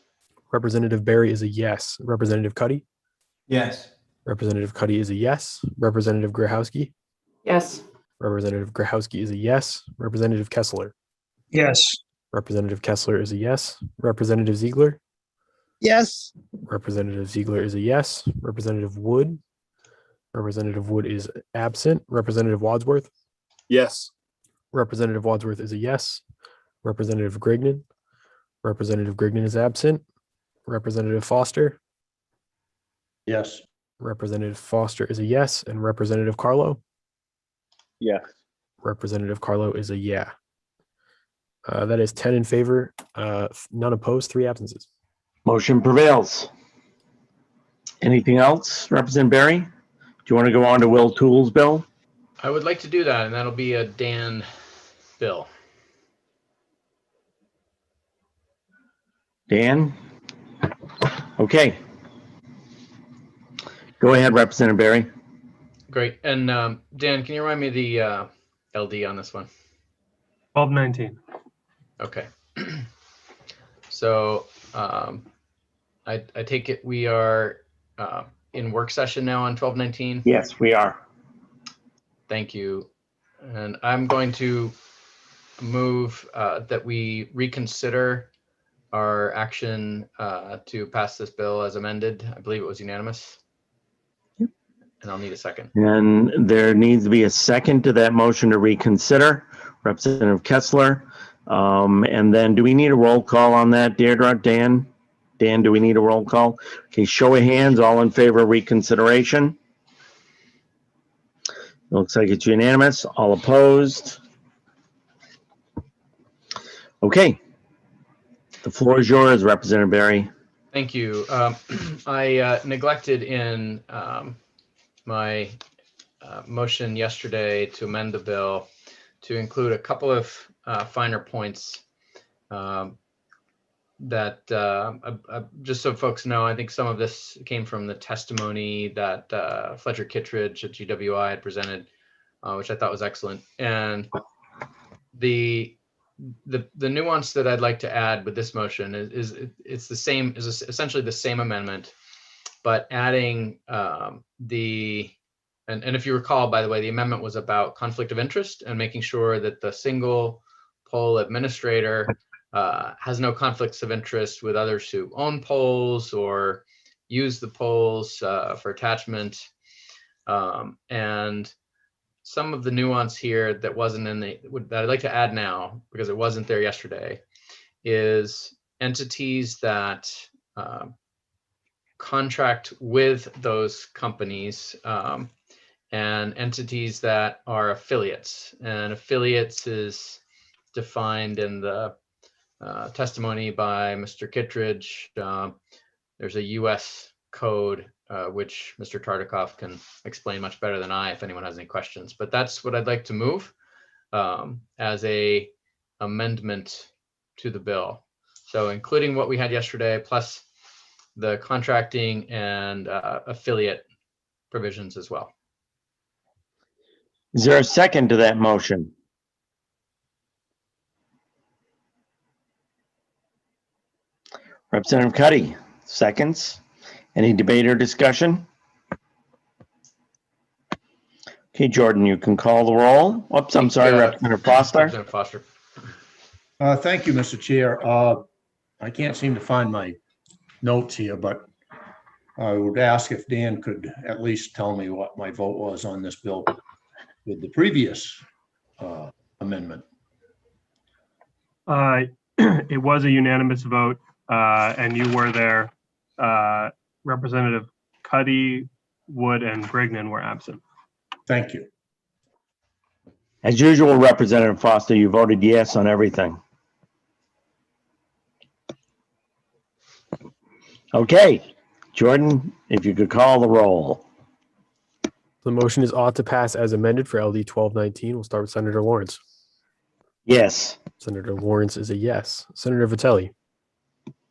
Representative Barry is a yes. Representative Cuddy. Yes. Representative Cuddy is a yes. Representative Grahowski. Yes. Representative Grahowski is a yes. Representative Kessler. Yes. Representative Kessler is a yes. Representative Ziegler. Yes. Representative Ziegler is a yes. Representative Wood. Representative Wood is absent. Representative Wadsworth. Yes. Representative Wadsworth is a yes. Representative Grignon. Representative Grignon is absent. Representative Foster. Yes. Representative Foster is a yes. And Representative Carlo. Yes. Representative Carlo is a yeah. That is 10 in favor, none opposed, 3 absences. Motion prevails. Anything else, Representative Barry? Do you want to go on to Will Tools' bill? I would like to do that, and that'll be a Dan bill. Dan? Okay. Go ahead, Representative Barry. Great. And Dan, can you remind me of the LD on this one? 1219. Okay. So I take it we are in work session now on 1219? Yes, we are. Thank you. And I'm going to move that we reconsider our action to pass this bill as amended. I believe it was unanimous. Yep. And I'll need a second. And there needs to be a second to that motion to reconsider. Representative Kessler. And then do we need a roll call on that, Deirdre? Dan? Dan, do we need a roll call? Okay, show of hands, all in favor of reconsideration. Looks like it's unanimous. All opposed? Okay. The floor is yours, Representative Barry. Thank you. I neglected in my motion yesterday to amend the bill to include a couple of finer points that just so folks know, I think some of this came from the testimony that Fletcher Kittredge at GWI had presented, which I thought was excellent. And the nuance that I'd like to add with this motion is it's the same, is essentially the same amendment, but adding and if you recall, by the way, the amendment was about conflict of interest and making sure that the single poll administrator has no conflicts of interest with others who own polls or use the polls for attachment. And some of the nuance here that wasn't in that I'd like to add now, because it wasn't there yesterday, is entities that contract with those companies and entities that are affiliates. And affiliates is defined in the testimony by Mr. Kittredge. There's a US code which Mr. Tartikoff can explain much better than I if anyone has any questions. But that's what I'd like to move as a amendment to the bill. So including what we had yesterday, plus the contracting and affiliate provisions as well. Is there a second to that motion? Representative Cuddy, seconds. Any debate or discussion? Okay, Jordan, you can call the roll. Oops, I'm sorry, Representative Foster. Representative Foster. Thank you, Mr. Chair. I can't seem to find my notes here, but I would ask if Dan could at least tell me what my vote was on this bill with the previous amendment. It was a unanimous vote, and you were there. Representative Cuddy, Wood, and Brignan were absent. Thank you. As usual, Representative Foster, you voted yes on everything. Okay, Jordan, if you could call the roll. The motion is ought to pass as amended for LD 1219. We'll start with Senator Lawrence. Yes. Senator Lawrence is a yes. Senator Vitelli.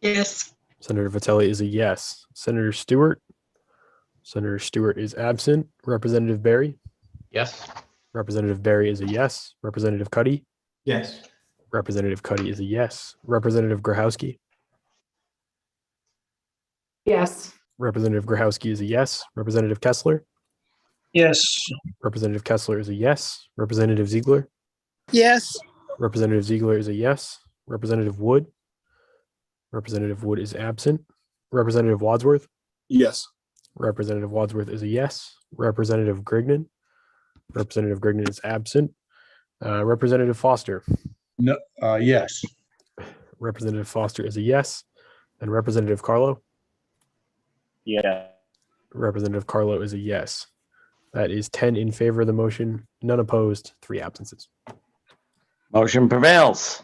Yes. Senator Vitelli is a yes. Senator Stewart. Senator Stewart is absent. Representative Berry. Yes. Representative Berry is a yes. Representative Cuddy. Yes. Representative Cuddy is a yes. Representative Grahowski. Yes. Representative Grahowski is a yes. Representative Kessler. Yes. Representative Kessler is a yes. Representative Ziegler. Yes. Representative Ziegler is a yes. Representative Wood. Representative Wood is absent. Representative Wadsworth. Yes. Representative Wadsworth is a yes. Representative Grignan. Representative Grignan is absent. Representative Foster. No, yes. Representative Foster is a yes. And Representative Carlo. Yeah. Representative Carlo is a yes. That is 10 in favor of the motion, none opposed, 3 absences. Motion prevails.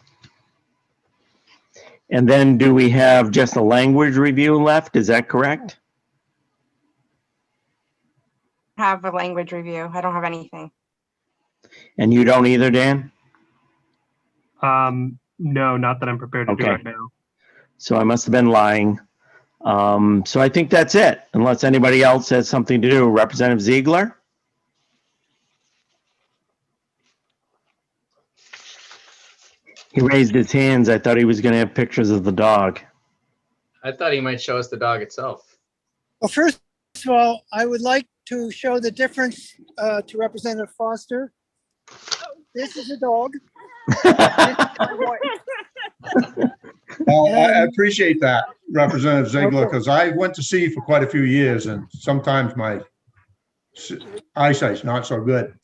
And then do we have just a language review left? Is that correct? Have a language review. I don't have anything. And you don't either, Dan? No, not that I'm prepared to do Okay. right now. So I must have been lying. So I think that's it, unless anybody else has something to do. Representative Ziegler? He raised his hands. I thought he was going to have pictures of the dog. I thought he might show us the dog itself. Well, first of all, I would like to show the difference to Representative Foster. This is a dog. This is my wife. Well, I appreciate that, Representative Ziegler, because I went to sea for quite a few years, and sometimes my eyesight's not so good.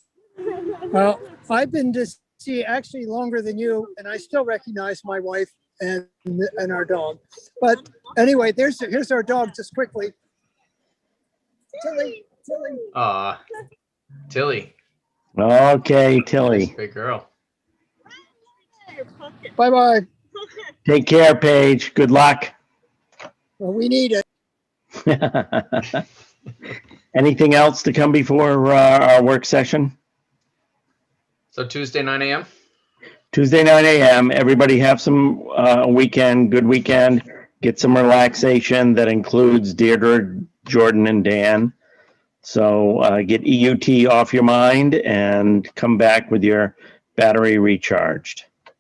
Well, I've been to sea actually longer than you, and I still recognize my wife and our dog. But anyway, here's our dog just quickly. Tilly, Tilly. Tilly. Okay, Tilly. Big girl. Bye-bye. Take care, Paige. Good luck. Well, we need it. Anything else to come before our work session? So Tuesday, 9 a.m.? Tuesday, 9 a.m. Everybody have some weekend, good weekend. Get some relaxation. That includes Deirdre, Jordan, and Dan. So get EUT off your mind and come back with your battery recharged.